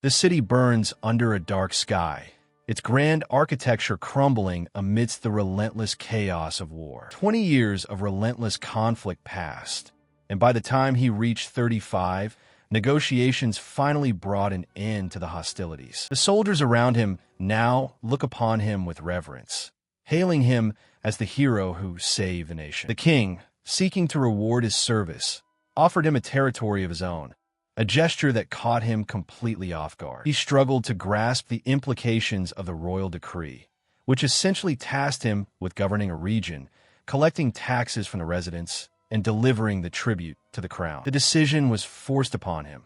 The city burns under a dark sky, its grand architecture crumbling amidst the relentless chaos of war. 20 years of relentless conflict passed, and by the time he reached 35, negotiations finally brought an end to the hostilities. The soldiers around him now look upon him with reverence, hailing him as the hero who saved the nation. The king, seeking to reward his service, offered him a territory of his own, a gesture that caught him completely off guard. He struggled to grasp the implications of the royal decree, which essentially tasked him with governing a region, collecting taxes from the residents, and delivering the tribute to the crown. The decision was forced upon him,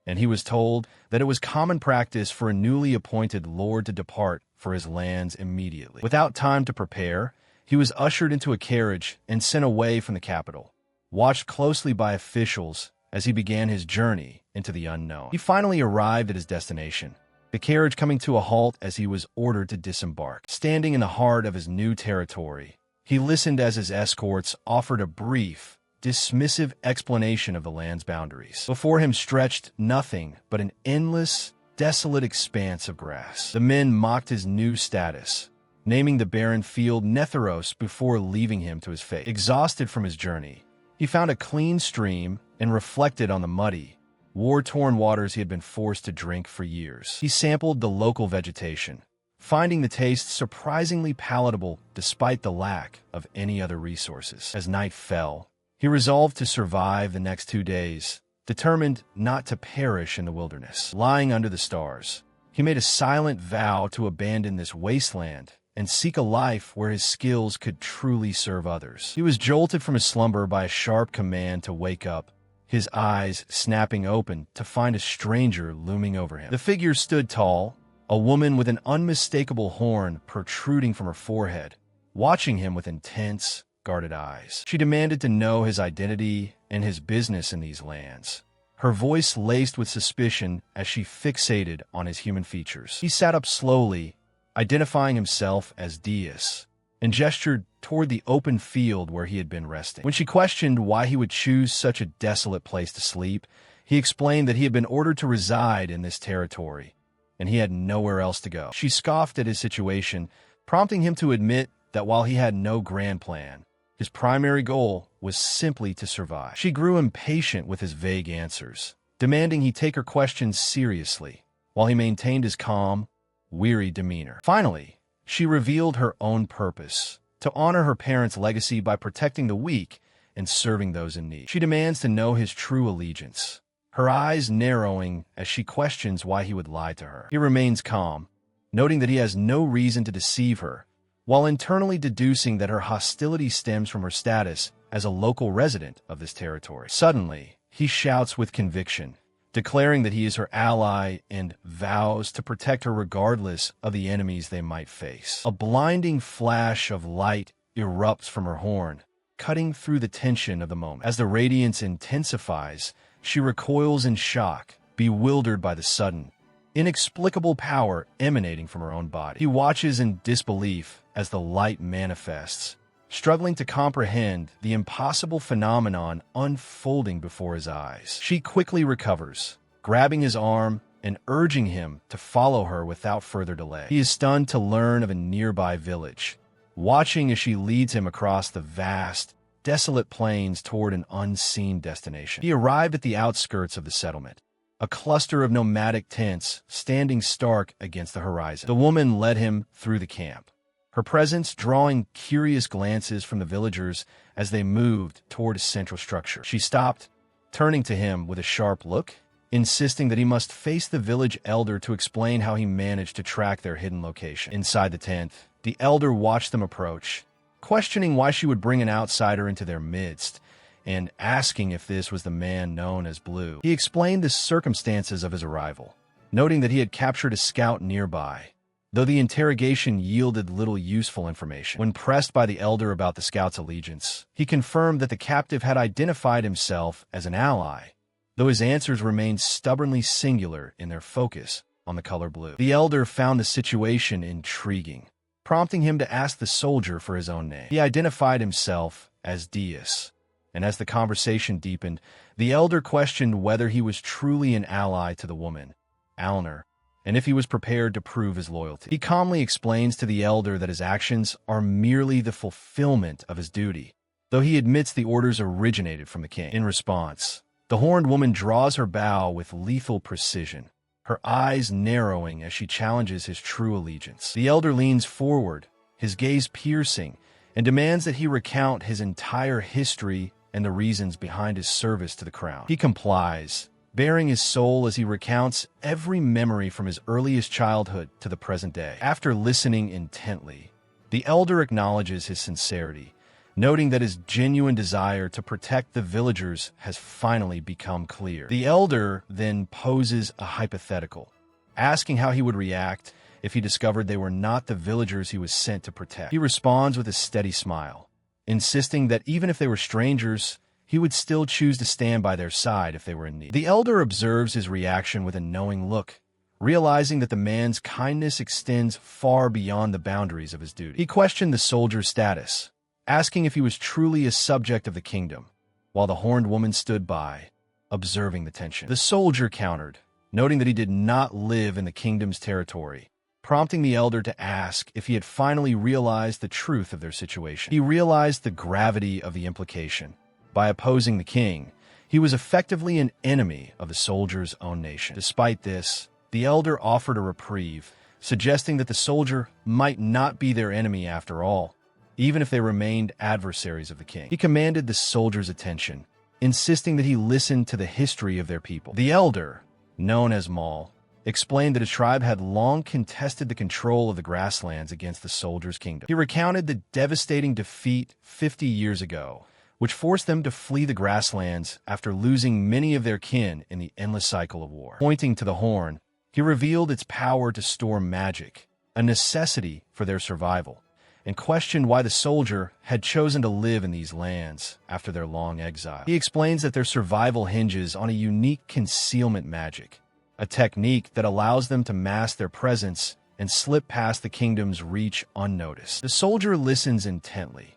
and he was told that it was common practice for a newly appointed lord to depart for his lands immediately. Without time to prepare, he was ushered into a carriage and sent away from the capital, watched closely by officials as he began his journey into the unknown. He finally arrived at his destination, the carriage coming to a halt as he was ordered to disembark. Standing in the heart of his new territory, he listened as his escorts offered a brief, dismissive explanation of the land's boundaries. Before him stretched nothing but an endless, desolate expanse of grass. The men mocked his new status, naming the barren field Netheros before leaving him to his fate. Exhausted from his journey, he found a clean stream and reflected on the muddy, war-torn waters he had been forced to drink for years. He sampled the local vegetation, finding the taste surprisingly palatable despite the lack of any other resources. As night fell, he resolved to survive the next 2 days, determined not to perish in the wilderness. Lying under the stars, he made a silent vow to abandon this wasteland and seek a life where his skills could truly serve others. He was jolted from his slumber by a sharp command to wake up, his eyes snapping open to find a stranger looming over him. The figure stood tall, a woman with an unmistakable horn protruding from her forehead, watching him with intense, guarded eyes. She demanded to know his identity and his business in these lands, her voice laced with suspicion as she fixated on his human features. He sat up slowly, identifying himself as Deus, and gestured toward the open field where he had been resting. When she questioned why he would choose such a desolate place to sleep, he explained that he had been ordered to reside in this territory, and he had nowhere else to go. She scoffed at his situation, prompting him to admit that while he had no grand plan, his primary goal was simply to survive. She grew impatient with his vague answers, demanding he take her questions seriously, while he maintained his calm, weary demeanor. Finally, she revealed her own purpose, to honor her parents' legacy by protecting the weak and serving those in need. She demands to know his true allegiance, her eyes narrowing as she questions why he would lie to her. He remains calm, noting that he has no reason to deceive her, while internally deducing that her hostility stems from her status as a local resident of this territory. Suddenly, he shouts with conviction, declaring that he is her ally and vows to protect her regardless of the enemies they might face. A blinding flash of light erupts from her horn, cutting through the tension of the moment. As the radiance intensifies, she recoils in shock, bewildered by the sudden, inexplicable power emanating from her own body. He watches in disbelief as the light manifests, struggling to comprehend the impossible phenomenon unfolding before his eyes. She quickly recovers, grabbing his arm and urging him to follow her without further delay. He is stunned to learn of a nearby village, watching as she leads him across the vast, desolate plains toward an unseen destination. He arrived at the outskirts of the settlement, a cluster of nomadic tents standing stark against the horizon. The woman led him through the camp, her presence drawing curious glances from the villagers as they moved toward a central structure. She stopped, turning to him with a sharp look, insisting that he must face the village elder to explain how he managed to track their hidden location. Inside the tent, the elder watched them approach, questioning why she would bring an outsider into their midst, and asking if this was the man known as Blue. He explained the circumstances of his arrival, noting that he had captured a scout nearby, though the interrogation yielded little useful information. When pressed by the elder about the scout's allegiance, he confirmed that the captive had identified himself as an ally, though his answers remained stubbornly singular in their focus on the color blue. The elder found the situation intriguing, prompting him to ask the soldier for his own name. He identified himself as Deus, and as the conversation deepened, the elder questioned whether he was truly an ally to the woman, Alner, and if he was prepared to prove his loyalty. He calmly explains to the elder that his actions are merely the fulfillment of his duty, though he admits the orders originated from the king. In response, the horned woman draws her bow with lethal precision, her eyes narrowing as she challenges his true allegiance. The elder leans forward, his gaze piercing, and demands that he recount his entire history and the reasons behind his service to the crown. He complies, baring his soul as he recounts every memory from his earliest childhood to the present day. After listening intently, the elder acknowledges his sincerity, noting that his genuine desire to protect the villagers has finally become clear. The elder then poses a hypothetical, asking how he would react if he discovered they were not the villagers he was sent to protect. He responds with a steady smile, insisting that even if they were strangers, he would still choose to stand by their side if they were in need. The elder observes his reaction with a knowing look, realizing that the man's kindness extends far beyond the boundaries of his duty. He questioned the soldier's status, asking if he was truly a subject of the kingdom, while the horned woman stood by, observing the tension. The soldier countered, noting that he did not live in the kingdom's territory, prompting the elder to ask if he had finally realized the truth of their situation. He realized the gravity of the implication. By opposing the king, he was effectively an enemy of the soldier's own nation. Despite this, the elder offered a reprieve, suggesting that the soldier might not be their enemy after all, even if they remained adversaries of the king. He commanded the soldier's attention, insisting that he listen to the history of their people. The elder, known as Maul, explained that his tribe had long contested the control of the grasslands against the soldier's kingdom. He recounted the devastating defeat 50 years ago, which forced them to flee the grasslands after losing many of their kin in the endless cycle of war. Pointing to the horn, he revealed its power to store magic, a necessity for their survival, and questioned why the soldier had chosen to live in these lands after their long exile. He explains that their survival hinges on a unique concealment magic, a technique that allows them to mask their presence and slip past the kingdom's reach unnoticed. The soldier listens intently,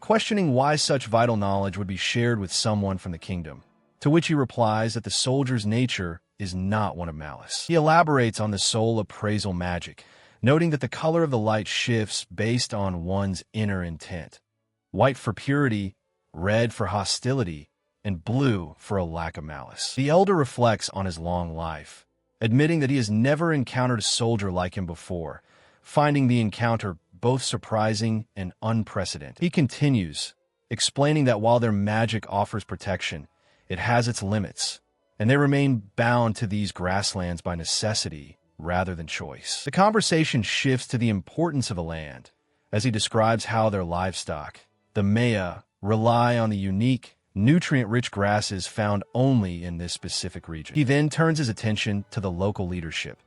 questioning why such vital knowledge would be shared with someone from the kingdom, to which he replies that the soldier's nature is not one of malice. He elaborates on the soul appraisal magic, noting that the color of the light shifts based on one's inner intent. White for purity, red for hostility, and blue for a lack of malice. The elder reflects on his long life, admitting that he has never encountered a soldier like him before, finding the encounter both surprising and unprecedented. He continues, explaining that while their magic offers protection, it has its limits, and they remain bound to these grasslands by necessity rather than choice. The conversation shifts to the importance of the land, as he describes how their livestock, the Maya, rely on the unique, nutrient-rich grasses found only in this specific region. He then turns his attention to the local leadership,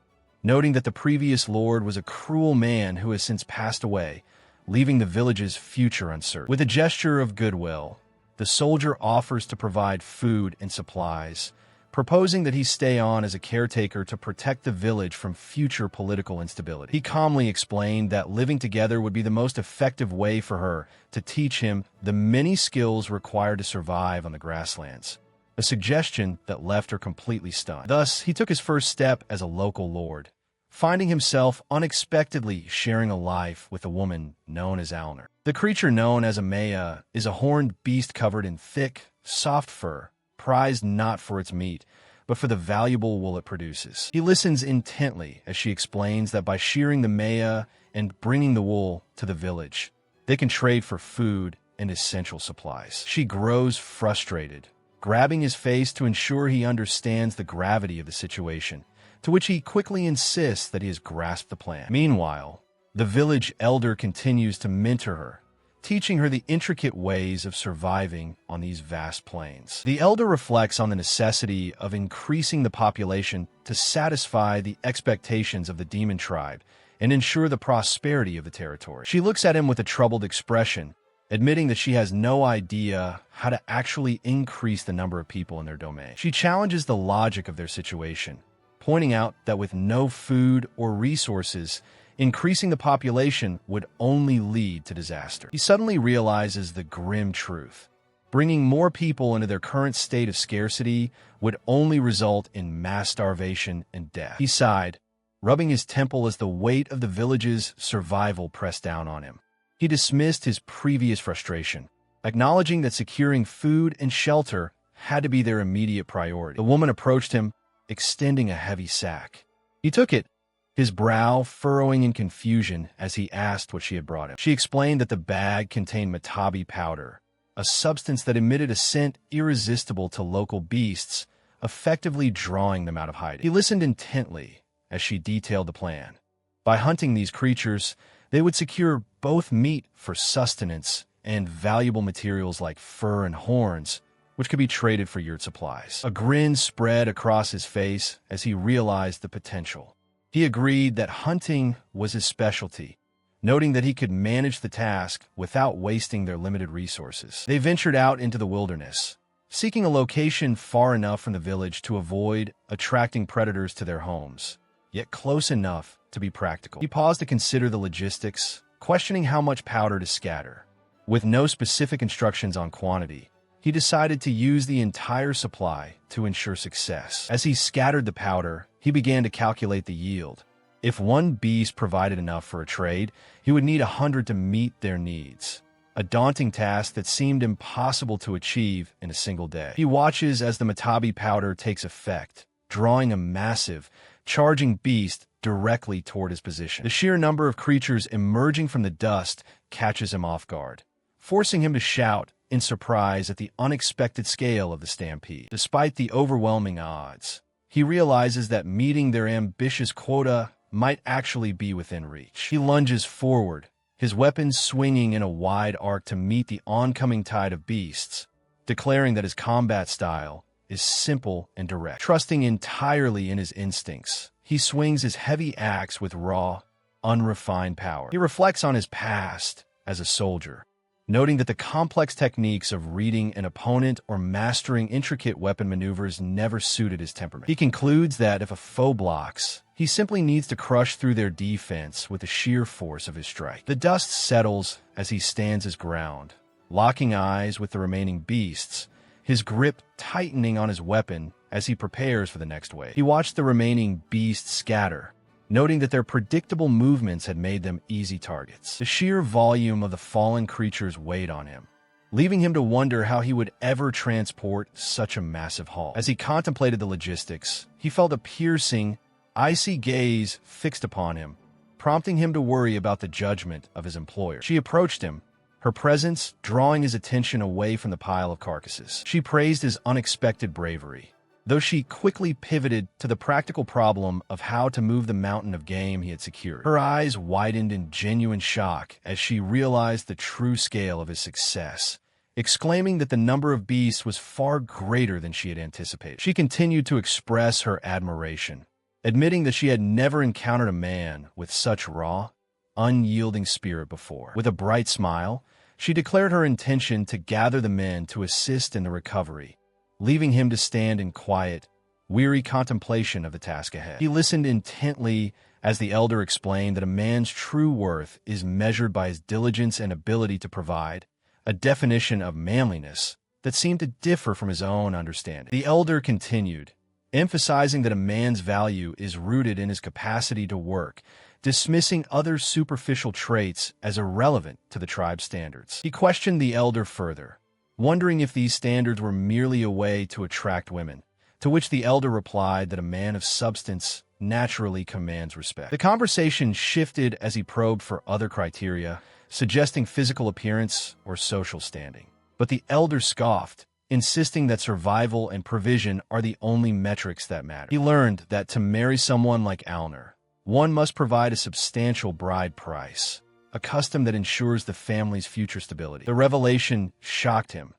noting that the previous lord was a cruel man who has since passed away, leaving the village's future uncertain. With a gesture of goodwill, the soldier offers to provide food and supplies, proposing that he stay on as a caretaker to protect the village from future political instability. He calmly explained that living together would be the most effective way for her to teach him the many skills required to survive on the grasslands, a suggestion that left her completely stunned. Thus, he took his first step as a local lord, finding himself unexpectedly sharing a life with a woman known as Alner. The creature known as a Maya is a horned beast covered in thick, soft fur, prized not for its meat, but for the valuable wool it produces. He listens intently as she explains that by shearing the Maya and bringing the wool to the village, they can trade for food and essential supplies. She grows frustrated, grabbing his face to ensure he understands the gravity of the situation, to which he quickly insists that he has grasped the plan. Meanwhile, the village elder continues to mentor her, teaching her the intricate ways of surviving on these vast plains. The elder reflects on the necessity of increasing the population to satisfy the expectations of the demon tribe and ensure the prosperity of the territory. She looks at him with a troubled expression, admitting that she has no idea how to actually increase the number of people in their domain. She challenges the logic of their situation, pointing out that with no food or resources, increasing the population would only lead to disaster. He suddenly realizes the grim truth. Bringing more people into their current state of scarcity would only result in mass starvation and death. He sighed, rubbing his temple as the weight of the village's survival pressed down on him. He dismissed his previous frustration, acknowledging that securing food and shelter had to be their immediate priority. The woman approached him, extending a heavy sack. He took it, his brow furrowing in confusion as he asked what she had brought him. She explained that the bag contained matabi powder, a substance that emitted a scent irresistible to local beasts, effectively drawing them out of hiding. He listened intently as she detailed the plan. By hunting these creatures, they would secure both meat for sustenance and valuable materials like fur and horns, which could be traded for yurt supplies. A grin spread across his face as he realized the potential. He agreed that hunting was his specialty, noting that he could manage the task without wasting their limited resources. They ventured out into the wilderness, seeking a location far enough from the village to avoid attracting predators to their homes, yet close enough to be practical. He paused to consider the logistics, questioning how much powder to scatter. With no specific instructions on quantity, he decided to use the entire supply to ensure success. As he scattered the powder, he began to calculate the yield. If one beast provided enough for a trade, he would need 100 to meet their needs. A daunting task that seemed impossible to achieve in a single day. He watches as the matabi powder takes effect, drawing a massive, charging beast directly toward his position. The sheer number of creatures emerging from the dust catches him off guard, forcing him to shout in surprise at the unexpected scale of the stampede. Despite the overwhelming odds, he realizes that meeting their ambitious quota might actually be within reach. He lunges forward, his weapons swinging in a wide arc to meet the oncoming tide of beasts, declaring that his combat style is simple and direct. Trusting entirely in his instincts, he swings his heavy axe with raw, unrefined power. He reflects on his past as a soldier, noting that the complex techniques of reading an opponent or mastering intricate weapon maneuvers never suited his temperament. He concludes that if a foe blocks, he simply needs to crush through their defense with the sheer force of his strike. The dust settles as he stands his ground, locking eyes with the remaining beasts, his grip tightening on his weapon as he prepares for the next wave. He watched the remaining beasts scatter, noting that their predictable movements had made them easy targets. The sheer volume of the fallen creatures weighed on him, leaving him to wonder how he would ever transport such a massive haul. As he contemplated the logistics, he felt a piercing, icy gaze fixed upon him, prompting him to worry about the judgment of his employer. She approached him, her presence drawing his attention away from the pile of carcasses. She praised his unexpected bravery, though she quickly pivoted to the practical problem of how to move the mountain of game he had secured. Her eyes widened in genuine shock as she realized the true scale of his success, exclaiming that the number of beasts was far greater than she had anticipated. She continued to express her admiration, admitting that she had never encountered a man with such raw, unyielding spirit before. With a bright smile, she declared her intention to gather the men to assist in the recovery, leaving him to stand in quiet, weary contemplation of the task ahead. He listened intently as the elder explained that a man's true worth is measured by his diligence and ability to provide, a definition of manliness that seemed to differ from his own understanding. The elder continued, emphasizing that a man's value is rooted in his capacity to work, dismissing other superficial traits as irrelevant to the tribe's standards. He questioned the elder further, wondering if these standards were merely a way to attract women, to which the elder replied that a man of substance naturally commands respect. The conversation shifted as he probed for other criteria, suggesting physical appearance or social standing. But the elder scoffed, insisting that survival and provision are the only metrics that matter. He learned that to marry someone like Alner, one must provide a substantial bride price, a custom that ensures the family's future stability. The revelation shocked him,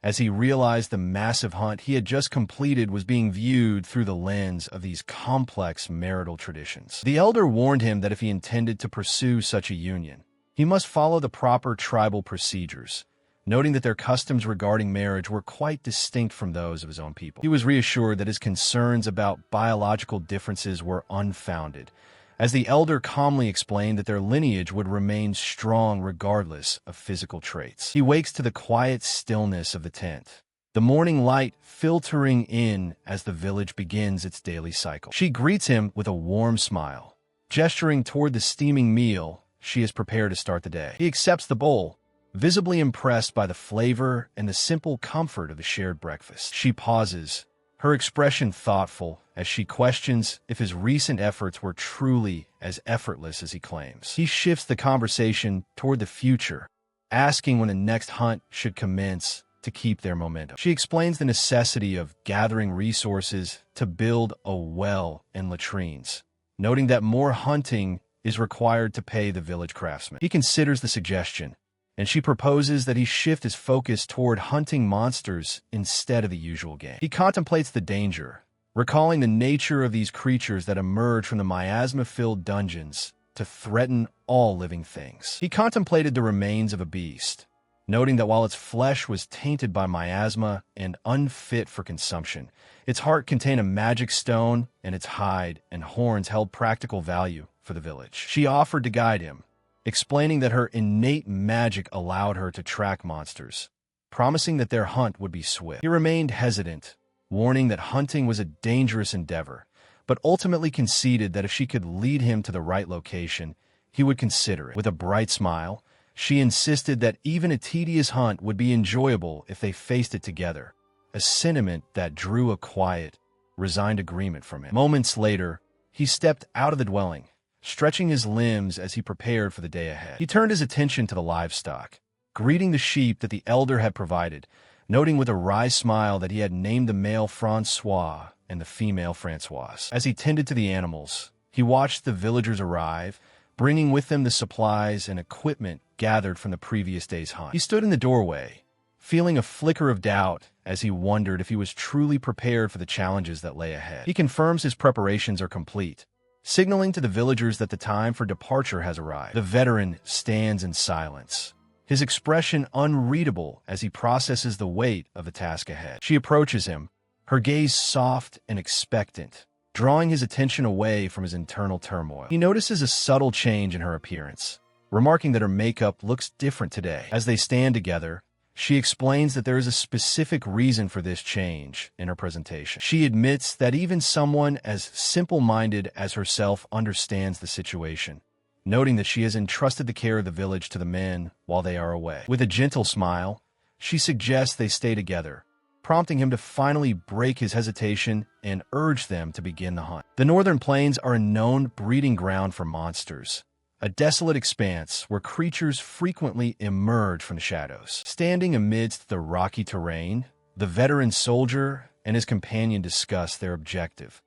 as he realized the massive hunt he had just completed was being viewed through the lens of these complex marital traditions. The elder warned him that if he intended to pursue such a union, he must follow the proper tribal procedures, noting that their customs regarding marriage were quite distinct from those of his own people. He was reassured that his concerns about biological differences were unfounded, as the elder calmly explained that their lineage would remain strong regardless of physical traits. He wakes to the quiet stillness of the tent, the morning light filtering in as the village begins its daily cycle. She greets him with a warm smile, gesturing toward the steaming meal she is prepared to start the day. He accepts the bowl, visibly impressed by the flavor and the simple comfort of the shared breakfast. She pauses, her expression thoughtful, as she questions if his recent efforts were truly as effortless as he claims. He shifts the conversation toward the future, asking when the next hunt should commence to keep their momentum. She explains the necessity of gathering resources to build a well and latrines, noting that more hunting is required to pay the village craftsman. He considers the suggestion, and she proposes that he shift his focus toward hunting monsters instead of the usual game. He contemplates the danger, recalling the nature of these creatures that emerge from the miasma-filled dungeons to threaten all living things. He contemplated the remains of a beast, noting that while its flesh was tainted by miasma and unfit for consumption, its heart contained a magic stone, and its hide and horns held practical value for the village. She offered to guide him, explaining that her innate magic allowed her to track monsters, promising that their hunt would be swift. He remained hesitant, warning that hunting was a dangerous endeavor, but ultimately conceded that if she could lead him to the right location, he would consider it. With a bright smile, she insisted that even a tedious hunt would be enjoyable if they faced it together, a sentiment that drew a quiet, resigned agreement from him. Moments later, he stepped out of the dwelling, stretching his limbs as he prepared for the day ahead. He turned his attention to the livestock, greeting the sheep that the elder had provided, noting with a wry smile that he had named the male Francois and the female Françoise. As he tended to the animals, he watched the villagers arrive, bringing with them the supplies and equipment gathered from the previous day's hunt. He stood in the doorway, feeling a flicker of doubt as he wondered if he was truly prepared for the challenges that lay ahead. He confirms his preparations are complete, signaling to the villagers that the time for departure has arrived. The veteran stands in silence, his expression unreadable as he processes the weight of the task ahead. She approaches him, her gaze soft and expectant, drawing his attention away from his internal turmoil. He notices a subtle change in her appearance, remarking that her makeup looks different today. As they stand together, she explains that there is a specific reason for this change in her presentation. She admits that even someone as simple-minded as herself understands the situation, noting that she has entrusted the care of the village to the men while they are away. With a gentle smile, she suggests they stay together, prompting him to finally break his hesitation and urge them to begin the hunt. The Northern Plains are a known breeding ground for monsters, a desolate expanse where creatures frequently emerge from the shadows. Standing amidst the rocky terrain, the veteran soldier and his companion discuss their objective: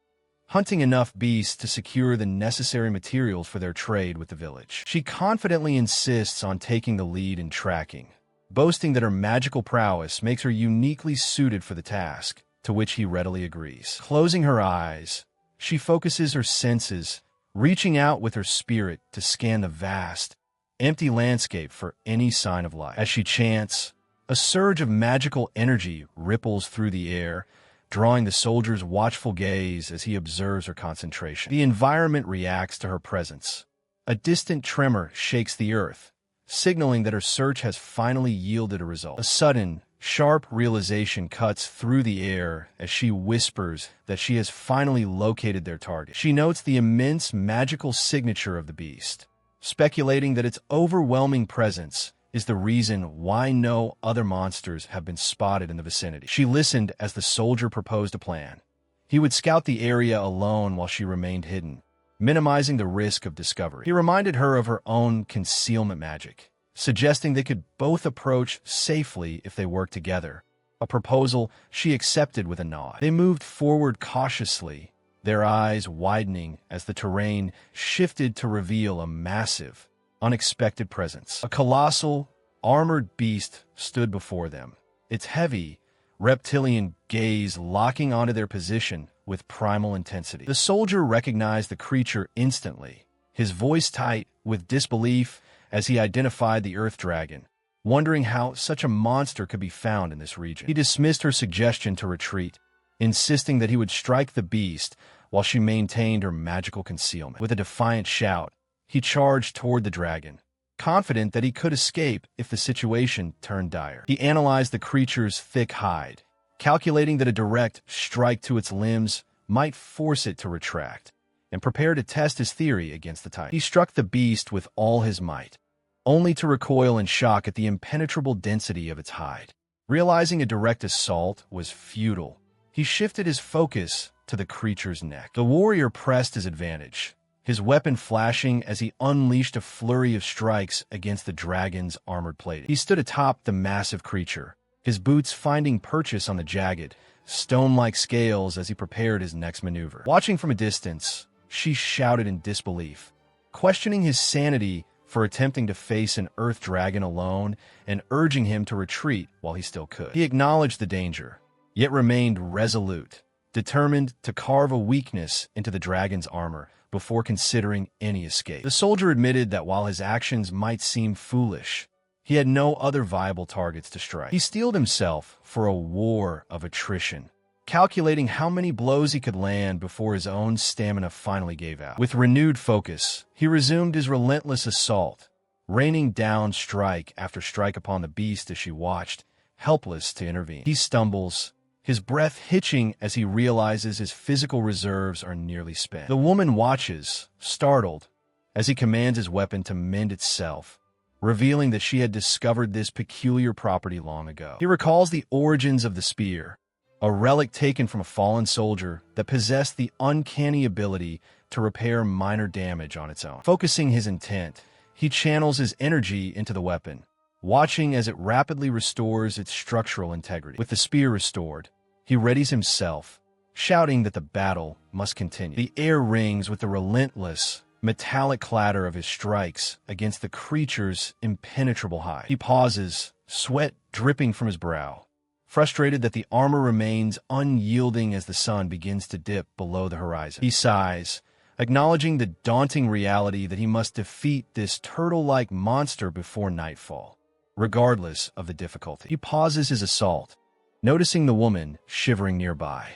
hunting enough beasts to secure the necessary materials for their trade with the village. She confidently insists on taking the lead in tracking, boasting that her magical prowess makes her uniquely suited for the task, to which he readily agrees. Closing her eyes, she focuses her senses, reaching out with her spirit to scan the vast, empty landscape for any sign of life. As she chants, a surge of magical energy ripples through the air, drawing the soldier's watchful gaze as he observes her concentration. The environment reacts to her presence. A distant tremor shakes the earth, signaling that her search has finally yielded a result. A sudden, sharp realization cuts through the air as she whispers that she has finally located their target. She notes the immense magical signature of the beast, speculating that its overwhelming presence is the reason why no other monsters have been spotted in the vicinity. She listened as the soldier proposed a plan. He would scout the area alone while she remained hidden, minimizing the risk of discovery. He reminded her of her own concealment magic, suggesting they could both approach safely if they worked together, a proposal she accepted with a nod. They moved forward cautiously, their eyes widening as the terrain shifted to reveal a massive, unexpected presence. A colossal, armored beast stood before them, its heavy, reptilian gaze locking onto their position with primal intensity. The soldier recognized the creature instantly, his voice tight with disbelief as he identified the earth dragon, wondering how such a monster could be found in this region. He dismissed her suggestion to retreat, insisting that he would strike the beast while she maintained her magical concealment. With a defiant shout, he charged toward the dragon, confident that he could escape if the situation turned dire. He analyzed the creature's thick hide, calculating that a direct strike to its limbs might force it to retract, and prepared to test his theory against the titan. He struck the beast with all his might, only to recoil in shock at the impenetrable density of its hide. Realizing a direct assault was futile, he shifted his focus to the creature's neck. The warrior pressed his advantage, his weapon flashing as he unleashed a flurry of strikes against the dragon's armored plating. He stood atop the massive creature, his boots finding purchase on the jagged, stone-like scales as he prepared his next maneuver. Watching from a distance, she shouted in disbelief, questioning his sanity for attempting to face an earth dragon alone and urging him to retreat while he still could. He acknowledged the danger, yet remained resolute, determined to carve a weakness into the dragon's armor before considering any escape. The soldier admitted that while his actions might seem foolish, he had no other viable targets to strike. He steeled himself for a war of attrition, calculating how many blows he could land before his own stamina finally gave out. With renewed focus, he resumed his relentless assault, raining down strike after strike upon the beast as she watched, helpless to intervene. He stumbles, his breath hitching as he realizes his physical reserves are nearly spent. The woman watches, startled, as he commands his weapon to mend itself, revealing that she had discovered this peculiar property long ago. He recalls the origins of the spear, a relic taken from a fallen soldier that possessed the uncanny ability to repair minor damage on its own. Focusing his intent, he channels his energy into the weapon, watching as it rapidly restores its structural integrity. With the spear restored, he readies himself, shouting that the battle must continue. The air rings with the relentless, metallic clatter of his strikes against the creature's impenetrable hide. He pauses, sweat dripping from his brow, frustrated that the armor remains unyielding as the sun begins to dip below the horizon. He sighs, acknowledging the daunting reality that he must defeat this turtle-like monster before nightfall, regardless of the difficulty. He pauses his assault, noticing the woman shivering nearby.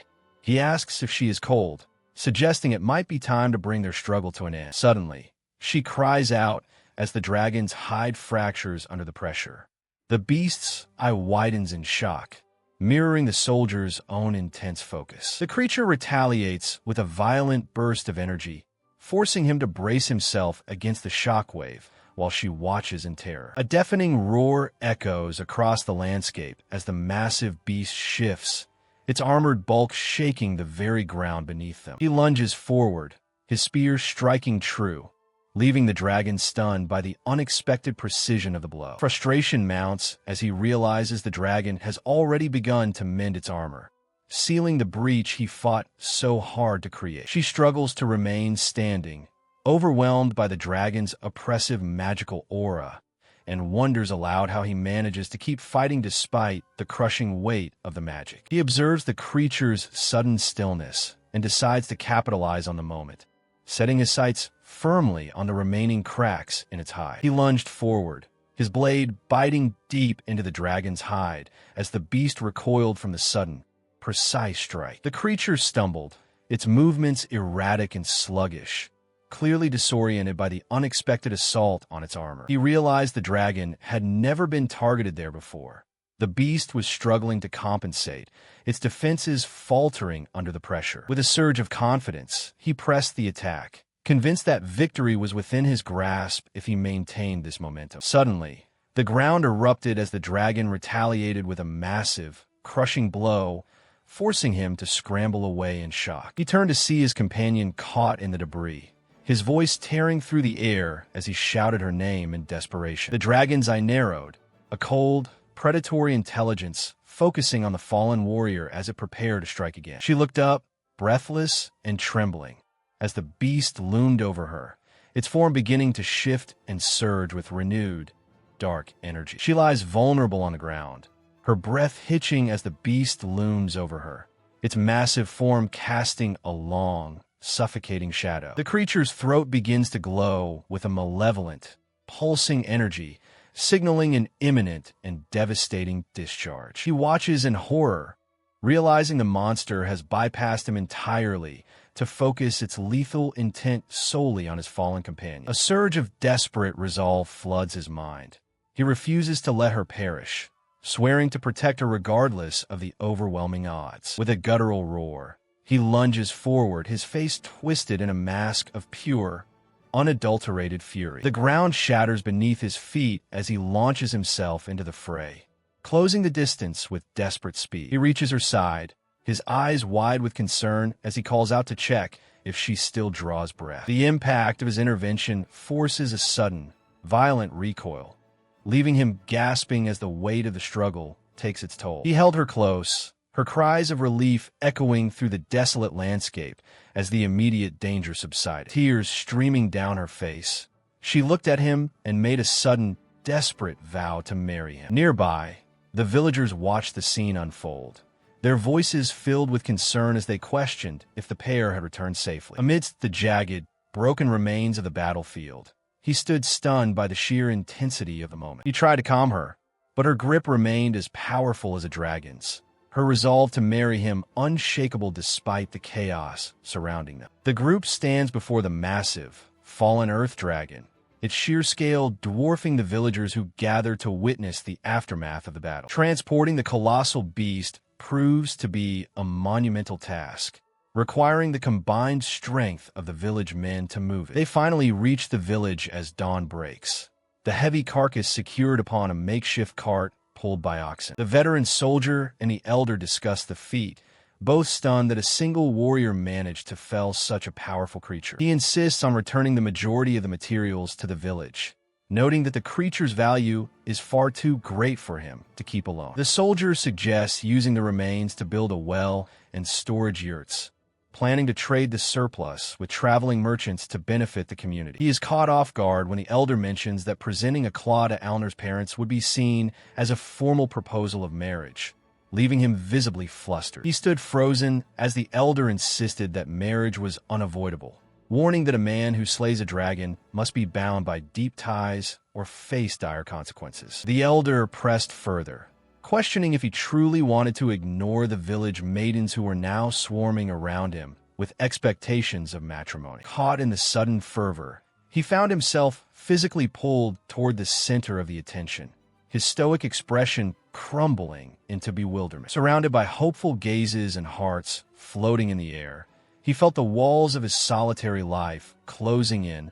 He asks if she is cold, suggesting it might be time to bring their struggle to an end. Suddenly, she cries out as the dragon's hide fractures under the pressure. The beast's eye widens in shock, mirroring the soldier's own intense focus. The creature retaliates with a violent burst of energy, forcing him to brace himself against the shockwave while she watches in terror. A deafening roar echoes across the landscape as the massive beast shifts, its armored bulk shaking the very ground beneath them. He lunges forward, his spear striking true, leaving the dragon stunned by the unexpected precision of the blow. Frustration mounts as he realizes the dragon has already begun to mend its armor, sealing the breach he fought so hard to create. She struggles to remain standing, overwhelmed by the dragon's oppressive magical aura, and wonders aloud how he manages to keep fighting despite the crushing weight of the magic. He observes the creature's sudden stillness and decides to capitalize on the moment, setting his sights firmly on the remaining cracks in its hide. He lunged forward, his blade biting deep into the dragon's hide as the beast recoiled from the sudden, precise strike. The creature stumbled, its movements erratic and sluggish, clearly disoriented by the unexpected assault on its armor. He realized the dragon had never been targeted there before. The beast was struggling to compensate, its defenses faltering under the pressure. With a surge of confidence, he pressed the attack, convinced that victory was within his grasp if he maintained this momentum. Suddenly, the ground erupted as the dragon retaliated with a massive, crushing blow, forcing him to scramble away in shock. He turned to see his companion caught in the debris, his voice tearing through the air as he shouted her name in desperation. The dragon's eye narrowed, a cold, predatory intelligence focusing on the fallen warrior as it prepared to strike again. She looked up, breathless and trembling, as the beast loomed over her, its form beginning to shift and surge with renewed, dark energy. She lies vulnerable on the ground, her breath hitching as the beast looms over her, its massive form casting a long, suffocating shadow. The creature's throat begins to glow with a malevolent, pulsing energy, signaling an imminent and devastating discharge. He watches in horror, realizing the monster has bypassed him entirely, to focus its lethal intent solely on his fallen companion. A surge of desperate resolve floods his mind. He refuses to let her perish, swearing to protect her regardless of the overwhelming odds. With a guttural roar, he lunges forward, his face twisted in a mask of pure, unadulterated fury. The ground shatters beneath his feet as he launches himself into the fray, closing the distance with desperate speed. He reaches her side, his eyes wide with concern as he calls out to check if she still draws breath. The impact of his intervention forces a sudden, violent recoil, leaving him gasping as the weight of the struggle takes its toll. He held her close, her cries of relief echoing through the desolate landscape as the immediate danger subsided. Tears streaming down her face, she looked at him and made a sudden, desperate vow to marry him. Nearby, the villagers watched the scene unfold, their voices filled with concern as they questioned if the pair had returned safely. Amidst the jagged, broken remains of the battlefield, he stood stunned by the sheer intensity of the moment. He tried to calm her, but her grip remained as powerful as a dragon's, her resolve to marry him unshakable despite the chaos surrounding them. The group stands before the massive, fallen earth dragon, its sheer scale dwarfing the villagers who gather to witness the aftermath of the battle. Transporting the colossal beast proves to be a monumental task, requiring the combined strength of the village men to move it. They finally reach the village as dawn breaks, the heavy carcass secured upon a makeshift cart pulled by oxen. The veteran soldier and the elder discuss the feat, both stunned that a single warrior managed to fell such a powerful creature. He insists on returning the majority of the materials to the village, noting that the creature's value is far too great for him to keep alone. The soldier suggests using the remains to build a well and storage yurts, planning to trade the surplus with traveling merchants to benefit the community. He is caught off guard when the elder mentions that presenting a claw to Alner's parents would be seen as a formal proposal of marriage, leaving him visibly flustered. He stood frozen as the elder insisted that marriage was unavoidable, warning that a man who slays a dragon must be bound by deep ties or face dire consequences. The elder pressed further, questioning if he truly wanted to ignore the village maidens who were now swarming around him with expectations of matrimony. Caught in the sudden fervor, he found himself physically pulled toward the center of the attention, his stoic expression crumbling into bewilderment. Surrounded by hopeful gazes and hearts floating in the air, he felt the walls of his solitary life closing in,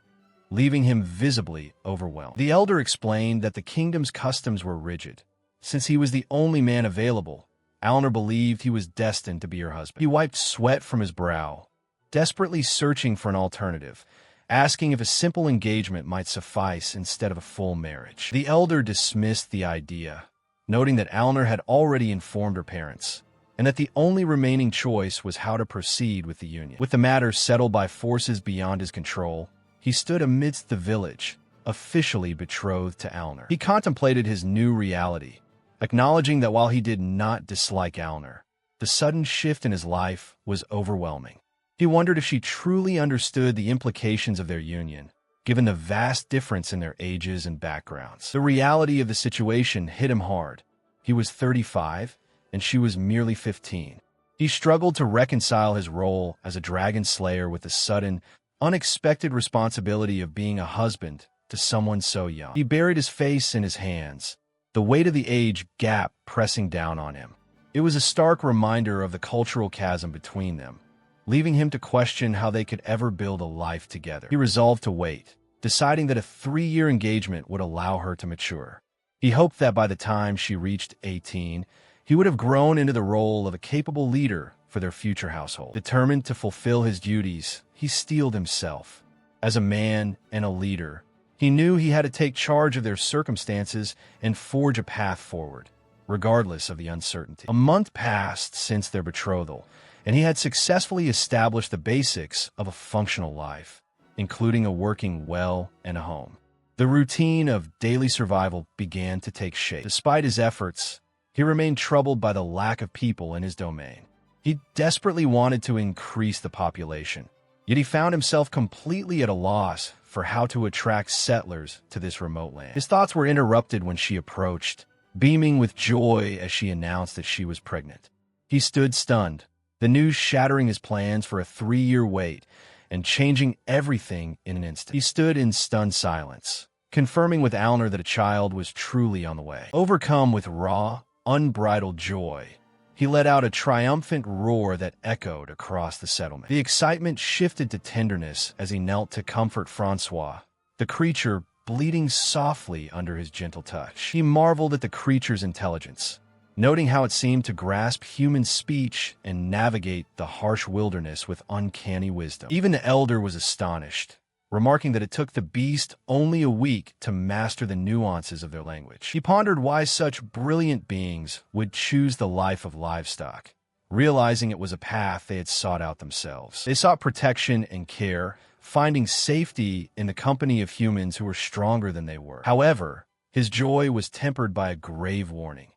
leaving him visibly overwhelmed. The elder explained that the kingdom's customs were rigid. Since he was the only man available, Alner believed he was destined to be her husband. He wiped sweat from his brow, desperately searching for an alternative, asking if a simple engagement might suffice instead of a full marriage. The elder dismissed the idea, noting that Alner had already informed her parents, and that the only remaining choice was how to proceed with the union. With the matter settled by forces beyond his control, he stood amidst the village, officially betrothed to Alner. He contemplated his new reality, acknowledging that while he did not dislike Alner, the sudden shift in his life was overwhelming. He wondered if she truly understood the implications of their union, given the vast difference in their ages and backgrounds. The reality of the situation hit him hard. He was 35, and she was merely 15. He struggled to reconcile his role as a dragon slayer with the sudden, unexpected responsibility of being a husband to someone so young. He buried his face in his hands, the weight of the age gap pressing down on him. It was a stark reminder of the cultural chasm between them, leaving him to question how they could ever build a life together. He resolved to wait, deciding that a 3-year engagement would allow her to mature. He hoped that by the time she reached 18, he would have grown into the role of a capable leader for their future household. Determined to fulfill his duties, he steeled himself. As a man and a leader, he knew he had to take charge of their circumstances and forge a path forward, regardless of the uncertainty. A month passed since their betrothal, and he had successfully established the basics of a functional life, including a working well and a home. The routine of daily survival began to take shape. Despite his efforts, he remained troubled by the lack of people in his domain. He desperately wanted to increase the population, yet he found himself completely at a loss for how to attract settlers to this remote land. His thoughts were interrupted when she approached, beaming with joy as she announced that she was pregnant. He stood stunned, the news shattering his plans for a 3-year wait and changing everything in an instant. He stood in stunned silence, confirming with Alner that a child was truly on the way. Overcome with raw, unbridled joy, he let out a triumphant roar that echoed across the settlement. The excitement shifted to tenderness as he knelt to comfort Francois, the creature bleeding softly under his gentle touch. He marveled at the creature's intelligence, noting how it seemed to grasp human speech and navigate the harsh wilderness with uncanny wisdom. Even the elder was astonished, remarking that it took the beast only a week to master the nuances of their language. He pondered why such brilliant beings would choose the life of livestock, realizing it was a path they had sought out themselves. They sought protection and care, finding safety in the company of humans who were stronger than they were. However, his joy was tempered by a grave warning.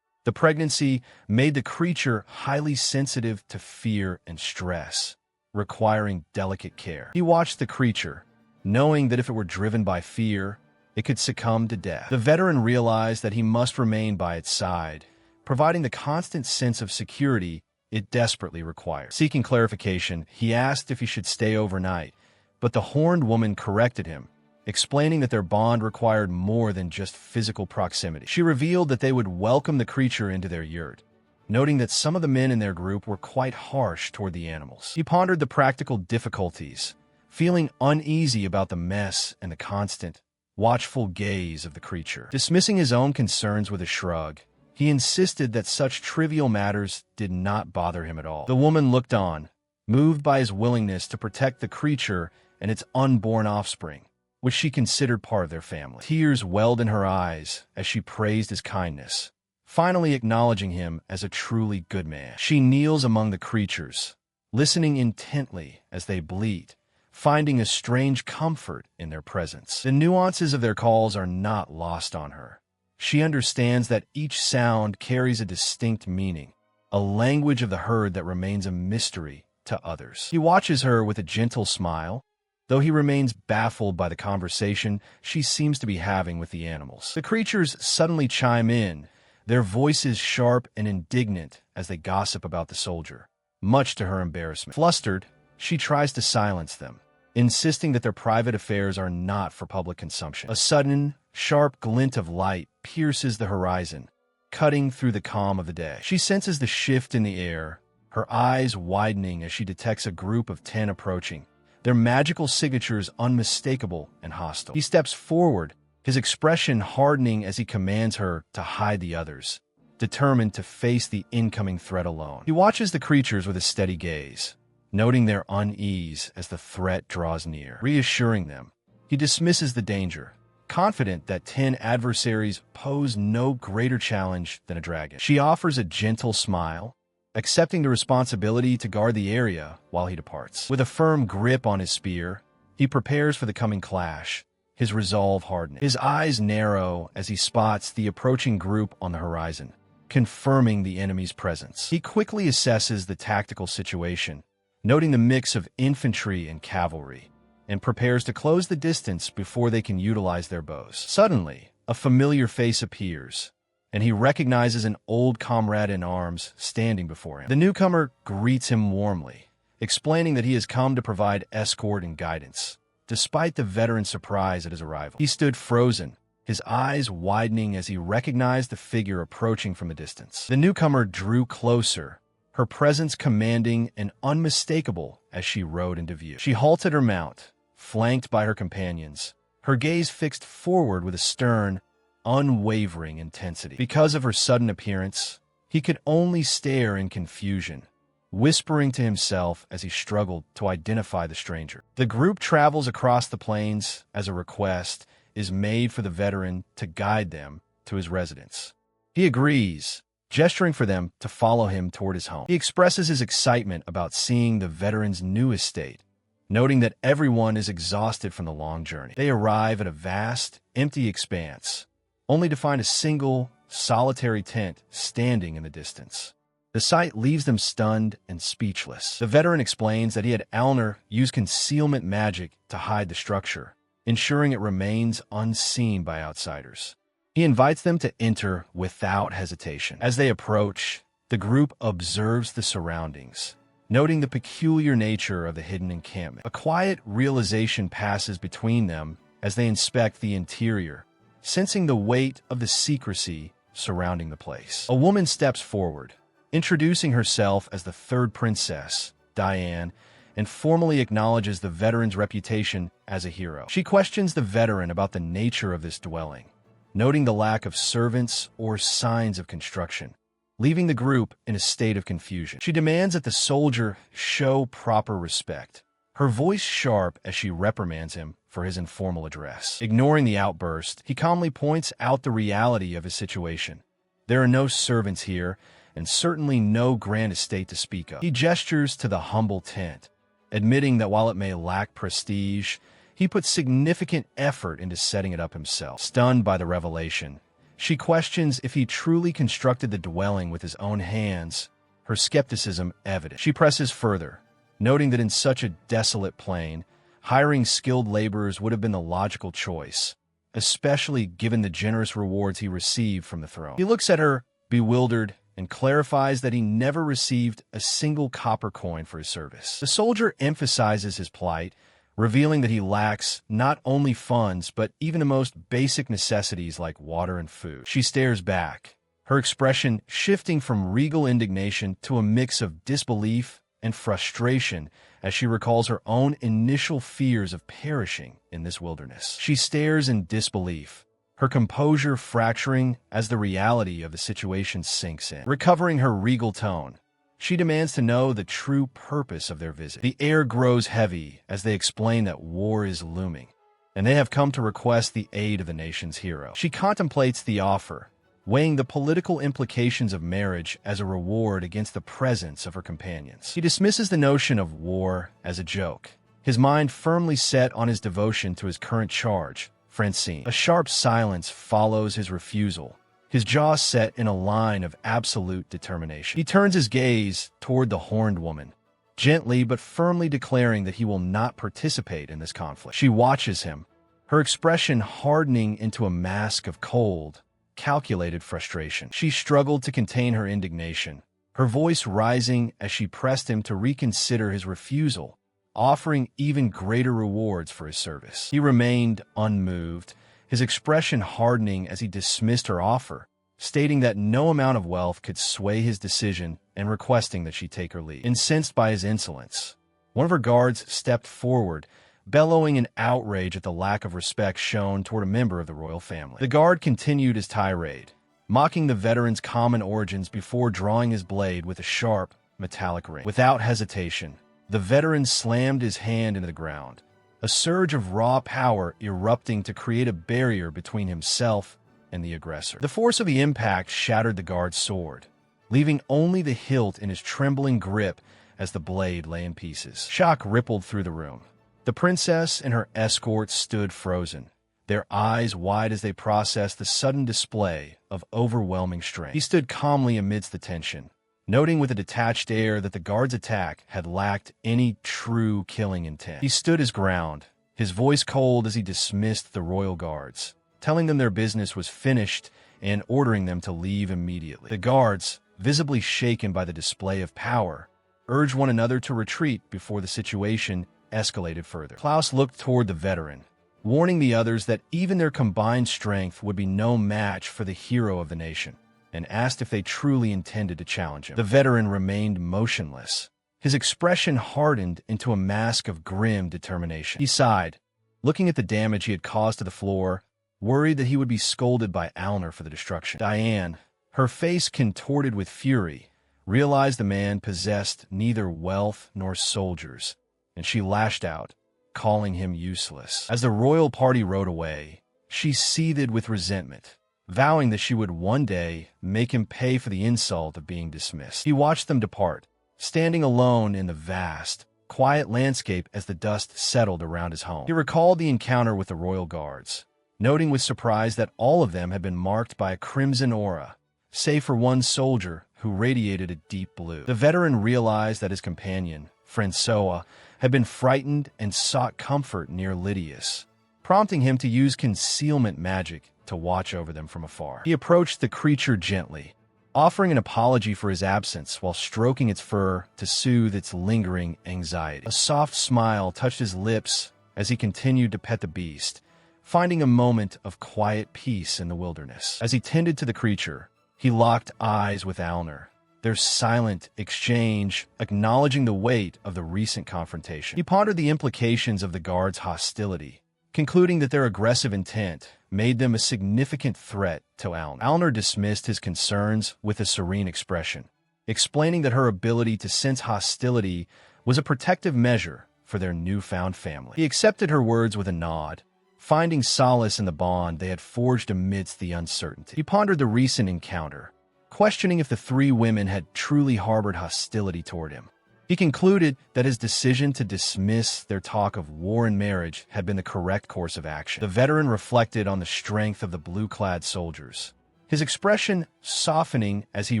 The pregnancy made the creature highly sensitive to fear and stress, requiring delicate care. He watched the creature, knowing that if it were driven by fear, it could succumb to death. The veteran realized that he must remain by its side, providing the constant sense of security it desperately required. Seeking clarification, he asked if he should stay overnight, but the horned woman corrected him, explaining that their bond required more than just physical proximity. She revealed that they would welcome the creature into their yurt, noting that some of the men in their group were quite harsh toward the animals. He pondered the practical difficulties, feeling uneasy about the mess and the constant, watchful gaze of the creature. Dismissing his own concerns with a shrug, he insisted that such trivial matters did not bother him at all. The woman looked on, moved by his willingness to protect the creature and its unborn offspring, which she considered part of their family. Tears welled in her eyes as she praised his kindness, finally acknowledging him as a truly good man. She kneels among the creatures, listening intently as they bleat, finding a strange comfort in their presence. The nuances of their calls are not lost on her. She understands that each sound carries a distinct meaning, a language of the herd that remains a mystery to others. He watches her with a gentle smile, though he remains baffled by the conversation she seems to be having with the animals. The creatures suddenly chime in, their voices sharp and indignant as they gossip about the soldier, much to her embarrassment. Flustered, she tries to silence them, insisting that their private affairs are not for public consumption. A sudden, sharp glint of light pierces the horizon, cutting through the calm of the day. She senses the shift in the air, her eyes widening as she detects a group of 10 approaching, their magical signatures unmistakable and hostile. He steps forward, his expression hardening as he commands her to hide the others, determined to face the incoming threat alone. He watches the creatures with a steady gaze, noting their unease as the threat draws near. Reassuring them, he dismisses the danger, confident that 10 adversaries pose no greater challenge than a dragon. She offers a gentle smile, accepting the responsibility to guard the area while he departs. With a firm grip on his spear, he prepares for the coming clash, his resolve hardening. His eyes narrow as he spots the approaching group on the horizon, confirming the enemy's presence. He quickly assesses the tactical situation, noting the mix of infantry and cavalry, and prepares to close the distance before they can utilize their bows. Suddenly, a familiar face appears, and he recognizes an old comrade in arms standing before him. The newcomer greets him warmly, explaining that he has come to provide escort and guidance, despite the veteran's surprise at his arrival. He stood frozen, his eyes widening as he recognized the figure approaching from a distance. The newcomer drew closer, her presence commanding and unmistakable as she rode into view. She halted her mount, flanked by her companions, her gaze fixed forward with a stern, unwavering intensity. Because of her sudden appearance, he could only stare in confusion, whispering to himself as he struggled to identify the stranger. The group travels across the plains as a request is made for the veteran to guide them to his residence. He agrees, gesturing for them to follow him toward his home. He expresses his excitement about seeing the veteran's new estate, noting that everyone is exhausted from the long journey. They arrive at a vast, empty expanse, only to find a single, solitary tent standing in the distance. The sight leaves them stunned and speechless. The veteran explains that he had Alner use concealment magic to hide the structure, ensuring it remains unseen by outsiders. He invites them to enter without hesitation. As they approach, the group observes the surroundings, noting the peculiar nature of the hidden encampment. A quiet realization passes between them as they inspect the interior, sensing the weight of the secrecy surrounding the place. A woman steps forward, introducing herself as the third princess, Diane, and formally acknowledges the veteran's reputation as a hero. She questions the veteran about the nature of this dwelling, noting the lack of servants or signs of construction, leaving the group in a state of confusion. She demands that the soldier show proper respect, her voice sharp as she reprimands him for his informal address. Ignoring the outburst, he calmly points out the reality of his situation. There are no servants here, and certainly no grand estate to speak of. He gestures to the humble tent, admitting that while it may lack prestige, he put significant effort into setting it up himself. Stunned by the revelation, she questions if he truly constructed the dwelling with his own hands, her skepticism evident. She presses further, noting that in such a desolate plain, hiring skilled laborers would have been the logical choice, especially given the generous rewards he received from the throne. He looks at her, bewildered, and clarifies that he never received a single copper coin for his service. The soldier emphasizes his plight, revealing that he lacks not only funds, but even the most basic necessities like water and food. She stares back, her expression shifting from regal indignation to a mix of disbelief and frustration as she recalls her own initial fears of perishing in this wilderness. She stares in disbelief, her composure fracturing as the reality of the situation sinks in. Recovering her regal tone, she demands to know the true purpose of their visit. The air grows heavy as they explain that war is looming, and they have come to request the aid of the nation's hero. She contemplates the offer, weighing the political implications of marriage as a reward against the presence of her companions. He dismisses the notion of war as a joke, his mind firmly set on his devotion to his current charge, Francine. A sharp silence follows his refusal, his jaw set in a line of absolute determination. He turns his gaze toward the horned woman, gently but firmly declaring that he will not participate in this conflict. She watches him, her expression hardening into a mask of cold, calculated frustration. She struggled to contain her indignation, her voice rising as she pressed him to reconsider his refusal, offering even greater rewards for his service. He remained unmoved, his expression hardening as he dismissed her offer, stating that no amount of wealth could sway his decision and requesting that she take her leave. Incensed by his insolence, one of her guards stepped forward, bellowing in outrage at the lack of respect shown toward a member of the royal family. The guard continued his tirade, mocking the veteran's common origins before drawing his blade with a sharp, metallic ring. Without hesitation, the veteran slammed his hand into the ground, a surge of raw power erupting to create a barrier between himself and the aggressor. The force of the impact shattered the guard's sword, leaving only the hilt in his trembling grip as the blade lay in pieces. Shock rippled through the room. The princess and her escort stood frozen, their eyes wide as they processed the sudden display of overwhelming strength. He stood calmly amidst the tension, noting with a detached air that the guard's attack had lacked any true killing intent. He stood his ground, his voice cold as he dismissed the royal guards, telling them their business was finished and ordering them to leave immediately. The guards, visibly shaken by the display of power, urged one another to retreat before the situation escalated further. Klaus looked toward the veteran, warning the others that even their combined strength would be no match for the hero of the nation, and asked if they truly intended to challenge him. The veteran remained motionless, his expression hardened into a mask of grim determination. He sighed, looking at the damage he had caused to the floor, worried that he would be scolded by Alner for the destruction. Diane, her face contorted with fury, realized the man possessed neither wealth nor soldiers, and she lashed out, calling him useless. As the royal party rode away, she seethed with resentment, vowing that she would one day make him pay for the insult of being dismissed. He watched them depart, standing alone in the vast, quiet landscape as the dust settled around his home. He recalled the encounter with the royal guards, noting with surprise that all of them had been marked by a crimson aura, save for one soldier who radiated a deep blue. The veteran realized that his companion, Francois, had been frightened and sought comfort near Lydius, prompting him to use concealment magic to watch over them from afar. He approached the creature gently, offering an apology for his absence while stroking its fur to soothe its lingering anxiety. A soft smile touched his lips as he continued to pet the beast, finding a moment of quiet peace in the wilderness. As he tended to the creature, he locked eyes with Alner, their silent exchange acknowledging the weight of the recent confrontation. He pondered the implications of the guards' hostility, concluding that their aggressive intent made them a significant threat to Alner. Alner dismissed his concerns with a serene expression, explaining that her ability to sense hostility was a protective measure for their newfound family. He accepted her words with a nod, finding solace in the bond they had forged amidst the uncertainty. He pondered the recent encounter, questioning if the three women had truly harbored hostility toward him. He concluded that his decision to dismiss their talk of war and marriage had been the correct course of action. The veteran reflected on the strength of the blue-clad soldiers, his expression softening as he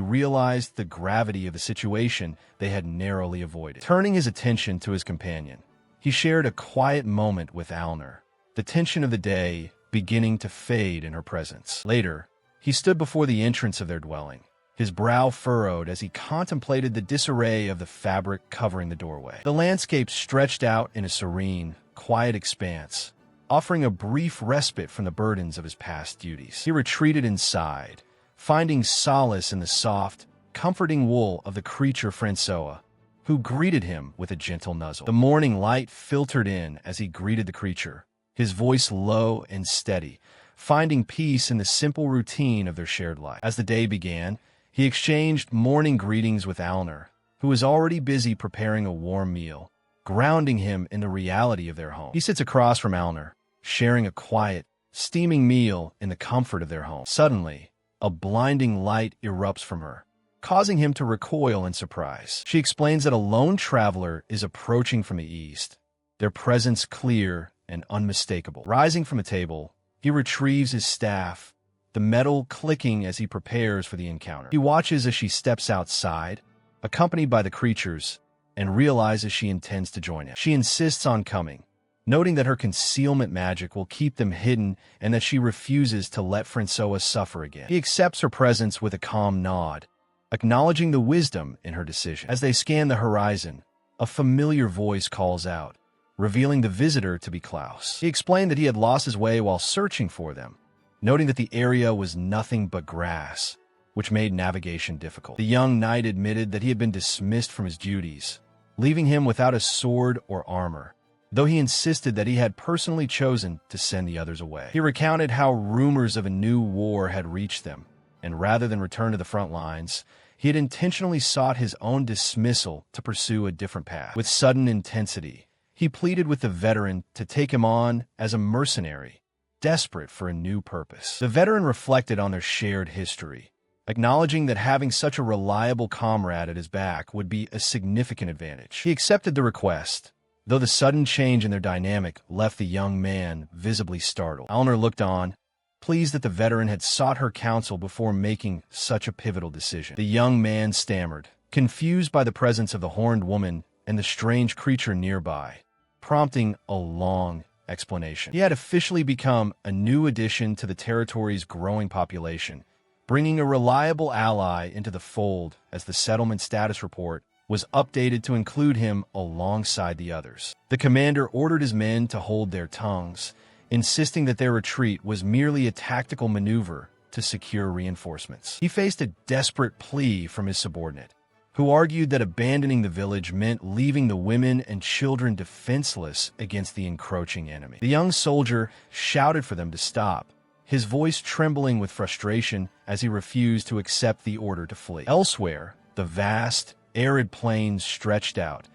realized the gravity of the situation they had narrowly avoided. Turning his attention to his companion, he shared a quiet moment with Alner, the tension of the day beginning to fade in her presence. Later, he stood before the entrance of their dwelling, his brow furrowed as he contemplated the disarray of the fabric covering the doorway. The landscape stretched out in a serene, quiet expanse, offering a brief respite from the burdens of his past duties. He retreated inside, finding solace in the soft, comforting wool of the creature Francois, who greeted him with a gentle nuzzle. The morning light filtered in as he greeted the creature, his voice low and steady, finding peace in the simple routine of their shared life. As the day began, he exchanged morning greetings with Alner, who was already busy preparing a warm meal, grounding him in the reality of their home. He sits across from Alner, sharing a quiet, steaming meal in the comfort of their home. Suddenly, a blinding light erupts from her, causing him to recoil in surprise. She explains that a lone traveler is approaching from the east, their presence clear and unmistakable. Rising from a table, he retrieves his staff, the metal clicking as he prepares for the encounter. He watches as she steps outside, accompanied by the creatures, and realizes she intends to join him. She insists on coming, noting that her concealment magic will keep them hidden and that she refuses to let Francois suffer again. He accepts her presence with a calm nod, acknowledging the wisdom in her decision. As they scan the horizon, a familiar voice calls out, revealing the visitor to be Klaus. He explained that he had lost his way while searching for them, noting that the area was nothing but grass, which made navigation difficult. The young knight admitted that he had been dismissed from his duties, leaving him without a sword or armor, though he insisted that he had personally chosen to send the others away. He recounted how rumors of a new war had reached them, and rather than return to the front lines, he had intentionally sought his own dismissal to pursue a different path. With sudden intensity, he pleaded with the veteran to take him on as a mercenary, desperate for a new purpose. The veteran reflected on their shared history, acknowledging that having such a reliable comrade at his back would be a significant advantage. He accepted the request, though the sudden change in their dynamic left the young man visibly startled. Alner looked on, pleased that the veteran had sought her counsel before making such a pivotal decision. The young man stammered, confused by the presence of the horned woman and the strange creature nearby, prompting a long explanation. He had officially become a new addition to the territory's growing population, bringing a reliable ally into the fold as the settlement status report was updated to include him alongside the others. The commander ordered his men to hold their tongues, insisting that their retreat was merely a tactical maneuver to secure reinforcements. He faced a desperate plea from his subordinate, who argued that abandoning the village meant leaving the women and children defenseless against the encroaching enemy. The young soldier shouted for them to stop, his voice trembling with frustration as he refused to accept the order to flee. Elsewhere, the vast, arid plains stretched out,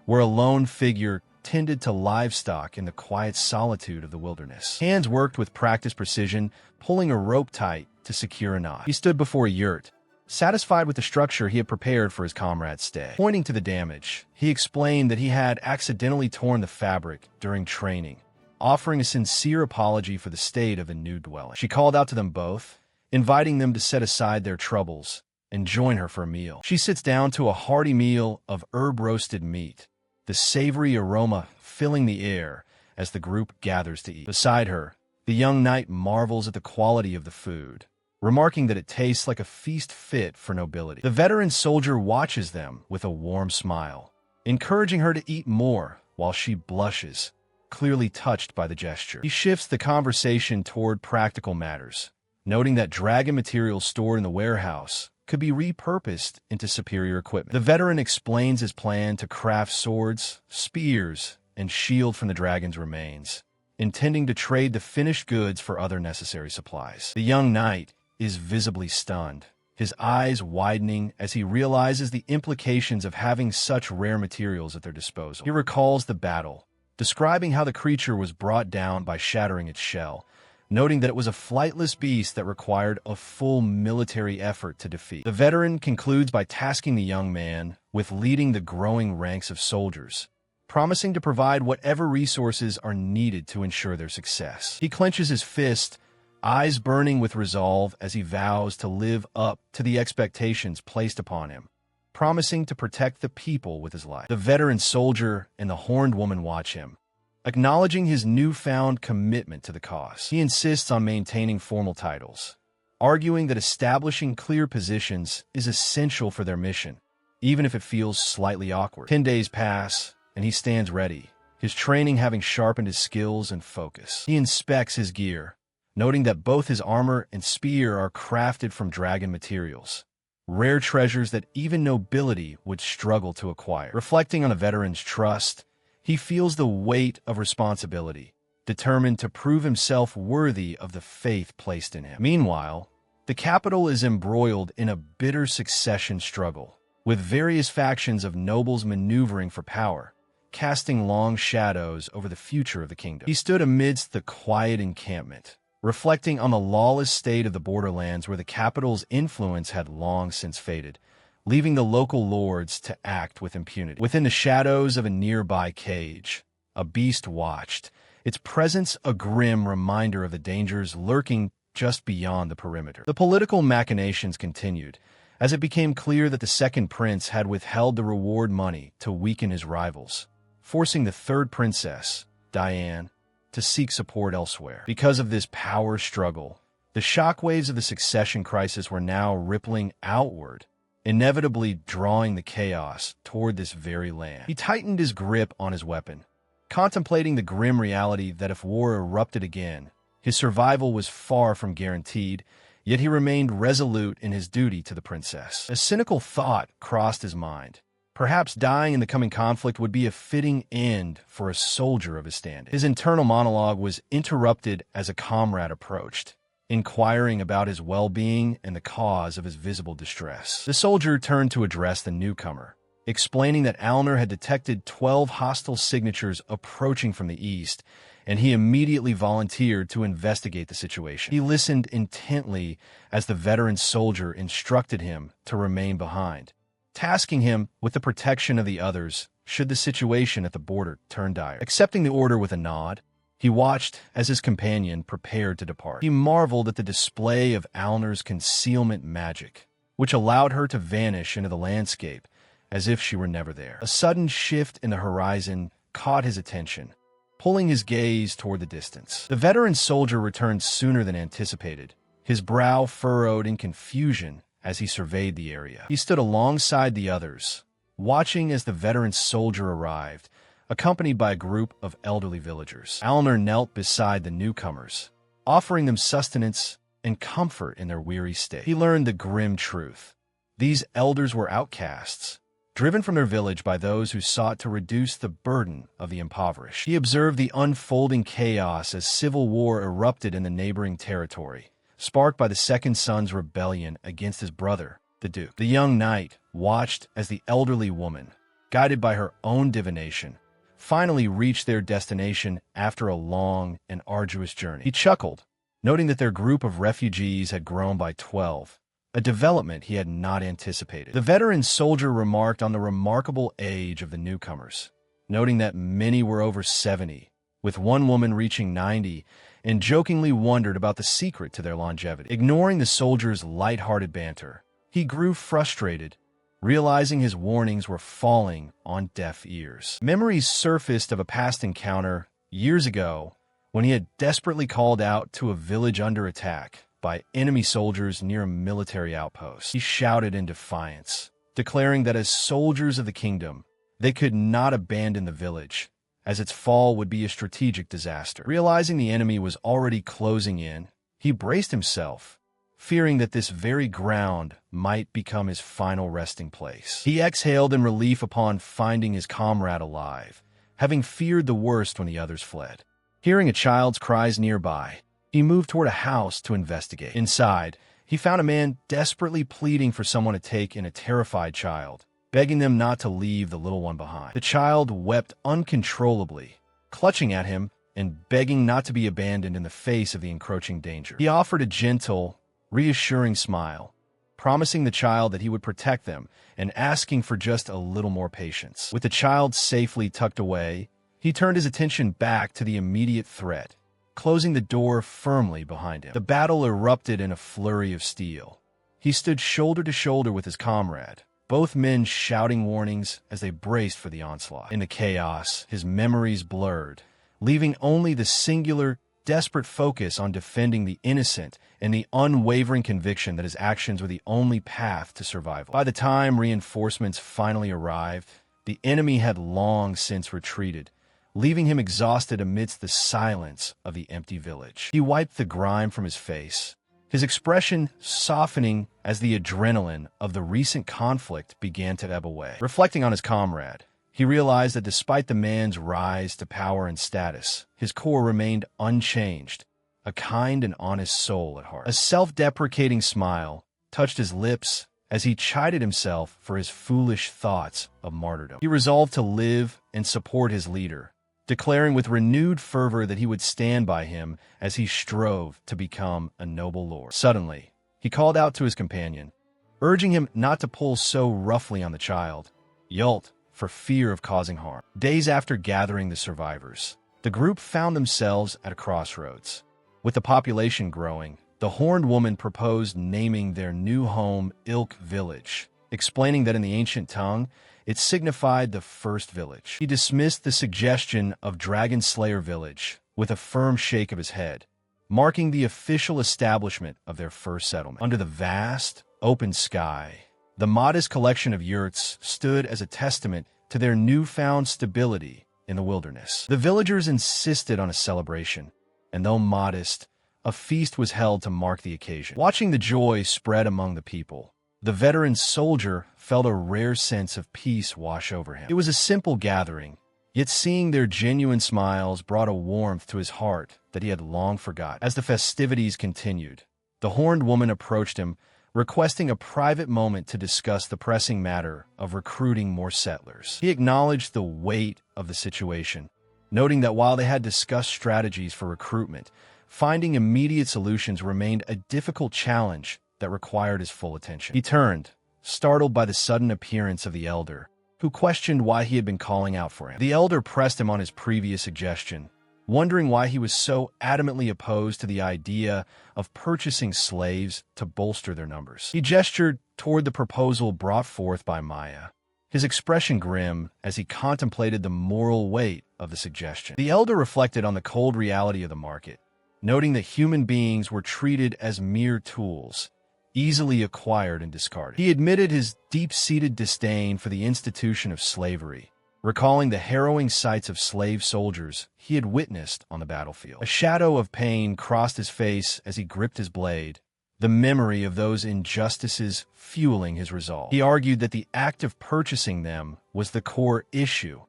where a lone figure tended to livestock in the quiet solitude of the wilderness. Hands worked with practiced precision, pulling a rope tight to secure a knot. He stood before a yurt, satisfied with the structure he had prepared for his comrade's stay. Pointing to the damage, he explained that he had accidentally torn the fabric during training, offering a sincere apology for the state of the new dwelling. She called out to them both, inviting them to set aside their troubles and join her for a meal. She sits down to a hearty meal of herb-roasted meat, the savory aroma filling the air as the group gathers to eat. Beside her, the young knight marvels at the quality of the food, remarking that it tastes like a feast fit for nobility. The veteran soldier watches them with a warm smile, encouraging her to eat more while she blushes, clearly touched by the gesture. He shifts the conversation toward practical matters, noting that dragon materials stored in the warehouse could be repurposed into superior equipment. The veteran explains his plan to craft swords, spears, and shield from the dragon's remains, intending to trade the finished goods for other necessary supplies. The young knight is visibly stunned, his eyes widening as he realizes the implications of having such rare materials at their disposal. He recalls the battle, describing how the creature was brought down by shattering its shell, noting that it was a flightless beast that required a full military effort to defeat. The veteran concludes by tasking the young man with leading the growing ranks of soldiers, promising to provide whatever resources are needed to ensure their success. He clenches his fist, eyes burning with resolve as he vows to live up to the expectations placed upon him, promising to protect the people with his life. The veteran soldier and the horned woman watch him, acknowledging his newfound commitment to the cause. He insists on maintaining formal titles, arguing that establishing clear positions is essential for their mission, even if it feels slightly awkward. 10 days pass, and he stands ready, his training having sharpened his skills and focus. He inspects his gear, noting that both his armor and spear are crafted from dragon materials, rare treasures that even nobility would struggle to acquire. Reflecting on the veteran's trust, he feels the weight of responsibility, determined to prove himself worthy of the faith placed in him. Meanwhile, the capital is embroiled in a bitter succession struggle, with various factions of nobles maneuvering for power, casting long shadows over the future of the kingdom. He stood amidst the quiet encampment, reflecting on the lawless state of the borderlands where the capital's influence had long since faded, leaving the local lords to act with impunity. Within the shadows of a nearby cage, a beast watched, its presence a grim reminder of the dangers lurking just beyond the perimeter. The political machinations continued, as it became clear that the second prince had withheld the reward money to weaken his rivals, forcing the third princess, Diane, to seek support elsewhere. Because of this power struggle, the shockwaves of the succession crisis were now rippling outward, inevitably drawing the chaos toward this very land. He tightened his grip on his weapon, contemplating the grim reality that if war erupted again, his survival was far from guaranteed, yet he remained resolute in his duty to the princess. A cynical thought crossed his mind. Perhaps dying in the coming conflict would be a fitting end for a soldier of his standing. His internal monologue was interrupted as a comrade approached, inquiring about his well-being and the cause of his visible distress. The soldier turned to address the newcomer, explaining that Alner had detected 12 hostile signatures approaching from the east, and he immediately volunteered to investigate the situation. He listened intently as the veteran soldier instructed him to remain behind, tasking him with the protection of the others should the situation at the border turn dire. Accepting the order with a nod, he watched as his companion prepared to depart. He marveled at the display of Alner's concealment magic, which allowed her to vanish into the landscape as if she were never there. A sudden shift in the horizon caught his attention, pulling his gaze toward the distance. The veteran soldier returned sooner than anticipated, his brow furrowed in confusion as he surveyed the area. He stood alongside the others, watching as the veteran soldier arrived, accompanied by a group of elderly villagers. Alner knelt beside the newcomers, offering them sustenance and comfort in their weary state. He learned the grim truth. These elders were outcasts, driven from their village by those who sought to reduce the burden of the impoverished. He observed the unfolding chaos as civil war erupted in the neighboring territory, sparked by the second son's rebellion against his brother, the Duke. The young knight watched as the elderly woman, guided by her own divination, finally reached their destination after a long and arduous journey. He chuckled, noting that their group of refugees had grown by 12, a development he had not anticipated. The veteran soldier remarked on the remarkable age of the newcomers, noting that many were over 70, with one woman reaching 90, and jokingly wondered about the secret to their longevity. Ignoring the soldier's light-hearted banter, he grew frustrated, realizing his warnings were falling on deaf ears. Memories surfaced of a past encounter years ago when he had desperately called out to a village under attack, by enemy soldiers near a military outpost. He shouted in defiance, declaring that as soldiers of the kingdom, they could not abandon the village, as its fall would be a strategic disaster. Realizing the enemy was already closing in, he braced himself, fearing that this very ground might become his final resting place. He exhaled in relief upon finding his comrade alive, having feared the worst when the others fled. Hearing a child's cries nearby, he moved toward a house to investigate. Inside, he found a man desperately pleading for someone to take in a terrified child, begging them not to leave the little one behind. The child wept uncontrollably, clutching at him and begging not to be abandoned in the face of the encroaching danger. He offered a gentle, reassuring smile, promising the child that he would protect them and asking for just a little more patience. With the child safely tucked away, he turned his attention back to the immediate threat, closing the door firmly behind him. The battle erupted in a flurry of steel. He stood shoulder to shoulder with his comrade, both men shouting warnings as they braced for the onslaught. In the chaos, his memories blurred, leaving only the singular, desperate focus on defending the innocent and the unwavering conviction that his actions were the only path to survival. By the time reinforcements finally arrived, the enemy had long since retreated, leaving him exhausted amidst the silence of the empty village. He wiped the grime from his face, his expression softening as the adrenaline of the recent conflict began to ebb away. Reflecting on his comrade, he realized that despite the man's rise to power and status, his core remained unchanged, a kind and honest soul at heart. A self-deprecating smile touched his lips as he chided himself for his foolish thoughts of martyrdom. He resolved to live and support his leader, declaring with renewed fervor that he would stand by him as he strove to become a noble lord. Suddenly, he called out to his companion, urging him not to pull so roughly on the child, Yult, for fear of causing harm. Days after gathering the survivors, the group found themselves at a crossroads. With the population growing, the horned woman proposed naming their new home Ilk Village, explaining that in the ancient tongue, it signified the first village. He dismissed the suggestion of Dragon Slayer Village with a firm shake of his head, marking the official establishment of their first settlement. Under the vast, open sky, the modest collection of yurts stood as a testament to their newfound stability in the wilderness. The villagers insisted on a celebration, and though modest, a feast was held to mark the occasion. Watching the joy spread among the people, the veteran soldier felt a rare sense of peace wash over him. It was a simple gathering, yet seeing their genuine smiles brought a warmth to his heart that he had long forgotten. As the festivities continued, the horned woman approached him, requesting a private moment to discuss the pressing matter of recruiting more settlers. He acknowledged the weight of the situation, noting that while they had discussed strategies for recruitment, finding immediate solutions remained a difficult challenge that required his full attention. He turned, startled by the sudden appearance of the elder, who questioned why he had been calling out for him. The elder pressed him on his previous suggestion, wondering why he was so adamantly opposed to the idea of purchasing slaves to bolster their numbers. He gestured toward the proposal brought forth by Maya, his expression grim as he contemplated the moral weight of the suggestion. The elder reflected on the cold reality of the market, noting that human beings were treated as mere tools, easily acquired and discarded. He admitted his deep-seated disdain for the institution of slavery, recalling the harrowing sights of slave soldiers he had witnessed on the battlefield. A shadow of pain crossed his face as he gripped his blade, the memory of those injustices fueling his resolve. He argued that the act of purchasing them was the core issue,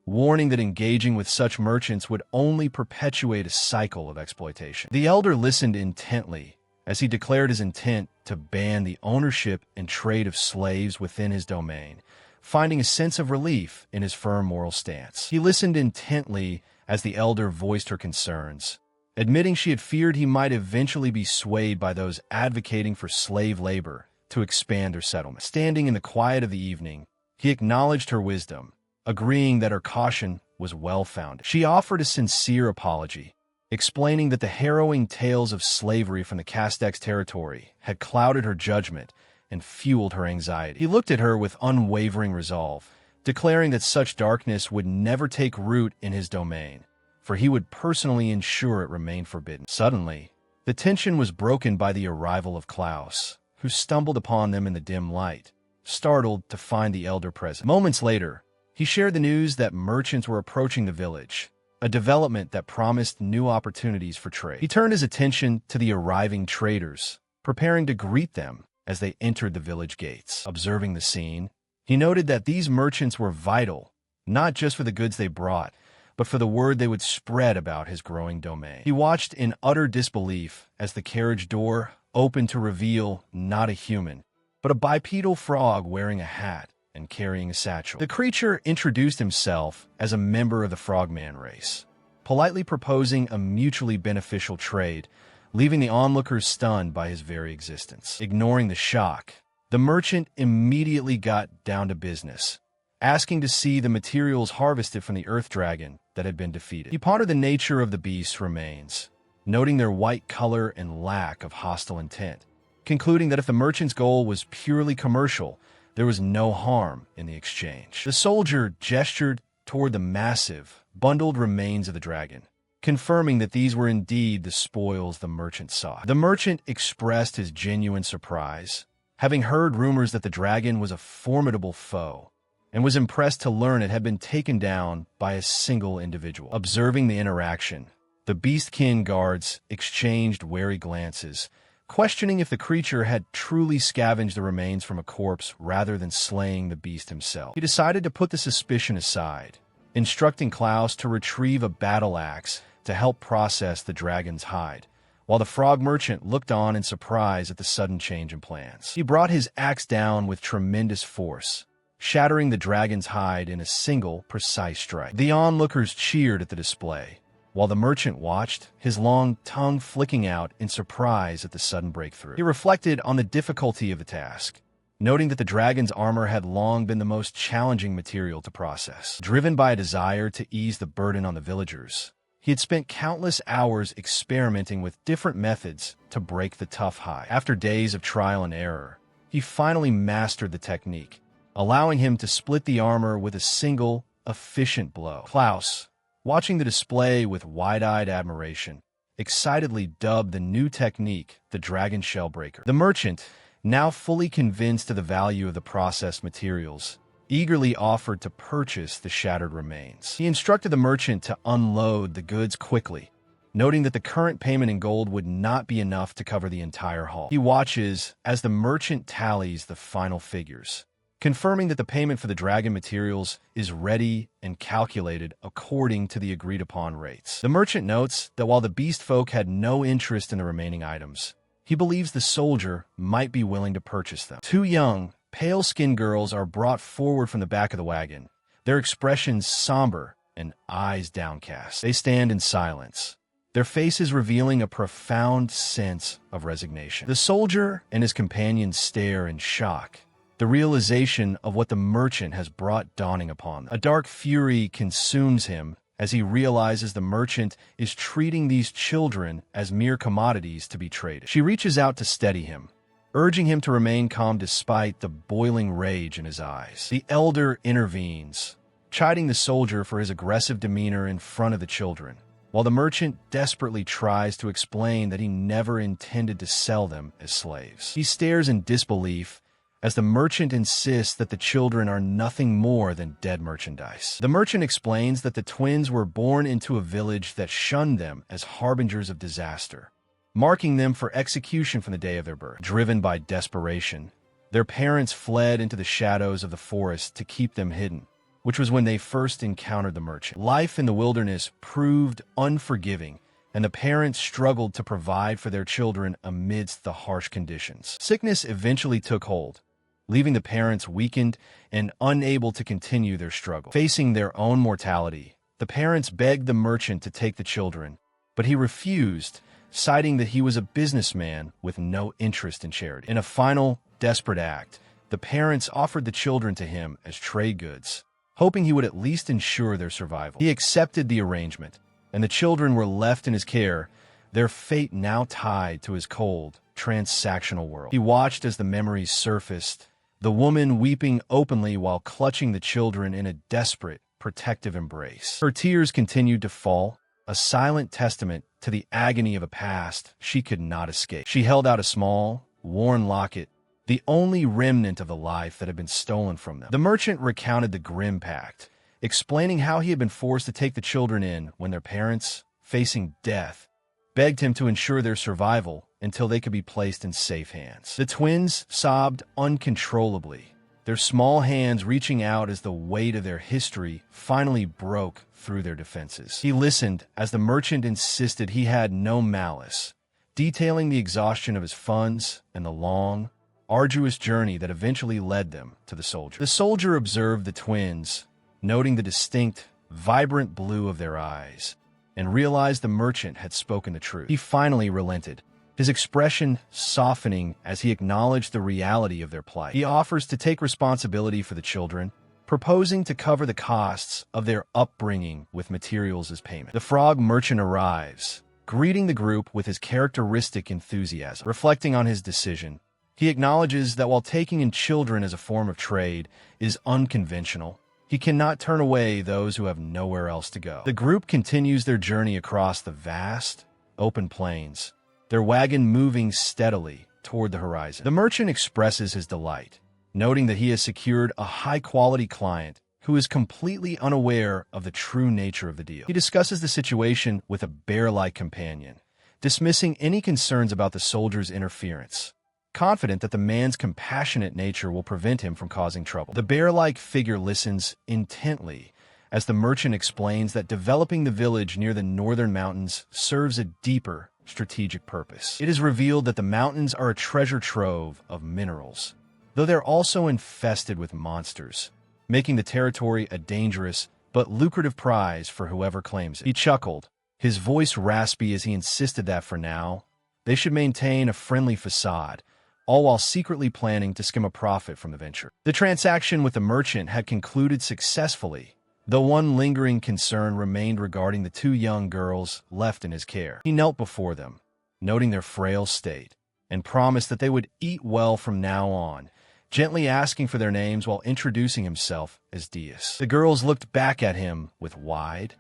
warning that engaging with such merchants would only perpetuate a cycle of exploitation. The elder listened intently as he declared his intent to ban the ownership and trade of slaves within his domain, finding a sense of relief in his firm moral stance. He listened intently as the elder voiced her concerns, admitting she had feared he might eventually be swayed by those advocating for slave labor to expand their settlement. Standing in the quiet of the evening, he acknowledged her wisdom, agreeing that her caution was well-founded. She offered a sincere apology, explaining that the harrowing tales of slavery from the Castex territory had clouded her judgment and fueled her anxiety. He looked at her with unwavering resolve, declaring that such darkness would never take root in his domain, for he would personally ensure it remained forbidden. Suddenly, The tension was broken by the arrival of Klaus, who stumbled upon them in the dim light, startled to find the elder present. Moments later, he shared the news that merchants were approaching the village, a development that promised new opportunities for trade. He turned his attention to the arriving traders, preparing to greet them as they entered the village gates. Observing the scene, he noted that these merchants were vital, not just for the goods they brought, but for the word they would spread about his growing domain. He watched in utter disbelief as the carriage door opened to reveal not a human, but a bipedal frog wearing a hat and carrying a satchel. The creature introduced himself as a member of the frogman race, politely proposing a mutually beneficial trade, leaving the onlookers stunned by his very existence. Ignoring the shock, the merchant immediately got down to business, asking to see the materials harvested from the earth dragon that had been defeated. He pondered the nature of the beast's remains, noting their white color and lack of hostile intent, concluding that if the merchant's goal was purely commercial, there was no harm in the exchange. The soldier gestured toward the massive, bundled remains of the dragon, confirming that these were indeed the spoils the merchant sought. The merchant expressed his genuine surprise, having heard rumors that the dragon was a formidable foe, and was impressed to learn it had been taken down by a single individual. Observing the interaction, the beastkin guards exchanged wary glances, questioning if the creature had truly scavenged the remains from a corpse rather than slaying the beast himself. He decided to put the suspicion aside, instructing Klaus to retrieve a battle axe to help process the dragon's hide, while the frog merchant looked on in surprise at the sudden change in plans. He brought his axe down with tremendous force, shattering the dragon's hide in a single, precise strike. The onlookers cheered at the display, while the merchant watched, his long tongue flicking out in surprise at the sudden breakthrough. He reflected on the difficulty of the task, noting that the dragon's armor had long been the most challenging material to process. Driven by a desire to ease the burden on the villagers, he had spent countless hours experimenting with different methods to break the tough hide. After days of trial and error, he finally mastered the technique, allowing him to split the armor with a single, efficient blow. Klaus, watching the display with wide-eyed admiration, excitedly dubbed the new technique the Dragon Shell Breaker. The merchant, now fully convinced of the value of the processed materials, eagerly offered to purchase the shattered remains. He instructed the merchant to unload the goods quickly, noting that the current payment in gold would not be enough to cover the entire haul. He watches as the merchant tallies the final figures, confirming that the payment for the dragon materials is ready and calculated according to the agreed-upon rates. The merchant notes that while the beast folk had no interest in the remaining items, he believes the soldier might be willing to purchase them. Two young, pale-skinned girls are brought forward from the back of the wagon, their expressions somber and eyes downcast. They stand in silence, their faces revealing a profound sense of resignation. The soldier and his companions stare in shock, the realization of what the merchant has brought dawning upon them. A dark fury consumes him as he realizes the merchant is treating these children as mere commodities to be traded. She reaches out to steady him, urging him to remain calm despite the boiling rage in his eyes. The elder intervenes, chiding the soldier for his aggressive demeanor in front of the children, while the merchant desperately tries to explain that he never intended to sell them as slaves. He stares in disbelief as the merchant insists that the children are nothing more than dead merchandise. The merchant explains that the twins were born into a village that shunned them as harbingers of disaster, marking them for execution from the day of their birth. Driven by desperation, their parents fled into the shadows of the forest to keep them hidden, which was when they first encountered the merchant. Life in the wilderness proved unforgiving, and the parents struggled to provide for their children amidst the harsh conditions. Sickness eventually took hold, leaving the parents weakened and unable to continue their struggle. Facing their own mortality, the parents begged the merchant to take the children, but he refused, citing that he was a businessman with no interest in charity. In a final, desperate act, the parents offered the children to him as trade goods, hoping he would at least ensure their survival. He accepted the arrangement, and the children were left in his care, their fate now tied to his cold, transactional world. He watched as the memories surfaced, the woman weeping openly while clutching the children in a desperate, protective embrace. Her tears continued to fall, a silent testament to the agony of a past she could not escape. She held out a small, worn locket, the only remnant of the life that had been stolen from them. The merchant recounted the grim pact, explaining how he had been forced to take the children in when their parents, facing death, begged him to ensure their survival until they could be placed in safe hands. The twins sobbed uncontrollably, their small hands reaching out as the weight of their history finally broke through their defenses. He listened as the merchant insisted he had no malice, detailing the exhaustion of his funds and the long, arduous journey that eventually led them to the soldier. The soldier observed the twins, noting the distinct, vibrant blue of their eyes, and realized the merchant had spoken the truth. He finally relented, his expression softening as he acknowledged the reality of their plight. He offers to take responsibility for the children, proposing to cover the costs of their upbringing with materials as payment. The frog merchant arrives, greeting the group with his characteristic enthusiasm. Reflecting on his decision, he acknowledges that while taking in children as a form of trade is unconventional, he cannot turn away those who have nowhere else to go. The group continues their journey across the vast, open plains, their wagon moving steadily toward the horizon. The merchant expresses his delight, noting that he has secured a high-quality client who is completely unaware of the true nature of the deal. He discusses the situation with a bear-like companion, dismissing any concerns about the soldier's interference, confident that the man's compassionate nature will prevent him from causing trouble. The bear-like figure listens intently as the merchant explains that developing the village near the northern mountains serves a deeper strategic purpose. It is revealed that the mountains are a treasure trove of minerals, though they're also infested with monsters, making the territory a dangerous but lucrative prize for whoever claims it. He chuckled, his voice raspy as he insisted that for now, they should maintain a friendly facade, all while secretly planning to skim a profit from the venture. The transaction with the merchant had concluded successfully, though one lingering concern remained regarding the two young girls left in his care. He knelt before them, noting their frail state, and promised that they would eat well from now on, gently asking for their names while introducing himself as Dias. The girls looked back at him with wide,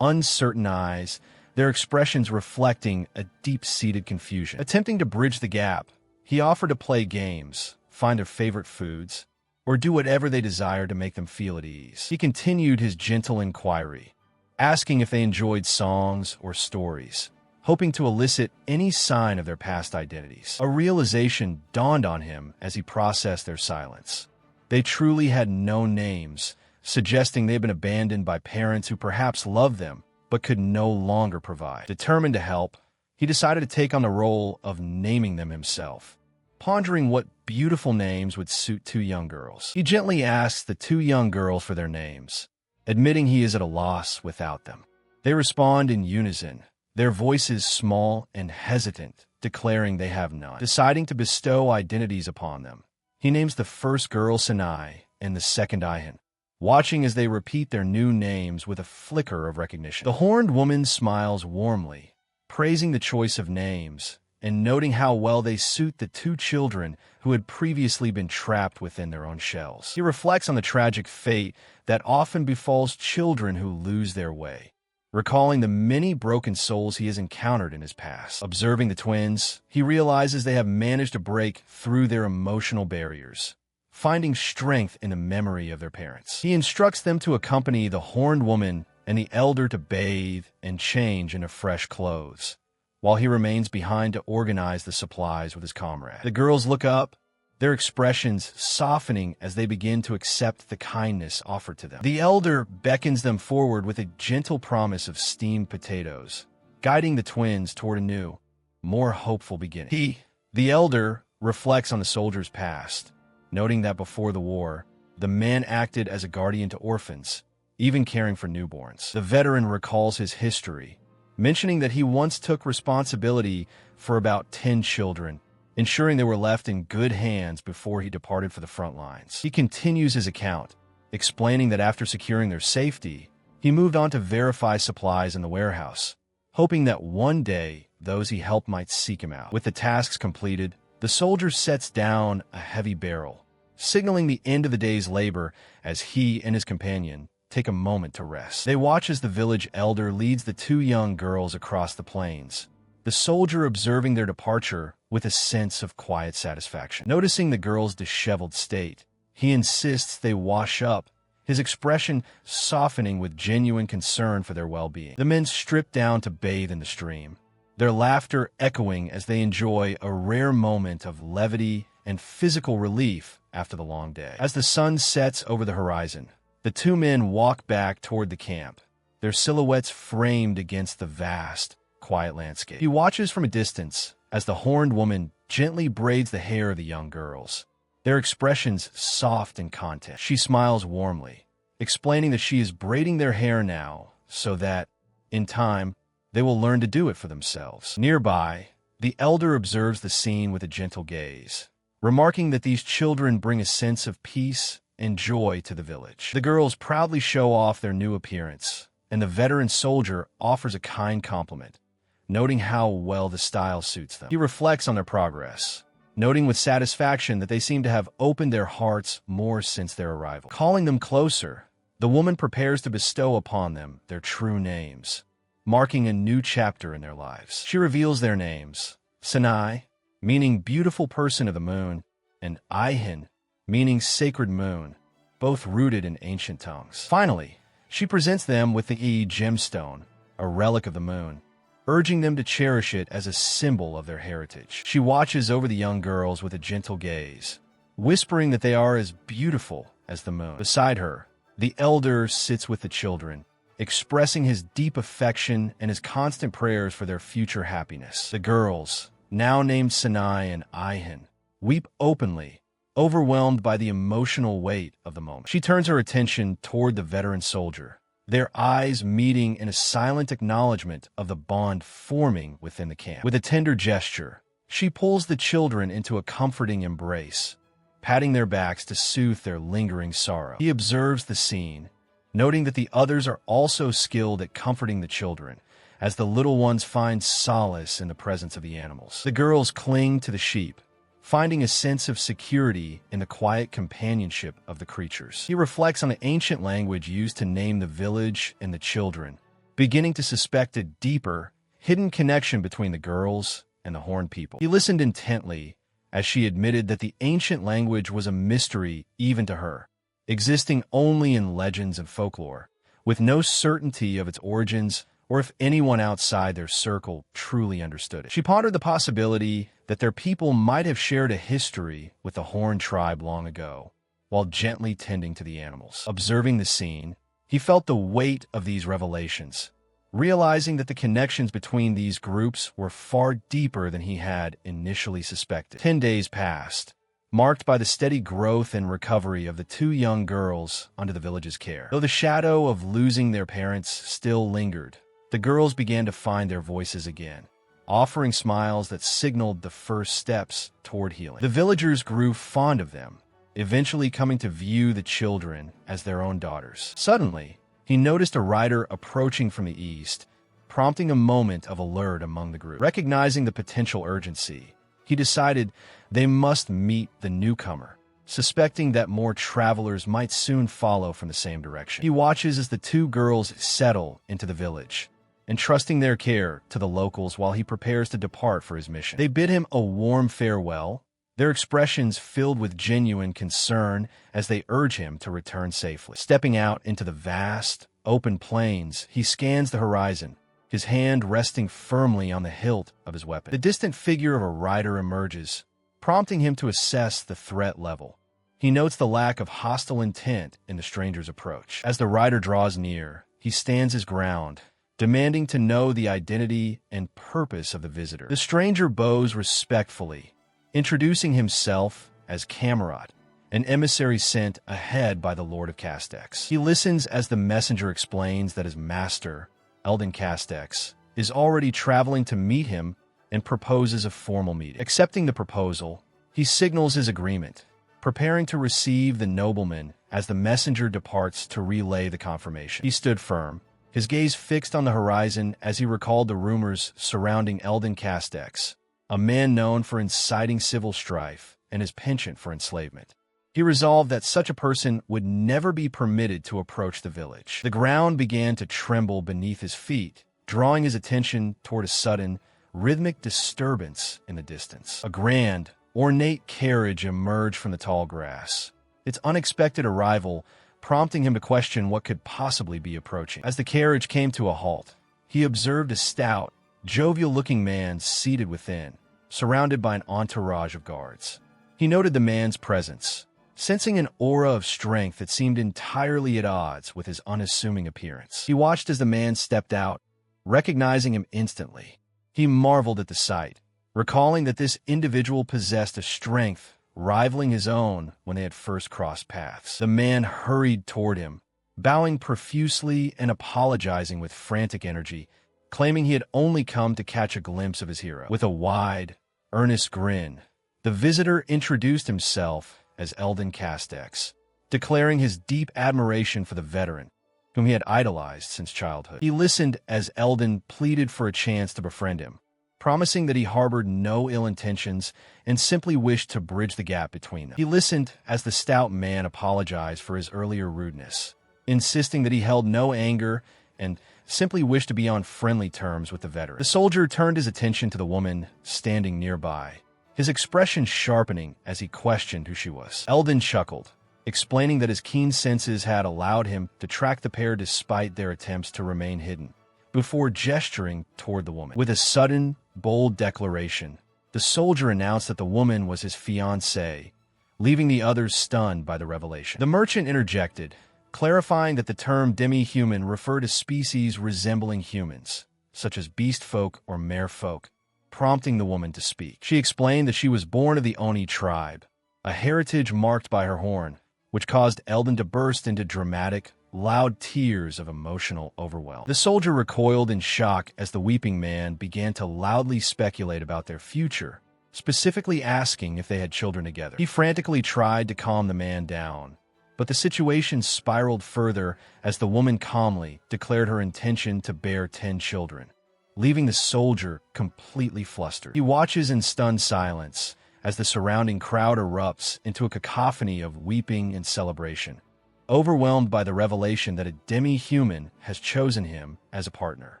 uncertain eyes, their expressions reflecting a deep-seated confusion. Attempting to bridge the gap, he offered to play games, find their favorite foods, or do whatever they desired to make them feel at ease. He continued his gentle inquiry, asking if they enjoyed songs or stories, hoping to elicit any sign of their past identities. A realization dawned on him as he processed their silence. They truly had no names, suggesting they had been abandoned by parents who perhaps loved them but could no longer provide. Determined to help, he decided to take on the role of naming them himself, pondering what beautiful names would suit two young girls. He gently asks the two young girls for their names, admitting he is at a loss without them. They respond in unison, their voices small and hesitant, declaring they have none. Deciding to bestow identities upon them, he names the first girl Sinai and the second Ihan, watching as they repeat their new names with a flicker of recognition. The horned woman smiles warmly, praising the choice of names, and noting how well they suit the two children who had previously been trapped within their own shells. He reflects on the tragic fate that often befalls children who lose their way, recalling the many broken souls he has encountered in his past. Observing the twins, he realizes they have managed to break through their emotional barriers, finding strength in the memory of their parents. He instructs them to accompany the horned woman and the elder to bathe and change into fresh clothes, while he remains behind to organize the supplies with his comrade. The girls look up, their expressions softening as they begin to accept the kindness offered to them. The elder beckons them forward with a gentle promise of steamed potatoes, guiding the twins toward a new, more hopeful beginning. The elder, reflects on the soldier's past, noting that before the war, the man acted as a guardian to orphans, even caring for newborns. The veteran recalls his history, mentioning that he once took responsibility for about 10 children, ensuring they were left in good hands before he departed for the front lines. He continues his account, explaining that after securing their safety, he moved on to verify supplies in the warehouse, hoping that one day those he helped might seek him out. With the tasks completed, the soldier sets down a heavy barrel, signaling the end of the day's labor as he and his companion take a moment to rest. They watch as the village elder leads the two young girls across the plains, the soldier observing their departure with a sense of quiet satisfaction. Noticing the girls' disheveled state, he insists they wash up, his expression softening with genuine concern for their well-being. The men strip down to bathe in the stream, their laughter echoing as they enjoy a rare moment of levity and physical relief after the long day. As the sun sets over the horizon, the two men walk back toward the camp, their silhouettes framed against the vast, quiet landscape. He watches from a distance as the horned woman gently braids the hair of the young girls, their expressions soft in content. She smiles warmly, explaining that she is braiding their hair now so that, in time, they will learn to do it for themselves. Nearby, the elder observes the scene with a gentle gaze, remarking that these children bring a sense of peace and joy to the village. The girls proudly show off their new appearance, and the veteran soldier offers a kind compliment, noting how well the style suits them. He reflects on their progress, noting with satisfaction that they seem to have opened their hearts more since their arrival. Calling them closer, the woman prepares to bestow upon them their true names, marking a new chapter in their lives. She reveals their names: Sanai, meaning beautiful person of the moon, and Aihin, meaning sacred moon, both rooted in ancient tongues. Finally, she presents them with the gemstone, a relic of the moon, urging them to cherish it as a symbol of their heritage. She watches over the young girls with a gentle gaze, whispering that they are as beautiful as the moon. Beside her, the elder sits with the children, expressing his deep affection and his constant prayers for their future happiness. The girls, now named Sanai and Aihin, weep openly, overwhelmed by the emotional weight of the moment. She turns her attention toward the veteran soldier, their eyes meeting in a silent acknowledgement of the bond forming within the camp. With a tender gesture, she pulls the children into a comforting embrace, patting their backs to soothe their lingering sorrow. He observes the scene, noting that the others are also skilled at comforting the children, as the little ones find solace in the presence of the animals. The girls cling to the sheep, finding a sense of security in the quiet companionship of the creatures. He reflects on the ancient language used to name the village and the children, beginning to suspect a deeper, hidden connection between the girls and the horned people. He listened intently as she admitted that the ancient language was a mystery even to her, existing only in legends and folklore, with no certainty of its origins or if anyone outside their circle truly understood it. She pondered the possibility that their people might have shared a history with the Horned tribe long ago, while gently tending to the animals. Observing the scene, he felt the weight of these revelations, realizing that the connections between these groups were far deeper than he had initially suspected. 10 days passed, marked by the steady growth and recovery of the two young girls under the village's care. Though the shadow of losing their parents still lingered, the girls began to find their voices again, offering smiles that signaled the first steps toward healing. The villagers grew fond of them, eventually coming to view the children as their own daughters. Suddenly, he noticed a rider approaching from the east, prompting a moment of alert among the group. Recognizing the potential urgency, he decided they must meet the newcomer, suspecting that more travelers might soon follow from the same direction. He watches as the two girls settle into the village, entrusting their care to the locals while he prepares to depart for his mission. They bid him a warm farewell, their expressions filled with genuine concern as they urge him to return safely. Stepping out into the vast, open plains, he scans the horizon, his hand resting firmly on the hilt of his weapon. The distant figure of a rider emerges, prompting him to assess the threat level. He notes the lack of hostile intent in the stranger's approach. As the rider draws near, he stands his ground, demanding to know the identity and purpose of the visitor. The stranger bows respectfully, introducing himself as Camerot, an emissary sent ahead by the Lord of Castex. He listens as the messenger explains that his master, Eldon Castex, is already traveling to meet him and proposes a formal meeting. Accepting the proposal, he signals his agreement, preparing to receive the nobleman as the messenger departs to relay the confirmation. He stood firm, his gaze fixed on the horizon as he recalled the rumors surrounding Eldon Castex, a man known for inciting civil strife and his penchant for enslavement. He resolved that such a person would never be permitted to approach the village. The ground began to tremble beneath his feet, drawing his attention toward a sudden, rhythmic disturbance in the distance. A grand, ornate carriage emerged from the tall grass, its unexpected arrival prompting him to question what could possibly be approaching. As the carriage came to a halt, he observed a stout, jovial-looking man seated within, surrounded by an entourage of guards. He noted the man's presence, sensing an aura of strength that seemed entirely at odds with his unassuming appearance. He watched as the man stepped out, recognizing him instantly. He marveled at the sight, recalling that this individual possessed a strength rivaling his own when they had first crossed paths. The man hurried toward him, bowing profusely and apologizing with frantic energy, claiming he had only come to catch a glimpse of his hero. With a wide, earnest grin, the visitor introduced himself as Eldon Castex, declaring his deep admiration for the veteran, whom he had idolized since childhood. He listened as Eldon pleaded for a chance to befriend him, promising that he harbored no ill intentions and simply wished to bridge the gap between them. He listened as the stout man apologized for his earlier rudeness, insisting that he held no anger and simply wished to be on friendly terms with the veteran. The soldier turned his attention to the woman standing nearby, his expression sharpening as he questioned who she was. Eldon chuckled, explaining that his keen senses had allowed him to track the pair despite their attempts to remain hidden, before gesturing toward the woman. With a sudden, bold declaration, the soldier announced that the woman was his fiancée, leaving the others stunned by the revelation. The merchant interjected, clarifying that the term demi-human referred to species resembling humans, such as beast folk or mere folk, prompting the woman to speak. She explained that she was born of the Oni tribe, a heritage marked by her horn, which caused Eldon to burst into dramatic, loud tears of emotional overwhelm. The soldier recoiled in shock as the weeping man began to loudly speculate about their future, specifically asking if they had children together. He frantically tried to calm the man down, but the situation spiraled further as the woman calmly declared her intention to bear 10 children, leaving the soldier completely flustered. He watches in stunned silence as the surrounding crowd erupts into a cacophony of weeping and celebration, overwhelmed by the revelation that a demi-human has chosen him as a partner.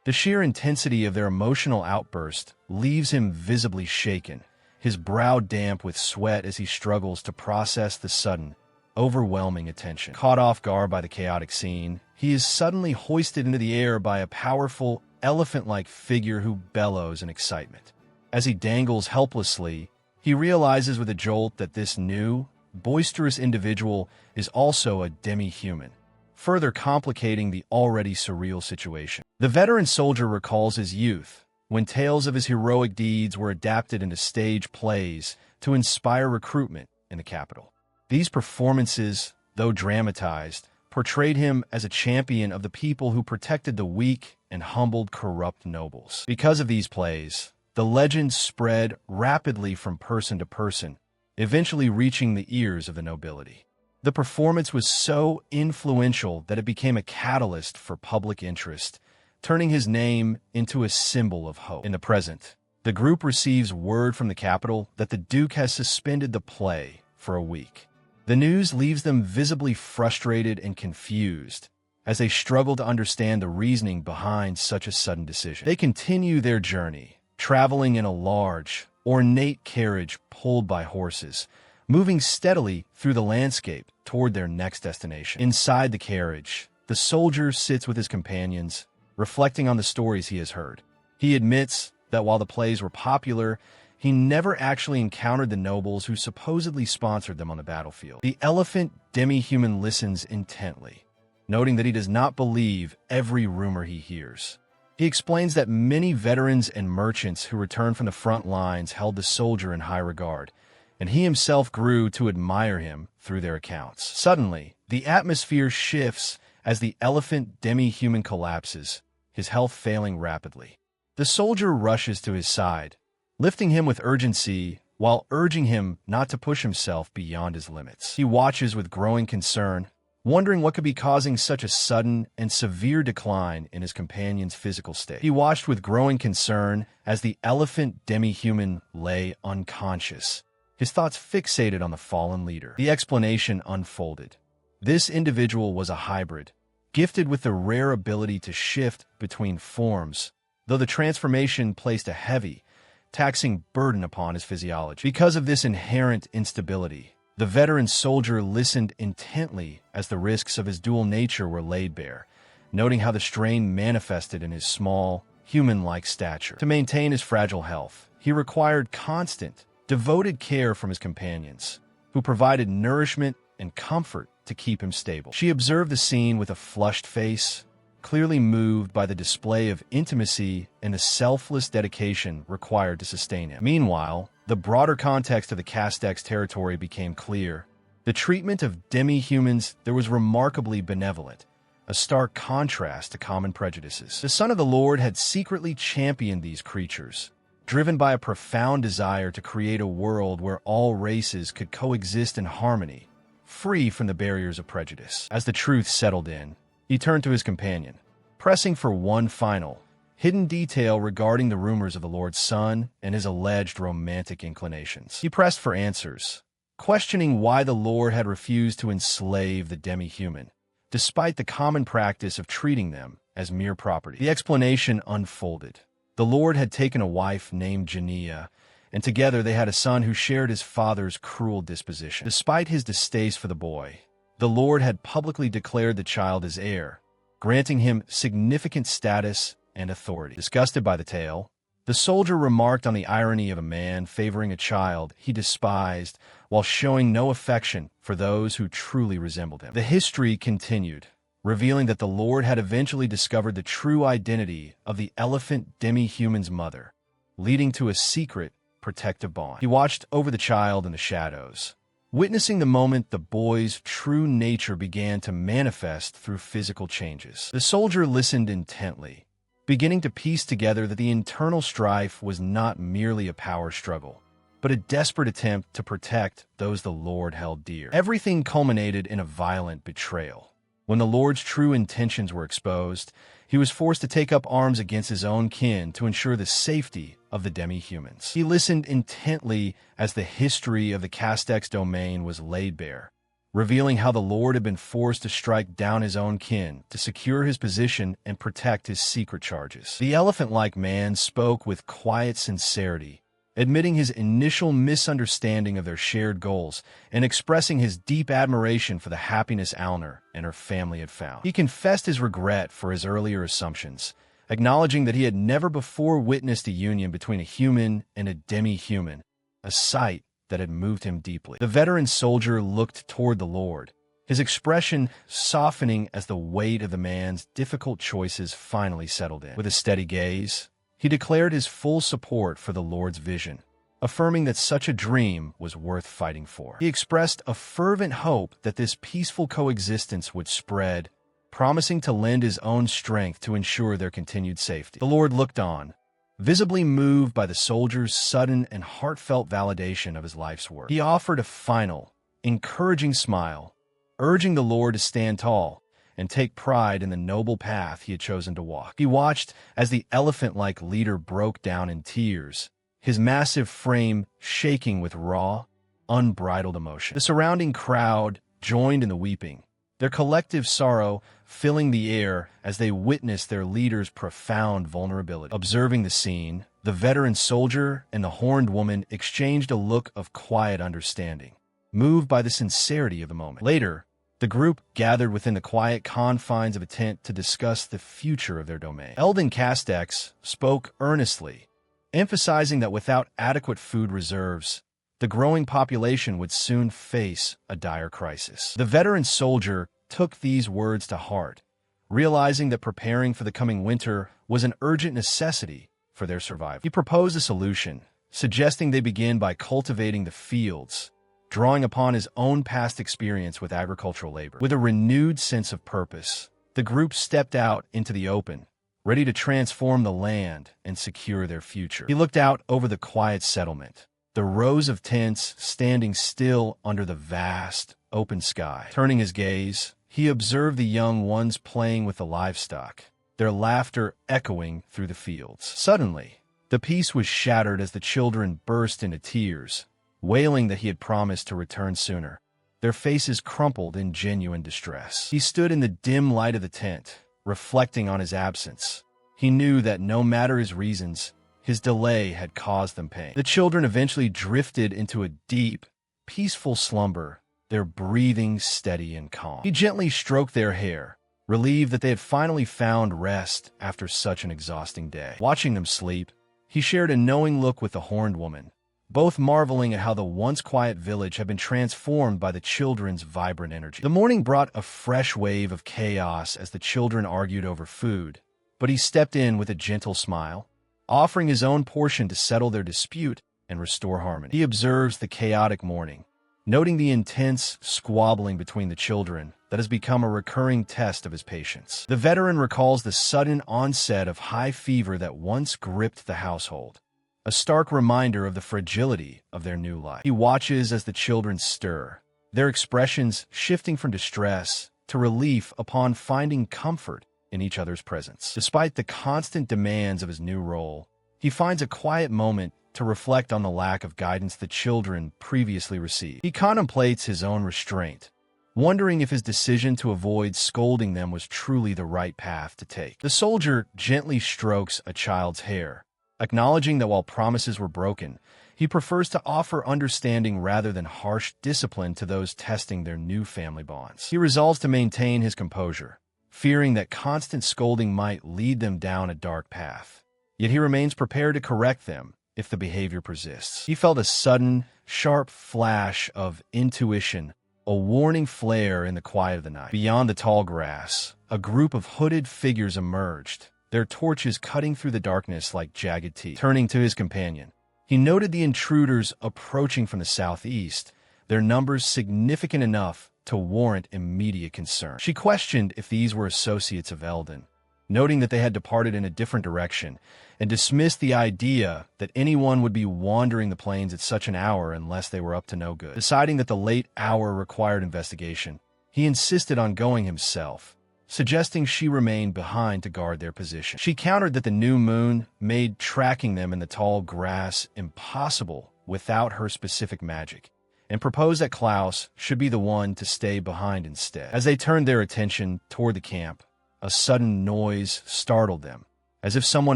The sheer intensity of their emotional outburst leaves him visibly shaken, his brow damp with sweat as he struggles to process the sudden, overwhelming attention. Caught off guard by the chaotic scene, he is suddenly hoisted into the air by a powerful, elephant-like figure who bellows in excitement. As he dangles helplessly, he realizes with a jolt that this new, boisterous individual is also a demi-human, further complicating the already surreal situation. The veteran soldier recalls his youth, when tales of his heroic deeds were adapted into stage plays to inspire recruitment in the capital. These performances, though dramatized, portrayed him as a champion of the people who protected the weak and humbled corrupt nobles. Because of these plays, the legend spread rapidly from person to person, eventually reaching the ears of the nobility. The performance was so influential that it became a catalyst for public interest, turning his name into a symbol of hope. In the present, the group receives word from the capital that the Duke has suspended the play for a week. The news leaves them visibly frustrated and confused as they struggle to understand the reasoning behind such a sudden decision. They continue their journey, traveling in a large, ornate carriage pulled by horses, moving steadily through the landscape toward their next destination. Inside the carriage, the soldier sits with his companions, reflecting on the stories he has heard. He admits that while the plays were popular, he never actually encountered the nobles who supposedly sponsored them on the battlefield. The elephant demi-human listens intently, noting that he does not believe every rumor he hears. He explains that many veterans and merchants who returned from the front lines held the soldier in high regard, and he himself grew to admire him through their accounts. Suddenly, the atmosphere shifts as the elephant demi-human collapses, his health failing rapidly. The soldier rushes to his side, lifting him with urgency while urging him not to push himself beyond his limits. He watches with growing concern, wondering what could be causing such a sudden and severe decline in his companion's physical state. He watched with growing concern as the elephant demi-human lay unconscious, his thoughts fixated on the fallen leader. The explanation unfolded. This individual was a hybrid, gifted with the rare ability to shift between forms, though the transformation placed a heavy, taxing burden upon his physiology. Because of this inherent instability, the veteran soldier listened intently as the risks of his dual nature were laid bare, noting how the strain manifested in his small, human-like stature. To maintain his fragile health, he required constant, devoted care from his companions, who provided nourishment and comfort to keep him stable. She observed the scene with a flushed face, clearly moved by the display of intimacy and the selfless dedication required to sustain him. Meanwhile, the broader context of the Castex territory became clear. The treatment of demi-humans there was remarkably benevolent, a stark contrast to common prejudices. The Son of the Lord had secretly championed these creatures, driven by a profound desire to create a world where all races could coexist in harmony, free from the barriers of prejudice. As the truth settled in, he turned to his companion, pressing for one final, hidden detail regarding the rumors of the Lord's Son and his alleged romantic inclinations. He pressed for answers, questioning why the Lord had refused to enslave the demi-human, despite the common practice of treating them as mere property. The explanation unfolded. The Lord had taken a wife named Jania, and together they had a son who shared his father's cruel disposition. Despite his distaste for the boy, the Lord had publicly declared the child his heir, granting him significant status and authority. Disgusted by the tale, the soldier remarked on the irony of a man favoring a child he despised while showing no affection for those who truly resembled him. The history continued, revealing that the Lord had eventually discovered the true identity of the elephant demi-human's mother, leading to a secret, protective bond. He watched over the child in the shadows, witnessing the moment the boy's true nature began to manifest through physical changes. The soldier listened intently, beginning to piece together that the internal strife was not merely a power struggle, but a desperate attempt to protect those the Lord held dear. Everything culminated in a violent betrayal. When the Lord's true intentions were exposed, he was forced to take up arms against his own kin to ensure the safety of the demi-humans. He listened intently as the history of the Castex domain was laid bare, revealing how the Lord had been forced to strike down his own kin to secure his position and protect his secret charges. The elephant-like man spoke with quiet sincerity, admitting his initial misunderstanding of their shared goals and expressing his deep admiration for the happiness Alner and her family had found. He confessed his regret for his earlier assumptions, acknowledging that he had never before witnessed a union between a human and a demi-human, a sight that had moved him deeply. The veteran soldier looked toward the Lord, his expression softening as the weight of the man's difficult choices finally settled in. With a steady gaze, he declared his full support for the Lord's vision, affirming that such a dream was worth fighting for. He expressed a fervent hope that this peaceful coexistence would spread, promising to lend his own strength to ensure their continued safety. The Lord looked on, visibly moved by the soldier's sudden and heartfelt validation of his life's work. He offered a final, encouraging smile, urging the Lord to stand tall and take pride in the noble path he had chosen to walk. He watched as the elephant-like leader broke down in tears, his massive frame shaking with raw, unbridled emotion. The surrounding crowd joined in the weeping, their collective sorrow filling the air as they witnessed their leader's profound vulnerability. Observing the scene, the veteran soldier and the horned woman exchanged a look of quiet understanding, moved by the sincerity of the moment. Later, the group gathered within the quiet confines of a tent to discuss the future of their domain. Eldon Castex spoke earnestly, emphasizing that without adequate food reserves, the growing population would soon face a dire crisis. The veteran soldier took these words to heart, realizing that preparing for the coming winter was an urgent necessity for their survival. He proposed a solution, suggesting they begin by cultivating the fields, drawing upon his own past experience with agricultural labor. With a renewed sense of purpose, the group stepped out into the open, ready to transform the land and secure their future. He looked out over the quiet settlement, the rows of tents standing still under the vast, open sky. Turning his gaze, he observed the young ones playing with the livestock, their laughter echoing through the fields. Suddenly, the peace was shattered as the children burst into tears, wailing that he had promised to return sooner, their faces crumpled in genuine distress. He stood in the dim light of the tent, reflecting on his absence. He knew that no matter his reasons, his delay had caused them pain. The children eventually drifted into a deep, peaceful slumber, their breathing steady and calm. He gently stroked their hair, relieved that they had finally found rest after such an exhausting day. Watching them sleep, he shared a knowing look with the horned woman, both marveling at how the once quiet village had been transformed by the children's vibrant energy. The morning brought a fresh wave of chaos as the children argued over food, but he stepped in with a gentle smile, offering his own portion to settle their dispute and restore harmony. He observes the chaotic morning, noting the intense squabbling between the children that has become a recurring test of his patience. The veteran recalls the sudden onset of high fever that once gripped the household, a stark reminder of the fragility of their new life. He watches as the children stir, their expressions shifting from distress to relief upon finding comfort in each other's presence. Despite the constant demands of his new role, he finds a quiet moment to reflect on the lack of guidance the children previously received. He contemplates his own restraint, wondering if his decision to avoid scolding them was truly the right path to take. The soldier gently strokes a child's hair, acknowledging that while promises were broken, he prefers to offer understanding rather than harsh discipline to those testing their new family bonds. He resolves to maintain his composure, fearing that constant scolding might lead them down a dark path. Yet he remains prepared to correct them if the behavior persists. He felt a sudden, sharp flash of intuition, a warning flare in the quiet of the night. Beyond the tall grass, a group of hooded figures emerged, their torches cutting through the darkness like jagged teeth. Turning to his companion, he noted the intruders approaching from the southeast, their numbers significant enough to warrant immediate concern. She questioned if these were associates of Eldon, noting that they had departed in a different direction, and dismissed the idea that anyone would be wandering the plains at such an hour unless they were up to no good. Deciding that the late hour required investigation, he insisted on going himself, suggesting she remain behind to guard their position. She countered that the new moon made tracking them in the tall grass impossible without her specific magic, and proposed that Klaus should be the one to stay behind instead. As they turned their attention toward the camp, a sudden noise startled them, as if someone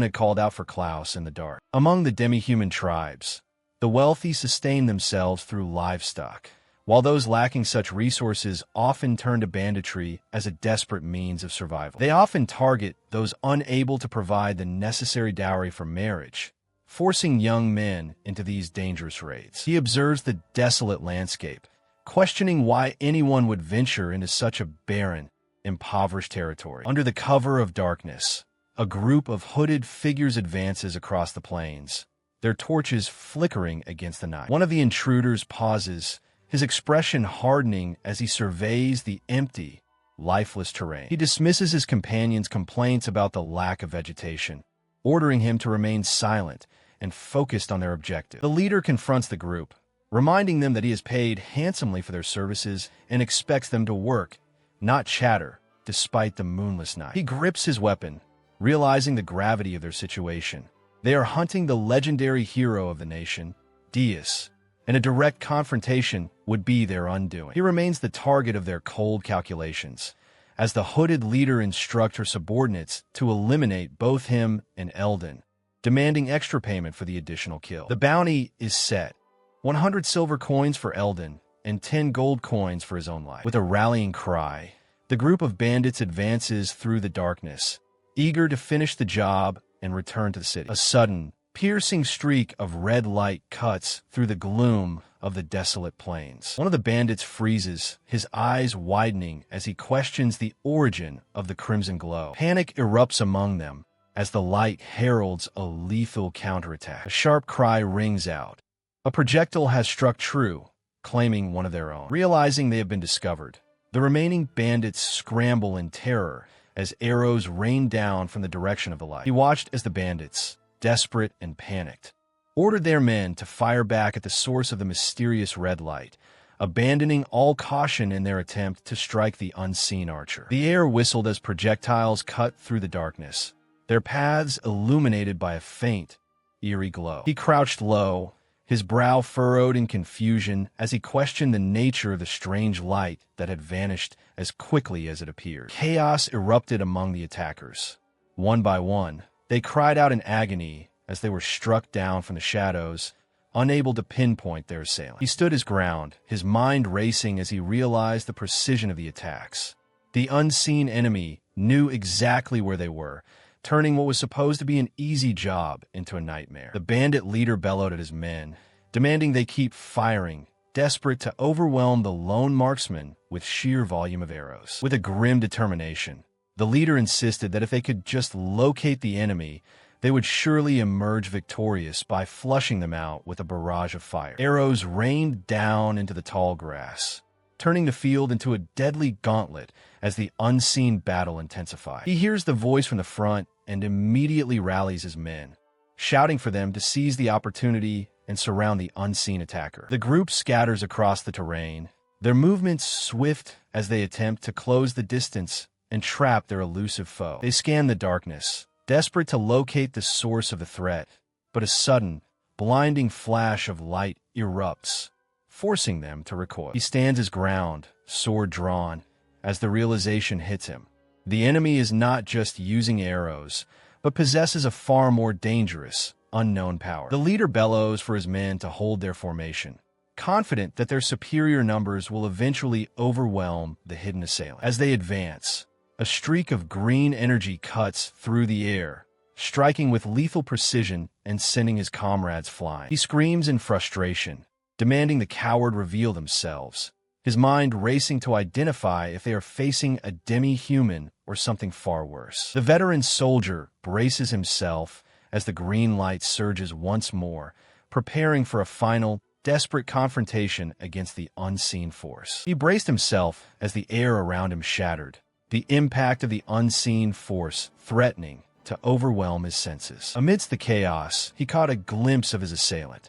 had called out for Klaus in the dark. Among the demi-human tribes, the wealthy sustain themselves through livestock, while those lacking such resources often turn to banditry as a desperate means of survival. They often target those unable to provide the necessary dowry for marriage, forcing young men into these dangerous raids. He observes the desolate landscape, questioning why anyone would venture into such a barren, impoverished territory. Under the cover of darkness, a group of hooded figures advances across the plains, their torches flickering against the night. One of the intruders pauses, his expression hardening as he surveys the empty, lifeless terrain. He dismisses his companion's complaints about the lack of vegetation, ordering him to remain silent and focused on their objective. The leader confronts the group, reminding them that he is paid handsomely for their services and expects them to work, not chatter, despite the moonless night. He grips his weapon, realizing the gravity of their situation. They are hunting the legendary hero of the nation, Dias, and a direct confrontation would be their undoing. He remains the target of their cold calculations, as the hooded leader instructs her subordinates to eliminate both him and Eldon, demanding extra payment for the additional kill. The bounty is set, 100 silver coins for Eldon and 10 gold coins for his own life. With a rallying cry, the group of bandits advances through the darkness, eager to finish the job and return to the city. A sudden, piercing streak of red light cuts through the gloom of the desolate plains. One of the bandits freezes, his eyes widening as he questions the origin of the crimson glow. Panic erupts among them as the light heralds a lethal counterattack. A sharp cry rings out. A projectile has struck true, claiming one of their own. Realizing they have been discovered, the remaining bandits scramble in terror as arrows rain down from the direction of the light. He watched as the bandits, desperate and panicked, ordered their men to fire back at the source of the mysterious red light, abandoning all caution in their attempt to strike the unseen archer. The air whistled as projectiles cut through the darkness, their paths illuminated by a faint, eerie glow. He crouched low, his brow furrowed in confusion as he questioned the nature of the strange light that had vanished as quickly as it appeared. Chaos erupted among the attackers. One by one, they cried out in agony as they were struck down from the shadows, unable to pinpoint their assailant. He stood his ground, his mind racing as he realized the precision of the attacks. The unseen enemy knew exactly where they were, turning what was supposed to be an easy job into a nightmare. The bandit leader bellowed at his men, demanding they keep firing, desperate to overwhelm the lone marksman with sheer volume of arrows. With a grim determination, the leader insisted that if they could just locate the enemy, they would surely emerge victorious by flushing them out with a barrage of fire. Arrows rained down into the tall grass, turning the field into a deadly gauntlet as the unseen battle intensified. He hears the voice from the front and immediately rallies his men, shouting for them to seize the opportunity and surround the unseen attacker. The group scatters across the terrain, their movements swift as they attempt to close the distance and trap their elusive foe. They scan the darkness, desperate to locate the source of the threat, but a sudden, blinding flash of light erupts, forcing them to recoil. He stands his ground, sword drawn, as the realization hits him. The enemy is not just using arrows, but possesses a far more dangerous, unknown power. The leader bellows for his men to hold their formation, confident that their superior numbers will eventually overwhelm the hidden assailant. As they advance, a streak of green energy cuts through the air, striking with lethal precision and sending his comrades flying. He screams in frustration, demanding the coward reveal themselves, his mind racing to identify if they are facing a demi-human or something far worse. The veteran soldier braces himself as the green light surges once more, preparing for a final, desperate confrontation against the unseen force. He braced himself as the air around him shattered, the impact of the unseen force threatening to overwhelm his senses. Amidst the chaos, he caught a glimpse of his assailant,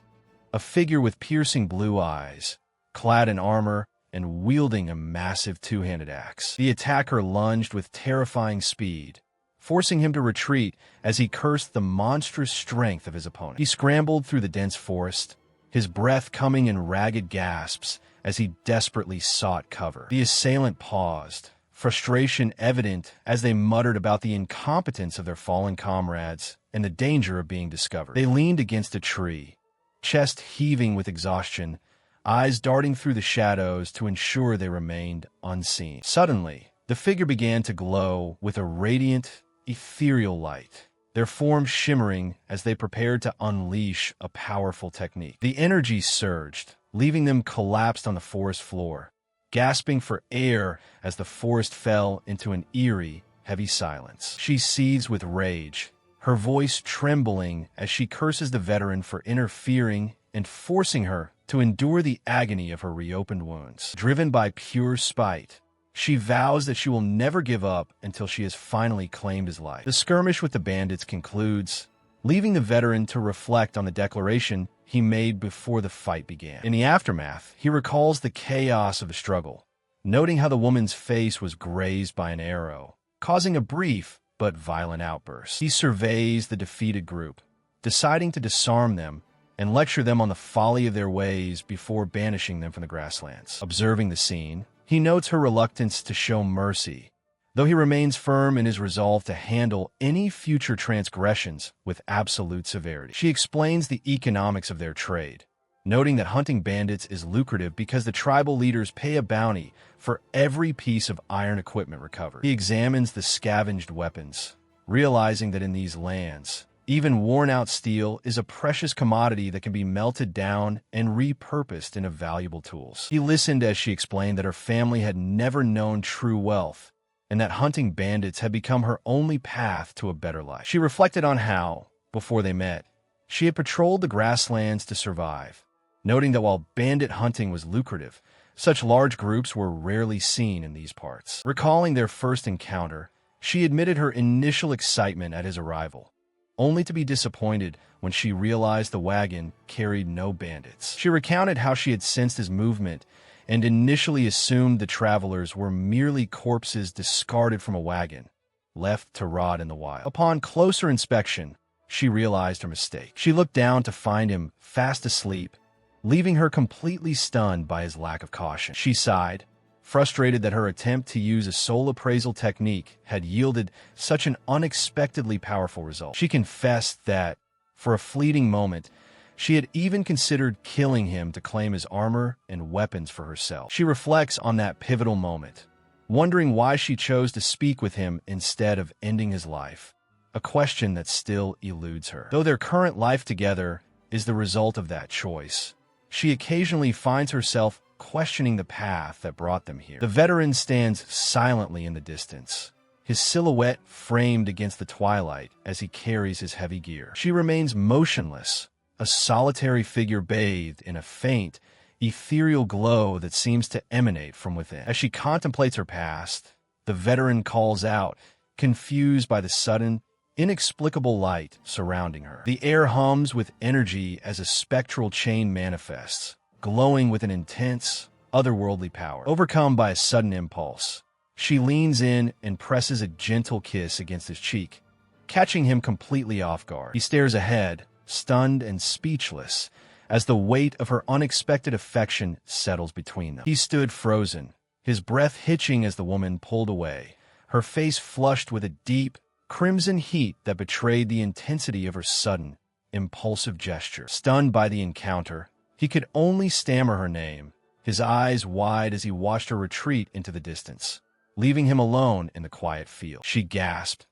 a figure with piercing blue eyes, clad in armor and wielding a massive two-handed axe. The attacker lunged with terrifying speed, forcing him to retreat as he cursed the monstrous strength of his opponent. He scrambled through the dense forest, his breath coming in ragged gasps as he desperately sought cover. The assailant paused, frustration evident as they muttered about the incompetence of their fallen comrades and the danger of being discovered. They leaned against a tree, chest heaving with exhaustion, eyes darting through the shadows to ensure they remained unseen. Suddenly, the figure began to glow with a radiant, ethereal light, their forms shimmering as they prepared to unleash a powerful technique. The energy surged, leaving them collapsed on the forest floor, gasping for air as the forest fell into an eerie, heavy silence. She seethes with rage, her voice trembling as she curses the veteran for interfering and forcing her to endure the agony of her reopened wounds. Driven by pure spite, she vows that she will never give up until she has finally claimed his life. The skirmish with the bandits concludes, leaving the veteran to reflect on the declaration he made before the fight began. In the aftermath, he recalls the chaos of the struggle, noting how the woman's face was grazed by an arrow, causing a brief but violent outburst. He surveys the defeated group, deciding to disarm them and lecture them on the folly of their ways before banishing them from the grasslands. Observing the scene, he notes her reluctance to show mercy, though he remains firm in his resolve to handle any future transgressions with absolute severity. She explains the economics of their trade, noting that hunting bandits is lucrative because the tribal leaders pay a bounty for every piece of iron equipment recovered. He examines the scavenged weapons, realizing that in these lands, even worn-out steel is a precious commodity that can be melted down and repurposed into valuable tools. He listened as she explained that her family had never known true wealth, and that hunting bandits had become her only path to a better life. She reflected on how, before they met, she had patrolled the grasslands to survive, noting that while bandit hunting was lucrative, such large groups were rarely seen in these parts. Recalling their first encounter, she admitted her initial excitement at his arrival, only to be disappointed when she realized the wagon carried no bandits. She recounted how she had sensed his movement and initially assumed the travelers were merely corpses discarded from a wagon, left to rot in the wild. Upon closer inspection, she realized her mistake. She looked down to find him fast asleep, leaving her completely stunned by his lack of caution. She sighed, frustrated that her attempt to use a soul appraisal technique had yielded such an unexpectedly powerful result. She confessed that, for a fleeting moment, she had even considered killing him to claim his armor and weapons for herself. She reflects on that pivotal moment, wondering why she chose to speak with him instead of ending his life, a question that still eludes her. Though their current life together is the result of that choice, she occasionally finds herself questioning the path that brought them here. The veteran stands silently in the distance, his silhouette framed against the twilight as he carries his heavy gear. She remains motionless, a solitary figure bathed in a faint, ethereal glow that seems to emanate from within. As she contemplates her past, the veteran calls out, confused by the sudden, inexplicable light surrounding her. The air hums with energy as a spectral chain manifests, glowing with an intense, otherworldly power. Overcome by a sudden impulse, she leans in and presses a gentle kiss against his cheek, catching him completely off guard. He stares ahead, stunned and speechless, as the weight of her unexpected affection settles between them. He stood frozen, his breath hitching as the woman pulled away, her face flushed with a deep, crimson heat that betrayed the intensity of her sudden, impulsive gesture. Stunned by the encounter, he could only stammer her name, his eyes wide as he watched her retreat into the distance, leaving him alone in the quiet field. She gasped,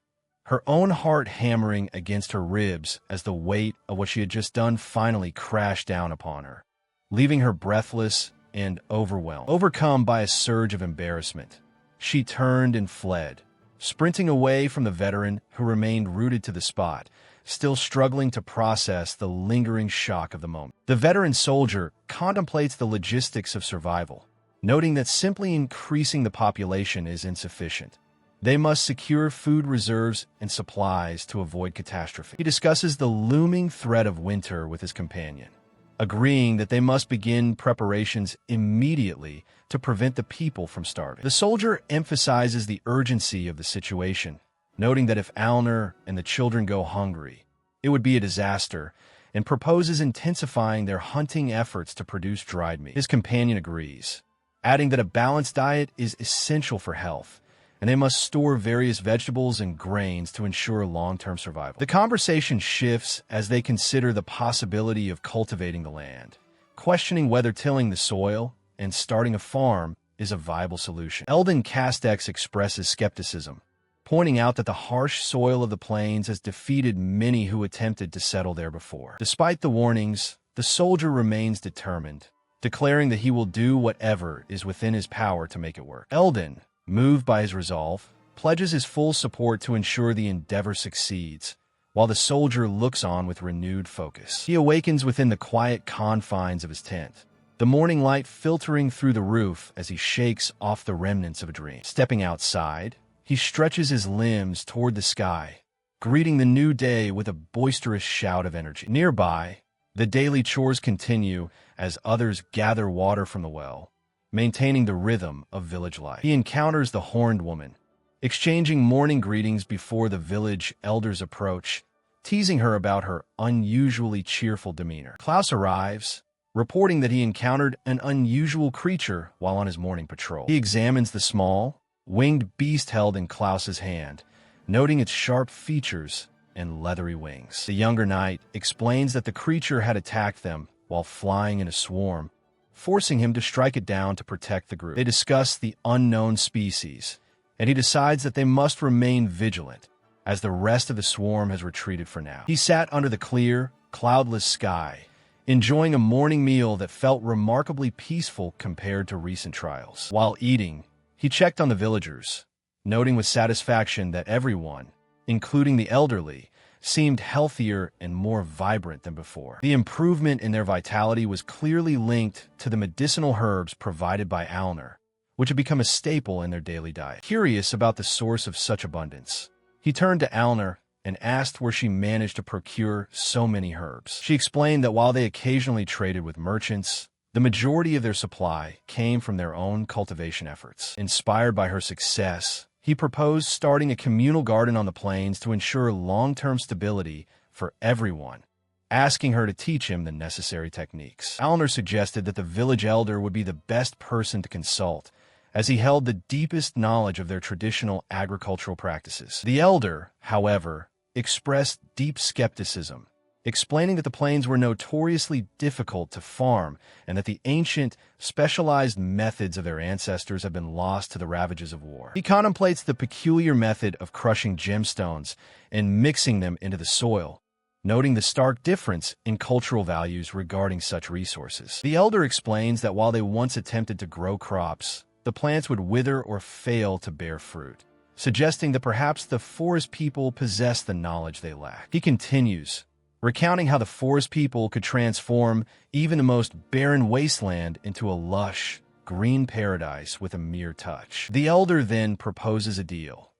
her own heart hammering against her ribs as the weight of what she had just done finally crashed down upon her, leaving her breathless and overwhelmed. Overcome by a surge of embarrassment, she turned and fled, sprinting away from the veteran who remained rooted to the spot, still struggling to process the lingering shock of the moment. The veteran soldier contemplates the logistics of survival, noting that simply increasing the population is insufficient. They must secure food reserves and supplies to avoid catastrophe. He discusses the looming threat of winter with his companion, agreeing that they must begin preparations immediately to prevent the people from starving. The soldier emphasizes the urgency of the situation, noting that if Alner and the children go hungry, it would be a disaster, and proposes intensifying their hunting efforts to produce dried meat. His companion agrees, adding that a balanced diet is essential for health, and they must store various vegetables and grains to ensure long-term survival. The conversation shifts as they consider the possibility of cultivating the land, questioning whether tilling the soil and starting a farm is a viable solution. Eldon Castex expresses skepticism, pointing out that the harsh soil of the plains has defeated many who attempted to settle there before. Despite the warnings, the soldier remains determined, declaring that he will do whatever is within his power to make it work. Eldon, moved by his resolve, pledges his full support to ensure the endeavor succeeds, while the soldier looks on with renewed focus. He awakens within the quiet confines of his tent, the morning light filtering through the roof as he shakes off the remnants of a dream. Stepping outside, he stretches his limbs toward the sky, greeting the new day with a boisterous shout of energy. Nearby, the daily chores continue as others gather water from the well, maintaining the rhythm of village life. He encounters the horned woman, exchanging morning greetings before the village elders approach, teasing her about her unusually cheerful demeanor. Klaus arrives, reporting that he encountered an unusual creature while on his morning patrol. He examines the small, winged beast held in Klaus's hand, noting its sharp features and leathery wings. The younger knight explains that the creature had attacked them while flying in a swarm, forcing him to strike it down to protect the group. They discuss the unknown species, and he decides that they must remain vigilant, as the rest of the swarm has retreated for now. He sat under the clear, cloudless sky, enjoying a morning meal that felt remarkably peaceful compared to recent trials. While eating, he checked on the villagers, noting with satisfaction that everyone, including the elderly, seemed healthier and more vibrant than before. The improvement in their vitality was clearly linked to the medicinal herbs provided by Alner, which had become a staple in their daily diet. Curious about the source of such abundance, he turned to Alner and asked where she managed to procure so many herbs. She explained that while they occasionally traded with merchants, the majority of their supply came from their own cultivation efforts. Inspired by her success, he proposed starting a communal garden on the plains to ensure long-term stability for everyone, asking her to teach him the necessary techniques. Alner suggested that the village elder would be the best person to consult, as he held the deepest knowledge of their traditional agricultural practices. The elder, however, expressed deep skepticism, explaining that the plains were notoriously difficult to farm and that the ancient, specialized methods of their ancestors have been lost to the ravages of war. He contemplates the peculiar method of crushing gemstones and mixing them into the soil, noting the stark difference in cultural values regarding such resources. The elder explains that while they once attempted to grow crops, the plants would wither or fail to bear fruit, suggesting that perhaps the forest people possess the knowledge they lack. He continues, recounting how the forest people could transform even the most barren wasteland into a lush, green paradise with a mere touch. The elder then proposes a deal.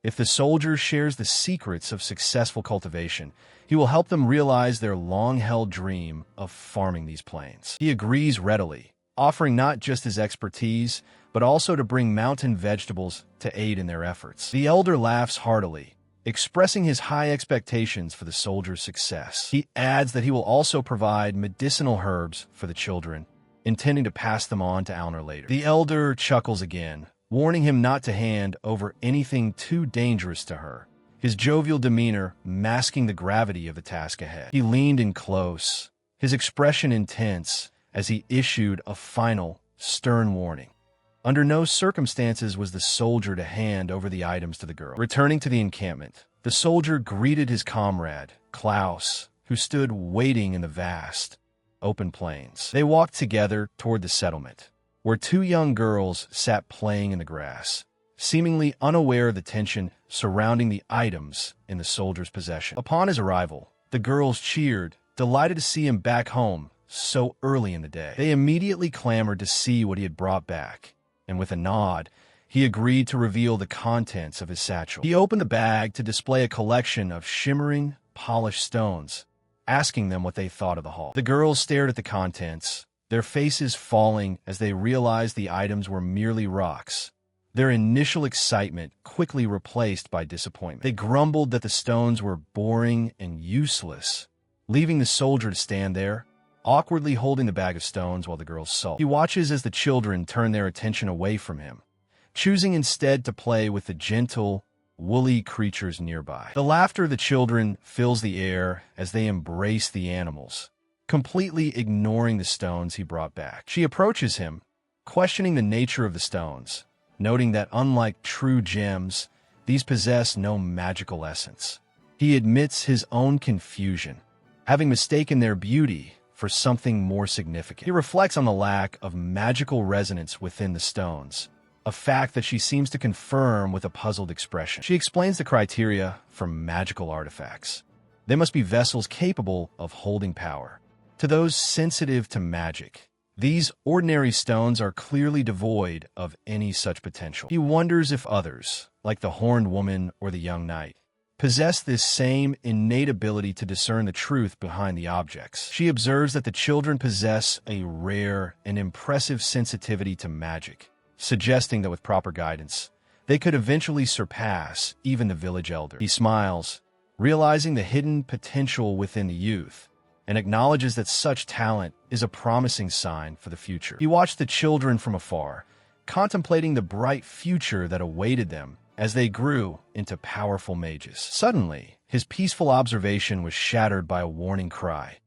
If the soldier shares the secrets of successful cultivation, he will help them realize their long-held dream of farming these plains. He agrees readily, offering not just his expertise, but also to bring mountain vegetables to aid in their efforts. The elder laughs heartily, expressing his high expectations for the soldier's success. He adds that he will also provide medicinal herbs for the children, intending to pass them on to Alner later. The elder chuckles again, warning him not to hand over anything too dangerous to her, his jovial demeanor masking the gravity of the task ahead. He leaned in close, his expression intense, as he issued a final, stern warning. Under no circumstances was the soldier to hand over the items to the girl. Returning to the encampment, the soldier greeted his comrade, Klaus, who stood waiting in the vast, open plains. They walked together toward the settlement, where two young girls sat playing in the grass, seemingly unaware of the tension surrounding the items in the soldier's possession. Upon his arrival, the girls cheered, delighted to see him back home so early in the day. They immediately clamored to see what he had brought back, and with a nod, he agreed to reveal the contents of his satchel. He opened the bag to display a collection of shimmering, polished stones, asking them what they thought of the haul. The girls stared at the contents, their faces falling as they realized the items were merely rocks, their initial excitement quickly replaced by disappointment. They grumbled that the stones were boring and useless, leaving the soldier to stand there, awkwardly holding the bag of stones while the girls sulk. He watches as the children turn their attention away from him, choosing instead to play with the gentle, woolly creatures nearby. The laughter of the children fills the air as they embrace the animals, completely ignoring the stones he brought back. She approaches him, questioning the nature of the stones, noting that unlike true gems, these possess no magical essence. He admits his own confusion, having mistaken their beauty for something more significant. He reflects on the lack of magical resonance within the stones, a fact that she seems to confirm with a puzzled expression. She explains the criteria for magical artifacts. They must be vessels capable of holding power. To those sensitive to magic, these ordinary stones are clearly devoid of any such potential. He wonders if others, like the horned woman or the young knight, possess this same innate ability to discern the truth behind the objects. She observes that the children possess a rare and impressive sensitivity to magic, suggesting that with proper guidance, they could eventually surpass even the village elder. He smiles, realizing the hidden potential within the youth, and acknowledges that such talent is a promising sign for the future. He watched the children from afar, contemplating the bright future that awaited them as they grew into powerful mages. Suddenly, his peaceful observation was shattered by a warning cry.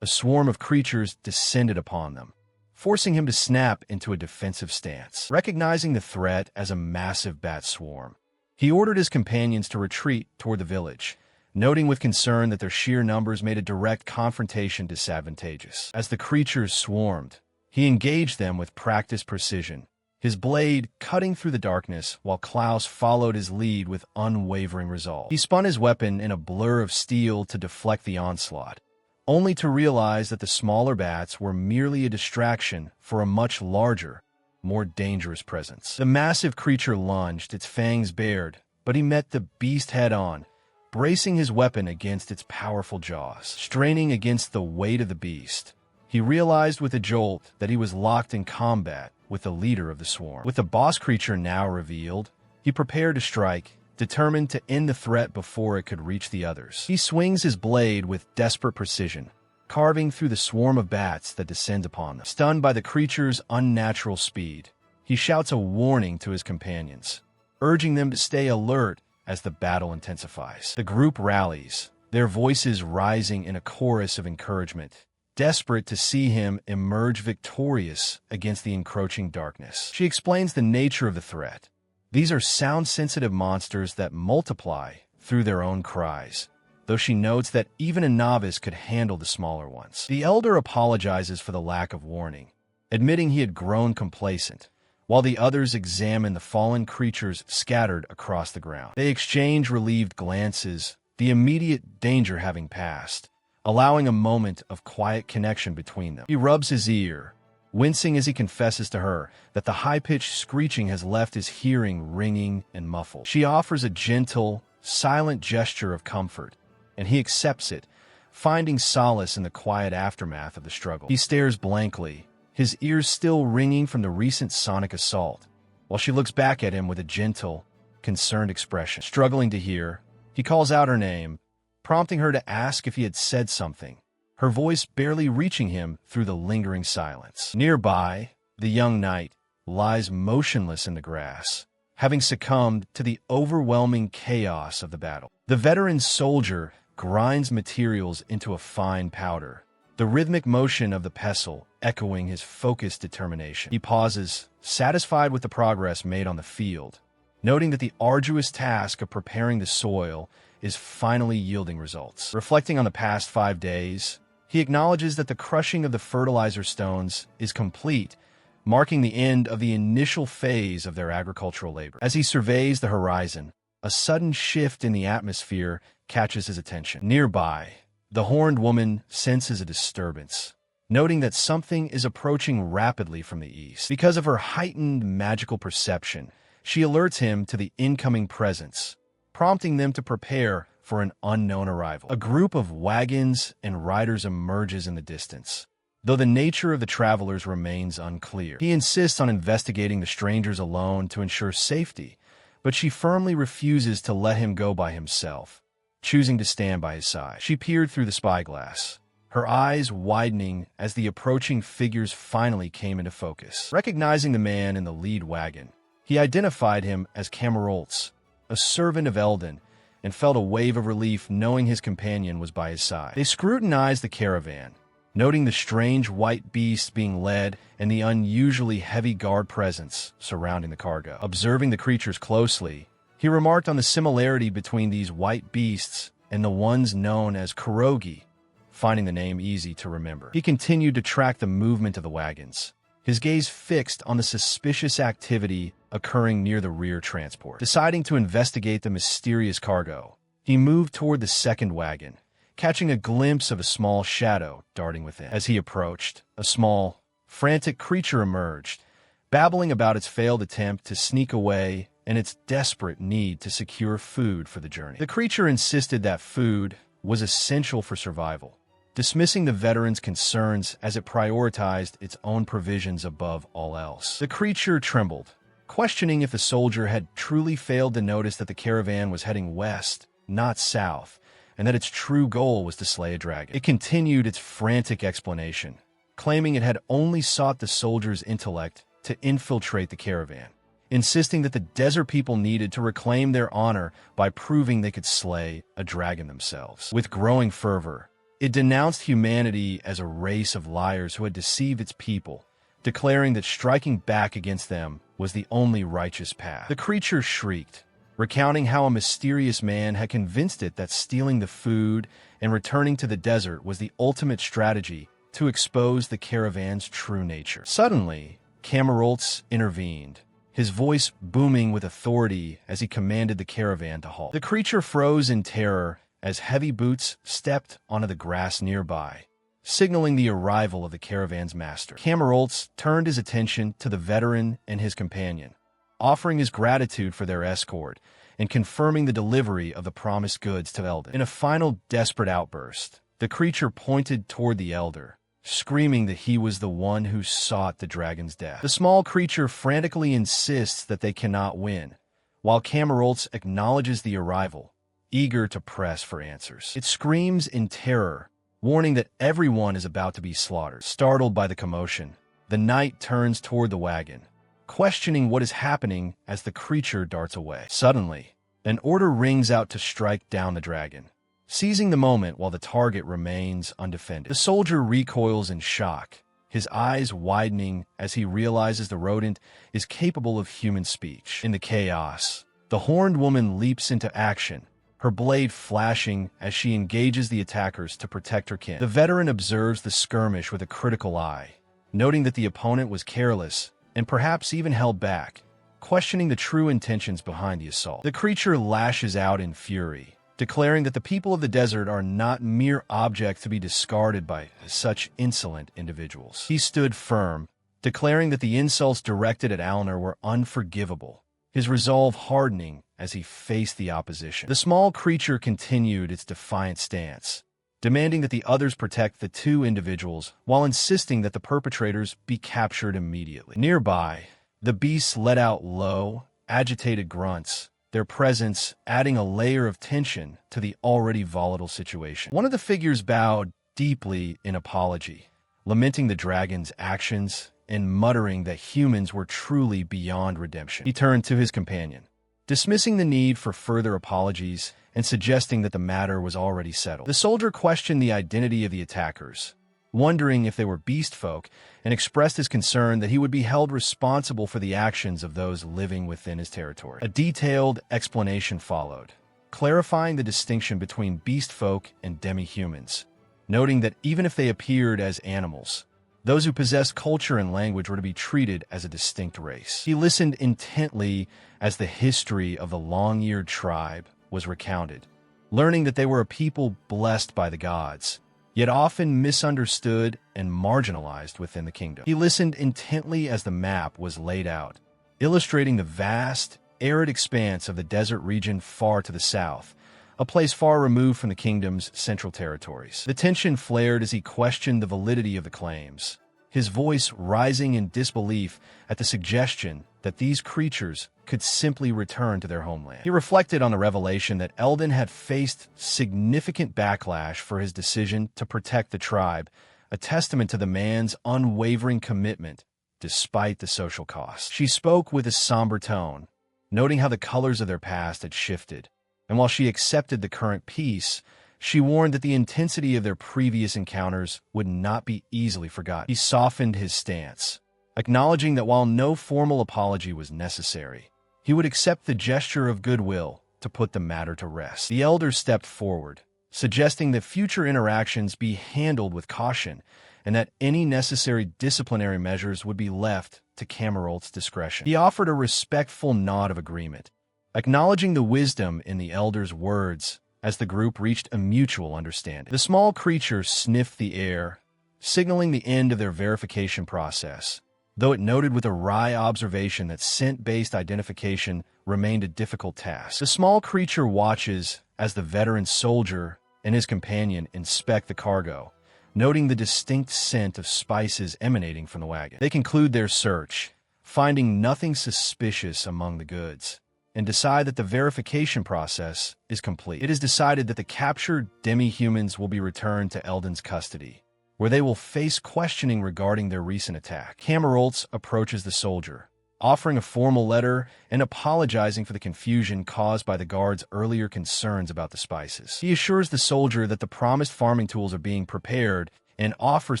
A swarm of creatures descended upon them, forcing him to snap into a defensive stance. Recognizing the threat as a massive bat swarm, he ordered his companions to retreat toward the village, noting with concern that their sheer numbers made a direct confrontation disadvantageous. As the creatures swarmed, he engaged them with practiced precision, his blade cutting through the darkness while Klaus followed his lead with unwavering resolve. He spun his weapon in a blur of steel to deflect the onslaught, only to realize that the smaller bats were merely a distraction for a much larger, more dangerous presence. The massive creature lunged, its fangs bared, but he met the beast head-on, bracing his weapon against its powerful jaws. Straining against the weight of the beast, he realized with a jolt that he was locked in combat with the leader of the swarm. With the boss creature now revealed, he prepared to strike, determined to end the threat before it could reach the others. He swings his blade with desperate precision, carving through the swarm of bats that descend upon them. Stunned by the creature's unnatural speed, he shouts a warning to his companions, urging them to stay alert as the battle intensifies. The group rallies, their voices rising in a chorus of encouragement, desperate to see him emerge victorious against the encroaching darkness. She explains the nature of the threat. These are sound-sensitive monsters that multiply through their own cries, though she notes that even a novice could handle the smaller ones. The elder apologizes for the lack of warning, admitting he had grown complacent, while the others examine the fallen creatures scattered across the ground. They exchange relieved glances, the immediate danger having passed, allowing a moment of quiet connection between them. He rubs his ear, wincing as he confesses to her that the high-pitched screeching has left his hearing ringing and muffled. She offers a gentle, silent gesture of comfort, and he accepts it, finding solace in the quiet aftermath of the struggle. He stares blankly, his ears still ringing from the recent sonic assault, while she looks back at him with a gentle, concerned expression. Struggling to hear, he calls out her name, prompting her to ask if he had said something, her voice barely reaching him through the lingering silence. Nearby, the young knight lies motionless in the grass, having succumbed to the overwhelming chaos of the battle. The veteran soldier grinds materials into a fine powder, the rhythmic motion of the pestle echoing his focused determination. He pauses, satisfied with the progress made on the field, noting that the arduous task of preparing the soil is finally yielding results. Reflecting on the past 5 days, he acknowledges that the crushing of the fertilizer stones is complete, marking the end of the initial phase of their agricultural labor. As he surveys the horizon, a sudden shift in the atmosphere catches his attention. Nearby, the horned woman senses a disturbance, noting that something is approaching rapidly from the east. Because of her heightened magical perception, she alerts him to the incoming presence, prompting them to prepare for an unknown arrival. A group of wagons and riders emerges in the distance, though the nature of the travelers remains unclear. He insists on investigating the strangers alone to ensure safety, but she firmly refuses to let him go by himself, choosing to stand by his side. She peered through the spyglass, her eyes widening as the approaching figures finally came into focus. Recognizing the man in the lead wagon, he identified him as Cameroltz, a servant of Eldon, and felt a wave of relief knowing his companion was by his side. They scrutinized the caravan, noting the strange white beast being led and the unusually heavy guard presence surrounding the cargo. Observing the creatures closely, he remarked on the similarity between these white beasts and the ones known as Kurogi, finding the name easy to remember. He continued to track the movement of the wagons, his gaze fixed on the suspicious activity occurring near the rear transport. Deciding to investigate the mysterious cargo, he moved toward the second wagon, catching a glimpse of a small shadow darting within. As he approached, a small, frantic creature emerged, babbling about its failed attempt to sneak away and its desperate need to secure food for the journey. The creature insisted that food was essential for survival, dismissing the veteran's concerns as it prioritized its own provisions above all else. The creature trembled, questioning if the soldier had truly failed to notice that the caravan was heading west, not south, and that its true goal was to slay a dragon. It continued its frantic explanation, claiming it had only sought the soldier's intellect to infiltrate the caravan, insisting that the desert people needed to reclaim their honor by proving they could slay a dragon themselves. With growing fervor, it denounced humanity as a race of liars who had deceived its people, declaring that striking back against them was the only righteous path. The creature shrieked, recounting how a mysterious man had convinced it that stealing the food and returning to the desert was the ultimate strategy to expose the caravan's true nature. Suddenly, Cameroltz intervened, his voice booming with authority as he commanded the caravan to halt. The creature froze in terror as heavy boots stepped onto the grass nearby, signaling the arrival of the caravan's master. Cameroltz turned his attention to the veteran and his companion, offering his gratitude for their escort and confirming the delivery of the promised goods to Eldon. In a final desperate outburst, the creature pointed toward the elder, screaming that he was the one who sought the dragon's death. The small creature frantically insists that they cannot win, while Cameroltz acknowledges the arrival, eager to press for answers. It screams in terror, warning that everyone is about to be slaughtered. Startled by the commotion, the knight turns toward the wagon, questioning what is happening as the creature darts away. Suddenly, an order rings out to strike down the dragon, seizing the moment while the target remains undefended. The soldier recoils in shock, his eyes widening as he realizes the rodent is capable of human speech. In the chaos, the horned woman leaps into action, her blade flashing as she engages the attackers to protect her kin. The veteran observes the skirmish with a critical eye, noting that the opponent was careless and perhaps even held back, questioning the true intentions behind the assault. The creature lashes out in fury, declaring that the people of the desert are not mere objects to be discarded by such insolent individuals. He stood firm, declaring that the insults directed at Alner were unforgivable, his resolve hardening as he faced the opposition. The small creature continued its defiant stance, demanding that the others protect the two individuals while insisting that the perpetrators be captured immediately. Nearby, the beasts let out low, agitated grunts, their presence adding a layer of tension to the already volatile situation. One of the figures bowed deeply in apology, lamenting the dragon's actions and muttering that humans were truly beyond redemption. He turned to his companion, dismissing the need for further apologies and suggesting that the matter was already settled. The soldier questioned the identity of the attackers, wondering if they were beast folk, and expressed his concern that he would be held responsible for the actions of those living within his territory. A detailed explanation followed, clarifying the distinction between beast folk and demi-humans, noting that even if they appeared as animals, those who possessed culture and language were to be treated as a distinct race. He listened intently as the history of the long-eared tribe was recounted, learning that they were a people blessed by the gods, yet often misunderstood and marginalized within the kingdom. He listened intently as the map was laid out, illustrating the vast, arid expanse of the desert region far to the south, a place far removed from the kingdom's central territories. The tension flared as he questioned the validity of the claims, his voice rising in disbelief at the suggestion that these creatures could simply return to their homeland. He reflected on the revelation that Eldon had faced significant backlash for his decision to protect the tribe, a testament to the man's unwavering commitment despite the social cost. She spoke with a somber tone, noting how the colors of their past had shifted, and while she accepted the current peace, she warned that the intensity of their previous encounters would not be easily forgotten. He softened his stance, acknowledging that while no formal apology was necessary, he would accept the gesture of goodwill to put the matter to rest. The elder stepped forward, suggesting that future interactions be handled with caution and that any necessary disciplinary measures would be left to Camerolt's discretion. He offered a respectful nod of agreement, acknowledging the wisdom in the elder's words as the group reached a mutual understanding. The small creature sniffed the air, signaling the end of their verification process, though it noted with a wry observation that scent-based identification remained a difficult task. The small creature watches as the veteran soldier and his companion inspect the cargo, noting the distinct scent of spices emanating from the wagon. They conclude their search, finding nothing suspicious among the goods, and decide that the verification process is complete. It is decided that the captured demi-humans will be returned to Eldon's custody, where they will face questioning regarding their recent attack. Cameroltz approaches the soldier, offering a formal letter and apologizing for the confusion caused by the guard's earlier concerns about the spices. He assures the soldier that the promised farming tools are being prepared and offers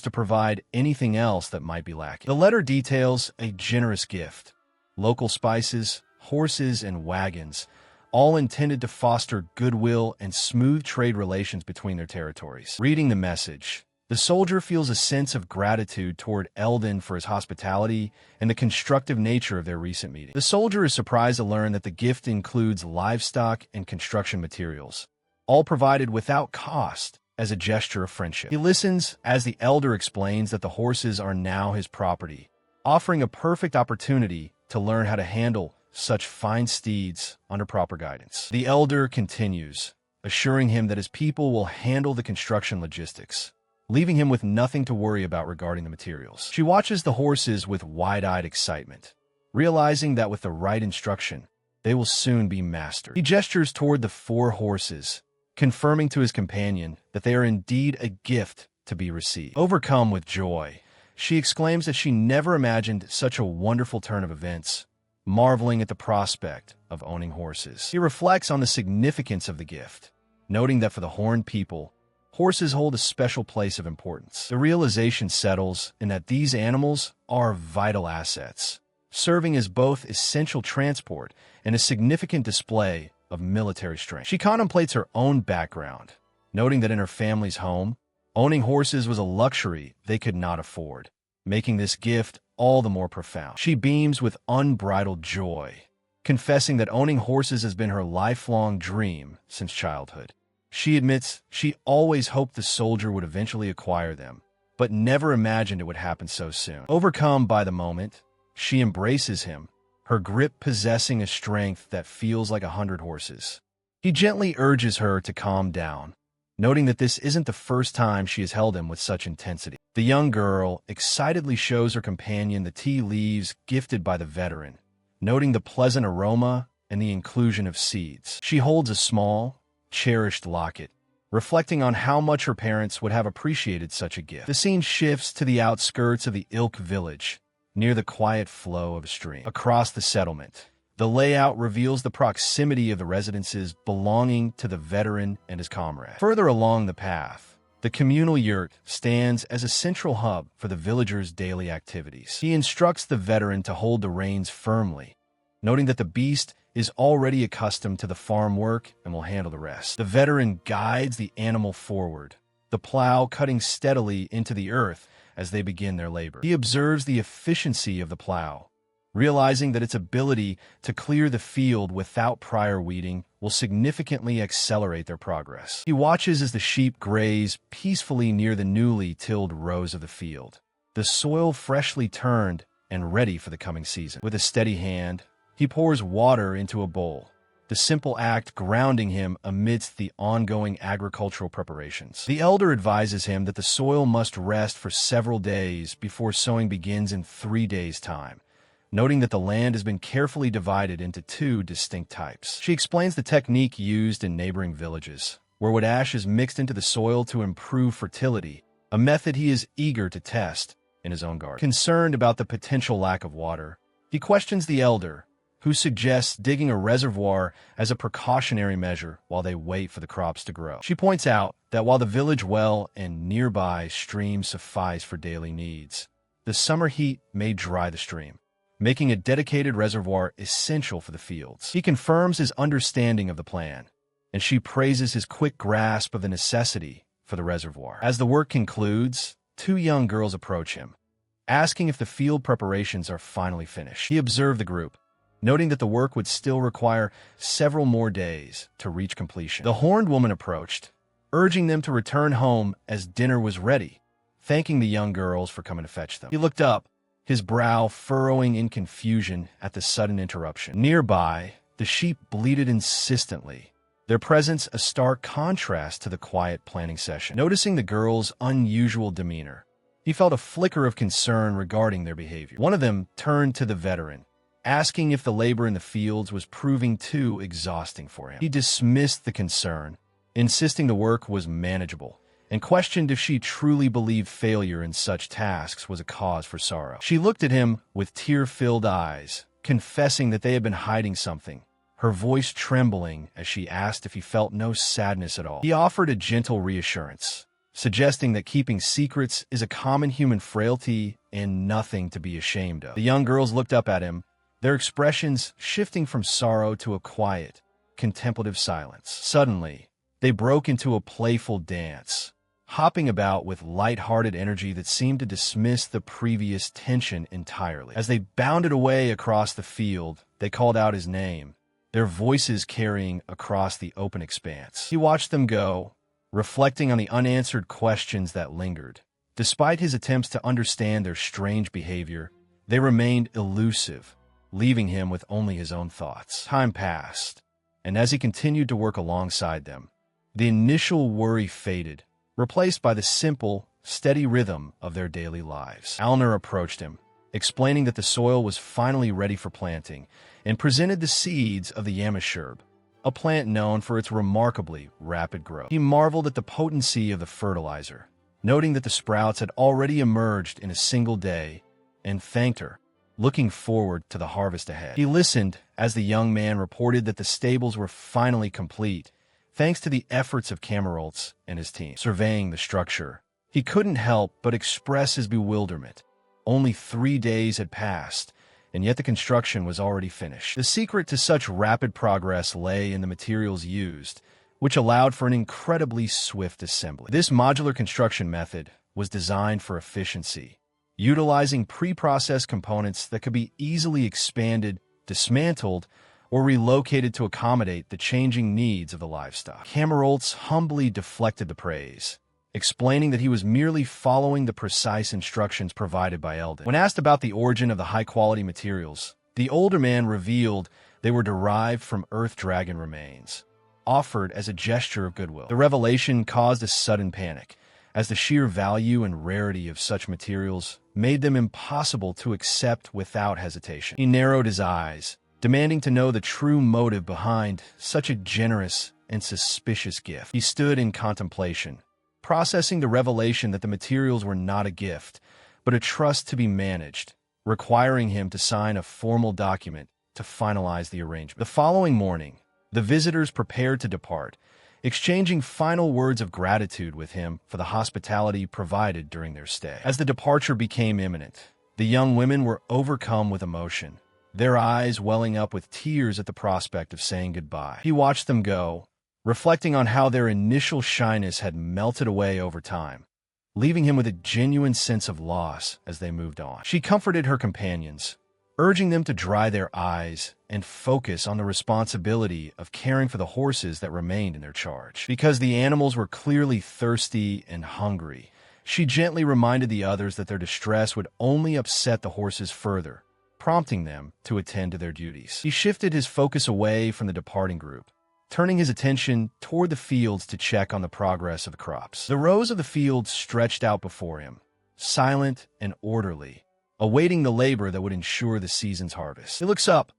to provide anything else that might be lacking. The letter details a generous gift: local spices, horses, and wagons, all intended to foster goodwill and smooth trade relations between their territories. Reading the message, the soldier feels a sense of gratitude toward Eldon for his hospitality and the constructive nature of their recent meeting. The soldier is surprised to learn that the gift includes livestock and construction materials, all provided without cost as a gesture of friendship. He listens as the elder explains that the horses are now his property, offering a perfect opportunity to learn how to handle such fine steeds under proper guidance. The elder continues, assuring him that his people will handle the construction logistics, leaving him with nothing to worry about regarding the materials. She watches the horses with wide-eyed excitement, realizing that with the right instruction, They will soon be mastered. He gestures toward the 4 horses, confirming to his companion that they are indeed a gift to be received. Overcome with joy, she exclaims that she never imagined such a wonderful turn of events, marveling at the prospect of owning horses. He reflects on the significance of the gift, noting that for the Horned people, horses hold a special place of importance. The realization settles in that these animals are vital assets, serving as both essential transport and a significant display of military strength. She contemplates her own background, noting that in her family's home, owning horses was a luxury they could not afford, making this gift all the more profound. She beams with unbridled joy, confessing that owning horses has been her lifelong dream since childhood. She admits she always hoped the soldier would eventually acquire them, but never imagined it would happen so soon. Overcome by the moment, she embraces him, her grip possessing a strength that feels like 100 horses. He gently urges her to calm down, noting that this isn't the first time she has held him with such intensity. The young girl excitedly shows her companion the tea leaves gifted by the veteran, noting the pleasant aroma and the inclusion of seeds. She holds a small, cherished locket, reflecting on how much her parents would have appreciated such a gift. The scene shifts to the outskirts of the Ilk village, near the quiet flow of a stream. Across the settlement, the layout reveals the proximity of the residences belonging to the veteran and his comrade. Further along the path, the communal yurt stands as a central hub for the villagers' daily activities. He instructs the veteran to hold the reins firmly, noting that the beast is already accustomed to the farm work and will handle the rest. The veteran guides the animal forward, the plow cutting steadily into the earth as they begin their labor. He observes the efficiency of the plow, realizing that its ability to clear the field without prior weeding will significantly accelerate their progress. He watches as the sheep graze peacefully near the newly tilled rows of the field, the soil freshly turned and ready for the coming season. With a steady hand, he pours water into a bowl, the simple act grounding him amidst the ongoing agricultural preparations. The elder advises him that the soil must rest for several days before sowing begins in 3 days' time, noting that the land has been carefully divided into 2 distinct types. She explains the technique used in neighboring villages, where wood ash is mixed into the soil to improve fertility, a method he is eager to test in his own garden. Concerned about the potential lack of water, he questions the elder, who suggests digging a reservoir as a precautionary measure while they wait for the crops to grow. She points out that while the village well and nearby stream suffice for daily needs, the summer heat may dry the stream, making a dedicated reservoir essential for the fields. He confirms his understanding of the plan, and she praises his quick grasp of the necessity for the reservoir. As the work concludes, 2 young girls approach him, asking if the field preparations are finally finished. He observed the group, noting that the work would still require several more days to reach completion. The horned woman approached, urging them to return home as dinner was ready, thanking the young girls for coming to fetch them. He looked up, his brow furrowing in confusion at the sudden interruption. Nearby, the sheep bleated insistently, their presence a stark contrast to the quiet planning session. Noticing the girls' unusual demeanor, he felt a flicker of concern regarding their behavior. One of them turned to the veteran, asking if the labor in the fields was proving too exhausting for him. He dismissed the concern, insisting the work was manageable, and questioned if she truly believed failure in such tasks was a cause for sorrow. She looked at him with tear-filled eyes, confessing that they had been hiding something, her voice trembling as she asked if he felt no sadness at all. He offered a gentle reassurance, suggesting that keeping secrets is a common human frailty and nothing to be ashamed of. The young girls looked up at him, their expressions shifting from sorrow to a quiet, contemplative silence. Suddenly, they broke into a playful dance, hopping about with light-hearted energy that seemed to dismiss the previous tension entirely. As they bounded away across the field, they called out his name, their voices carrying across the open expanse. He watched them go, reflecting on the unanswered questions that lingered. Despite his attempts to understand their strange behavior, they remained elusive, leaving him with only his own thoughts. Time passed, and as he continued to work alongside them, the initial worry faded, replaced by the simple, steady rhythm of their daily lives. Alner approached him, explaining that the soil was finally ready for planting, and presented the seeds of the yamashurb, a plant known for its remarkably rapid growth. He marveled at the potency of the fertilizer, noting that the sprouts had already emerged in a single day, and thanked her, looking forward to the harvest ahead. He listened as the young man reported that the stables were finally complete, thanks to the efforts of Cameroltz and his team. Surveying the structure, he couldn't help but express his bewilderment. Only 3 days had passed, and yet the construction was already finished. The secret to such rapid progress lay in the materials used, which allowed for an incredibly swift assembly. This modular construction method was designed for efficiency, utilizing pre-processed components that could be easily expanded, dismantled, or relocated to accommodate the changing needs of the livestock. Cameroltz humbly deflected the praise, explaining that he was merely following the precise instructions provided by Eldon. When asked about the origin of the high-quality materials, the older man revealed they were derived from Earth Dragon remains, offered as a gesture of goodwill. The revelation caused a sudden panic, as the sheer value and rarity of such materials made them impossible to accept without hesitation. He narrowed his eyes, demanding to know the true motive behind such a generous and suspicious gift. He stood in contemplation, processing the revelation that the materials were not a gift, but a trust to be managed, requiring him to sign a formal document to finalize the arrangement. The following morning, the visitors prepared to depart, exchanging final words of gratitude with him for the hospitality provided during their stay. As the departure became imminent, the young women were overcome with emotion, their eyes welling up with tears at the prospect of saying goodbye. He watched them go, reflecting on how their initial shyness had melted away over time, leaving him with a genuine sense of loss as they moved on. She comforted her companions, urging them to dry their eyes and focus on the responsibility of caring for the horses that remained in their charge. Because the animals were clearly thirsty and hungry, she gently reminded the others that their distress would only upset the horses further, prompting them to attend to their duties. He shifted his focus away from the departing group, turning his attention toward the fields to check on the progress of the crops. The rows of the fields stretched out before him, silent and orderly, awaiting the labor that would ensure the season's harvest. He looks up,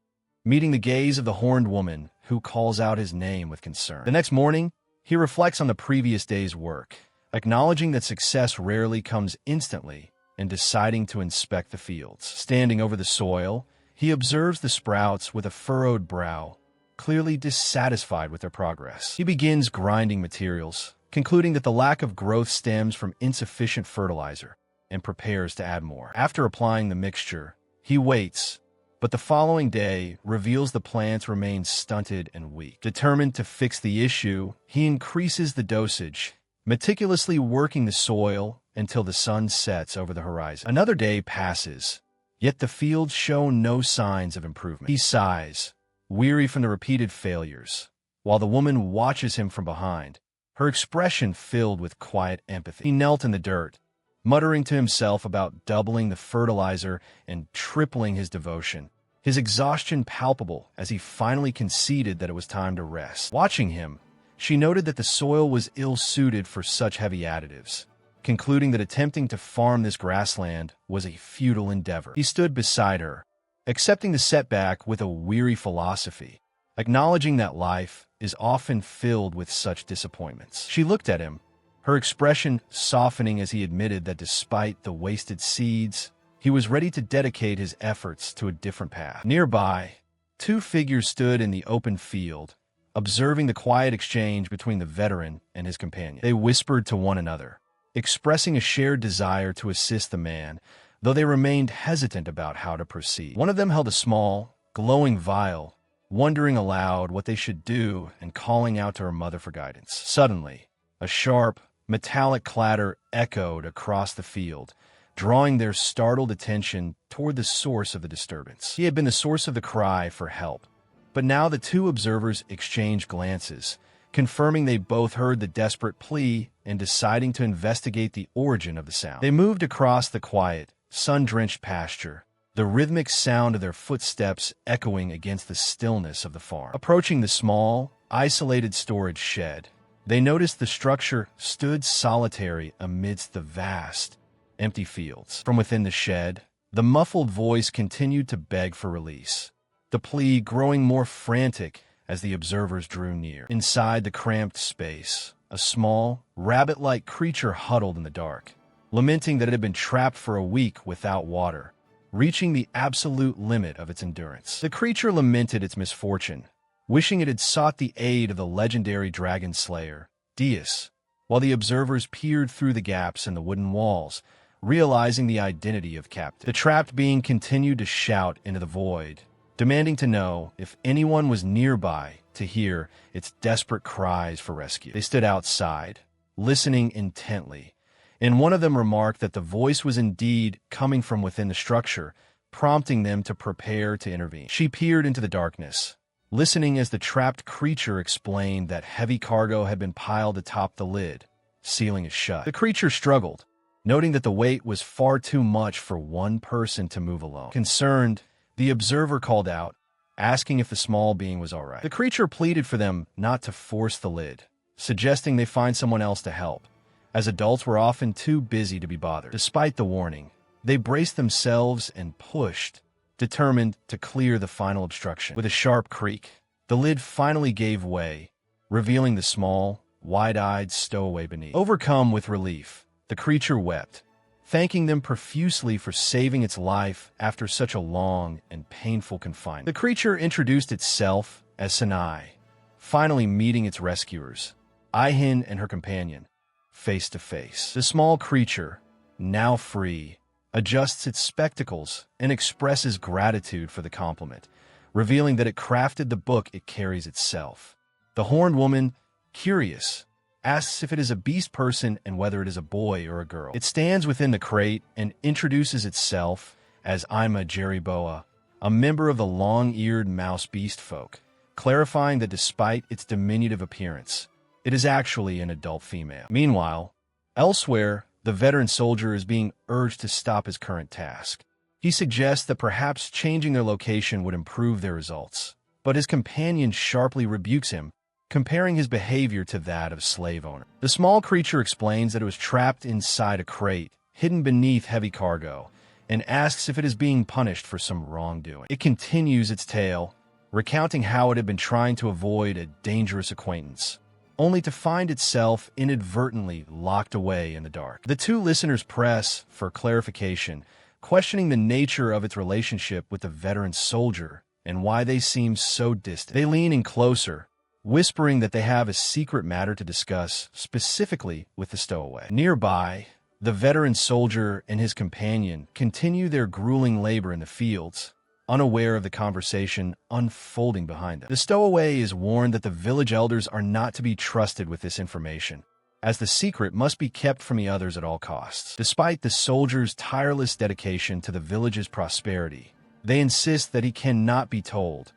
meeting the gaze of the horned woman, who calls out his name with concern. The next morning, he reflects on the previous day's work, acknowledging that success rarely comes instantly, and deciding to inspect the fields. Standing over the soil, he observes the sprouts with a furrowed brow, clearly dissatisfied with their progress. He begins grinding materials, concluding that the lack of growth stems from insufficient fertilizer, and prepares to add more. After applying the mixture, he waits, but the following day reveals the plants remain stunted and weak. Determined to fix the issue, he increases the dosage, meticulously working the soil until the sun sets over the horizon. Another day passes, yet the fields show no signs of improvement. He sighs, weary from the repeated failures, while the woman watches him from behind, her expression filled with quiet empathy. He knelt in the dirt, muttering to himself about doubling the fertilizer and tripling his devotion, his exhaustion palpable as he finally conceded that it was time to rest. Watching him, she noted that the soil was ill-suited for such heavy additives, concluding that attempting to farm this grassland was a futile endeavor. He stood beside her, accepting the setback with a weary philosophy, acknowledging that life is often filled with such disappointments. She looked at him, her expression softening as he admitted that despite the wasted seeds, he was ready to dedicate his efforts to a different path. Nearby, 2 figures stood in the open field, observing the quiet exchange between the veteran and his companion. They whispered to one another, expressing a shared desire to assist the man, though they remained hesitant about how to proceed. One of them held a small, glowing vial, wondering aloud what they should do and calling out to her mother for guidance. Suddenly, a sharp, metallic clatter echoed across the field, drawing their startled attention toward the source of the disturbance. He had been the source of the cry for help, but now the 2 observers exchanged glances, confirming they both heard the desperate plea and deciding to investigate the origin of the sound. They moved across the quiet, sun-drenched pasture, the rhythmic sound of their footsteps echoing against the stillness of the farm. Approaching the small, isolated storage shed, they noticed the structure stood solitary amidst the vast, empty fields. From within the shed, The muffled voice continued to beg for release, the plea growing more frantic as the observers drew near. Inside the cramped space, a small, rabbit-like creature huddled in the dark, lamenting that it had been trapped for a week without water, reaching the absolute limit of its endurance. The creature lamented its misfortune, wishing it had sought the aid of the legendary dragon slayer, Deus, while the observers peered through the gaps in the wooden walls, realizing the identity of captive. The trapped being continued to shout into the void, demanding to know if anyone was nearby to hear its desperate cries for rescue. They stood outside, listening intently, and one of them remarked that the voice was indeed coming from within the structure, prompting them to prepare to intervene. She peered into the darkness, listening as the trapped creature explained that heavy cargo had been piled atop the lid, sealing it shut. The creature struggled, noting that the weight was far too much for one person to move alone. Concerned, the observer called out, asking if the small being was all right. The creature pleaded for them not to force the lid, suggesting they find someone else to help, as adults were often too busy to be bothered. Despite the warning, they braced themselves and pushed, determined to clear the final obstruction. With a sharp creak, the lid finally gave way, revealing the small, wide-eyed stowaway beneath. Overcome with relief, the creature wept, thanking them profusely for saving its life after such a long and painful confinement. The creature introduced itself as Sanai, finally meeting its rescuers, Aihin and her companion, face to face. The small creature, now free, adjusts its spectacles and expresses gratitude for the compliment, revealing that it crafted the book it carries itself. The horned woman, curious, asks if it is a beast person and whether it is a boy or a girl. It stands within the crate and introduces itself as Ima Jeriboa, a member of the long-eared mouse beast folk, clarifying that despite its diminutive appearance, it is actually an adult female. Meanwhile, elsewhere, the veteran soldier is being urged to stop his current task. He suggests that perhaps changing their location would improve their results, but his companion sharply rebukes him, comparing his behavior to that of slave owner. The small creature explains that it was trapped inside a crate, hidden beneath heavy cargo, and asks if it is being punished for some wrongdoing. It continues its tale, recounting how it had been trying to avoid a dangerous acquaintance, only to find itself inadvertently locked away in the dark. The two listeners press for clarification, questioning the nature of its relationship with the veteran soldier and why they seem so distant. They lean in closer, whispering that they have a secret matter to discuss, specifically with the stowaway. Nearby, the veteran soldier and his companion continue their grueling labor in the fields, unaware of the conversation unfolding behind them. The stowaway is warned that the village elders are not to be trusted with this information, as the secret must be kept from the others at all costs. Despite the soldier's tireless dedication to the village's prosperity, they insist that he cannot be told,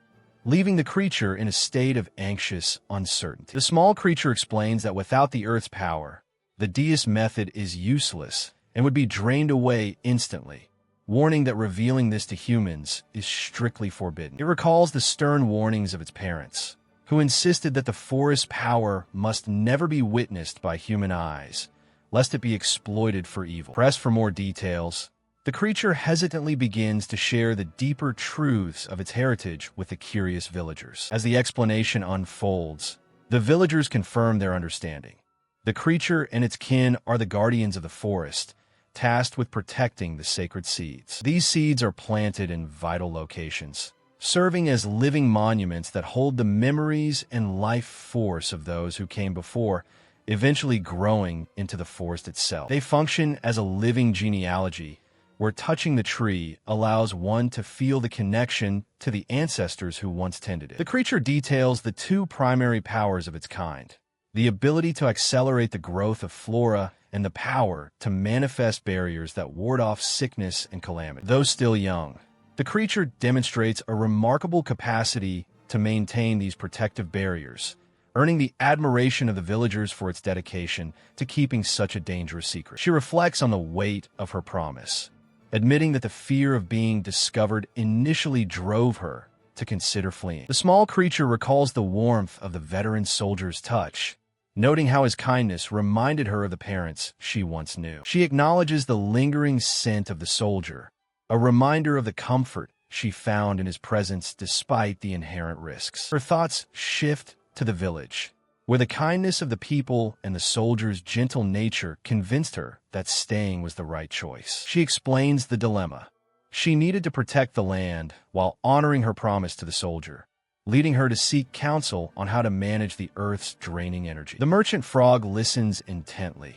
leaving the creature in a state of anxious uncertainty. The small creature explains that without the Earth's power, the Deus method is useless and would be drained away instantly, warning that revealing this to humans is strictly forbidden. It recalls the stern warnings of its parents, who insisted that the forest's power must never be witnessed by human eyes, lest it be exploited for evil. Pressed for more details, the creature hesitantly begins to share the deeper truths of its heritage with the curious villagers. As the explanation unfolds, the villagers confirm their understanding. The creature and its kin are the guardians of the forest, tasked with protecting the sacred seeds. These seeds are planted in vital locations, serving as living monuments that hold the memories and life force of those who came before, eventually growing into the forest itself. They function as a living genealogy, where touching the tree allows one to feel the connection to the ancestors who once tended it. The creature details the two primary powers of its kind: the ability to accelerate the growth of flora and the power to manifest barriers that ward off sickness and calamity. Though still young, the creature demonstrates a remarkable capacity to maintain these protective barriers, earning the admiration of the villagers for its dedication to keeping such a dangerous secret. She reflects on the weight of her promise, admitting that the fear of being discovered initially drove her to consider fleeing. The small creature recalls the warmth of the veteran soldier's touch, noting how his kindness reminded her of the parents she once knew. She acknowledges the lingering scent of the soldier, a reminder of the comfort she found in his presence despite the inherent risks. Her thoughts shift to the village, where the kindness of the people and the soldiers' gentle nature convinced her that staying was the right choice. She explains the dilemma. She needed to protect the land while honoring her promise to the soldier, leading her to seek counsel on how to manage the Earth's draining energy. The merchant frog listens intently,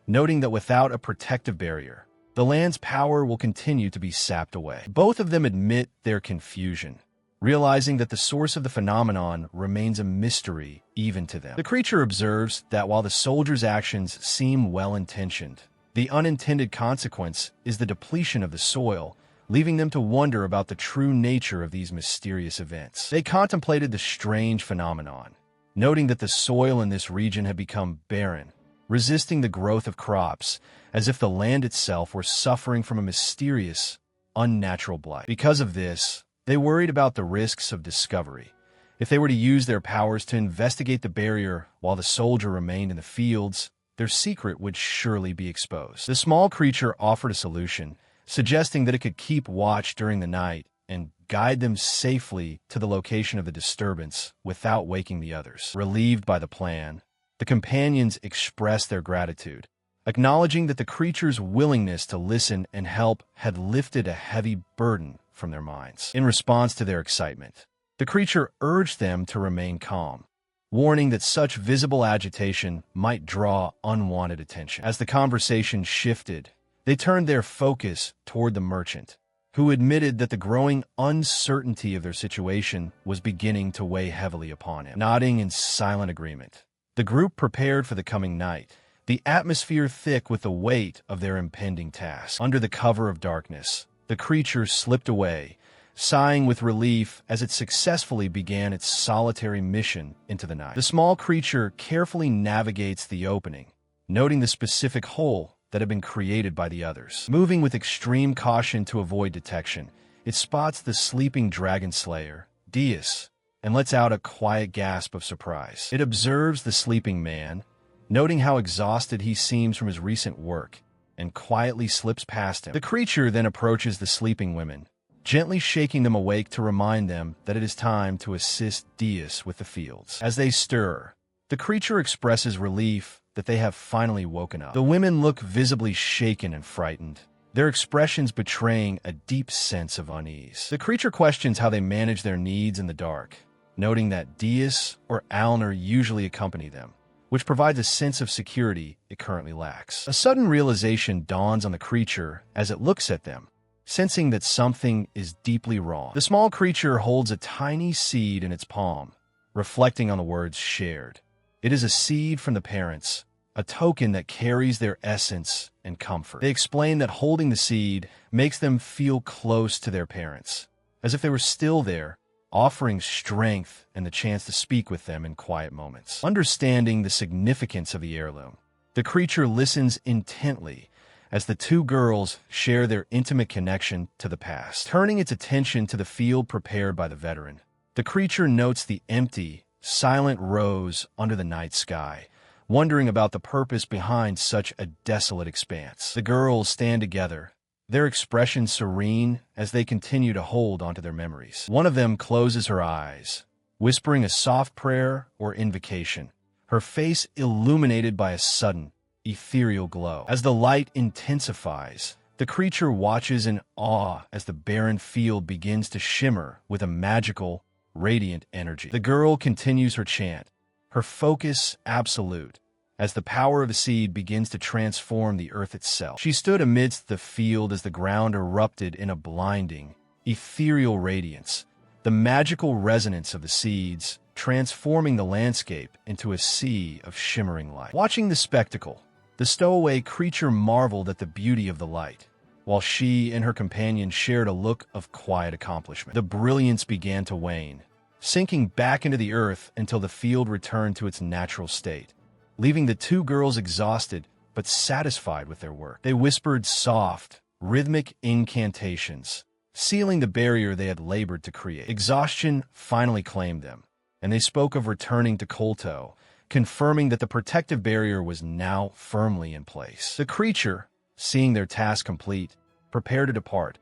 noting that without a protective barrier, the land's power will continue to be sapped away. Both of them admit their confusion, realizing that the source of the phenomenon remains a mystery even to them. The creature observes that while the soldier's actions seem well-intentioned, the unintended consequence is the depletion of the soil, leaving them to wonder about the true nature of these mysterious events. They contemplated the strange phenomenon, noting that the soil in this region had become barren, resisting the growth of crops, as if the land itself were suffering from a mysterious, unnatural blight. Because of this, they worried about the risks of discovery. If they were to use their powers to investigate the barrier while the soldier remained in the fields, their secret would surely be exposed. The small creature offered a solution, suggesting that it could keep watch during the night and guide them safely to the location of the disturbance without waking the others. Relieved by the plan, the companions expressed their gratitude, acknowledging that the creature's willingness to listen and help had lifted a heavy burden from their minds. In response to their excitement, the creature urged them to remain calm, warning that such visible agitation might draw unwanted attention. As the conversation shifted, they turned their focus toward the merchant, who admitted that the growing uncertainty of their situation was beginning to weigh heavily upon him. Nodding in silent agreement, the group prepared for the coming night, the atmosphere thick with the weight of their impending task. Under the cover of darkness, the creature slipped away, sighing with relief as it successfully began its solitary mission into the night. The small creature carefully navigates the opening, noting the specific hole that had been created by the others. Moving with extreme caution to avoid detection, it spots the sleeping dragon slayer, Deus, and lets out a quiet gasp of surprise. It observes the sleeping man, noting how exhausted he seems from his recent work, and quietly slips past him. The creature then approaches the sleeping women, gently shaking them awake to remind them that it is time to assist Deus with the fields. As they stir, the creature expresses relief that they have finally woken up. The women look visibly shaken and frightened, their expressions betraying a deep sense of unease. The creature questions how they manage their needs in the dark, noting that Deus or Alner usually accompany them, which provides a sense of security it currently lacks. A sudden realization dawns on the creature as it looks at them, sensing that something is deeply wrong. The small creature holds a tiny seed in its palm, reflecting on the words shared. It is a seed from the parents, a token that carries their essence and comfort. They explain that holding the seed makes them feel close to their parents, as if they were still there, offering strength and the chance to speak with them in quiet moments. Understanding the significance of the heirloom, the creature listens intently as the two girls share their intimate connection to the past. Turning its attention to the field prepared by the veteran, the creature notes the empty, silent rows under the night sky, wondering about the purpose behind such a desolate expanse. The girls stand together, their expressions serene as they continue to hold onto their memories. One of them closes her eyes, whispering a soft prayer or invocation, her face illuminated by a sudden, ethereal glow. As the light intensifies, the creature watches in awe as the barren field begins to shimmer with a magical, radiant energy. The girl continues her chant, her focus absolute, as the power of the seed begins to transform the earth itself. She stood amidst the field as the ground erupted in a blinding, ethereal radiance, the magical resonance of the seeds transforming the landscape into a sea of shimmering light. Watching the spectacle, the stowaway creature marveled at the beauty of the light, while she and her companion shared a look of quiet accomplishment. The brilliance began to wane, sinking back into the earth until the field returned to its natural state, leaving the two girls exhausted but satisfied with their work. They whispered soft, rhythmic incantations, sealing the barrier they had labored to create. Exhaustion finally claimed them, and they spoke of returning to Kolto, confirming that the protective barrier was now firmly in place. The creature, seeing their task complete, prepared to depart,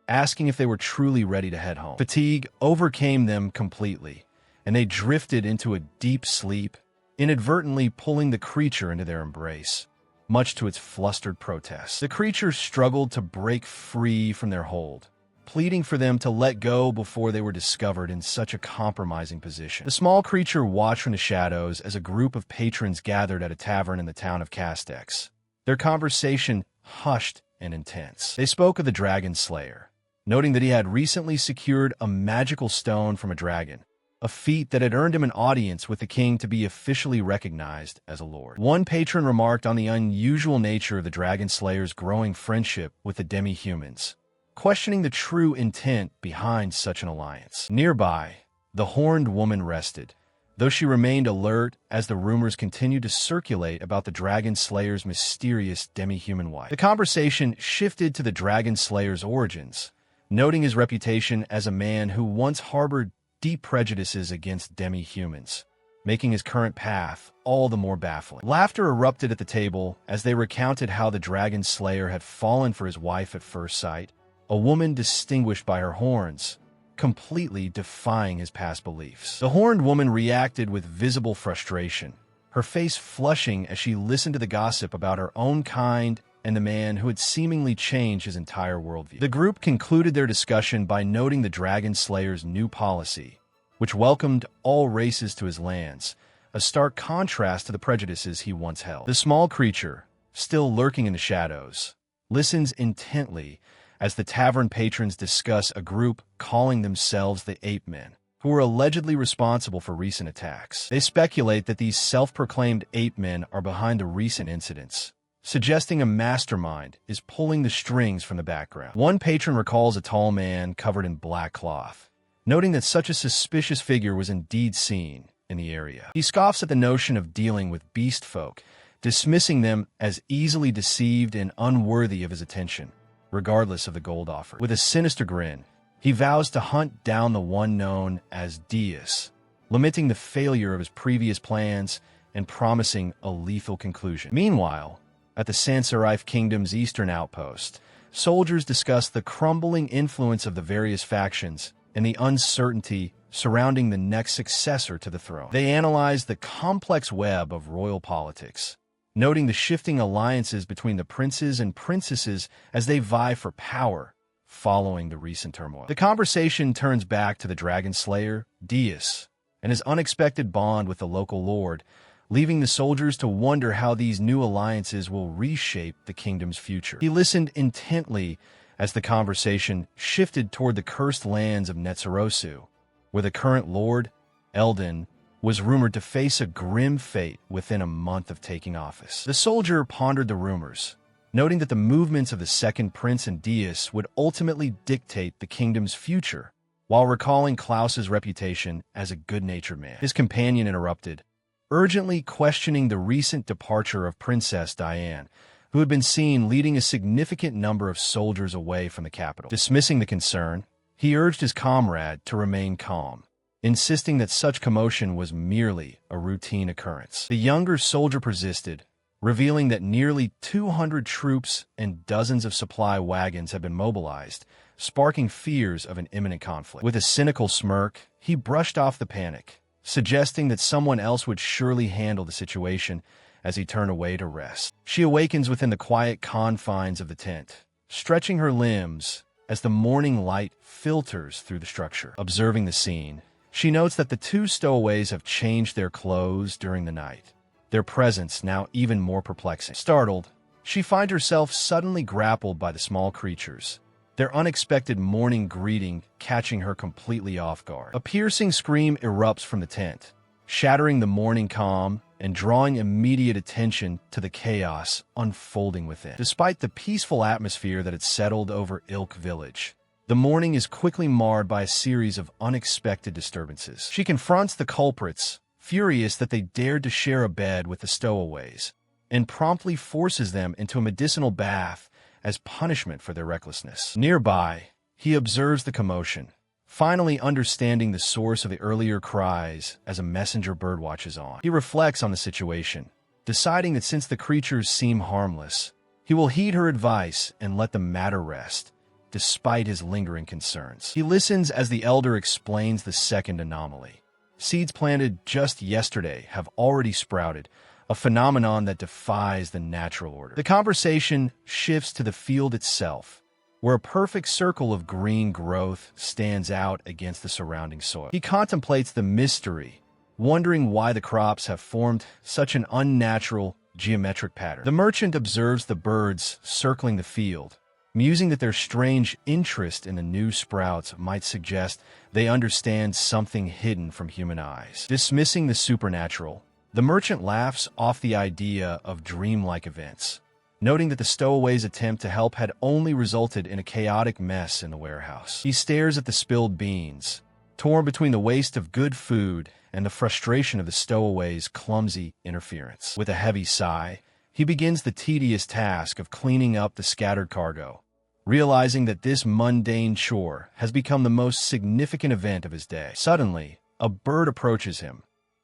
asking if they were truly ready to head home. Fatigue overcame them completely, and they drifted into a deep sleep, inadvertently pulling the creature into their embrace, much to its flustered protest. The creature struggled to break free from their hold, pleading for them to let go before they were discovered in such a compromising position. The small creature watched from the shadows as a group of patrons gathered at a tavern in the town of Castex. Their conversation hushed and intense. They spoke of the Dragon Slayer, noting that he had recently secured a magical stone from a dragon, a feat that had earned him an audience with the king to be officially recognized as a lord. One patron remarked on the unusual nature of the Dragon Slayer's growing friendship with the demi-humans, questioning the true intent behind such an alliance. Nearby, the horned woman rested, though she remained alert as the rumors continued to circulate about the Dragon Slayer's mysterious demi-human wife. The conversation shifted to the Dragon Slayer's origins, noting his reputation as a man who once harbored deep prejudices against demi-humans, making his current path all the more baffling. Laughter erupted at the table as they recounted how the Dragon Slayer had fallen for his wife at first sight, a woman distinguished by her horns, completely defying his past beliefs. The horned woman reacted with visible frustration, her face flushing as she listened to the gossip about her own kind and the man who had seemingly changed his entire worldview. The group concluded their discussion by noting the Dragon Slayer's new policy, which welcomed all races to his lands, a stark contrast to the prejudices he once held. The small creature, still lurking in the shadows, listens intently as the tavern patrons discuss a group calling themselves the Ape Men, who were allegedly responsible for recent attacks. They speculate that these self-proclaimed Ape Men are behind the recent incidents, suggesting a mastermind is pulling the strings from the background. One patron recalls a tall man covered in black cloth, noting that such a suspicious figure was indeed seen in the area. He scoffs at the notion of dealing with beast folk, dismissing them as easily deceived and unworthy of his attention, regardless of the gold offered. With a sinister grin, he vows to hunt down the one known as Deus, lamenting the failure of his previous plans and promising a lethal conclusion. Meanwhile, at the Sans-Serif Kingdom's eastern outpost, soldiers discuss the crumbling influence of the various factions and the uncertainty surrounding the next successor to the throne. They analyze the complex web of royal politics, noting the shifting alliances between the princes and princesses as they vie for power following the recent turmoil. The conversation turns back to the Dragon Slayer, Deus, and his unexpected bond with the local lord, leaving the soldiers to wonder how these new alliances will reshape the kingdom's future. He listened intently as the conversation shifted toward the cursed lands of Netzerosu, where the current lord, Eldon, was rumored to face a grim fate within a month of taking office. The soldier pondered the rumors, noting that the movements of the second prince and Deus would ultimately dictate the kingdom's future, while recalling Klaus's reputation as a good-natured man. His companion interrupted, urgently questioning the recent departure of Princess Diane, who had been seen leading a significant number of soldiers away from the capital. Dismissing the concern, he urged his comrade to remain calm, insisting that such commotion was merely a routine occurrence. The younger soldier persisted, revealing that nearly 200 troops and dozens of supply wagons had been mobilized, sparking fears of an imminent conflict. With a cynical smirk, he brushed off the panic, suggesting that someone else would surely handle the situation as he turned away to rest. She awakens within the quiet confines of the tent, stretching her limbs as the morning light filters through the structure. Observing the scene, she notes that the two stowaways have changed their clothes during the night, their presence now even more perplexing. Startled, she finds herself suddenly grappled by the small creatures, their unexpected morning greeting catching her completely off guard. A piercing scream erupts from the tent, shattering the morning calm and drawing immediate attention to the chaos unfolding within. Despite the peaceful atmosphere that had settled over Ilk Village, the morning is quickly marred by a series of unexpected disturbances. She confronts the culprits, furious that they dared to share a bed with the stowaways, and promptly forces them into a medicinal bath as punishment for their recklessness. Nearby, he observes the commotion, finally understanding the source of the earlier cries as a messenger bird watches on. He reflects on the situation, deciding that since the creatures seem harmless, he will heed her advice and let the matter rest, despite his lingering concerns. He listens as the elder explains the second anomaly. Seeds planted just yesterday have already sprouted, a phenomenon that defies the natural order. The conversation shifts to the field itself, where a perfect circle of green growth stands out against the surrounding soil. He contemplates the mystery, wondering why the crops have formed such an unnatural geometric pattern. The merchant observes the birds circling the field, musing that their strange interest in the new sprouts might suggest they understand something hidden from human eyes. Dismissing the supernatural, the merchant laughs off the idea of dreamlike events, noting that the stowaway's attempt to help had only resulted in a chaotic mess in the warehouse. He stares at the spilled beans, torn between the waste of good food and the frustration of the stowaway's clumsy interference. With a heavy sigh, he begins the tedious task of cleaning up the scattered cargo, realizing that this mundane chore has become the most significant event of his day. Suddenly, a bird approaches him,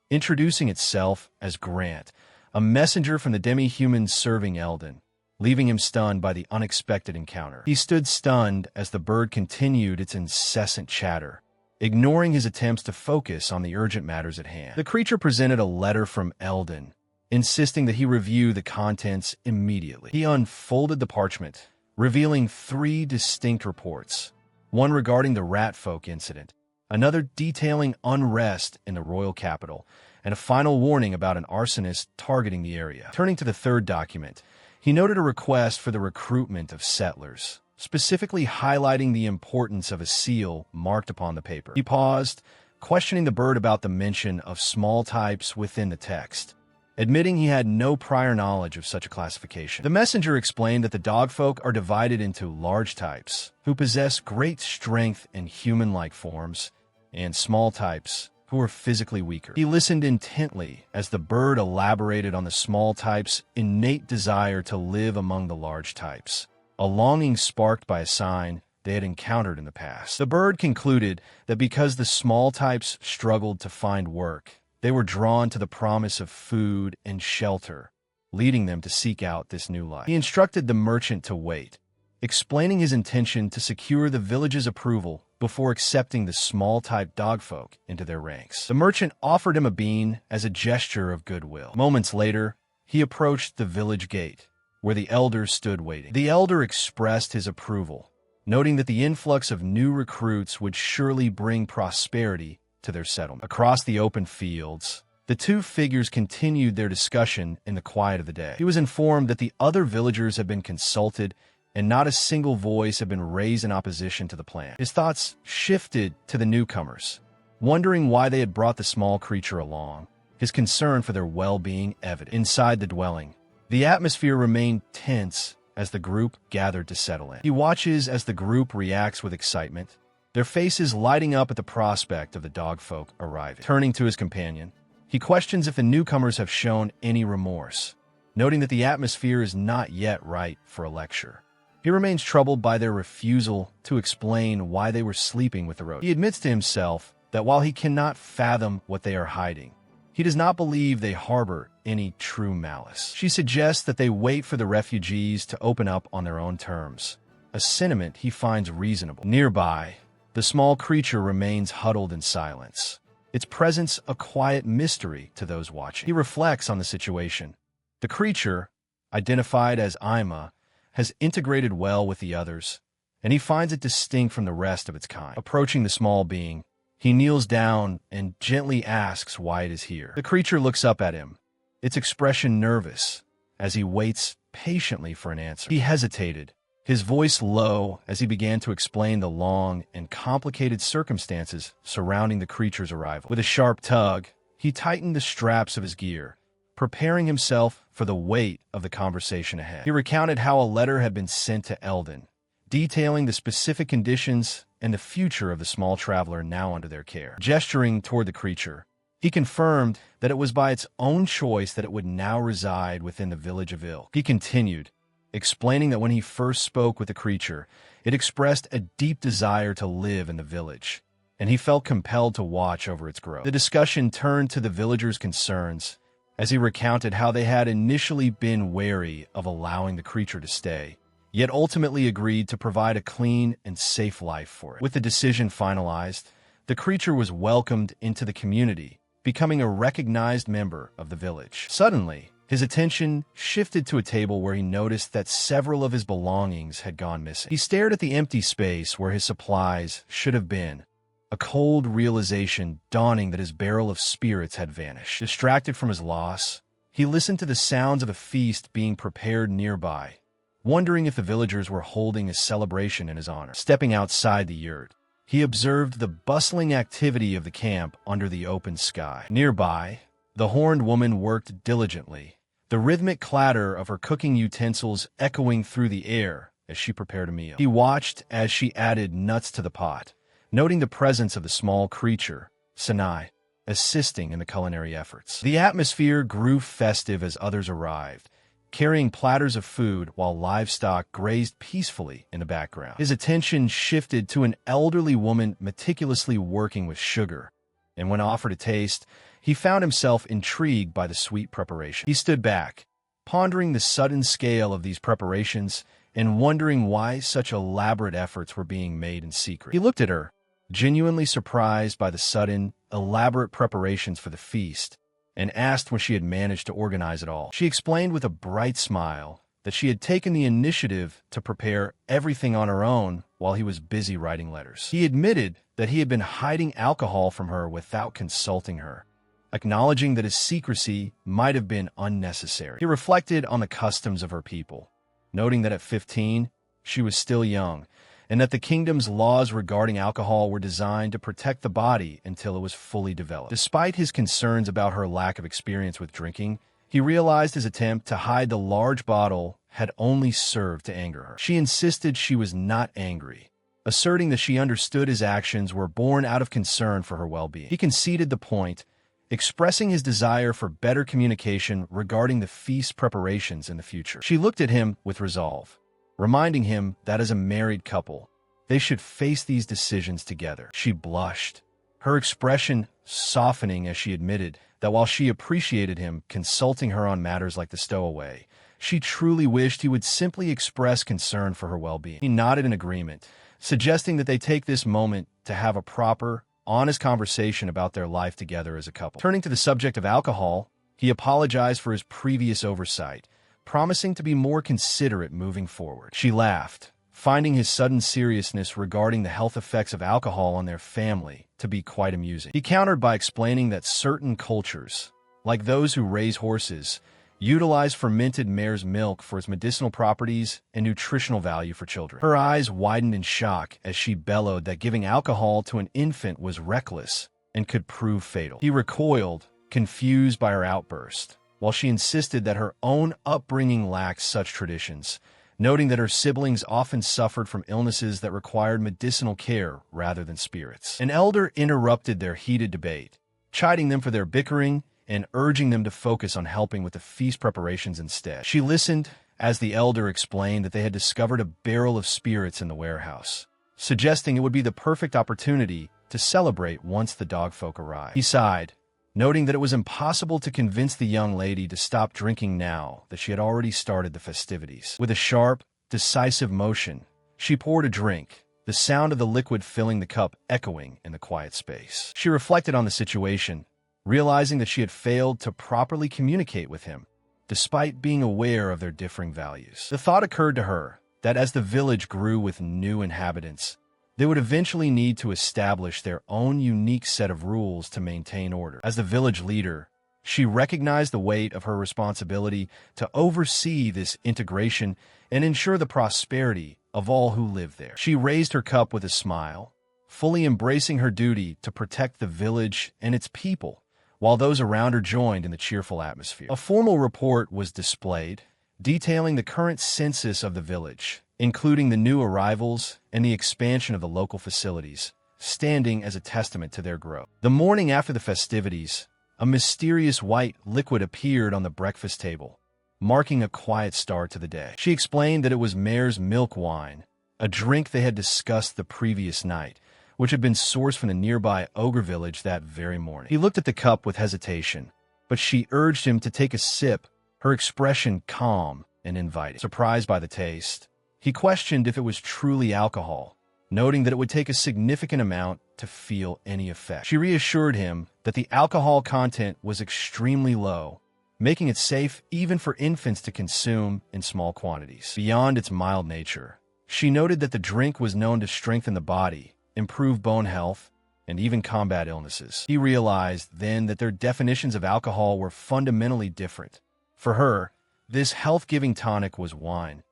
introducing itself as Grant, a messenger from the demi-human serving Eldon, leaving him stunned by the unexpected encounter. He stood stunned as the bird continued its incessant chatter, ignoring his attempts to focus on the urgent matters at hand. The creature presented a letter from Eldon, insisting that he review the contents immediately. He unfolded the parchment, revealing 3 distinct reports, one regarding the rat folk incident, another detailing unrest in the royal capital, and a final warning about an arsonist targeting the area. Turning to the third document, he noted a request for the recruitment of settlers, specifically highlighting the importance of a seal marked upon the paper. He paused, questioning the bird about the mention of small types within the text, admitting he had no prior knowledge of such a classification. The messenger explained that the dogfolk are divided into large types, who possess great strength in human-like forms, and small types, who are physically weaker. He listened intently as the bird elaborated on the small types' innate desire to live among the large types, a longing sparked by a sign they had encountered in the past. The bird concluded that because the small types struggled to find work, they were drawn to the promise of food and shelter, leading them to seek out this new life. He instructed the merchant to wait, explaining his intention to secure the village's approval before accepting the small-type dogfolk into their ranks. The merchant offered him a bean as a gesture of goodwill. Moments later, he approached the village gate, where the elder stood waiting. The elder expressed his approval, noting that the influx of new recruits would surely bring prosperity to their settlement. Across the open fields, the two figures continued their discussion in the quiet of the day. He was informed that the other villagers had been consulted and not a single voice had been raised in opposition to the plan. His thoughts shifted to the newcomers, wondering why they had brought the small creature along, his concern for their well-being evident. Inside the dwelling, the atmosphere remained tense as the group gathered to settle in. He watches as the group reacts with excitement, their faces lighting up at the prospect of the dogfolk arriving. Turning to his companion, he questions if the newcomers have shown any remorse, noting that the atmosphere is not yet right for a lecture. He remains troubled by their refusal to explain why they were sleeping with the road. He admits to himself that while he cannot fathom what they are hiding, he does not believe they harbor any true malice. She suggests that they wait for the refugees to open up on their own terms, a sentiment he finds reasonable. Nearby, the small creature remains huddled in silence, its presence a quiet mystery to those watching. He reflects on the situation. The creature, identified as Ima, has integrated well with the others, and he finds it distinct from the rest of its kind. Approaching the small being, he kneels down and gently asks why it is here. The creature looks up at him, its expression nervous, as he waits patiently for an answer. He hesitated, his voice low as he began to explain the long and complicated circumstances surrounding the creature's arrival. With a sharp tug, he tightened the straps of his gear, preparing himself for the weight of the conversation ahead. He recounted how a letter had been sent to Eldon, detailing the specific conditions and the future of the small traveler now under their care. Gesturing toward the creature, he confirmed that it was by its own choice that it would now reside within the village of Ilk. He continued, explaining that when he first spoke with the creature, it expressed a deep desire to live in the village, and he felt compelled to watch over its growth. The discussion turned to the villagers' concerns, as he recounted how they had initially been wary of allowing the creature to stay, yet ultimately agreed to provide a clean and safe life for it. With the decision finalized, the creature was welcomed into the community, becoming a recognized member of the village. Suddenly, his attention shifted to a table where he noticed that several of his belongings had gone missing. He stared at the empty space where his supplies should have been, a cold realization dawning that his barrel of spirits had vanished. Distracted from his loss, he listened to the sounds of a feast being prepared nearby, wondering if the villagers were holding a celebration in his honor. Stepping outside the yurt, he observed the bustling activity of the camp under the open sky. Nearby, the horned woman worked diligently, the rhythmic clatter of her cooking utensils echoing through the air as she prepared a meal. He watched as she added nuts to the pot, noting the presence of the small creature, Sanai, assisting in the culinary efforts. The atmosphere grew festive as others arrived, carrying platters of food while livestock grazed peacefully in the background. His attention shifted to an elderly woman meticulously working with sugar, and when offered a taste, he found himself intrigued by the sweet preparation. He stood back, pondering the sudden scale of these preparations and wondering why such elaborate efforts were being made in secret. He looked at her, genuinely surprised by the sudden, elaborate preparations for the feast, and asked when she had managed to organize it all. She explained with a bright smile that she had taken the initiative to prepare everything on her own while he was busy writing letters. He admitted that he had been hiding alcohol from her without consulting her, acknowledging that his secrecy might have been unnecessary. He reflected on the customs of her people, noting that at 15, she was still young, and that the kingdom's laws regarding alcohol were designed to protect the body until it was fully developed. Despite his concerns about her lack of experience with drinking, he realized his attempt to hide the large bottle had only served to anger her. She insisted she was not angry, asserting that she understood his actions were born out of concern for her well-being. He conceded the point, expressing his desire for better communication regarding the feast preparations in the future. She looked at him with resolve, reminding him that as a married couple, they should face these decisions together. She blushed, her expression softening as she admitted that while she appreciated him consulting her on matters like the stowaway, she truly wished he would simply express concern for her well-being. He nodded in agreement, suggesting that they take this moment to have a proper, honest conversation about their life together as a couple. Turning to the subject of alcohol, he apologized for his previous oversight, promising to be more considerate moving forward. She laughed, finding his sudden seriousness regarding the health effects of alcohol on their family to be quite amusing. He countered by explaining that certain cultures, like those who raise horses, utilize fermented mare's milk for its medicinal properties and nutritional value for children. Her eyes widened in shock as she bellowed that giving alcohol to an infant was reckless and could prove fatal. He recoiled, confused by her outburst, while she insisted that her own upbringing lacked such traditions, noting that her siblings often suffered from illnesses that required medicinal care rather than spirits. An elder interrupted their heated debate, chiding them for their bickering and urging them to focus on helping with the feast preparations instead. She listened as the elder explained that they had discovered a barrel of spirits in the warehouse, suggesting it would be the perfect opportunity to celebrate once the dogfolk arrived. He sighed, noting that it was impossible to convince the young lady to stop drinking now that she had already started the festivities. With a sharp, decisive motion, she poured a drink, the sound of the liquid filling the cup echoing in the quiet space. She reflected on the situation, realizing that she had failed to properly communicate with him, despite being aware of their differing values. The thought occurred to her that as the village grew with new inhabitants, they would eventually need to establish their own unique set of rules to maintain order. As the village leader, she recognized the weight of her responsibility to oversee this integration and ensure the prosperity of all who live there. She raised her cup with a smile, fully embracing her duty to protect the village and its people, while those around her joined in the cheerful atmosphere. A formal report was displayed, detailing the current census of the village, including the new arrivals and the expansion of the local facilities, standing as a testament to their growth. The morning after the festivities, a mysterious white liquid appeared on the breakfast table, marking a quiet start to the day. She explained that it was mare's milk wine, a drink they had discussed the previous night, which had been sourced from the nearby ogre village that very morning. He looked at the cup with hesitation, but she urged him to take a sip, her expression calm and inviting. Surprised by the taste, He questioned if it was truly alcohol, noting that it would take a significant amount to feel any effect. She reassured him that the alcohol content was extremely low, making it safe even for infants to consume in small quantities. Beyond its mild nature, she noted that the drink was known to strengthen the body, improve bone health, and even combat illnesses. He realized then that their definitions of alcohol were fundamentally different. For her, this health-giving tonic was wine,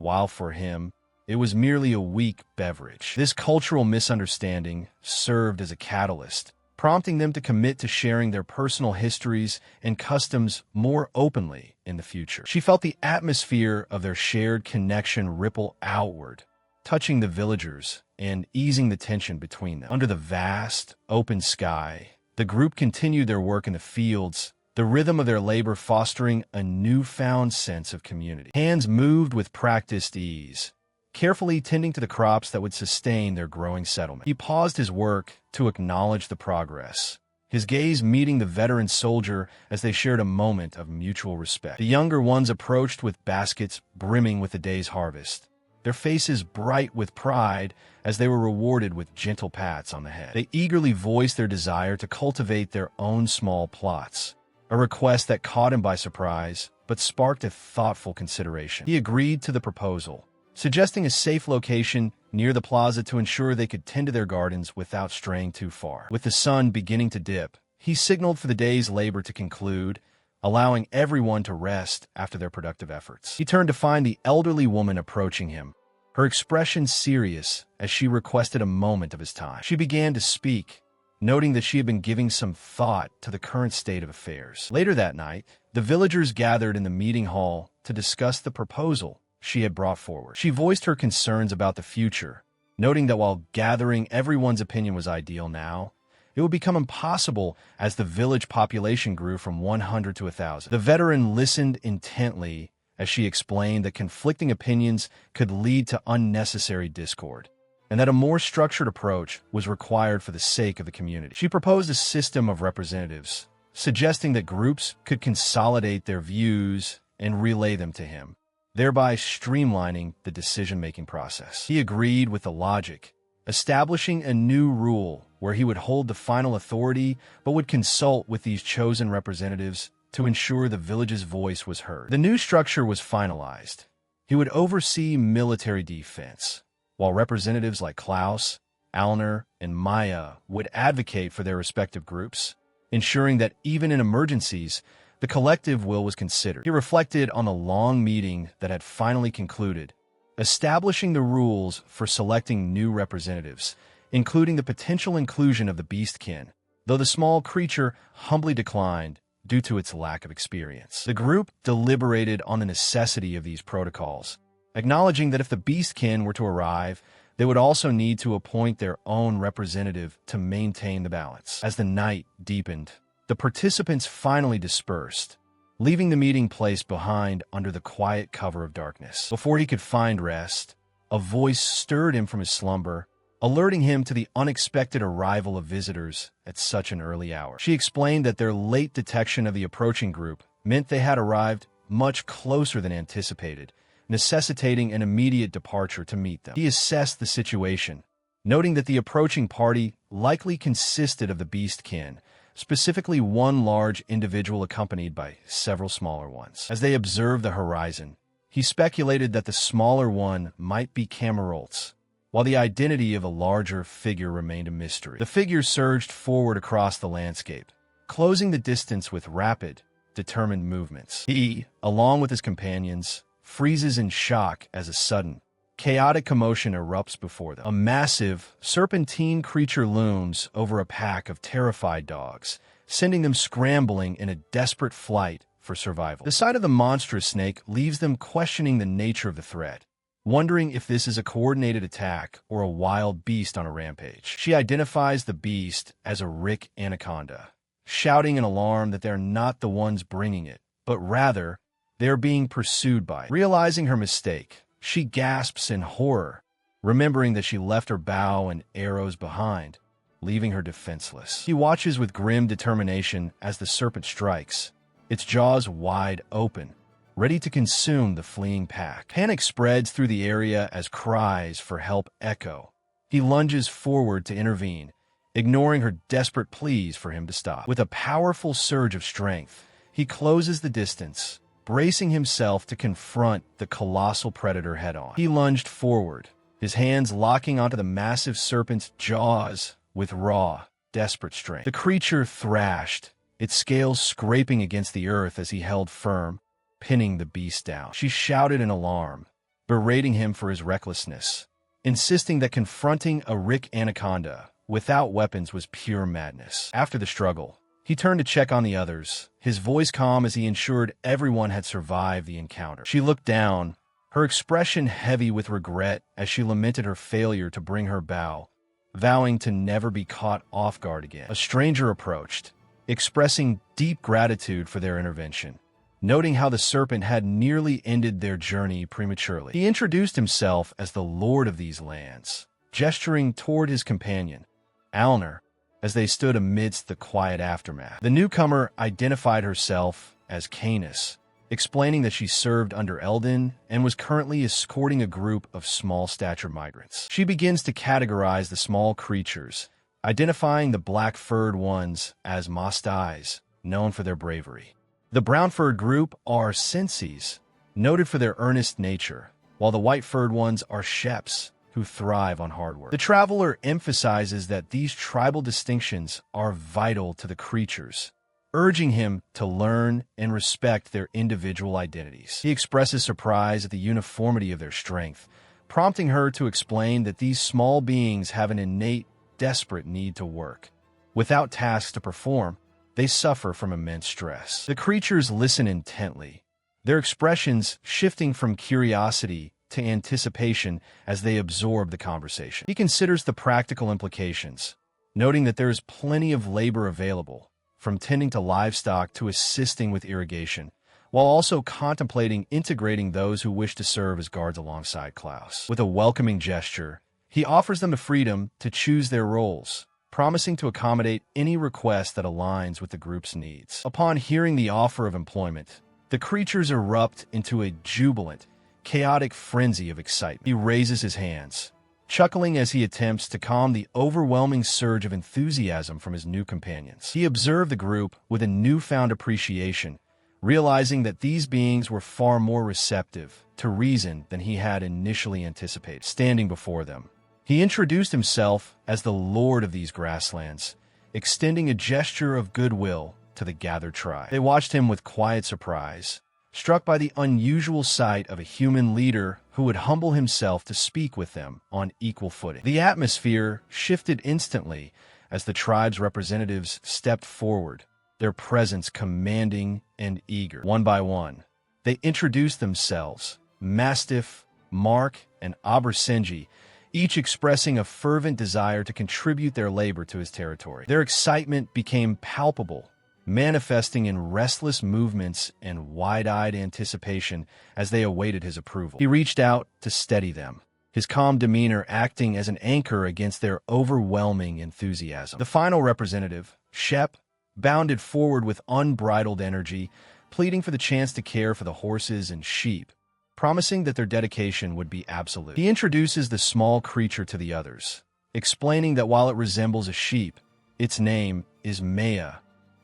while for him, it was merely a weak beverage. This cultural misunderstanding served as a catalyst, prompting them to commit to sharing their personal histories and customs more openly in the future. She felt the atmosphere of their shared connection ripple outward, touching the villagers and easing the tension between them. Under the vast, open sky, the group continued their work in the fields, the rhythm of their labor fostering a newfound sense of community. Hands moved with practiced ease, carefully tending to the crops that would sustain their growing settlement. He paused his work to acknowledge the progress, his gaze meeting the veteran soldier as they shared a moment of mutual respect. The younger ones approached with baskets brimming with the day's harvest, their faces bright with pride as they were rewarded with gentle pats on the head. They eagerly voiced their desire to cultivate their own small plots, a request that caught him by surprise but sparked a thoughtful consideration. He agreed to the proposal, suggesting a safe location near the plaza to ensure they could tend to their gardens without straying too far. With the sun beginning to dip, he signaled for the day's labor to conclude, allowing everyone to rest after their productive efforts. He turned to find the elderly woman approaching him, her expression serious as she requested a moment of his time. She began to speak, noting that she had been giving some thought to the current state of affairs. Later that night, the villagers gathered in the meeting hall to discuss the proposal she had brought forward. She voiced her concerns about the future, noting that while gathering everyone's opinion was ideal now, it would become impossible as the village population grew from 100 to 1,000. The veteran listened intently as she explained that conflicting opinions could lead to unnecessary discord, and that a more structured approach was required for the sake of the community. She proposed a system of representatives, suggesting that groups could consolidate their views and relay them to him, thereby streamlining the decision-making process. He agreed with the logic, establishing a new rule where he would hold the final authority but would consult with these chosen representatives to ensure the village's voice was heard. The new structure was finalized. He would oversee military defense, while representatives like Klaus, Alner, and Maya would advocate for their respective groups, ensuring that even in emergencies, the collective will was considered. He reflected on the long meeting that had finally concluded, establishing the rules for selecting new representatives, including the potential inclusion of the beastkin, though the small creature humbly declined due to its lack of experience. The group deliberated on the necessity of these protocols, acknowledging that if the beastkin were to arrive, they would also need to appoint their own representative to maintain the balance. As the night deepened, the participants finally dispersed, leaving the meeting place behind under the quiet cover of darkness. Before he could find rest, a voice stirred him from his slumber, alerting him to the unexpected arrival of visitors at such an early hour. She explained that their late detection of the approaching group meant they had arrived much closer than anticipated, necessitating an immediate departure to meet them. He assessed the situation, noting that the approaching party likely consisted of the beastkin, specifically one large individual accompanied by several smaller ones. As they observed the horizon, he speculated that the smaller one might be Camerolt's, while the identity of a larger figure remained a mystery. The figure surged forward across the landscape, closing the distance with rapid, determined movements. He, along with his companions, freezes in shock as a sudden, chaotic commotion erupts before them. A massive, serpentine creature looms over a pack of terrified dogs, sending them scrambling in a desperate flight for survival. The sight of the monstrous snake leaves them questioning the nature of the threat, wondering if this is a coordinated attack or a wild beast on a rampage. She identifies the beast as a Rick anaconda, shouting in alarm that they're not the ones bringing it, but rather, they are being pursued by it. Realizing her mistake, she gasps in horror, remembering that she left her bow and arrows behind, leaving her defenseless. He watches with grim determination as the serpent strikes, its jaws wide open, ready to consume the fleeing pack. Panic spreads through the area as cries for help echo. He lunges forward to intervene, ignoring her desperate pleas for him to stop. With a powerful surge of strength, he closes the distance, bracing himself to confront the colossal predator head-on. He lunged forward, his hands locking onto the massive serpent's jaws with raw, desperate strength. The creature thrashed, its scales scraping against the earth as he held firm, pinning the beast down. She shouted in alarm, berating him for his recklessness, insisting that confronting a Rick anaconda without weapons was pure madness. After the struggle, he turned to check on the others, his voice calm as he ensured everyone had survived the encounter. She looked down, her expression heavy with regret as she lamented her failure to bring her bow, vowing to never be caught off guard again. A stranger approached, expressing deep gratitude for their intervention, noting how the serpent had nearly ended their journey prematurely. He introduced himself as the lord of these lands, gesturing toward his companion, Alner, as they stood amidst the quiet aftermath. The newcomer identified herself as Canis, explaining that she served under Eldon and was currently escorting a group of small-stature migrants. She begins to categorize the small creatures, identifying the black-furred ones as Mastais, known for their bravery. The brown-furred group are Sensis, noted for their earnest nature, while the white-furred ones are Sheps, who thrive on hard work. The traveler emphasizes that these tribal distinctions are vital to the creatures, urging him to learn and respect their individual identities. He expresses surprise at the uniformity of their strength, prompting her to explain that these small beings have an innate, desperate need to work. Without tasks to perform, they suffer from immense stress. The creatures listen intently, their expressions shifting from curiosity to anticipation as they absorb the conversation. He considers the practical implications, noting that there is plenty of labor available, from tending to livestock to assisting with irrigation, while also contemplating integrating those who wish to serve as guards alongside Klaus. With a welcoming gesture, he offers them the freedom to choose their roles, promising to accommodate any request that aligns with the group's needs. Upon hearing the offer of employment, the creatures erupt into a jubilant, chaotic frenzy of excitement. He raises his hands, chuckling as he attempts to calm the overwhelming surge of enthusiasm from his new companions. He observed the group with a newfound appreciation, realizing that these beings were far more receptive to reason than he had initially anticipated. Standing before them, he introduced himself as the lord of these grasslands, extending a gesture of goodwill to the gathered tribe. They watched him with quiet surprise, struck by the unusual sight of a human leader who would humble himself to speak with them on equal footing. The atmosphere shifted instantly as the tribe's representatives stepped forward, their presence commanding and eager. One by one, they introduced themselves, Mastiff, Mark, and Abersenji, each expressing a fervent desire to contribute their labor to his territory. Their excitement became palpable, manifesting in restless movements and wide-eyed anticipation as they awaited his approval. He reached out to steady them, his calm demeanor acting as an anchor against their overwhelming enthusiasm. The final representative, Shep, bounded forward with unbridled energy, pleading for the chance to care for the horses and sheep, promising that their dedication would be absolute. He introduces the small creature to the others, explaining that while it resembles a sheep, its name is Maya,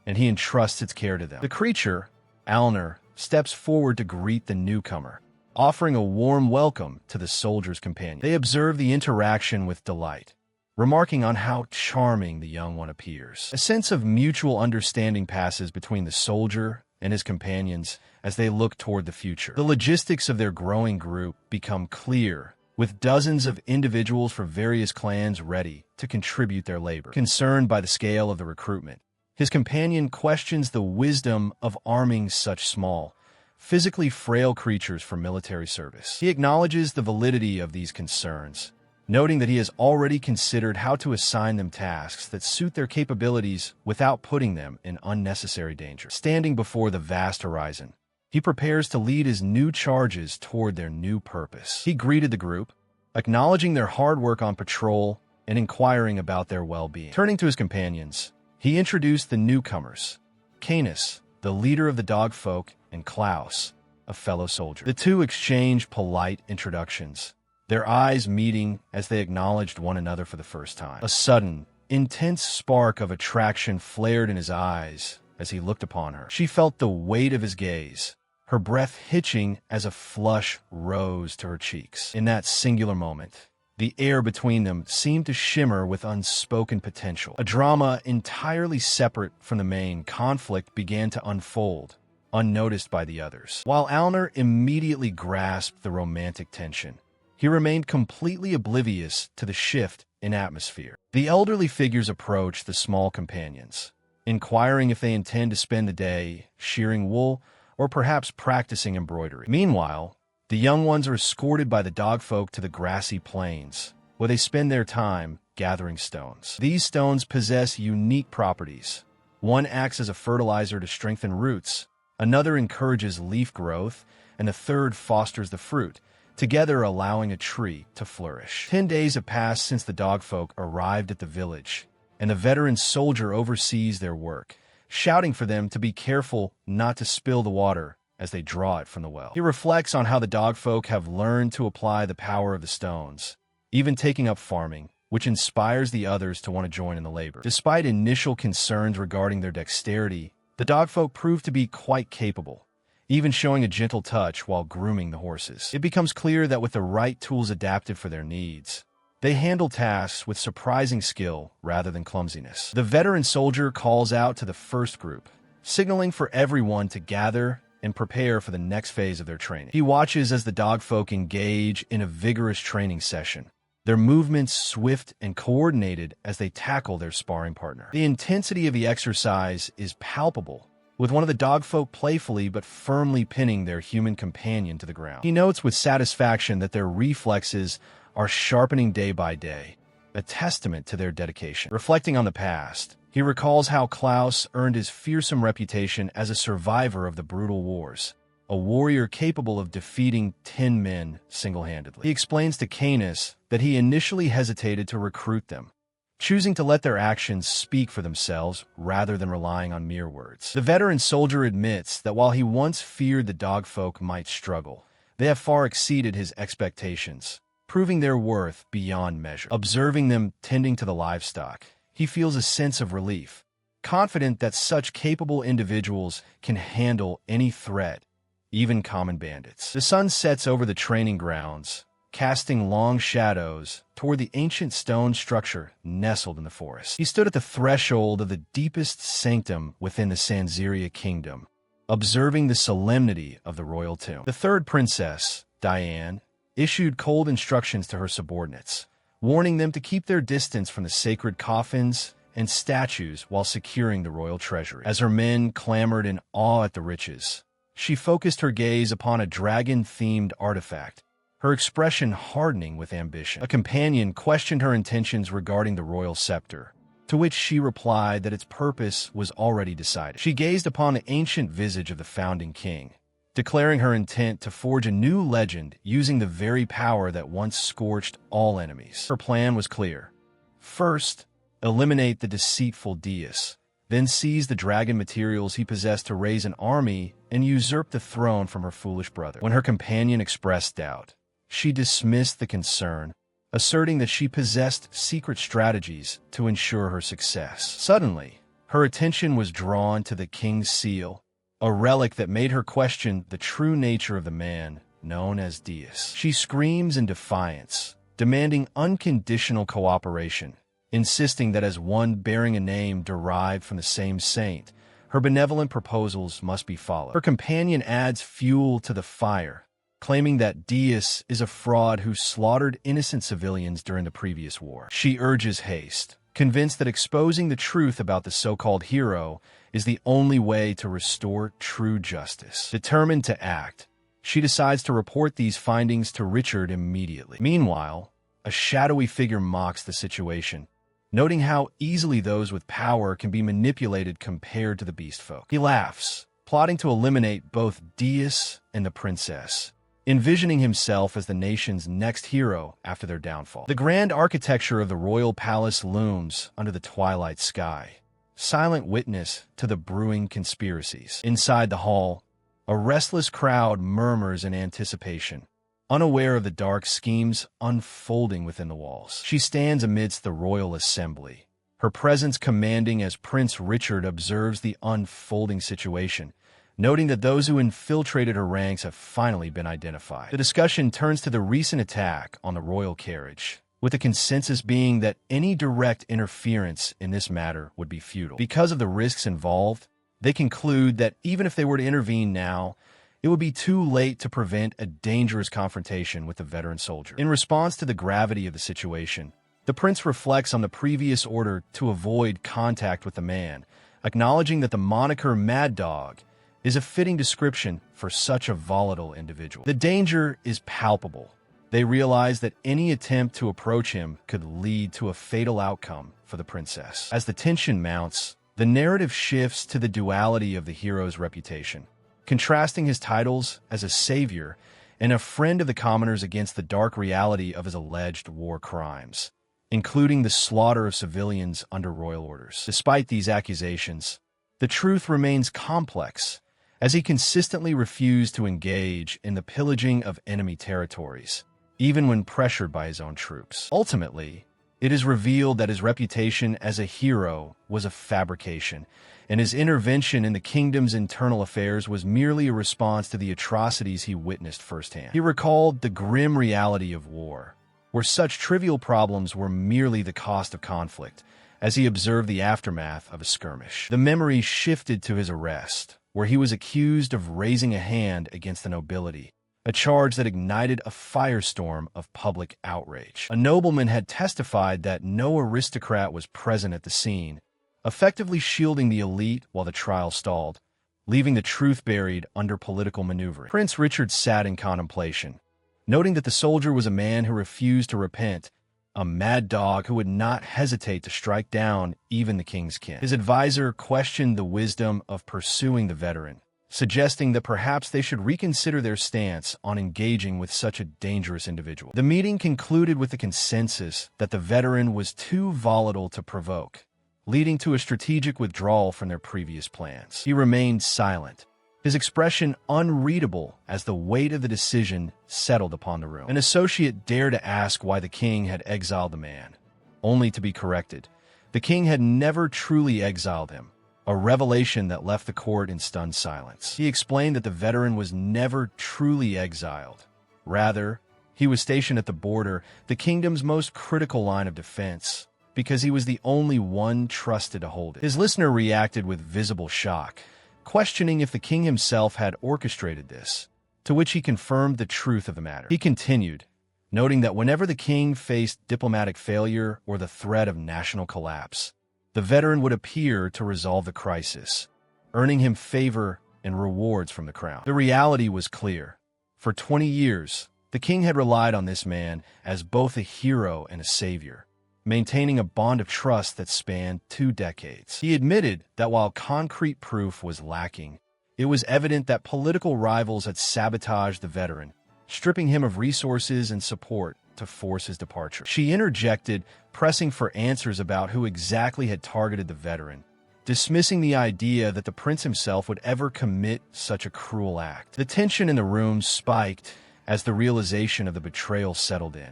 and he entrusts its care to them. The creature, Alner, steps forward to greet the newcomer, offering a warm welcome to the soldier's companion. They observe the interaction with delight, remarking on how charming the young one appears. A sense of mutual understanding passes between the soldier and his companions as they look toward the future. The logistics of their growing group become clear, with dozens of individuals from various clans ready to contribute their labor. Concerned by the scale of the recruitment, his companion questions the wisdom of arming such small, physically frail creatures for military service. He acknowledges the validity of these concerns, noting that he has already considered how to assign them tasks that suit their capabilities without putting them in unnecessary danger. Standing before the vast horizon, he prepares to lead his new charges toward their new purpose. He greeted the group, acknowledging their hard work on patrol and inquiring about their well-being. Turning to his companions, he introduced the newcomers, Canis, the leader of the dog folk, and Klaus, a fellow soldier. The two exchanged polite introductions, their eyes meeting as they acknowledged one another for the first time. A sudden, intense spark of attraction flared in his eyes as he looked upon her. She felt the weight of his gaze, her breath hitching as a flush rose to her cheeks. In that singular moment, the air between them seemed to shimmer with unspoken potential. A drama entirely separate from the main conflict began to unfold, unnoticed by the others. While Alner immediately grasped the romantic tension, he remained completely oblivious to the shift in atmosphere. The elderly figures approached the small companions, inquiring if they intend to spend the day shearing wool or perhaps practicing embroidery. Meanwhile, the young ones are escorted by the dogfolk to the grassy plains, where they spend their time gathering stones. These stones possess unique properties. One acts as a fertilizer to strengthen roots, another encourages leaf growth, and the third fosters the fruit, together allowing a tree to flourish. 10 days have passed since the dogfolk arrived at the village, and the veteran soldier oversees their work, shouting for them to be careful not to spill the water as they draw it from the well. He reflects on how the dogfolk have learned to apply the power of the stones, even taking up farming, which inspires the others to want to join in the labor. Despite initial concerns regarding their dexterity, the dogfolk proved to be quite capable, even showing a gentle touch while grooming the horses. It becomes clear that with the right tools adapted for their needs, they handle tasks with surprising skill rather than clumsiness. The veteran soldier calls out to the first group, signaling for everyone to gather and prepare for the next phase of their training. He watches as the dogfolk engage in a vigorous training session, their movements swift and coordinated as they tackle their sparring partner. The intensity of the exercise is palpable, with one of the dogfolk playfully but firmly pinning their human companion to the ground. He notes with satisfaction that their reflexes are sharpening day by day, a testament to their dedication. Reflecting on the past, he recalls how Klaus earned his fearsome reputation as a survivor of the brutal wars, a warrior capable of defeating 10 men single-handedly. He explains to Canis that he initially hesitated to recruit them, choosing to let their actions speak for themselves rather than relying on mere words. The veteran soldier admits that while he once feared the dogfolk might struggle, they have far exceeded his expectations, proving their worth beyond measure. Observing them tending to the livestock, he feels a sense of relief, confident that such capable individuals can handle any threat, even common bandits. The sun sets over the training grounds, casting long shadows toward the ancient stone structure nestled in the forest. He stood at the threshold of the deepest sanctum within the Sanseria kingdom, observing the solemnity of the royal tomb. The third princess, Diane, issued cold instructions to her subordinates, warning them to keep their distance from the sacred coffins and statues while securing the royal treasury. As her men clamored in awe at the riches, she focused her gaze upon a dragon-themed artifact, her expression hardening with ambition. A companion questioned her intentions regarding the royal scepter, to which she replied that its purpose was already decided. She gazed upon the ancient visage of the founding king, declaring her intent to forge a new legend using the very power that once scorched all enemies. Her plan was clear. First, eliminate the deceitful Deus, then seize the dragon materials he possessed to raise an army and usurp the throne from her foolish brother. When her companion expressed doubt, she dismissed the concern, asserting that she possessed secret strategies to ensure her success. Suddenly, her attention was drawn to the king's seal, a relic that made her question the true nature of the man known as Deus. She screams in defiance, demanding unconditional cooperation, insisting that as one bearing a name derived from the same saint, her benevolent proposals must be followed. Her companion adds fuel to the fire, claiming that Deus is a fraud who slaughtered innocent civilians during the previous war. She urges haste, convinced that exposing the truth about the so-called hero is the only way to restore true justice. Determined to act, she decides to report these findings to Richard immediately. Meanwhile, a shadowy figure mocks the situation, noting how easily those with power can be manipulated compared to the beast folk. He laughs, plotting to eliminate both Deus and the princess, envisioning himself as the nation's next hero after their downfall. The grand architecture of the royal palace looms under the twilight sky, silent witness to the brewing conspiracies. Inside the hall, A restless crowd murmurs in anticipation, unaware of the dark schemes unfolding within the walls. She stands amidst the royal assembly, her presence commanding as Prince Richard observes the unfolding situation, noting that those who infiltrated her ranks have finally been identified. The discussion turns to the recent attack on the royal carriage, with the consensus being that any direct interference in this matter would be futile. Because of the risks involved, they conclude that even if they were to intervene now, it would be too late to prevent a dangerous confrontation with the veteran soldier. In response to the gravity of the situation, the prince reflects on the previous order to avoid contact with the man, acknowledging that the moniker Mad Dog is a fitting description for such a volatile individual. The danger is palpable. They realize that any attempt to approach him could lead to a fatal outcome for the princess. As the tension mounts, the narrative shifts to the duality of the hero's reputation, contrasting his titles as a savior and a friend of the commoners against the dark reality of his alleged war crimes, including the slaughter of civilians under royal orders. Despite these accusations, the truth remains complex, as he consistently refused to engage in the pillaging of enemy territories, even when pressured by his own troops. Ultimately, it is revealed that his reputation as a hero was a fabrication, and his intervention in the kingdom's internal affairs was merely a response to the atrocities he witnessed firsthand. He recalled the grim reality of war, where such trivial problems were merely the cost of conflict, as he observed the aftermath of a skirmish. The memory shifted to his arrest, where he was accused of raising a hand against the nobility, a charge that ignited a firestorm of public outrage. A nobleman had testified that no aristocrat was present at the scene, effectively shielding the elite while the trial stalled, leaving the truth buried under political maneuvering. Prince Richard sat in contemplation, noting that the soldier was a man who refused to repent, a mad dog who would not hesitate to strike down even the king's kin. His advisor questioned the wisdom of pursuing the veteran, suggesting that perhaps they should reconsider their stance on engaging with such a dangerous individual. The meeting concluded with the consensus that the veteran was too volatile to provoke, leading to a strategic withdrawal from their previous plans. He remained silent, his expression unreadable as the weight of the decision settled upon the room. An associate dared to ask why the king had exiled the man, only to be corrected. The king had never truly exiled him, a revelation that left the court in stunned silence. He explained that the veteran was never truly exiled. Rather, he was stationed at the border, the kingdom's most critical line of defense, because he was the only one trusted to hold it. His listener reacted with visible shock, questioning if the king himself had orchestrated this, to which he confirmed the truth of the matter. He continued, noting that whenever the king faced diplomatic failure or the threat of national collapse, the veteran would appear to resolve the crisis, earning him favor and rewards from the crown. The reality was clear. For 20 years, the king had relied on this man as both a hero and a savior, maintaining a bond of trust that spanned 2 decades. He admitted that while concrete proof was lacking, it was evident that political rivals had sabotaged the veteran, stripping him of resources and support to force his departure. She interjected, pressing for answers about who exactly had targeted the veteran, dismissing the idea that the prince himself would ever commit such a cruel act. The tension in the room spiked as the realization of the betrayal settled in,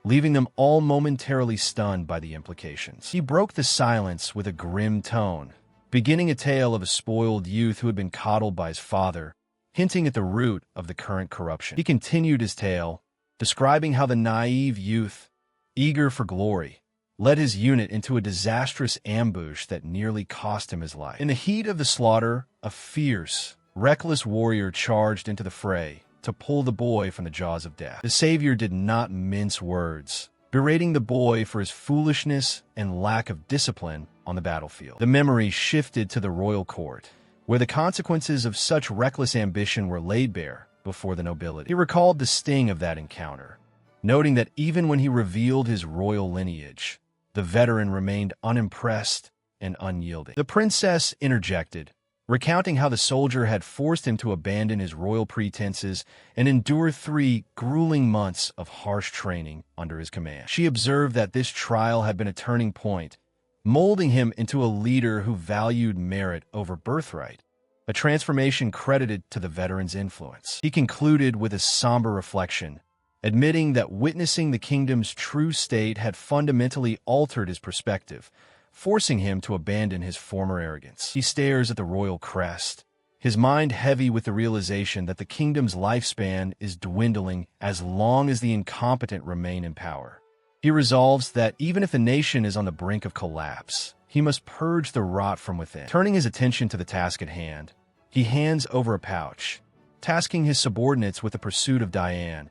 leaving them all momentarily stunned by the implications. He broke the silence with a grim tone, beginning a tale of a spoiled youth who had been coddled by his father, hinting at the root of the current corruption. He continued his tale, describing how the naive youth, eager for glory, led his unit into a disastrous ambush that nearly cost him his life. In the heat of the slaughter, a fierce, reckless warrior charged into the fray to pull the boy from the jaws of death. The savior did not mince words, berating the boy for his foolishness and lack of discipline on the battlefield. The memory shifted to the royal court, where the consequences of such reckless ambition were laid bare before the nobility. He recalled the sting of that encounter, noting that even when he revealed his royal lineage, the veteran remained unimpressed and unyielding. The princess interjected, recounting how the soldier had forced him to abandon his royal pretenses and endure 3 grueling months of harsh training under his command. She observed that this trial had been a turning point, molding him into a leader who valued merit over birthright, a transformation credited to the veteran's influence. He concluded with a somber reflection, admitting that witnessing the kingdom's true state had fundamentally altered his perspective, forcing him to abandon his former arrogance. He stares at the royal crest, his mind heavy with the realization that the kingdom's lifespan is dwindling as long as the incompetent remain in power. He resolves that even if the nation is on the brink of collapse, he must purge the rot from within. Turning his attention to the task at hand, he hands over a pouch, tasking his subordinates with the pursuit of Diane,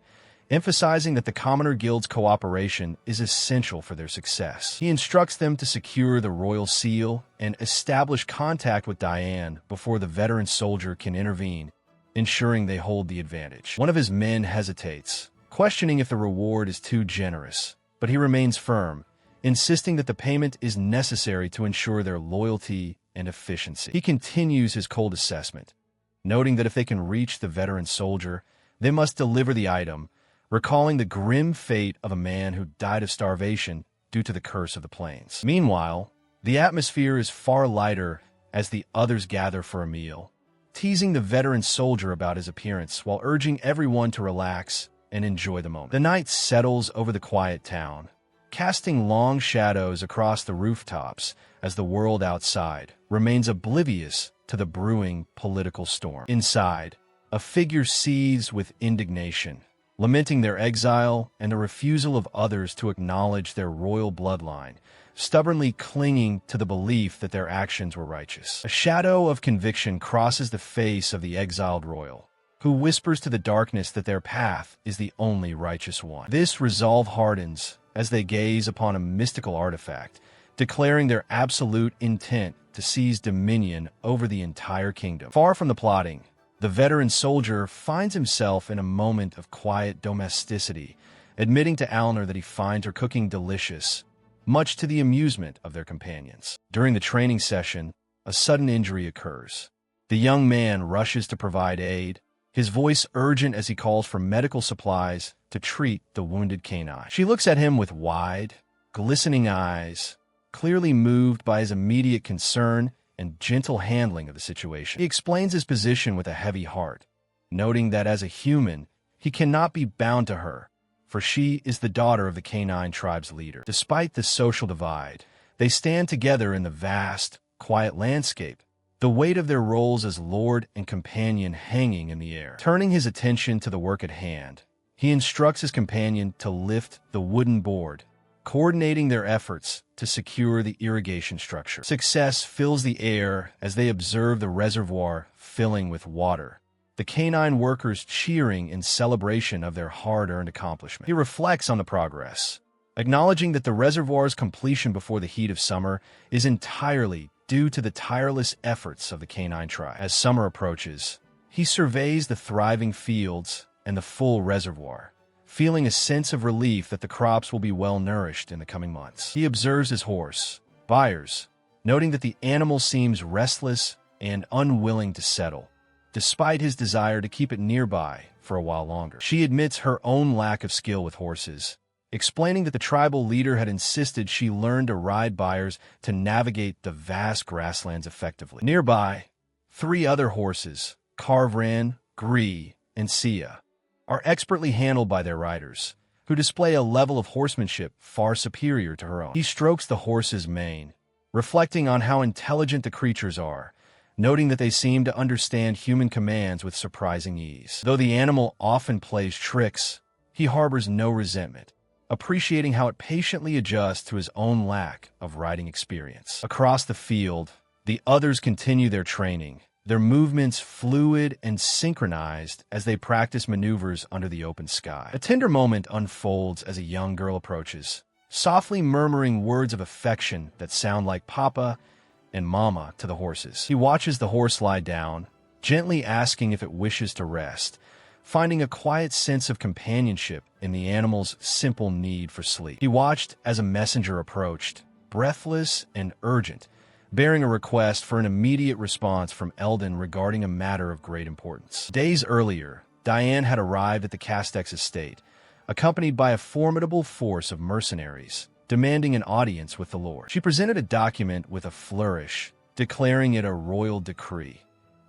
emphasizing that the Commoner Guild's cooperation is essential for their success. He instructs them to secure the royal seal and establish contact with Diane before the veteran soldier can intervene, ensuring they hold the advantage. One of his men hesitates, questioning if the reward is too generous, but he remains firm, insisting that the payment is necessary to ensure their loyalty and efficiency. He continues his cold assessment, noting that if they can reach the veteran soldier, they must deliver the item, recalling the grim fate of a man who died of starvation due to the curse of the plains. Meanwhile, the atmosphere is far lighter as the others gather for a meal, teasing the veteran soldier about his appearance while urging everyone to relax and enjoy the moment. The night settles over the quiet town, casting long shadows across the rooftops as the world outside remains oblivious to the brewing political storm. Inside, a figure seethes with indignation, lamenting their exile and the refusal of others to acknowledge their royal bloodline, stubbornly clinging to the belief that their actions were righteous. A shadow of conviction crosses the face of the exiled royal, who whispers to the darkness that their path is the only righteous one. This resolve hardens as they gaze upon a mystical artifact, declaring their absolute intent to seize dominion over the entire kingdom. Far from the plotting, the veteran soldier finds himself in a moment of quiet domesticity, admitting to Alnor that he finds her cooking delicious, much to the amusement of their companions. During the training session, a sudden injury occurs. The young man rushes to provide aid, his voice urgent as he calls for medical supplies to treat the wounded canine. She looks at him with wide, glistening eyes, clearly moved by his immediate concern and gentle handling of the situation. He explains his position with a heavy heart, noting that as a human, he cannot be bound to her, for she is the daughter of the canine tribe's leader. Despite the social divide, they stand together in the vast, quiet landscape, the weight of their roles as lord and companion hanging in the air. Turning his attention to the work at hand, he instructs his companion to lift the wooden board, coordinating their efforts to secure the irrigation structure. Success fills the air as they observe the reservoir filling with water, the canine workers cheering in celebration of their hard-earned accomplishment. He reflects on the progress, acknowledging that the reservoir's completion before the heat of summer is entirely due to the tireless efforts of the canine tribe. As summer approaches, he surveys the thriving fields and the full reservoir, feeling a sense of relief that the crops will be well nourished in the coming months. He observes his horse, Byers, noting that the animal seems restless and unwilling to settle, despite his desire to keep it nearby for a while longer. She admits her own lack of skill with horses, explaining that the tribal leader had insisted she learn to ride Byers to navigate the vast grasslands effectively. Nearby, 3 other horses, Carvran, Gree, and Sia, are expertly handled by their riders, who display a level of horsemanship far superior to her own. He strokes the horse's mane, reflecting on how intelligent the creatures are, noting that they seem to understand human commands with surprising ease. Though the animal often plays tricks, he harbors no resentment, appreciating how it patiently adjusts to his own lack of riding experience. Across the field, the others continue their training, their movements fluid and synchronized as they practice maneuvers under the open sky. A tender moment unfolds as a young girl approaches, softly murmuring words of affection that sound like Papa and Mama to the horses. He watches the horse lie down, gently asking if it wishes to rest, finding a quiet sense of companionship in the animal's simple need for sleep. He watched as a messenger approached, breathless and urgent, bearing a request for an immediate response from Eldon regarding a matter of great importance. Days earlier, Diane had arrived at the Castex estate, accompanied by a formidable force of mercenaries, demanding an audience with the Lord. She presented a document with a flourish, declaring it a royal decree,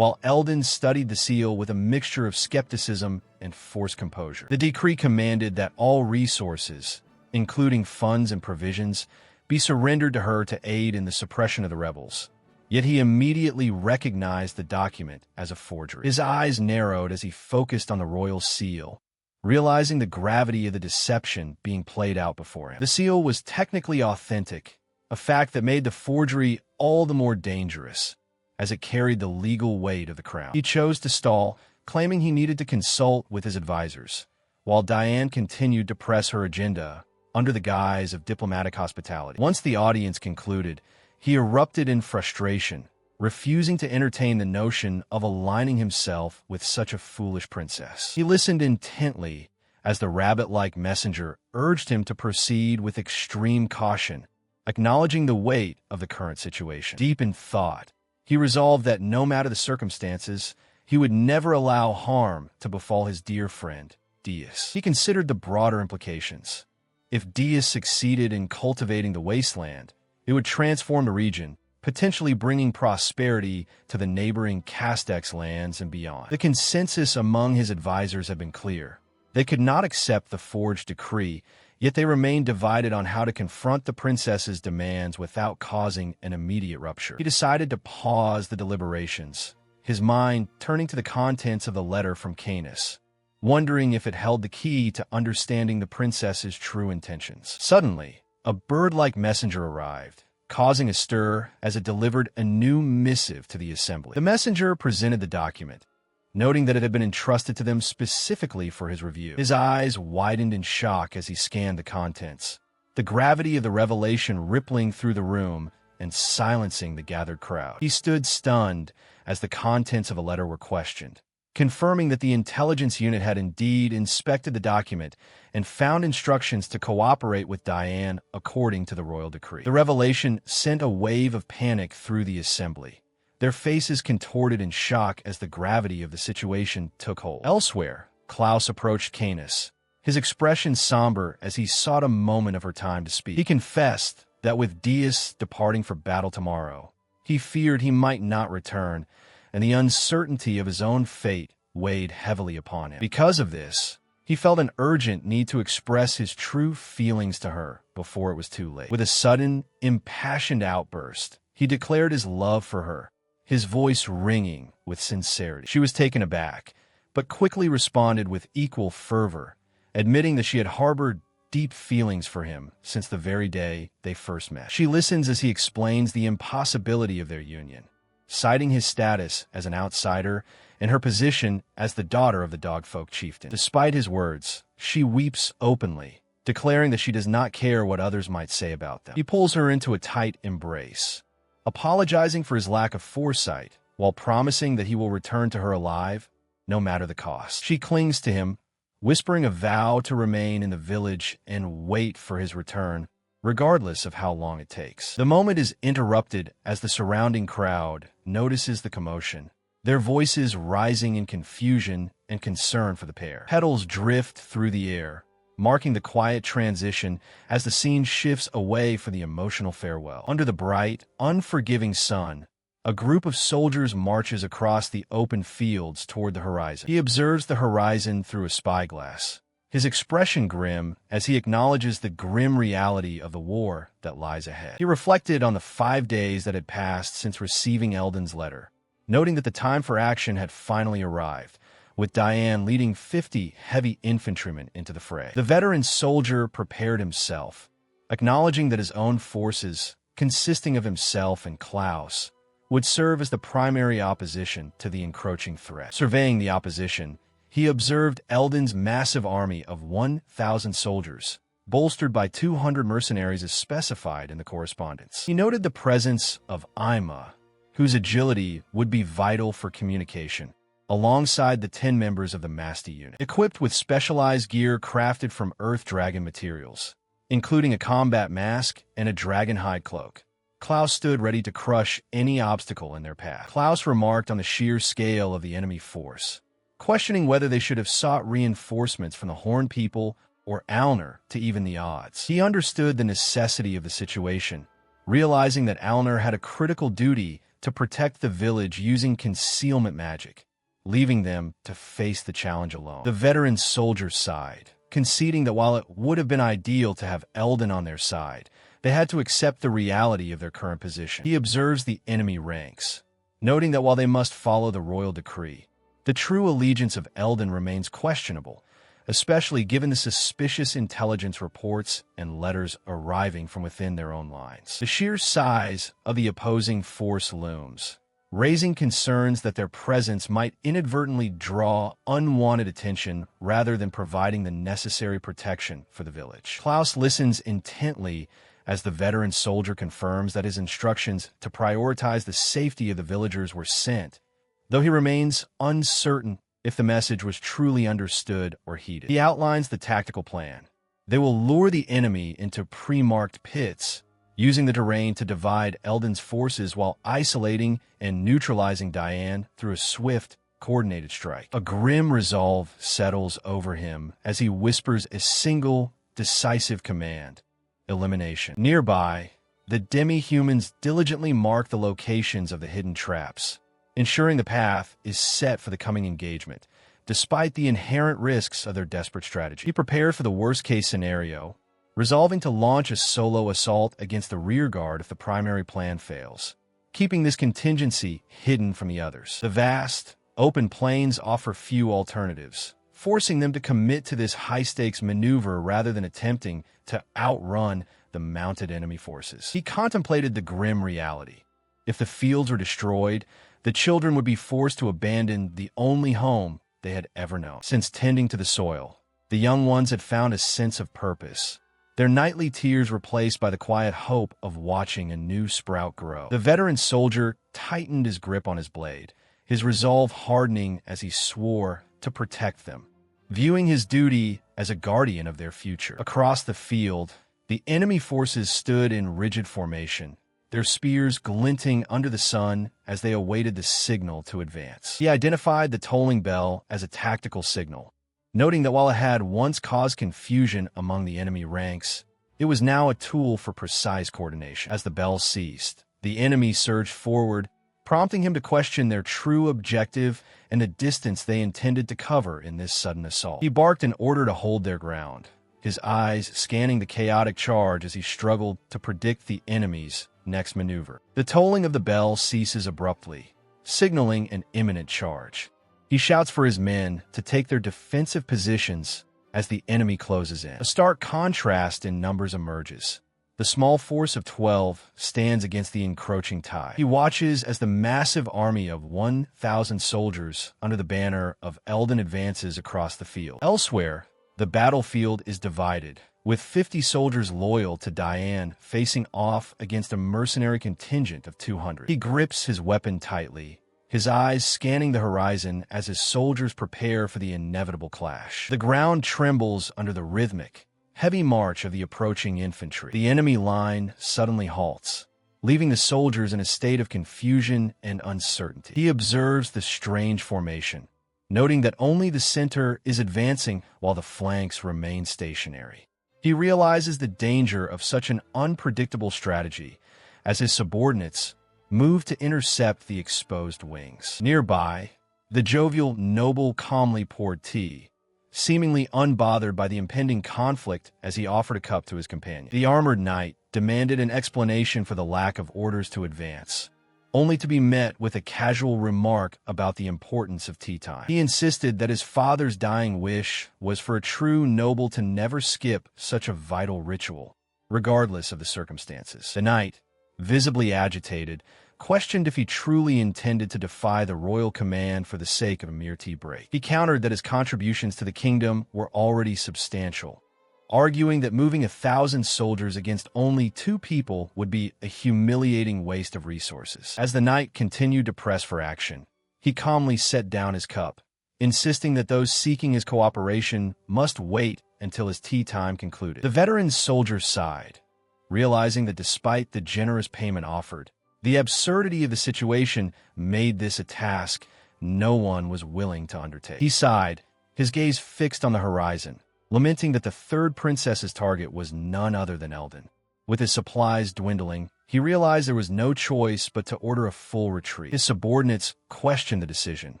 while Eldon studied the seal with a mixture of skepticism and forced composure. The decree commanded that all resources, including funds and provisions, be surrendered to her to aid in the suppression of the rebels. Yet he immediately recognized the document as a forgery. His eyes narrowed as he focused on the royal seal, realizing the gravity of the deception being played out before him. The seal was technically authentic, a fact that made the forgery all the more dangerous, as it carried the legal weight of the crown. He chose to stall, claiming he needed to consult with his advisors, while Diane continued to press her agenda under the guise of diplomatic hospitality. Once the audience concluded, he erupted in frustration, refusing to entertain the notion of aligning himself with such a foolish princess. He listened intently as the rabbit-like messenger urged him to proceed with extreme caution, acknowledging the weight of the current situation. Deep in thought, he resolved that no matter the circumstances, he would never allow harm to befall his dear friend, Dias. He considered the broader implications. If Dias succeeded in cultivating the wasteland, it would transform the region, potentially bringing prosperity to the neighboring Castex lands and beyond. The consensus among his advisors had been clear. They could not accept the forged decree, yet they remained divided on how to confront the princess's demands without causing an immediate rupture. He decided to pause the deliberations, his mind turning to the contents of the letter from Canis, wondering if it held the key to understanding the princess's true intentions. Suddenly, a bird-like messenger arrived, causing a stir as it delivered a new missive to the assembly. The messenger presented the document, noting that it had been entrusted to them specifically for his review. His eyes widened in shock as he scanned the contents, the gravity of the revelation rippling through the room and silencing the gathered crowd. He stood stunned as the contents of a letter were questioned, confirming that the intelligence unit had indeed inspected the document and found instructions to cooperate with Diane according to the royal decree. The revelation sent a wave of panic through the assembly, their faces contorted in shock as the gravity of the situation took hold. Elsewhere, Klaus approached Canis, his expression somber as he sought a moment of her time to speak. He confessed that with Dias departing for battle tomorrow, he feared he might not return, and the uncertainty of his own fate weighed heavily upon him. Because of this, he felt an urgent need to express his true feelings to her before it was too late. With a sudden, impassioned outburst, he declared his love for her, his voice ringing with sincerity. She was taken aback, but quickly responded with equal fervor, admitting that she had harbored deep feelings for him since the very day they first met. She listens as he explains the impossibility of their union, citing his status as an outsider and her position as the daughter of the Dogfolk chieftain. Despite his words, she weeps openly, declaring that she does not care what others might say about them. He pulls her into a tight embrace, apologizing for his lack of foresight, while promising that he will return to her alive, no matter the cost. She clings to him, whispering a vow to remain in the village and wait for his return, regardless of how long it takes. The moment is interrupted as the surrounding crowd notices the commotion, their voices rising in confusion and concern for the pair. Petals drift through the air, marking the quiet transition as the scene shifts away for the emotional farewell. Under the bright, unforgiving sun, a group of soldiers marches across the open fields toward the horizon. He observes the horizon through a spyglass, his expression grim as he acknowledges the grim reality of the war that lies ahead. He reflected on the 5 days that had passed since receiving Eldon's letter, noting that the time for action had finally arrived, with Diane leading 50 heavy infantrymen into the fray. The veteran soldier prepared himself, acknowledging that his own forces, consisting of himself and Klaus, would serve as the primary opposition to the encroaching threat. Surveying the opposition, he observed Eldon's massive army of 1,000 soldiers, bolstered by 200 mercenaries as specified in the correspondence. He noted the presence of Ima, whose agility would be vital for communication, alongside the 10 members of the Masti unit, equipped with specialized gear crafted from earth dragon materials, including a combat mask and a dragon hide cloak. Klaus stood ready to crush any obstacle in their path. Klaus remarked on the sheer scale of the enemy force, questioning whether they should have sought reinforcements from the Horn people or Alner to even the odds. He understood the necessity of the situation, realizing that Alner had a critical duty to protect the village using concealment magic, leaving them to face the challenge alone. The veteran soldiers sighed, conceding that while it would have been ideal to have Eldon on their side, they had to accept the reality of their current position. He observes the enemy ranks, noting that while they must follow the royal decree, the true allegiance of Eldon remains questionable, especially given the suspicious intelligence reports and letters arriving from within their own lines. The sheer size of the opposing force looms, raising concerns that their presence might inadvertently draw unwanted attention rather than providing the necessary protection for the village. Klaus listens intently as the veteran soldier confirms that his instructions to prioritize the safety of the villagers were sent, though he remains uncertain if the message was truly understood or heeded. He outlines the tactical plan. They will lure the enemy into pre-marked pits, using the terrain to divide Eldon's forces while isolating and neutralizing Diane through a swift, coordinated strike. A grim resolve settles over him as he whispers a single, decisive command: elimination. Nearby, the demi-humans diligently mark the locations of the hidden traps, ensuring the path is set for the coming engagement, despite the inherent risks of their desperate strategy. He prepared for the worst-case scenario, resolving to launch a solo assault against the rearguard if the primary plan fails, keeping this contingency hidden from the others. The vast, open plains offer few alternatives, forcing them to commit to this high-stakes maneuver rather than attempting to outrun the mounted enemy forces. He contemplated the grim reality. If the fields were destroyed, the children would be forced to abandon the only home they had ever known. Since tending to the soil, the young ones had found a sense of purpose, their nightly tears replaced by the quiet hope of watching a new sprout grow. The veteran soldier tightened his grip on his blade, his resolve hardening as he swore to protect them, viewing his duty as a guardian of their future. Across the field, the enemy forces stood in rigid formation, their spears glinting under the sun as they awaited the signal to advance. He identified the tolling bell as a tactical signal, noting that while it had once caused confusion among the enemy ranks, it was now a tool for precise coordination. As the bell ceased, the enemy surged forward, prompting him to question their true objective and the distance they intended to cover in this sudden assault. He barked in order to hold their ground, his eyes scanning the chaotic charge as he struggled to predict the enemy's next maneuver. The tolling of the bell ceases abruptly, signaling an imminent charge. He shouts for his men to take their defensive positions as the enemy closes in. A stark contrast in numbers emerges. The small force of 12 stands against the encroaching tide. He watches as the massive army of 1,000 soldiers under the banner of Eldon advances across the field. Elsewhere, the battlefield is divided, with 50 soldiers loyal to Diane facing off against a mercenary contingent of 200. He grips his weapon tightly, his eyes scanning the horizon as his soldiers prepare for the inevitable clash. The ground trembles under the rhythmic, heavy march of the approaching infantry. The enemy line suddenly halts, leaving the soldiers in a state of confusion and uncertainty. He observes the strange formation, noting that only the center is advancing while the flanks remain stationary. He realizes the danger of such an unpredictable strategy as his subordinates move to intercept the exposed wings. Nearby, the jovial noble calmly poured tea, seemingly unbothered by the impending conflict as he offered a cup to his companion. The armored knight demanded an explanation for the lack of orders to advance, only to be met with a casual remark about the importance of tea time. He insisted that his father's dying wish was for a true noble to never skip such a vital ritual, regardless of the circumstances. The knight, visibly agitated, questioned if he truly intended to defy the royal command for the sake of a mere tea break. He countered that his contributions to the kingdom were already substantial, arguing that moving 1,000 soldiers against only 2 people would be a humiliating waste of resources. As the knight continued to press for action, he calmly set down his cup, insisting that those seeking his cooperation must wait until his tea time concluded. The veteran soldier sighed, realizing that despite the generous payment offered, the absurdity of the situation made this a task no one was willing to undertake. He sighed, his gaze fixed on the horizon, lamenting that the third princess's target was none other than Eldon. With his supplies dwindling, he realized there was no choice but to order a full retreat. His subordinates questioned the decision,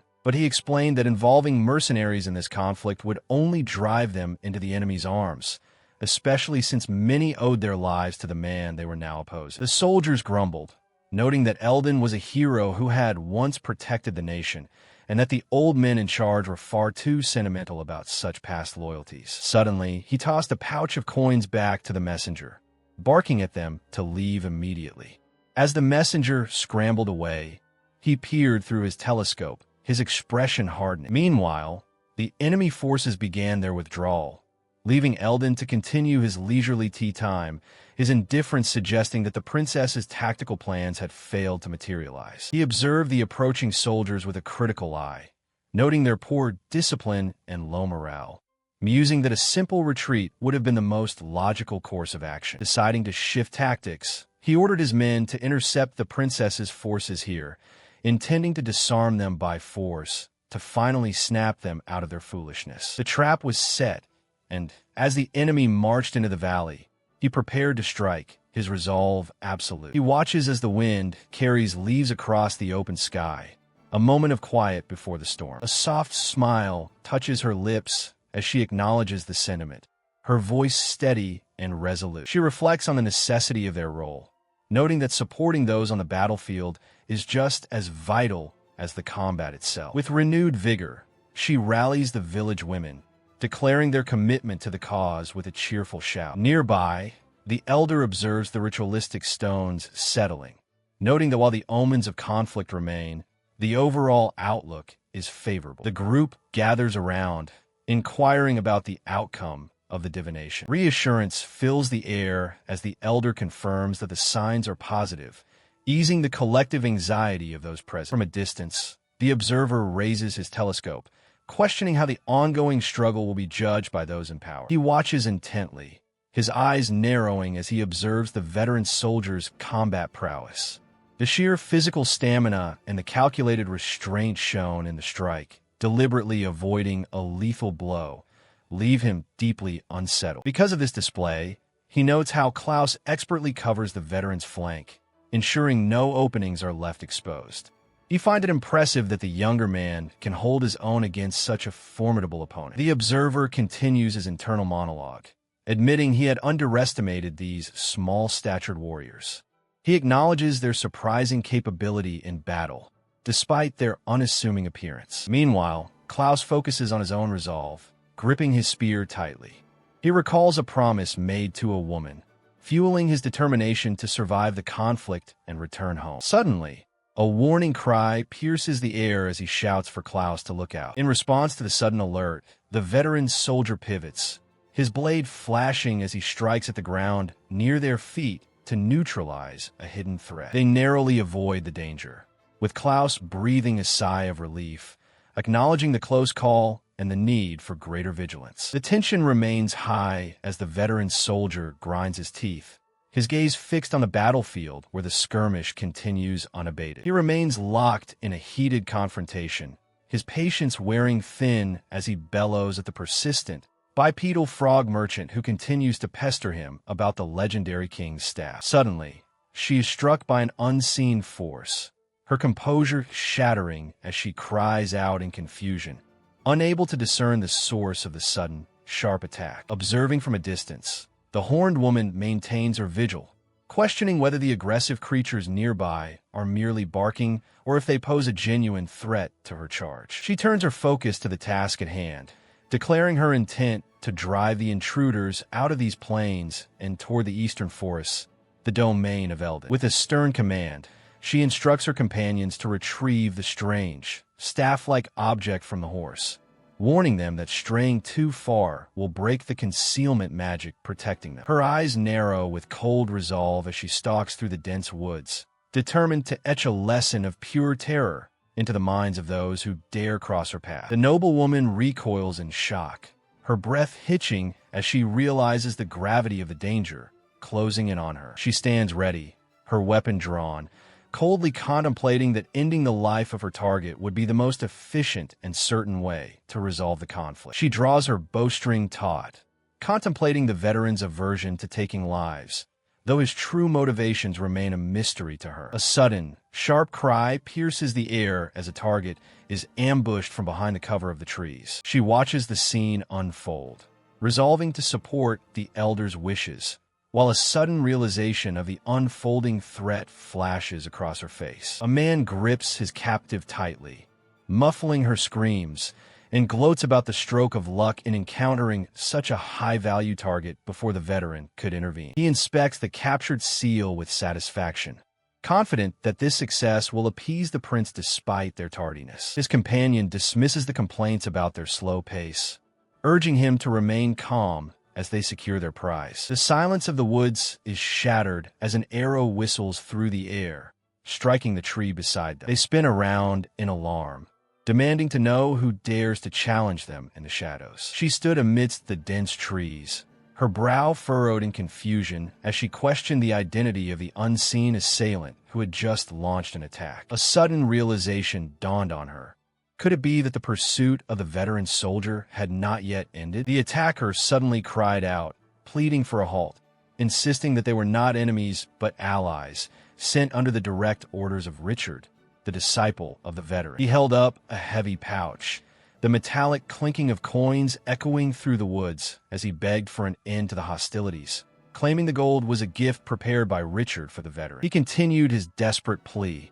but he explained that involving mercenaries in this conflict would only drive them into the enemy's arms, especially since many owed their lives to the man they were now opposing. The soldiers grumbled, noting that Eldon was a hero who had once protected the nation, and that the old men in charge were far too sentimental about such past loyalties. Suddenly, he tossed a pouch of coins back to the messenger, barking at them to leave immediately. As the messenger scrambled away, he peered through his telescope, his expression hardening. Meanwhile, the enemy forces began their withdrawal, leaving Eldon to continue his leisurely tea time, his indifference suggesting that the princess's tactical plans had failed to materialize. He observed the approaching soldiers with a critical eye, noting their poor discipline and low morale, musing that a simple retreat would have been the most logical course of action. Deciding to shift tactics, he ordered his men to intercept the princess's forces here, intending to disarm them by force, to finally snap them out of their foolishness. The trap was set, and as the enemy marched into the valley, he prepared to strike, his resolve absolute. He watches as the wind carries leaves across the open sky, a moment of quiet before the storm. A soft smile touches her lips as she acknowledges the sentiment, her voice steady and resolute. She reflects on the necessity of their role, noting that supporting those on the battlefield is just as vital as the combat itself. With renewed vigor, she rallies the village women, declaring their commitment to the cause with a cheerful shout. Nearby, the elder observes the ritualistic stones settling, noting that while the omens of conflict remain, the overall outlook is favorable. The group gathers around, inquiring about the outcome of the divination. Reassurance fills the air as the elder confirms that the signs are positive, easing the collective anxiety of those present. From a distance, the observer raises his telescope, questioning how the ongoing struggle will be judged by those in power. He watches intently, his eyes narrowing as he observes the veteran soldier's combat prowess. The sheer physical stamina and the calculated restraint shown in the strike, deliberately avoiding a lethal blow, leave him deeply unsettled. Because of this display, he notes how Klaus expertly covers the veteran's flank, ensuring no openings are left exposed. You find it impressive that the younger man can hold his own against such a formidable opponent. The observer continues his internal monologue, admitting he had underestimated these small-statured warriors. He acknowledges their surprising capability in battle, despite their unassuming appearance. Meanwhile, Klaus focuses on his own resolve, gripping his spear tightly. He recalls a promise made to a woman, fueling his determination to survive the conflict and return home. Suddenly, a warning cry pierces the air as he shouts for Klaus to look out. In response to the sudden alert, the veteran soldier pivots, his blade flashing as he strikes at the ground near their feet to neutralize a hidden threat. They narrowly avoid the danger, with Klaus breathing a sigh of relief, acknowledging the close call and the need for greater vigilance. The tension remains high as the veteran soldier grinds his teeth, his gaze fixed on the battlefield where the skirmish continues unabated. He remains locked in a heated confrontation, his patience wearing thin as he bellows at the persistent, bipedal frog merchant who continues to pester him about the legendary king's staff. Suddenly, she is struck by an unseen force, her composure shattering as she cries out in confusion, unable to discern the source of the sudden, sharp attack. Observing from a distance, the horned woman maintains her vigil, questioning whether the aggressive creatures nearby are merely barking or if they pose a genuine threat to her charge. She turns her focus to the task at hand, declaring her intent to drive the intruders out of these plains and toward the eastern forests, the domain of Eldon. With a stern command, she instructs her companions to retrieve the strange, staff-like object from the horse, warning them that straying too far will break the concealment magic protecting them. Her eyes narrow with cold resolve as she stalks through the dense woods, determined to etch a lesson of pure terror into the minds of those who dare cross her path. The noblewoman recoils in shock, her breath hitching as she realizes the gravity of the danger closing in on her. She stands ready, her weapon drawn, coldly contemplating that ending the life of her target would be the most efficient and certain way to resolve the conflict. She draws her bowstring taut, contemplating the veteran's aversion to taking lives, though his true motivations remain a mystery to her. A sudden, sharp cry pierces the air as a target is ambushed from behind the cover of the trees. She watches the scene unfold, resolving to support the elder's wishes, while a sudden realization of the unfolding threat flashes across her face. A man grips his captive tightly, muffling her screams, and gloats about the stroke of luck in encountering such a high-value target before the veteran could intervene. He inspects the captured seal with satisfaction, confident that this success will appease the prince despite their tardiness. His companion dismisses the complaints about their slow pace, urging him to remain calm as they secure their prize. The silence of the woods is shattered as an arrow whistles through the air, striking the tree beside them. They spin around in alarm, demanding to know who dares to challenge them in the shadows. She stood amidst the dense trees, her brow furrowed in confusion as she questioned the identity of the unseen assailant who had just launched an attack. A sudden realization dawned on her. Could it be that the pursuit of the veteran soldier had not yet ended? The attacker suddenly cried out, pleading for a halt, insisting that they were not enemies but allies, sent under the direct orders of Richard, the disciple of the veteran. He held up a heavy pouch, the metallic clinking of coins echoing through the woods as he begged for an end to the hostilities, claiming the gold was a gift prepared by Richard for the veteran. He continued his desperate plea,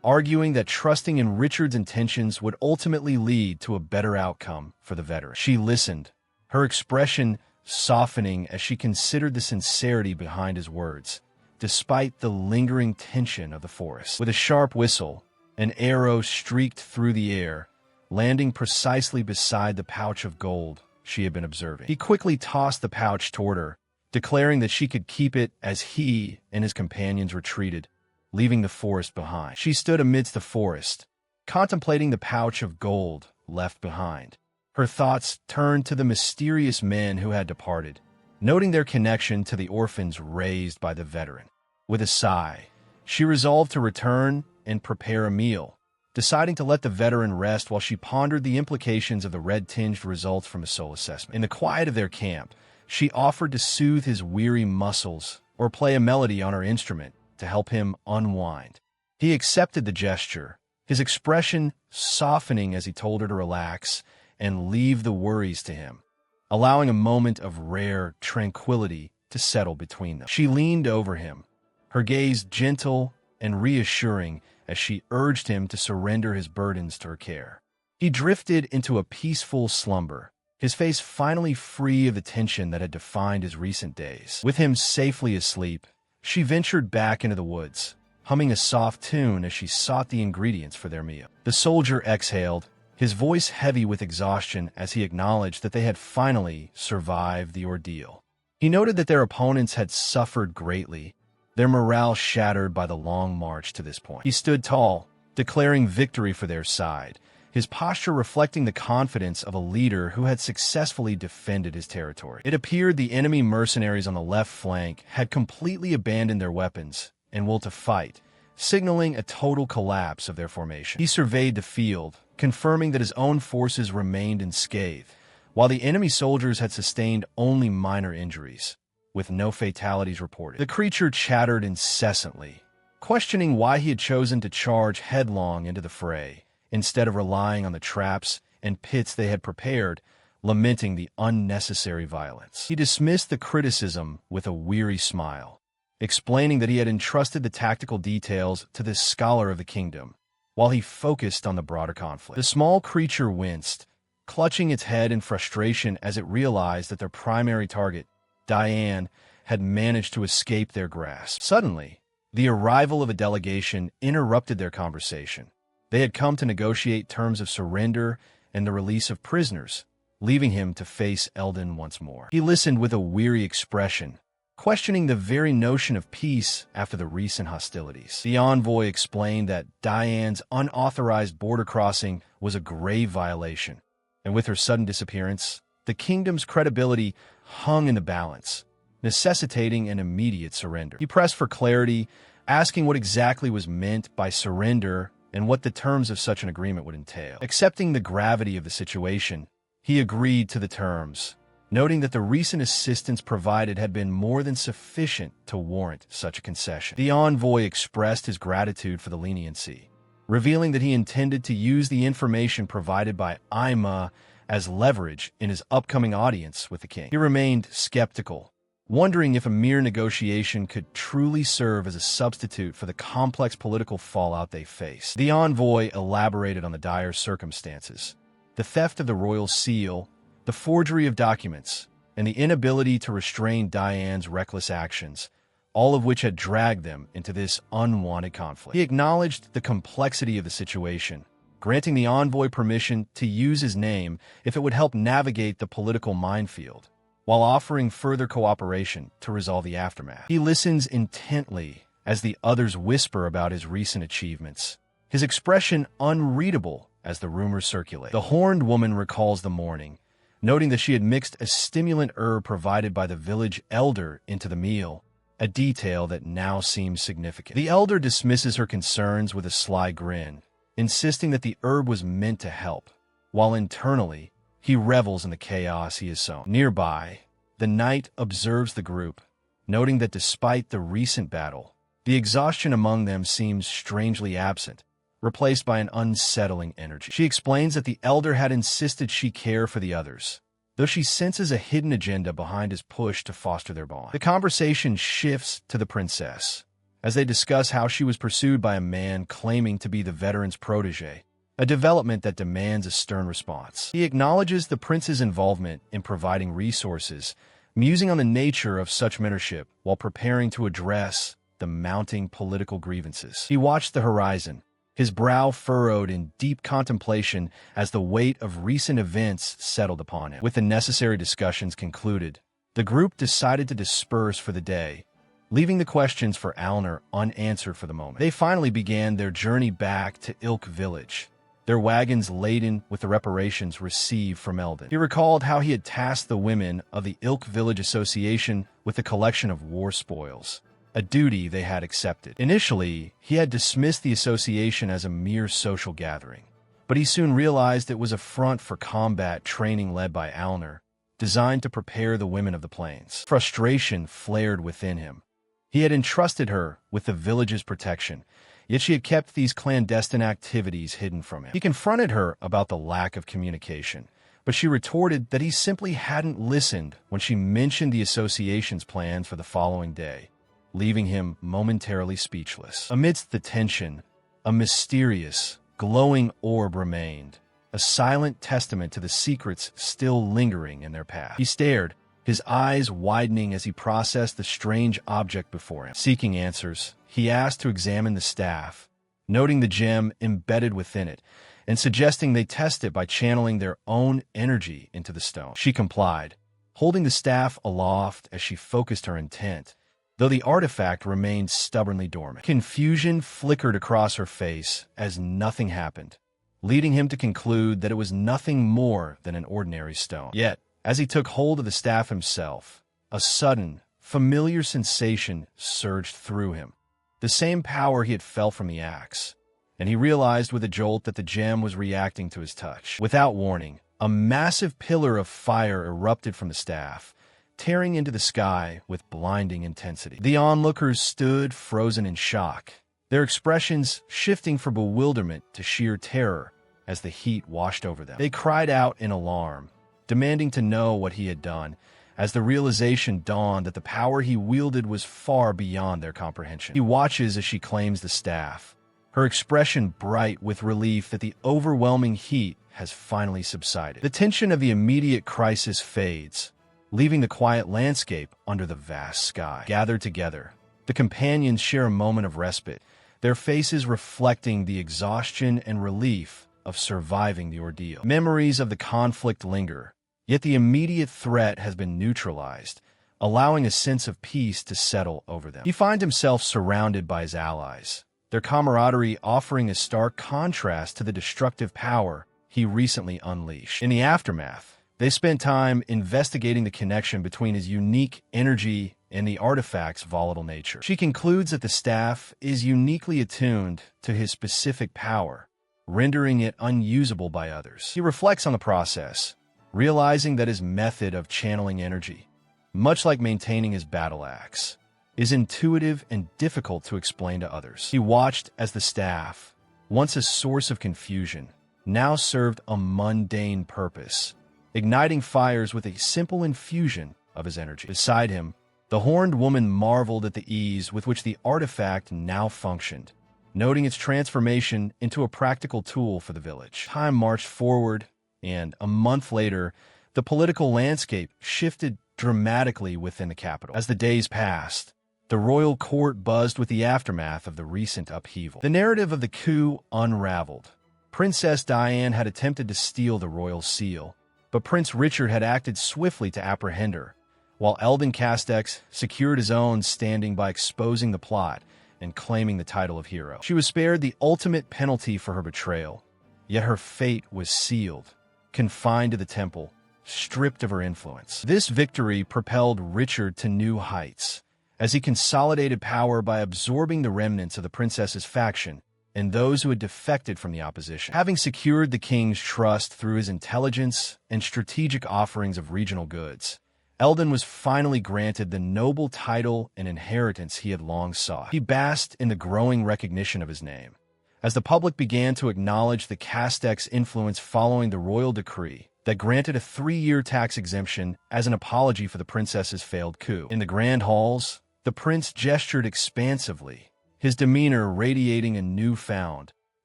arguing that trusting in Richard's intentions would ultimately lead to a better outcome for the veteran. She listened, her expression softening as she considered the sincerity behind his words, despite the lingering tension of the forest. With a sharp whistle, an arrow streaked through the air, landing precisely beside the pouch of gold she had been observing. He quickly tossed the pouch toward her, declaring that she could keep it as he and his companions retreated, leaving the forest behind. She stood amidst the forest, contemplating the pouch of gold left behind. Her thoughts turned to the mysterious men who had departed, noting their connection to the orphans raised by the veteran. With a sigh, she resolved to return and prepare a meal, deciding to let the veteran rest while she pondered the implications of the red-tinged results from a soul assessment. In the quiet of their camp, she offered to soothe his weary muscles or play a melody on her instrument to help him unwind. He accepted the gesture, his expression softening as he told her to relax and leave the worries to him, allowing a moment of rare tranquility to settle between them. She leaned over him, her gaze gentle and reassuring as she urged him to surrender his burdens to her care. He drifted into a peaceful slumber, his face finally free of the tension that had defined his recent days. With him safely asleep, she ventured back into the woods, humming a soft tune as she sought the ingredients for their meal. The soldier exhaled, his voice heavy with exhaustion as he acknowledged that they had finally survived the ordeal. He noted that their opponents had suffered greatly, their morale shattered by the long march to this point. He stood tall, declaring victory for their side, his posture reflecting the confidence of a leader who had successfully defended his territory. It appeared the enemy mercenaries on the left flank had completely abandoned their weapons and will to fight, signaling a total collapse of their formation. He surveyed the field, confirming that his own forces remained unscathed, while the enemy soldiers had sustained only minor injuries, with no fatalities reported. The creature chattered incessantly, questioning why he had chosen to charge headlong into the fray, instead of relying on the traps and pits they had prepared, lamenting the unnecessary violence. He dismissed the criticism with a weary smile, explaining that he had entrusted the tactical details to this scholar of the kingdom, while he focused on the broader conflict. The small creature winced, clutching its head in frustration as it realized that their primary target, Diane, had managed to escape their grasp. Suddenly, the arrival of a delegation interrupted their conversation. They had come to negotiate terms of surrender and the release of prisoners, leaving him to face Eldon once more. He listened with a weary expression, questioning the very notion of peace after the recent hostilities. The envoy explained that Diane's unauthorized border crossing was a grave violation, and with her sudden disappearance, the kingdom's credibility hung in the balance, necessitating an immediate surrender. He pressed for clarity, asking what exactly was meant by surrender and what the terms of such an agreement would entail. Accepting the gravity of the situation, he agreed to the terms, noting that the recent assistance provided had been more than sufficient to warrant such a concession. The envoy expressed his gratitude for the leniency, revealing that he intended to use the information provided by Ima as leverage in his upcoming audience with the king. He remained skeptical, wondering if a mere negotiation could truly serve as a substitute for the complex political fallout they faced. The envoy elaborated on the dire circumstances: the theft of the royal seal, the forgery of documents, and the inability to restrain Diane's reckless actions, all of which had dragged them into this unwanted conflict. He acknowledged the complexity of the situation, granting the envoy permission to use his name if it would help navigate the political minefield, while offering further cooperation to resolve the aftermath. He listens intently as the others whisper about his recent achievements, his expression unreadable as the rumors circulate. The horned woman recalls the morning, noting that she had mixed a stimulant herb provided by the village elder into the meal, a detail that now seems significant. The elder dismisses her concerns with a sly grin, insisting that the herb was meant to help, while internally, he revels in the chaos he has sown. Nearby, the knight observes the group, noting that despite the recent battle, the exhaustion among them seems strangely absent, replaced by an unsettling energy. She explains that the elder had insisted she care for the others, though she senses a hidden agenda behind his push to foster their bond. The conversation shifts to the princess, as they discuss how she was pursued by a man claiming to be the veteran's protege, a development that demands a stern response. He acknowledges the prince's involvement in providing resources, musing on the nature of such mentorship while preparing to address the mounting political grievances. He watched the horizon, his brow furrowed in deep contemplation as the weight of recent events settled upon him. With the necessary discussions concluded, the group decided to disperse for the day, leaving the questions for Alner unanswered for the moment. They finally began their journey back to Ilk village, their wagons laden with the reparations received from Eldon. He recalled how he had tasked the women of the Ilk Village Association with the collection of war spoils, a duty they had accepted. Initially, he had dismissed the association as a mere social gathering, but he soon realized it was a front for combat training led by Alner, designed to prepare the women of the plains. Frustration flared within him. He had entrusted her with the village's protection, yet she had kept these clandestine activities hidden from him. He confronted her about the lack of communication, but she retorted that he simply hadn't listened when she mentioned the association's plans for the following day, leaving him momentarily speechless. Amidst the tension, a mysterious, glowing orb remained, a silent testament to the secrets still lingering in their path. He stared, his eyes widening as he processed the strange object before him. Seeking answers, he asked to examine the staff, noting the gem embedded within it, and suggesting they test it by channeling their own energy into the stone. She complied, holding the staff aloft as she focused her intent, though the artifact remained stubbornly dormant. Confusion flickered across her face as nothing happened, leading him to conclude that it was nothing more than an ordinary stone. Yet, as he took hold of the staff himself, a sudden, familiar sensation surged through him, the same power he had felt from the axe, and he realized with a jolt that the gem was reacting to his touch. Without warning, a massive pillar of fire erupted from the staff, tearing into the sky with blinding intensity. The onlookers stood frozen in shock, their expressions shifting from bewilderment to sheer terror as the heat washed over them. They cried out in alarm, demanding to know what he had done, as the realization dawned that the power he wielded was far beyond their comprehension. He watches as she claims the staff, her expression bright with relief that the overwhelming heat has finally subsided. The tension of the immediate crisis fades, leaving the quiet landscape under the vast sky. Gathered together, the companions share a moment of respite, their faces reflecting the exhaustion and relief of surviving the ordeal. Memories of the conflict linger, yet the immediate threat has been neutralized, allowing a sense of peace to settle over them. He finds himself surrounded by his allies, their camaraderie offering a stark contrast to the destructive power he recently unleashed. In the aftermath, they spent time investigating the connection between his unique energy and the artifact's volatile nature. She concludes that the staff is uniquely attuned to his specific power, rendering it unusable by others. He reflects on the process, realizing that his method of channeling energy, much like maintaining his battle axe, is intuitive and difficult to explain to others. He watched as the staff, once a source of confusion, now served a mundane purpose, igniting fires with a simple infusion of his energy. Beside him, the horned woman marveled at the ease with which the artifact now functioned, noting its transformation into a practical tool for the village. Time marched forward, and a month later, the political landscape shifted dramatically within the capital. As the days passed, the royal court buzzed with the aftermath of the recent upheaval. The narrative of the coup unraveled. Princess Diane had attempted to steal the royal seal, but Prince Richard had acted swiftly to apprehend her, while Eldon Castex secured his own standing by exposing the plot and claiming the title of hero. She was spared the ultimate penalty for her betrayal, yet her fate was sealed, confined to the temple, stripped of her influence. This victory propelled Richard to new heights, as he consolidated power by absorbing the remnants of the princess's faction and those who had defected from the opposition. Having secured the king's trust through his intelligence and strategic offerings of regional goods, Eldon was finally granted the noble title and inheritance he had long sought. He basked in the growing recognition of his name, as the public began to acknowledge the Castex influence following the royal decree that granted a 3-year tax exemption as an apology for the princess's failed coup. In the grand halls, the prince gestured expansively, his demeanor radiating a newfound,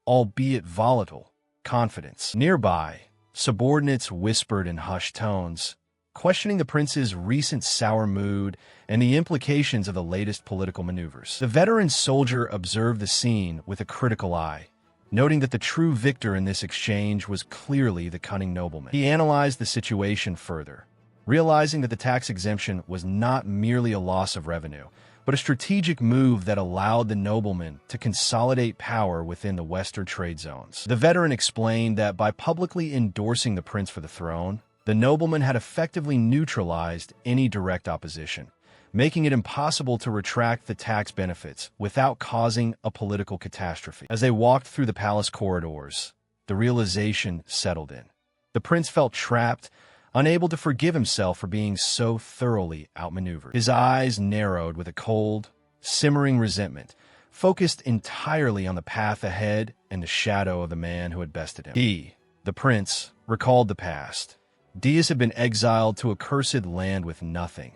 albeit volatile, confidence. Nearby, subordinates whispered in hushed tones, questioning the prince's recent sour mood and the implications of the latest political maneuvers. The veteran soldier observed the scene with a critical eye, noting that the true victor in this exchange was clearly the cunning nobleman. He analyzed the situation further, realizing that the tax exemption was not merely a loss of revenue, but a strategic move that allowed the nobleman to consolidate power within the Western trade zones. The veteran explained that by publicly endorsing the prince for the throne, the nobleman had effectively neutralized any direct opposition, making it impossible to retract the tax benefits without causing a political catastrophe. As they walked through the palace corridors, the realization settled in. The prince felt trapped, unable to forgive himself for being so thoroughly outmaneuvered. His eyes narrowed with a cold, simmering resentment, focused entirely on the path ahead and the shadow of the man who had bested him. He, the prince, recalled the past. Diaz had been exiled to a cursed land with nothing,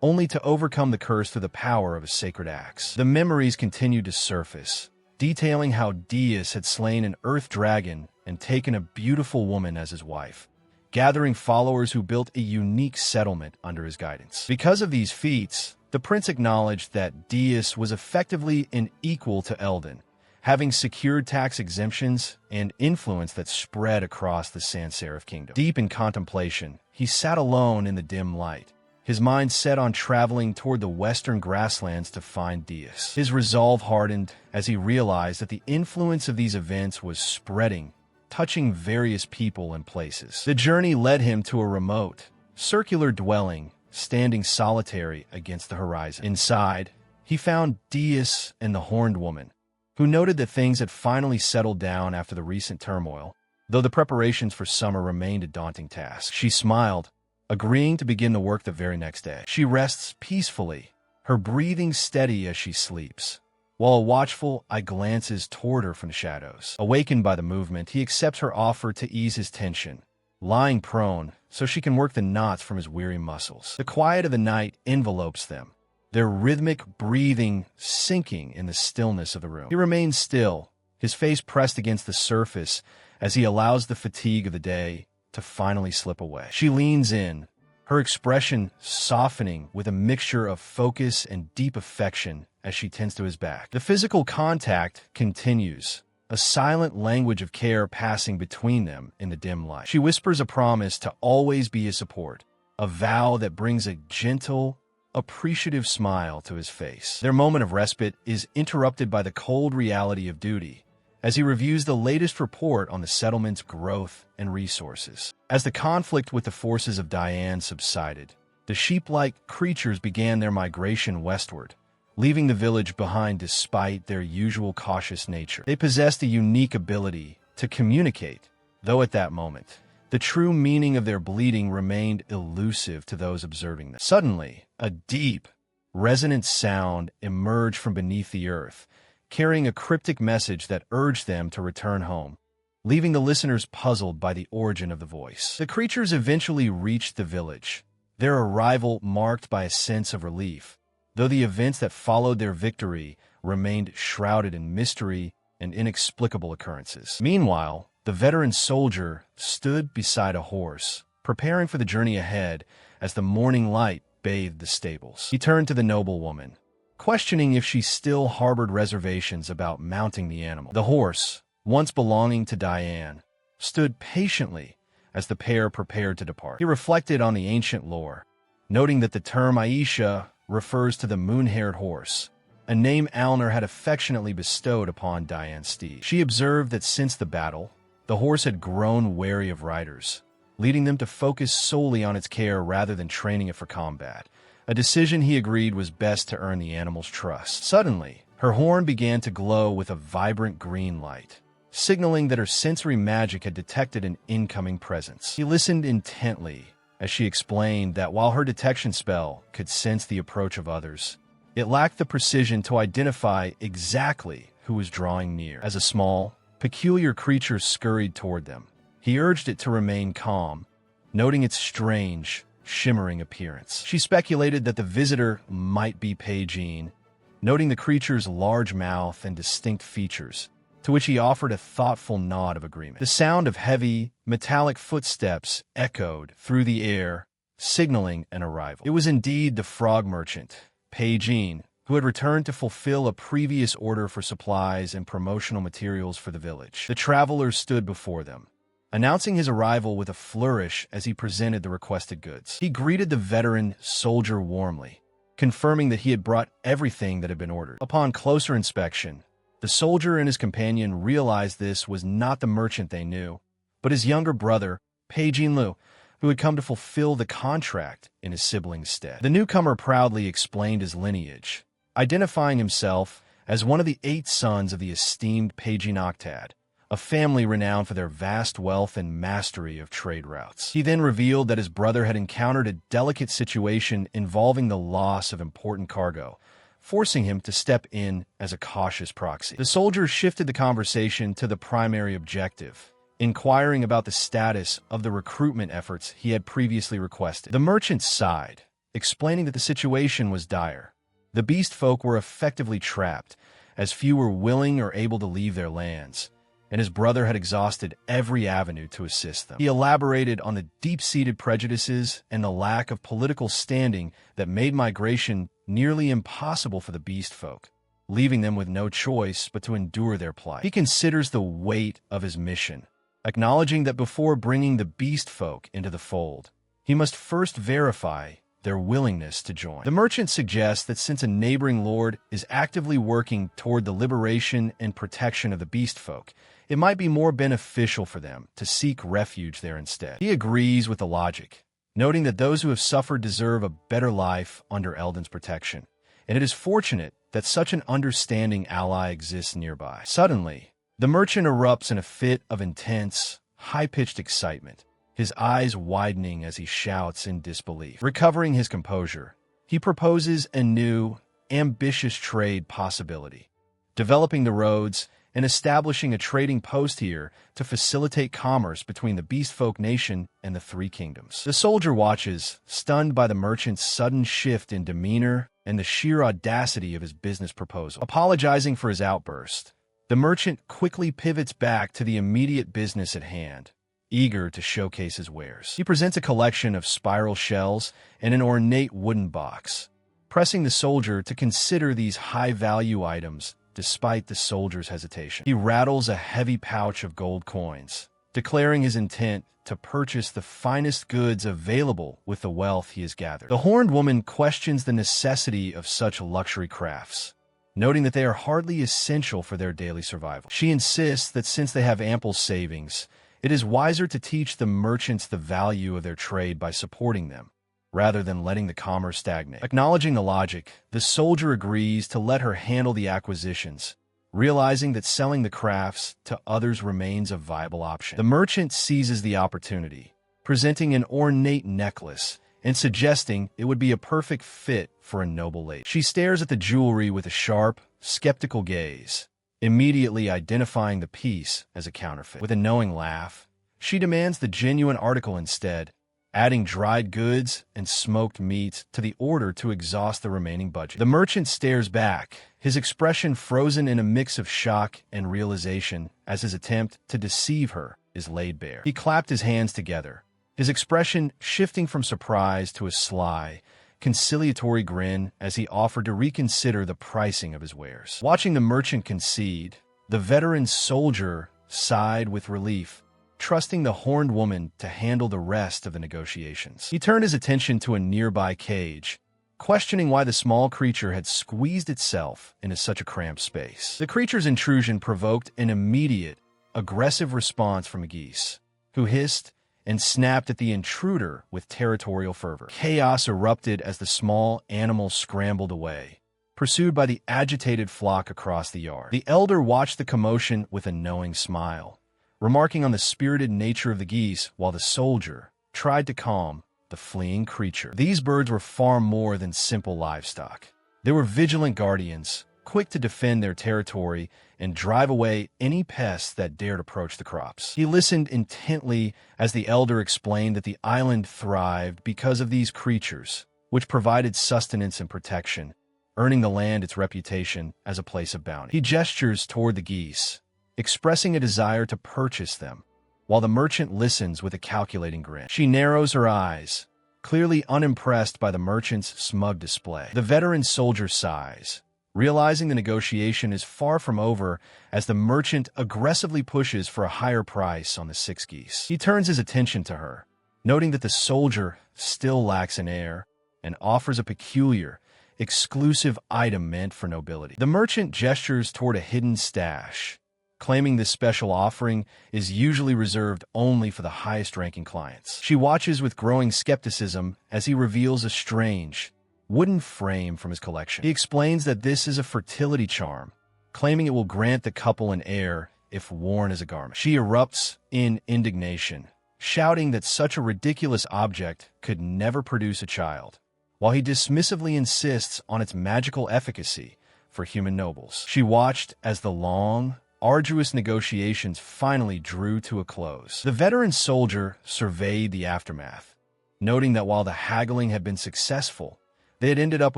only to overcome the curse through the power of a sacred axe. The memories continued to surface, detailing how Diaz had slain an earth dragon and taken a beautiful woman as his wife, gathering followers who built a unique settlement under his guidance. Because of these feats, the prince acknowledged that Diaz was effectively an equal to Eldon, having secured tax exemptions and influence that spread across the Sans Serif kingdom. Deep in contemplation, he sat alone in the dim light, his mind set on traveling toward the western grasslands to find Diaz. His resolve hardened as he realized that the influence of these events was spreading, touching various people and places. The journey led him to a remote, circular dwelling, standing solitary against the horizon. Inside, he found Diaz and the horned woman, who noted that things had finally settled down after the recent turmoil, though the preparations for summer remained a daunting task. She smiled, agreeing to begin the work the very next day. She rests peacefully, her breathing steady as she sleeps, while a watchful eye glances toward her from the shadows. Awakened by the movement, he accepts her offer to ease his tension, lying prone so she can work the knots from his weary muscles. The quiet of the night envelopes them, their rhythmic breathing sinking in the stillness of the room. He remains still, his face pressed against the surface as he allows the fatigue of the day to finally slip away. She leans in, her expression softening with a mixture of focus and deep affection as she tends to his back. The physical contact continues, a silent language of care passing between them in the dim light. She whispers a promise to always be his support, a vow that brings a gentle, appreciative smile to his face. Their moment of respite is interrupted by the cold reality of duty, as he reviews the latest report on the settlement's growth and resources. As the conflict with the forces of Diane subsided, the sheep-like creatures began their migration westward, leaving the village behind despite their usual cautious nature. They possessed a unique ability to communicate, though at that moment, the The true meaning of their bleating remained elusive to those observing them. Suddenly, a deep, resonant sound emerged from beneath the earth, carrying a cryptic message that urged them to return home, leaving the listeners puzzled by the origin of the voice. The creatures eventually reached the village, their arrival marked by a sense of relief, though the events that followed their victory remained shrouded in mystery and inexplicable occurrences. Meanwhile, the veteran soldier stood beside a horse, preparing for the journey ahead as the morning light bathed the stables. He turned to the noblewoman, questioning if she still harbored reservations about mounting the animal. The horse, once belonging to Diane, stood patiently as the pair prepared to depart. He reflected on the ancient lore, noting that the term Aisha refers to the moon-haired horse, a name Alner had affectionately bestowed upon Diane's steed. She observed that since the battle, the horse had grown wary of riders, leading them to focus solely on its care rather than training it for combat, a decision he agreed was best to earn the animal's trust. Suddenly, her horn began to glow with a vibrant green light, signaling that her sensory magic had detected an incoming presence. He listened intently as she explained that while her detection spell could sense the approach of others, it lacked the precision to identify exactly who was drawing near. As a small, peculiar creature scurried toward them, he urged it to remain calm, noting its strange, shimmering appearance. She speculated that the visitor might be Peijin, noting the creature's large mouth and distinct features, to which he offered a thoughtful nod of agreement. The sound of heavy, metallic footsteps echoed through the air, signaling an arrival. It was indeed the frog merchant, Peijin, who had returned to fulfill a previous order for supplies and promotional materials for the village. The traveler stood before them, announcing his arrival with a flourish as he presented the requested goods. He greeted the veteran soldier warmly, confirming that he had brought everything that had been ordered. Upon closer inspection, the soldier and his companion realized this was not the merchant they knew, but his younger brother, Peijin Lu, who had come to fulfill the contract in his sibling's stead. The newcomer proudly explained his lineage, identifying himself as one of the 8 sons of the esteemed Peijin Octad, a family renowned for their vast wealth and mastery of trade routes. He then revealed that his brother had encountered a delicate situation involving the loss of important cargo, forcing him to step in as a cautious proxy. The soldier shifted the conversation to the primary objective, inquiring about the status of the recruitment efforts he had previously requested. The merchant sighed, explaining that the situation was dire. The beast folk were effectively trapped, as few were willing or able to leave their lands, and his brother had exhausted every avenue to assist them. He elaborated on the deep-seated prejudices and the lack of political standing that made migration nearly impossible for the beast folk, leaving them with no choice but to endure their plight. He considers the weight of his mission, acknowledging that before bringing the beast folk into the fold, he must first verify their willingness to join. The merchant suggests that since a neighboring lord is actively working toward the liberation and protection of the beast folk, it might be more beneficial for them to seek refuge there instead. He agrees with the logic, noting that those who have suffered deserve a better life under Elden's protection, and it is fortunate that such an understanding ally exists nearby. Suddenly, the merchant erupts in a fit of intense, high-pitched excitement, his eyes widening as he shouts in disbelief. Recovering his composure, he proposes a new, ambitious trade possibility, developing the roads and establishing a trading post here to facilitate commerce between the Beastfolk nation and the 3 kingdoms. The soldier watches, stunned by the merchant's sudden shift in demeanor and the sheer audacity of his business proposal. Apologizing for his outburst, the merchant quickly pivots back to the immediate business at hand, eager to showcase his wares. He presents a collection of spiral shells and an ornate wooden box, pressing the soldier to consider these high-value items despite the soldier's hesitation. He rattles a heavy pouch of gold coins, declaring his intent to purchase the finest goods available with the wealth he has gathered. The horned woman questions the necessity of such luxury crafts, noting that they are hardly essential for their daily survival. She insists that since they have ample savings, it is wiser to teach the merchants the value of their trade by supporting them, rather than letting the commerce stagnate. Acknowledging the logic, the soldier agrees to let her handle the acquisitions, realizing that selling the crafts to others remains a viable option. The merchant seizes the opportunity, presenting an ornate necklace and suggesting it would be a perfect fit for a noble lady. She stares at the jewelry with a sharp, skeptical gaze, immediately identifying the piece as a counterfeit. With a knowing laugh, she demands the genuine article instead, adding dried goods and smoked meats to the order to exhaust the remaining budget. The merchant stares back, his expression frozen in a mix of shock and realization as his attempt to deceive her is laid bare. He clapped his hands together, his expression shifting from surprise to a sly, conciliatory grin as he offered to reconsider the pricing of his wares. Watching the merchant concede, the veteran soldier sighed with relief, trusting the horned woman to handle the rest of the negotiations. He turned his attention to a nearby cage, questioning why the small creature had squeezed itself into such a cramped space. The creature's intrusion provoked an immediate, aggressive response from a geese, who hissed and snapped at the intruder with territorial fervor. Chaos erupted as the small animal scrambled away, pursued by the agitated flock across the yard. The elder watched the commotion with a knowing smile, remarking on the spirited nature of the geese while the soldier tried to calm the fleeing creature. These birds were far more than simple livestock. They were vigilant guardians, quick to defend their territory and drive away any pests that dared approach the crops. He listened intently as the elder explained that the island thrived because of these creatures, which provided sustenance and protection, earning the land its reputation as a place of bounty. He gestures toward the geese, expressing a desire to purchase them, while the merchant listens with a calculating grin. She narrows her eyes, clearly unimpressed by the merchant's smug display. The veteran soldier sighs, realizing the negotiation is far from over as the merchant aggressively pushes for a higher price on the 6 geese. He turns his attention to her, noting that the soldier still lacks an heir and offers a peculiar, exclusive item meant for nobility. The merchant gestures toward a hidden stash, claiming this special offering is usually reserved only for the highest-ranking clients. She watches with growing skepticism as he reveals a strange, wooden frame from his collection. He explains that this is a fertility charm, claiming it will grant the couple an heir if worn as a garment. She erupts in indignation, shouting that such a ridiculous object could never produce a child, while he dismissively insists on its magical efficacy for human nobles. She watched as the long, arduous negotiations finally drew to a close. The veteran soldier surveyed the aftermath, noting that while the haggling had been successful, they had ended up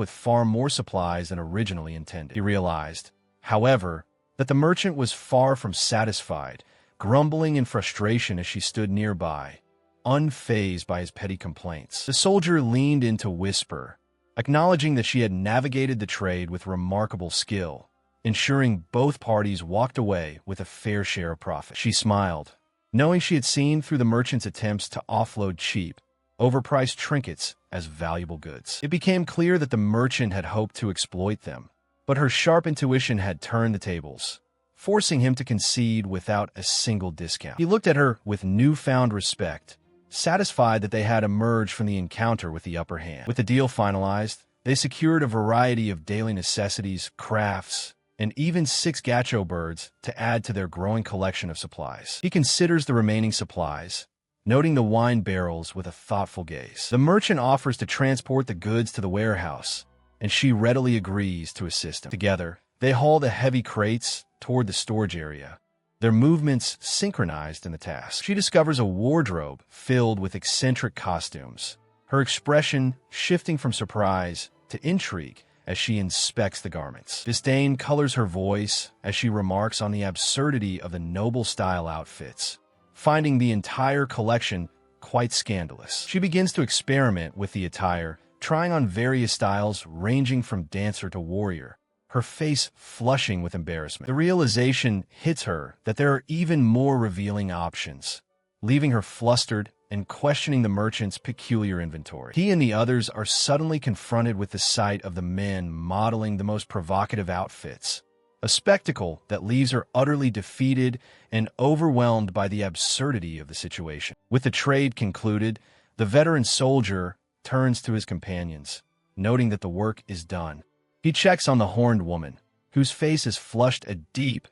with far more supplies than originally intended. He realized, however, that the merchant was far from satisfied, grumbling in frustration as she stood nearby, unfazed by his petty complaints. The soldier leaned in to whisper, acknowledging that she had navigated the trade with remarkable skill, ensuring both parties walked away with a fair share of profit. She smiled, knowing she had seen through the merchant's attempts to offload cheap, overpriced trinkets as valuable goods. It became clear that the merchant had hoped to exploit them, but her sharp intuition had turned the tables, forcing him to concede without a single discount. He looked at her with newfound respect, satisfied that they had emerged from the encounter with the upper hand. With the deal finalized, they secured a variety of daily necessities, crafts, and even 6 gacho birds to add to their growing collection of supplies. He considers the remaining supplies, noting the wine barrels with a thoughtful gaze. The merchant offers to transport the goods to the warehouse, and she readily agrees to assist him. Together, they haul the heavy crates toward the storage area, their movements synchronized in the task. She discovers a wardrobe filled with eccentric costumes, her expression shifting from surprise to intrigue as she inspects the garments. Disdain colors her voice as she remarks on the absurdity of the noble-style outfits, finding the entire collection quite scandalous. She begins to experiment with the attire, trying on various styles ranging from dancer to warrior, her face flushing with embarrassment. The realization hits her that there are even more revealing options, leaving her flustered and questioning the merchant's peculiar inventory. He and the others are suddenly confronted with the sight of the men modeling the most provocative outfits, a spectacle that leaves her utterly defeated and overwhelmed by the absurdity of the situation. With the trade concluded, the veteran soldier turns to his companions, noting that the work is done. He checks on the horned woman, whose face is flushed a deep,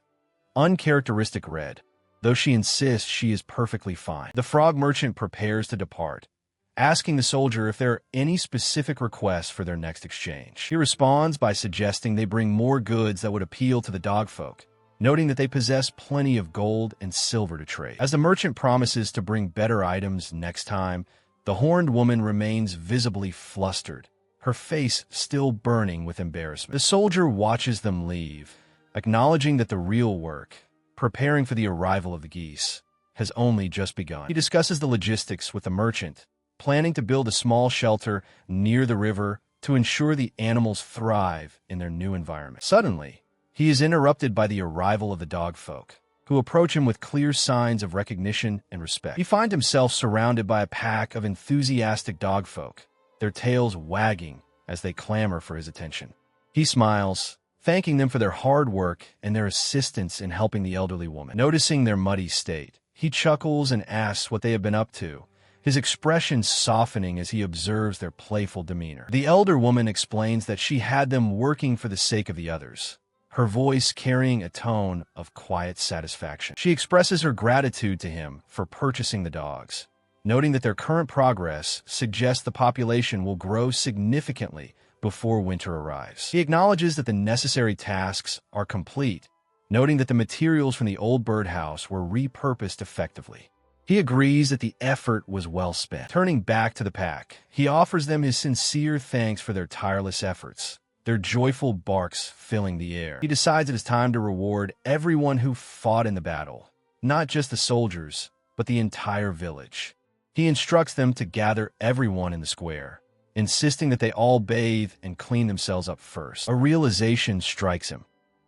uncharacteristic red, though she insists she is perfectly fine. The frog merchant prepares to depart, asking the soldier if there are any specific requests for their next exchange. He responds by suggesting they bring more goods that would appeal to the dogfolk, noting that they possess plenty of gold and silver to trade. As the merchant promises to bring better items next time, the horned woman remains visibly flustered, her face still burning with embarrassment. The soldier watches them leave, acknowledging that the real work, preparing for the arrival of the geese, has only just begun. He discusses the logistics with the merchant, planning to build a small shelter near the river to ensure the animals thrive in their new environment. Suddenly, he is interrupted by the arrival of the dogfolk, who approach him with clear signs of recognition and respect. He finds himself surrounded by a pack of enthusiastic dogfolk, their tails wagging as they clamor for his attention. He smiles, thanking them for their hard work and their assistance in helping the elderly woman. Noticing their muddy state, he chuckles and asks what they have been up to, his expression softening as he observes their playful demeanor. The elder woman explains that she had them working for the sake of the others, her voice carrying a tone of quiet satisfaction. She expresses her gratitude to him for purchasing the dogs, noting that their current progress suggests the population will grow significantly before winter arrives. He acknowledges that the necessary tasks are complete, noting that the materials from the old birdhouse were repurposed effectively. He agrees that the effort was well spent. Turning back to the pack, he offers them his sincere thanks for their tireless efforts, their joyful barks filling the air. He decides it is time to reward everyone who fought in the battle, not just the soldiers, but the entire village. He instructs them to gather everyone in the square, insisting that they all bathe and clean themselves up first. A realization strikes him.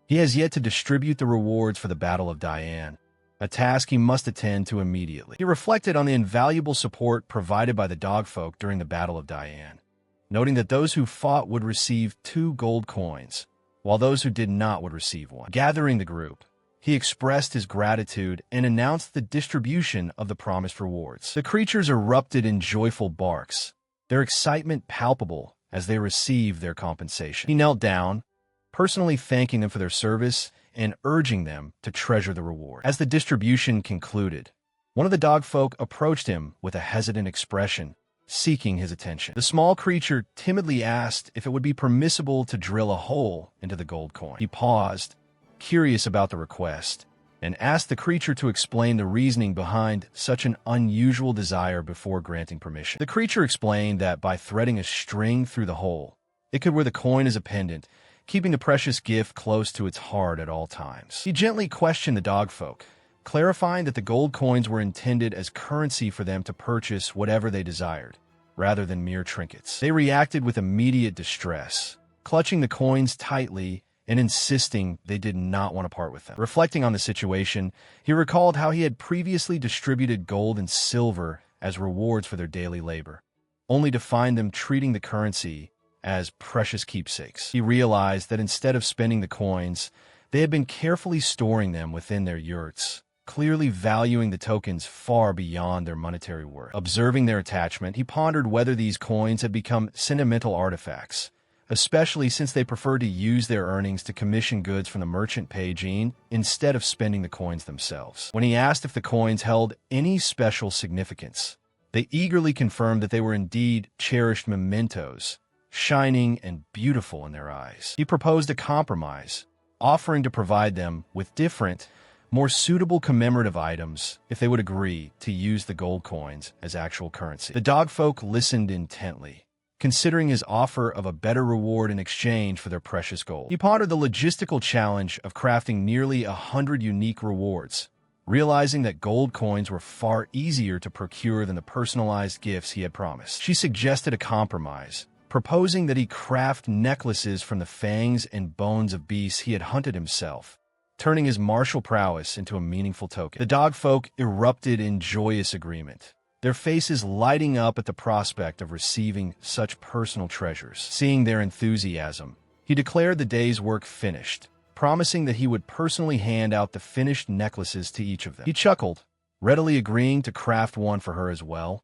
He has yet to distribute the rewards for the Battle of Diane, a task he must attend to immediately. He reflected on the invaluable support provided by the dogfolk during the Battle of Diane, noting that those who fought would receive 2 gold coins, while those who did not would receive 1. Gathering the group, he expressed his gratitude and announced the distribution of the promised rewards. The creatures erupted in joyful barks, their excitement palpable as they received their compensation. He knelt down, personally thanking them for their service and urging them to treasure the reward. As the distribution concluded, one of the dogfolk approached him with a hesitant expression, seeking his attention. The small creature timidly asked if it would be permissible to drill a hole into the gold coin. He paused, curious about the request, and asked the creature to explain the reasoning behind such an unusual desire before granting permission. The creature explained that by threading a string through the hole, it could wear the coin as a pendant, keeping the precious gift close to its heart at all times. He gently questioned the dogfolk, clarifying that the gold coins were intended as currency for them to purchase whatever they desired, rather than mere trinkets. They reacted with immediate distress, clutching the coins tightly and insisting they did not want to part with them. Reflecting on the situation, he recalled how he had previously distributed gold and silver as rewards for their daily labor, only to find them treating the currency as precious keepsakes. He realized that instead of spending the coins, they had been carefully storing them within their yurts, clearly valuing the tokens far beyond their monetary worth. Observing their attachment, he pondered whether these coins had become sentimental artifacts, especially since they preferred to use their earnings to commission goods from the merchant Peijin instead of spending the coins themselves. When he asked if the coins held any special significance, they eagerly confirmed that they were indeed cherished mementos, shining and beautiful in their eyes. He proposed a compromise, offering to provide them with different, more suitable commemorative items if they would agree to use the gold coins as actual currency. The dogfolk listened intently, considering his offer of a better reward in exchange for their precious gold. He pondered the logistical challenge of crafting nearly 100 unique rewards, realizing that gold coins were far easier to procure than the personalized gifts he had promised. She suggested a compromise, proposing that he craft necklaces from the fangs and bones of beasts he had hunted himself, turning his martial prowess into a meaningful token. The dogfolk erupted in joyous agreement, their faces lighting up at the prospect of receiving such personal treasures. Seeing their enthusiasm, he declared the day's work finished, promising that he would personally hand out the finished necklaces to each of them. He chuckled, readily agreeing to craft one for her as well,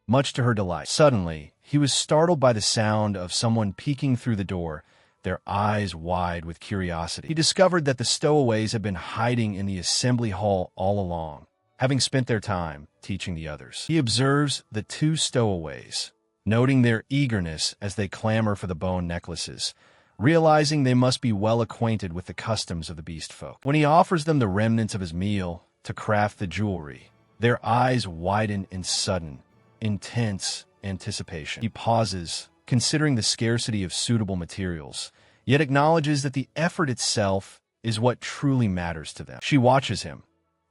much to her delight. Suddenly, he was startled by the sound of someone peeking through the door, their eyes wide with curiosity. He discovered that the stowaways had been hiding in the assembly hall all along, having spent their time teaching the others. He observes the two stowaways, noting their eagerness as they clamor for the bone necklaces, realizing they must be well acquainted with the customs of the beast folk. When he offers them the remnants of his meal to craft the jewelry, their eyes widen in sudden, intense anticipation. He pauses, considering the scarcity of suitable materials, yet acknowledges that the effort itself is what truly matters to them. She watches him,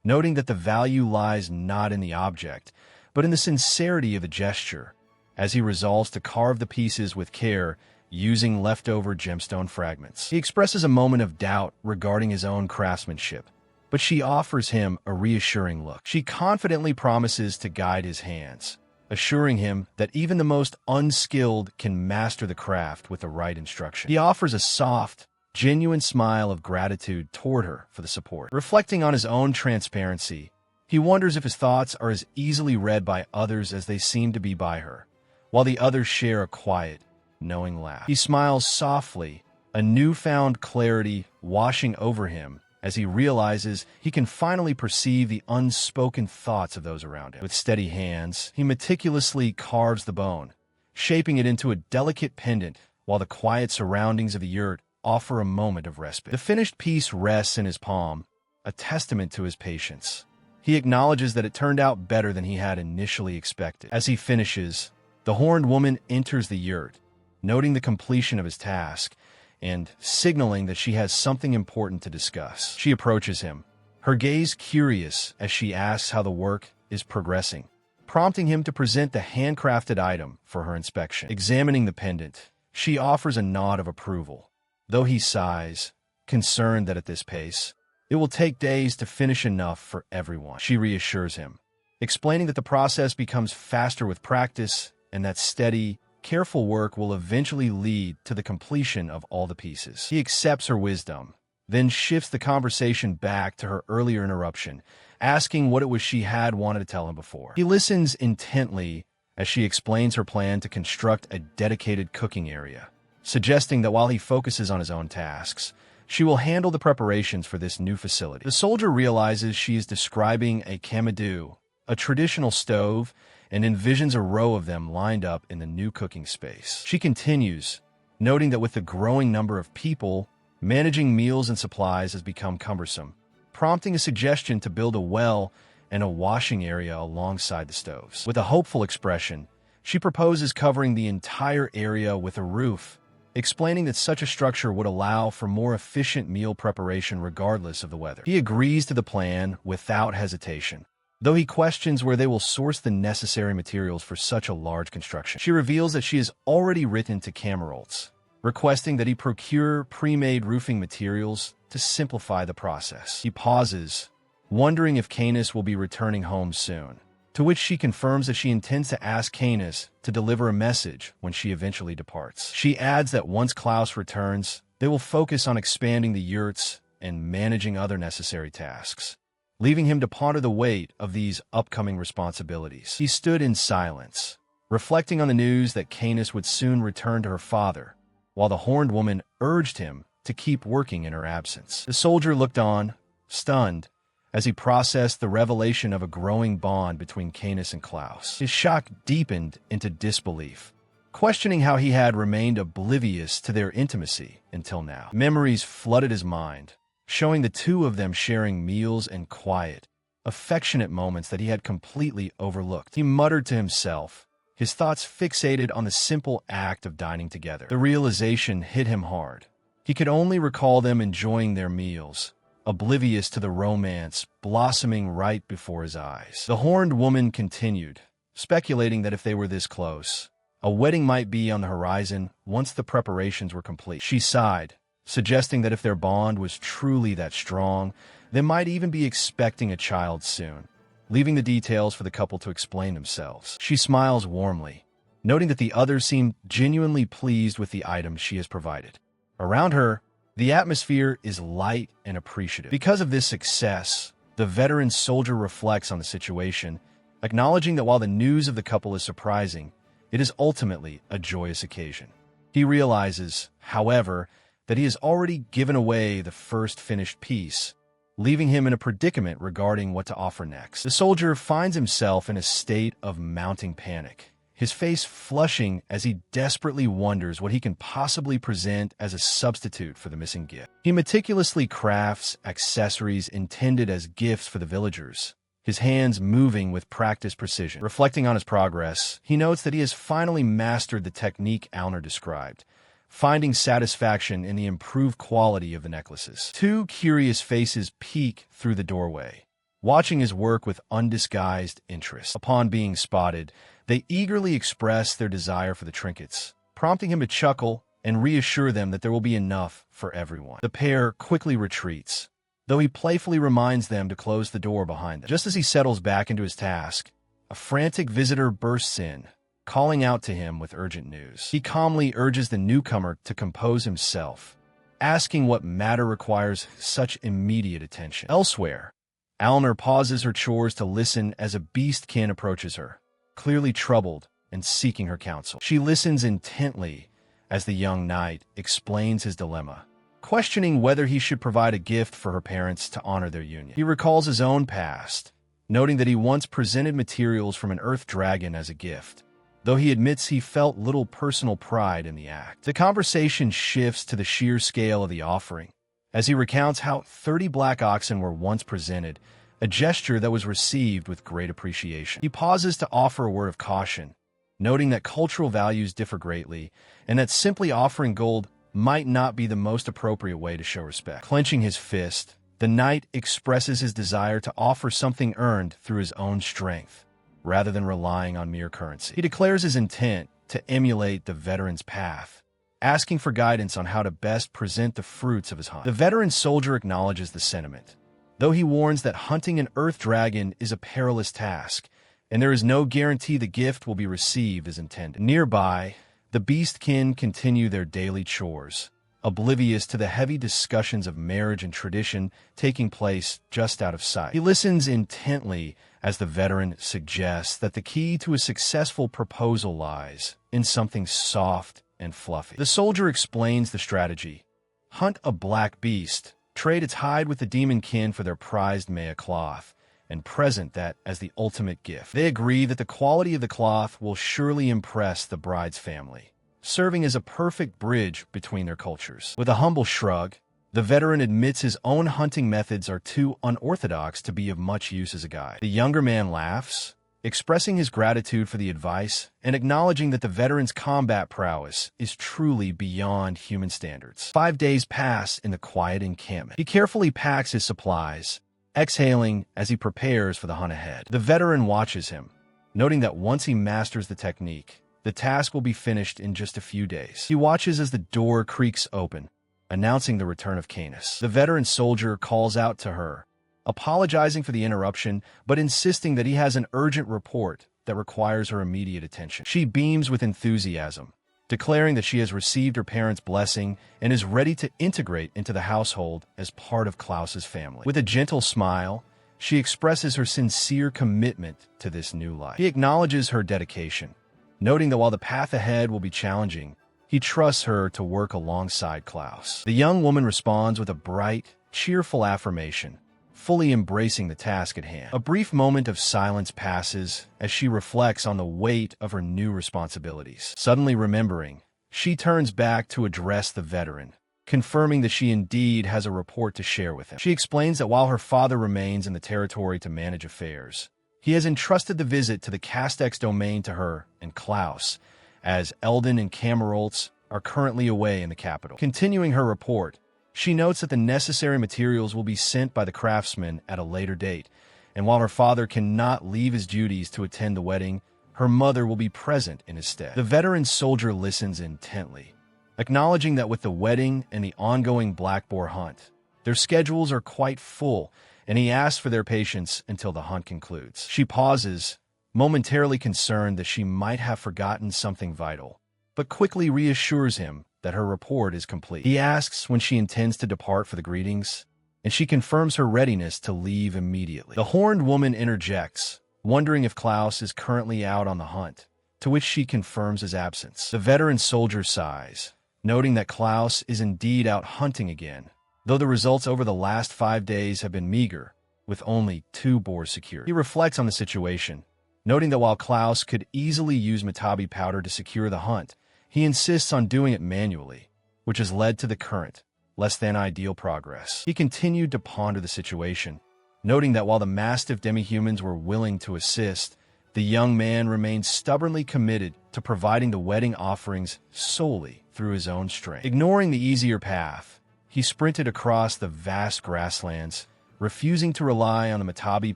noting that the value lies not in the object, but in the sincerity of the gesture, as he resolves to carve the pieces with care using leftover gemstone fragments. He expresses a moment of doubt regarding his own craftsmanship, but she offers him a reassuring look. She confidently promises to guide his hands, assuring him that even the most unskilled can master the craft with the right instruction. He offers a soft, genuine smile of gratitude toward her for the support. Reflecting on his own transparency, he wonders if his thoughts are as easily read by others as they seem to be by her, while the others share a quiet, knowing laugh. He smiles softly, a newfound clarity washing over him as he realizes he can finally perceive the unspoken thoughts of those around him. With steady hands, he meticulously carves the bone, shaping it into a delicate pendant while the quiet surroundings of the yurt offer a moment of respite. The finished piece rests in his palm, a testament to his patience. He acknowledges that it turned out better than he had initially expected. As he finishes, the horned woman enters the yurt, noting the completion of his task and signaling that she has something important to discuss. She approaches him, her gaze curious as she asks how the work is progressing, prompting him to present the handcrafted item for her inspection. Examining the pendant, she offers a nod of approval, though he sighs, concerned that at this pace, it will take days to finish enough for everyone. She reassures him, explaining that the process becomes faster with practice and that steady, careful work will eventually lead to the completion of all the pieces. He accepts her wisdom, then shifts the conversation back to her earlier interruption, asking what it was she had wanted to tell him before. He listens intently as she explains her plan to construct a dedicated cooking area, suggesting that while he focuses on his own tasks, she will handle the preparations for this new facility. The soldier realizes she is describing a kamadu, a traditional stove, and envisions a row of them lined up in the new cooking space. She continues, noting that with the growing number of people, managing meals and supplies has become cumbersome, prompting a suggestion to build a well and a washing area alongside the stoves. With a hopeful expression, she proposes covering the entire area with a roof, explaining that such a structure would allow for more efficient meal preparation regardless of the weather. He agrees to the plan without hesitation, though he questions where they will source the necessary materials for such a large construction. She reveals that she has already written to Camerolds, requesting that he procure pre-made roofing materials to simplify the process. He pauses, wondering if Canis will be returning home soon, to which she confirms that she intends to ask Canis to deliver a message when she eventually departs. She adds that once Klaus returns, they will focus on expanding the yurts and managing other necessary tasks, leaving him to ponder the weight of these upcoming responsibilities. He stood in silence, reflecting on the news that Canis would soon return to her father, while the horned woman urged him to keep working in her absence. The soldier looked on, stunned, as he processed the revelation of a growing bond between Canis and Klaus. His shock deepened into disbelief, questioning how he had remained oblivious to their intimacy until now. Memories flooded his mind, showing the two of them sharing meals and quiet, affectionate moments that he had completely overlooked. He muttered to himself, his thoughts fixated on the simple act of dining together. The realization hit him hard. He could only recall them enjoying their meals, oblivious to the romance blossoming right before his eyes. The horned woman continued, speculating that if they were this close, a wedding might be on the horizon once the preparations were complete. She sighed, suggesting that if their bond was truly that strong, they might even be expecting a child soon, leaving the details for the couple to explain themselves. She smiles warmly, noting that the others seem genuinely pleased with the items she has provided. Around her, the atmosphere is light and appreciative. Because of this success, the veteran soldier reflects on the situation, acknowledging that while the news of the couple is surprising, it is ultimately a joyous occasion. He realizes, however, that he has already given away the first finished piece, leaving him in a predicament regarding what to offer next. The soldier finds himself in a state of mounting panic, his face flushing as he desperately wonders what he can possibly present as a substitute for the missing gift. He meticulously crafts accessories intended as gifts for the villagers, his hands moving with practiced precision. Reflecting on his progress, he notes that he has finally mastered the technique Alner described, finding satisfaction in the improved quality of the necklaces. Two curious faces peek through the doorway, watching his work with undisguised interest. Upon being spotted, they eagerly express their desire for the trinkets, prompting him to chuckle and reassure them that there will be enough for everyone. The pair quickly retreats, though he playfully reminds them to close the door behind them. Just as he settles back into his task, a frantic visitor bursts in, calling out to him with urgent news. He calmly urges the newcomer to compose himself, asking what matter requires such immediate attention. Elsewhere, Alner pauses her chores to listen as a beastkin approaches her, clearly troubled and seeking her counsel. She listens intently as the young knight explains his dilemma, questioning whether he should provide a gift for her parents to honor their union. He recalls his own past, noting that he once presented materials from an earth dragon as a gift, though he admits he felt little personal pride in the act. The conversation shifts to the sheer scale of the offering, as he recounts how 30 black oxen were once presented, a gesture that was received with great appreciation. He pauses to offer a word of caution, noting that cultural values differ greatly, and that simply offering gold might not be the most appropriate way to show respect. Clenching his fist, the knight expresses his desire to offer something earned through his own strength, rather than relying on mere currency. He declares his intent to emulate the veteran's path, asking for guidance on how to best present the fruits of his hunt. The veteran soldier acknowledges the sentiment, though he warns that hunting an earth dragon is a perilous task, and there is no guarantee the gift will be received as intended. Nearby, the beastkin continue their daily chores, oblivious to the heavy discussions of marriage and tradition taking place just out of sight. He listens intently as the veteran suggests that the key to a successful proposal lies in something soft and fluffy. The soldier explains the strategy. Hunt a black beast, trade its hide with the demonkin for their prized Maya cloth, and present that as the ultimate gift. They agree that the quality of the cloth will surely impress the bride's family, serving as a perfect bridge between their cultures. With a humble shrug, the veteran admits his own hunting methods are too unorthodox to be of much use as a guide. The younger man laughs, expressing his gratitude for the advice and acknowledging that the veteran's combat prowess is truly beyond human standards. 5 days pass in the quiet encampment. He carefully packs his supplies, exhaling as he prepares for the hunt ahead. The veteran watches him, noting that once he masters the technique, the task will be finished in just a few days. He watches as the door creaks open, announcing the return of Canis. The veteran soldier calls out to her, apologizing for the interruption, but insisting that he has an urgent report that requires her immediate attention. She beams with enthusiasm, declaring that she has received her parents' blessing and is ready to integrate into the household as part of Klaus's family. With a gentle smile, she expresses her sincere commitment to this new life. He acknowledges her dedication, noting that while the path ahead will be challenging, he trusts her to work alongside Klaus. The young woman responds with a bright, cheerful affirmation, fully embracing the task at hand. A brief moment of silence passes as she reflects on the weight of her new responsibilities. Suddenly remembering, she turns back to address the veteran, confirming that she indeed has a report to share with him. She explains that while her father remains in the territory to manage affairs, he has entrusted the visit to the Castex domain to her and Klaus, as Eldon and Cameroltz are currently away in the capital. Continuing her report, she notes that the necessary materials will be sent by the craftsman at a later date, and while her father cannot leave his duties to attend the wedding, her mother will be present in his stead. The veteran soldier listens intently, acknowledging that with the wedding and the ongoing black boar hunt, their schedules are quite full, and he asks for their patience until the hunt concludes. She pauses, momentarily concerned that she might have forgotten something vital, but quickly reassures him that her report is complete. He asks when she intends to depart for the greetings, and she confirms her readiness to leave immediately. The horned woman interjects, wondering if Klaus is currently out on the hunt, to which she confirms his absence. The veteran soldier sighs, noting that Klaus is indeed out hunting again, though the results over the last 5 days have been meager, with only 2 boars secured. He reflects on the situation, noting that while Klaus could easily use Matabi powder to secure the hunt, he insists on doing it manually, which has led to the current, less-than-ideal progress. He continued to ponder the situation, noting that while the mastiff demi-humans were willing to assist, the young man remained stubbornly committed to providing the wedding offerings solely through his own strength. Ignoring the easier path, he sprinted across the vast grasslands, refusing to rely on the Matabi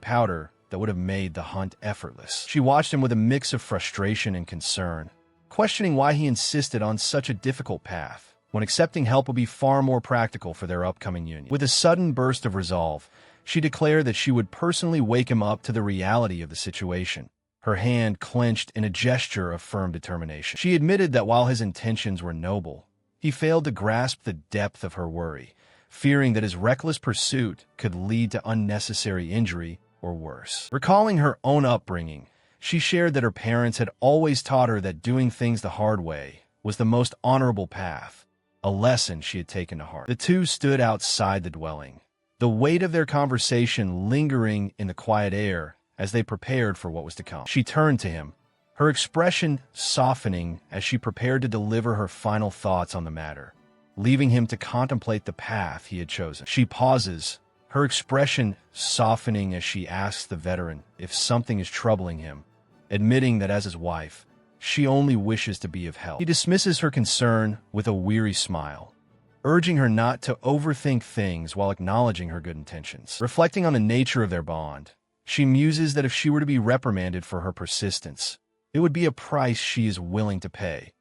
powder that would have made the hunt effortless. She watched him with a mix of frustration and concern, questioning why he insisted on such a difficult path, when accepting help would be far more practical for their upcoming union. With a sudden burst of resolve, she declared that she would personally wake him up to the reality of the situation, her hand clenched in a gesture of firm determination. She admitted that while his intentions were noble, he failed to grasp the depth of her worry, fearing that his reckless pursuit could lead to unnecessary injury or worse. Recalling her own upbringing, she shared that her parents had always taught her that doing things the hard way was the most honorable path, a lesson she had taken to heart. The two stood outside the dwelling, the weight of their conversation lingering in the quiet air as they prepared for what was to come. She turned to him, her expression softening as she prepared to deliver her final thoughts on the matter, leaving him to contemplate the path he had chosen. She pauses, her expression softening as she asks the veteran if something is troubling him, admitting that as his wife, she only wishes to be of help. He dismisses her concern with a weary smile, urging her not to overthink things while acknowledging her good intentions. Reflecting on the nature of their bond, she muses that if she were to be reprimanded for her persistence, it would be a price she is willing to pay,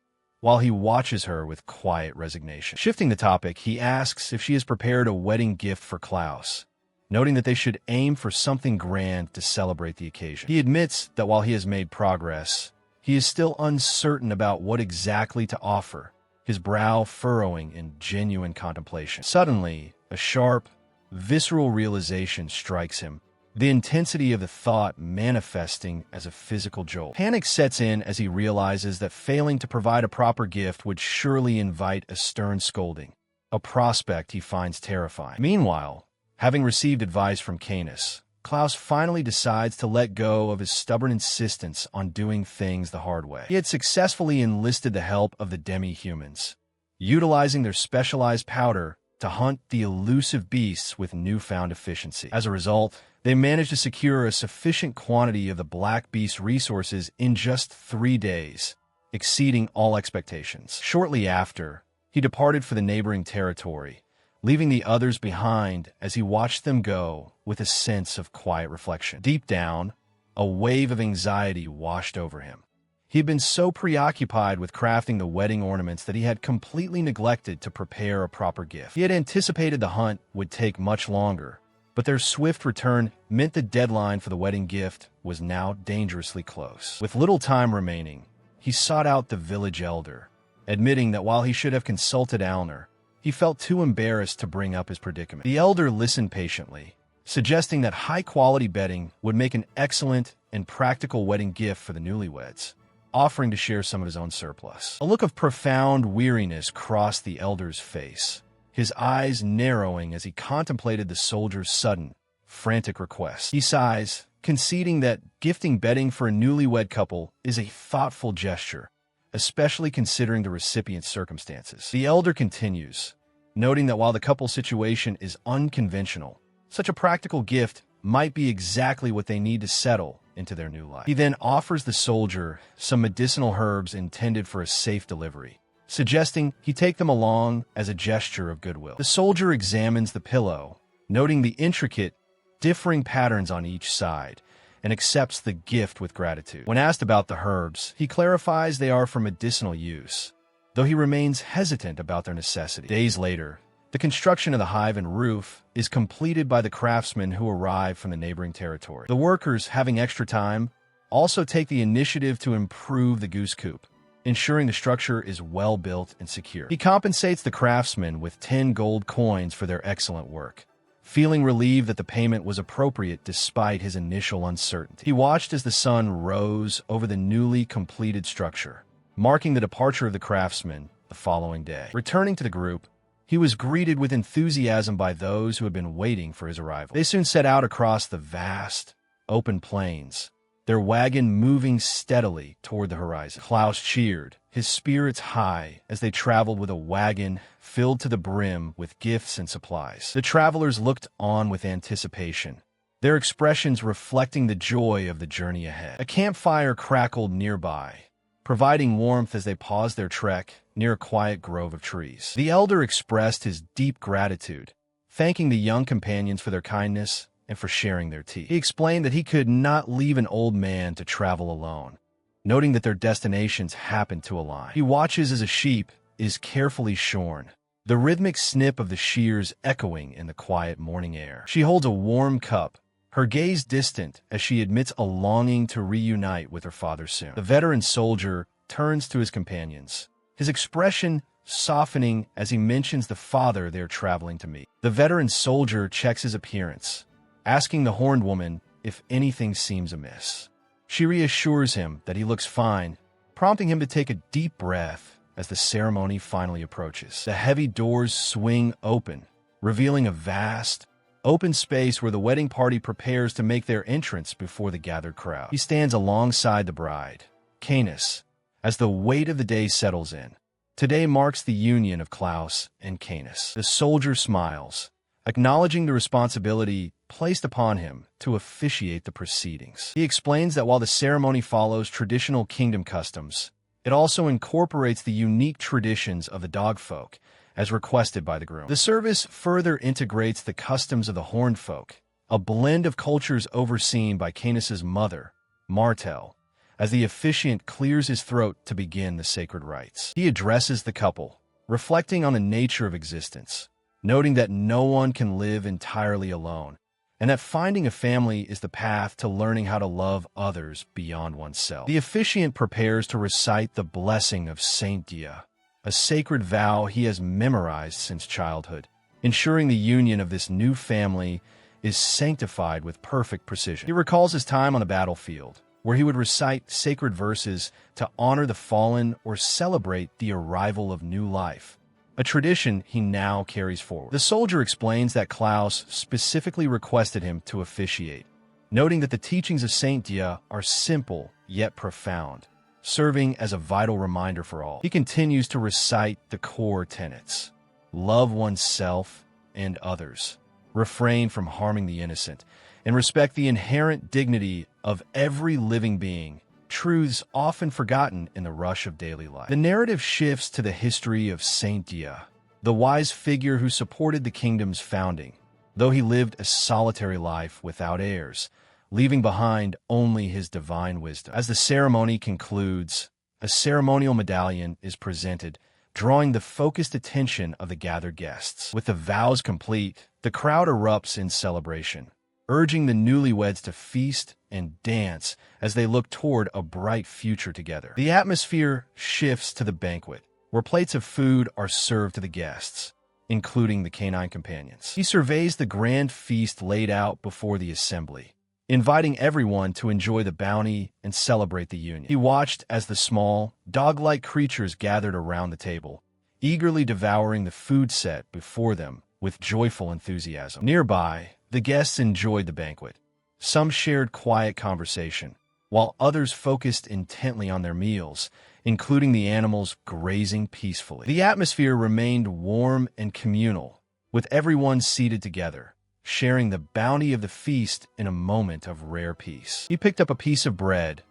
while he watches her with quiet resignation. Shifting the topic, he asks if she has prepared a wedding gift for Klaus, noting that they should aim for something grand to celebrate the occasion. He admits that while he has made progress, he is still uncertain about what exactly to offer, his brow furrowing in genuine contemplation. Suddenly, a sharp, visceral realization strikes him, the intensity of the thought manifesting as a physical jolt. Panic sets in as he realizes that failing to provide a proper gift would surely invite a stern scolding, a prospect he finds terrifying. Meanwhile, having received advice from Canis, Klaus finally decides to let go of his stubborn insistence on doing things the hard way. He had successfully enlisted the help of the demi-humans, utilizing their specialized powder to hunt the elusive beasts with newfound efficiency. As a result, they managed to secure a sufficient quantity of the Black Beast's resources in just 3 days, exceeding all expectations. Shortly after, he departed for the neighboring territory, leaving the others behind as he watched them go with a sense of quiet reflection. Deep down, a wave of anxiety washed over him. He had been so preoccupied with crafting the wedding ornaments that he had completely neglected to prepare a proper gift. He had anticipated the hunt would take much longer, but their swift return meant the deadline for the wedding gift was now dangerously close. With little time remaining, he sought out the village elder, admitting that while he should have consulted Alner, he felt too embarrassed to bring up his predicament. The elder listened patiently, suggesting that high-quality bedding would make an excellent and practical wedding gift for the newlyweds, offering to share some of his own surplus. A look of profound weariness crossed the elder's face, his eyes narrowing as he contemplated the soldier's sudden, frantic request. He sighs, conceding that gifting bedding for a newlywed couple is a thoughtful gesture, especially considering the recipient's circumstances. The elder continues, noting that while the couple's situation is unconventional, such a practical gift might be exactly what they need to settle into their new life. He then offers the soldier some medicinal herbs intended for a safe delivery, suggesting he take them along as a gesture of goodwill. The soldier examines the pillow, noting the intricate, differing patterns on each side, and accepts the gift with gratitude. When asked about the herbs, he clarifies they are for medicinal use, though he remains hesitant about their necessity. Days later, the construction of the hive and roof is completed by the craftsmen who arrive from the neighboring territory. The workers, having extra time, also take the initiative to improve the goose coop, ensuring the structure is well built and secure. He compensates the craftsmen with 10 gold coins for their excellent work, feeling relieved that the payment was appropriate despite his initial uncertainty. He watched as the sun rose over the newly completed structure, marking the departure of the craftsmen the following day. Returning to the group, he was greeted with enthusiasm by those who had been waiting for his arrival. They soon set out across the vast, open plains, their wagon moving steadily toward the horizon. Klaus cheered, his spirits high, as they traveled with a wagon filled to the brim with gifts and supplies. The travelers looked on with anticipation, their expressions reflecting the joy of the journey ahead. A campfire crackled nearby, providing warmth as they paused their trek near a quiet grove of trees. The elder expressed his deep gratitude, thanking the young companions for their kindness and for sharing their tea. He explained that he could not leave an old man to travel alone, noting that their destinations happened to align. He watches as a sheep is carefully shorn, the rhythmic snip of the shears echoing in the quiet morning air. She holds a warm cup, her gaze distant as she admits a longing to reunite with her father soon. The veteran soldier turns to his companions, his expression softening as he mentions the father they're traveling to meet. The veteran soldier checks his appearance, asking the horned woman if anything seems amiss. She reassures him that he looks fine, prompting him to take a deep breath as the ceremony finally approaches. The heavy doors swing open, revealing a vast, open space where the wedding party prepares to make their entrance before the gathered crowd. He stands alongside the bride, Canis, as the weight of the day settles in. Today marks the union of Klaus and Canis. The soldier smiles, acknowledging the responsibility placed upon him to officiate the proceedings. He explains that while the ceremony follows traditional kingdom customs, it also incorporates the unique traditions of the dog folk, as requested by the groom. The service further integrates the customs of the horned folk, a blend of cultures overseen by Canis's mother, Martel, as the officiant clears his throat to begin the sacred rites. He addresses the couple, reflecting on the nature of existence, noting that no one can live entirely alone, and that finding a family is the path to learning how to love others beyond oneself. The officiant prepares to recite the blessing of Saint Dia, a sacred vow he has memorized since childhood, ensuring the union of this new family is sanctified with perfect precision. He recalls his time on the battlefield, where he would recite sacred verses to honor the fallen or celebrate the arrival of new life, a tradition he now carries forward. The soldier explains that Klaus specifically requested him to officiate, noting that the teachings of Saint Dia are simple yet profound, serving as a vital reminder for all. He continues to recite the core tenets: love oneself and others, refrain from harming the innocent, and respect the inherent dignity of every living being, truths often forgotten in the rush of daily life. The narrative shifts to the history of Saint Dia, the wise figure who supported the kingdom's founding, though he lived a solitary life without heirs, leaving behind only his divine wisdom. As the ceremony concludes, a ceremonial medallion is presented, drawing the focused attention of the gathered guests. With the vows complete, the crowd erupts in celebration, urging the newlyweds to feast and dance as they look toward a bright future together. The atmosphere shifts to the banquet, where plates of food are served to the guests, including the canine companions. He surveys the grand feast laid out before the assembly, inviting everyone to enjoy the bounty and celebrate the union. He watched as the small, dog-like creatures gathered around the table, eagerly devouring the food set before them with joyful enthusiasm. Nearby, the guests enjoyed the banquet. Some shared quiet conversation, while others focused intently on their meals, including the animals grazing peacefully. The atmosphere remained warm and communal, with everyone seated together, sharing the bounty of the feast in a moment of rare peace. He picked up a piece of bread,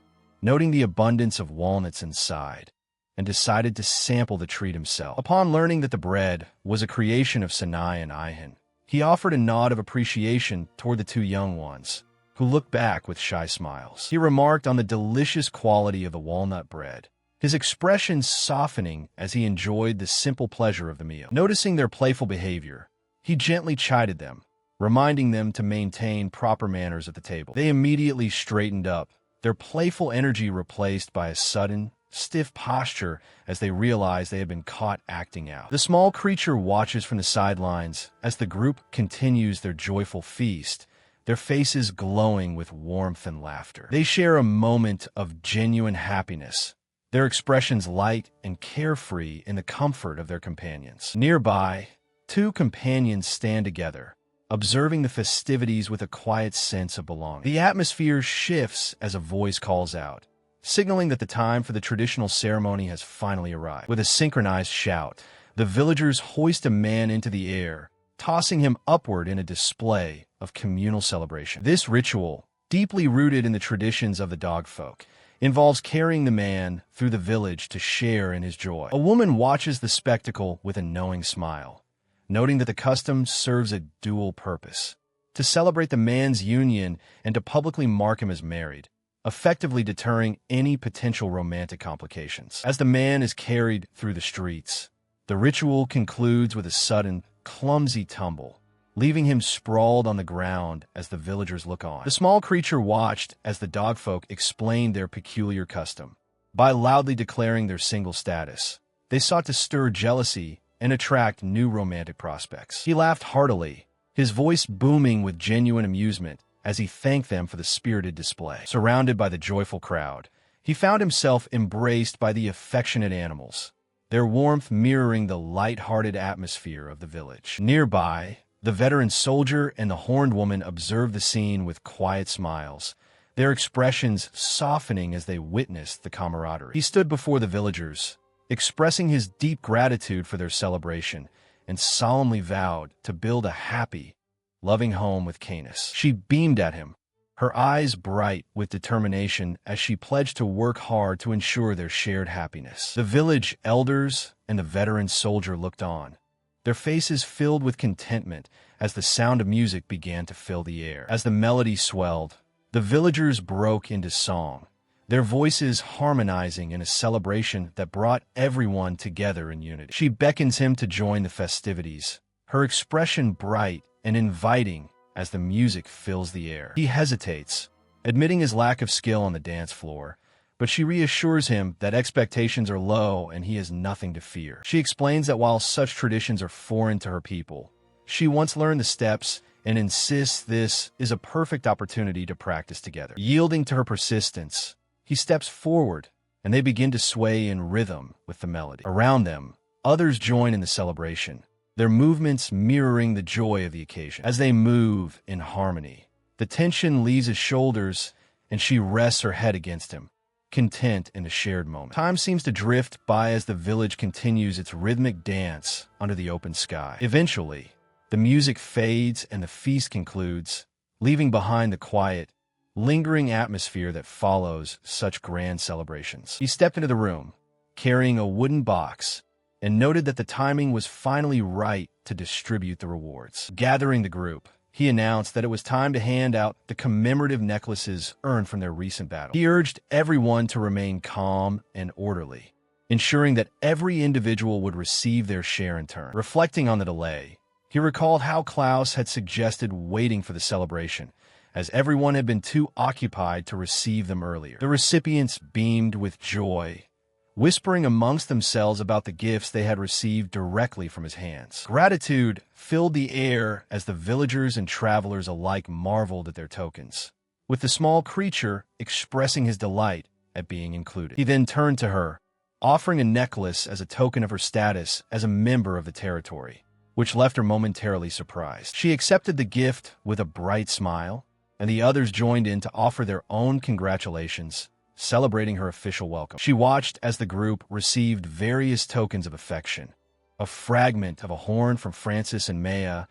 noting the abundance of walnuts inside, and decided to sample the treat himself. Upon learning that the bread was a creation of Sinai and Ihan, he offered a nod of appreciation toward the two young ones, who looked back with shy smiles. He remarked on the delicious quality of the walnut bread, his expression softening as he enjoyed the simple pleasure of the meal. Noticing their playful behavior, he gently chided them, reminding them to maintain proper manners at the table. They immediately straightened up, their playful energy replaced by a sudden, stiff posture as they realized they had been caught acting out. The small creature watches from the sidelines as the group continues their joyful feast, their faces glowing with warmth and laughter. They share a moment of genuine happiness, their expressions light and carefree in the comfort of their companions. Nearby, two companions stand together, observing the festivities with a quiet sense of belonging. The atmosphere shifts as a voice calls out, signaling that the time for the traditional ceremony has finally arrived. With a synchronized shout, the villagers hoist a man into the air, tossing him upward in a display of communal celebration. This ritual, deeply rooted in the traditions of the dogfolk, involves carrying the man through the village to share in his joy. A woman watches the spectacle with a knowing smile, noting that the custom serves a dual purpose: to celebrate the man's union and to publicly mark him as married, effectively deterring any potential romantic complications. As the man is carried through the streets, the ritual concludes with a sudden, clumsy tumble, leaving him sprawled on the ground as the villagers look on. The small creature watched as the dogfolk explained their peculiar custom. By loudly declaring their single status, they sought to stir jealousy and attract new romantic prospects. He laughed heartily, his voice booming with genuine amusement as he thanked them for the spirited display. Surrounded by the joyful crowd, he found himself embraced by the affectionate animals, their warmth mirroring the light-hearted atmosphere of the village. Nearby, the veteran soldier and the horned woman observed the scene with quiet smiles, their expressions softening as they witnessed the camaraderie. He stood before the villagers, expressing his deep gratitude for their celebration, and solemnly vowed to build a happy, loving home with Canis. She beamed at him, her eyes bright with determination as she pledged to work hard to ensure their shared happiness. The village elders and the veteran soldier looked on, their faces filled with contentment as the sound of music began to fill the air. As the melody swelled, the villagers broke into song, their voices harmonizing in a celebration that brought everyone together in unity. She beckons him to join the festivities, her expression bright and inviting as the music fills the air. He hesitates, admitting his lack of skill on the dance floor, but she reassures him that expectations are low and he has nothing to fear. She explains that while such traditions are foreign to her people, she once learned the steps and insists this is a perfect opportunity to practice together. Yielding to her persistence, he steps forward and they begin to sway in rhythm with the melody. Around them, others join in the celebration, their movements mirroring the joy of the occasion. As they move in harmony, the tension leaves his shoulders and she rests her head against him, content in the shared moment. Time seems to drift by as the village continues its rhythmic dance under the open sky. Eventually, the music fades and the feast concludes, leaving behind the quiet, lingering atmosphere that follows such grand celebrations. He stepped into the room, carrying a wooden box, and noted that the timing was finally right to distribute the rewards. Gathering the group, he announced that it was time to hand out the commemorative necklaces earned from their recent battle. He urged everyone to remain calm and orderly, ensuring that every individual would receive their share in turn. Reflecting on the delay, he recalled how Klaus had suggested waiting for the celebration, as everyone had been too occupied to receive them earlier. The recipients beamed with joy, whispering amongst themselves about the gifts they had received directly from his hands. Gratitude filled the air as the villagers and travelers alike marveled at their tokens, with the small creature expressing his delight at being included. He then turned to her, offering a necklace as a token of her status as a member of the territory, which left her momentarily surprised. She accepted the gift with a bright smile, and the others joined in to offer their own congratulations, celebrating her official welcome. She watched as the group received various tokens of affection, a fragment of a horn from Francis and Maya,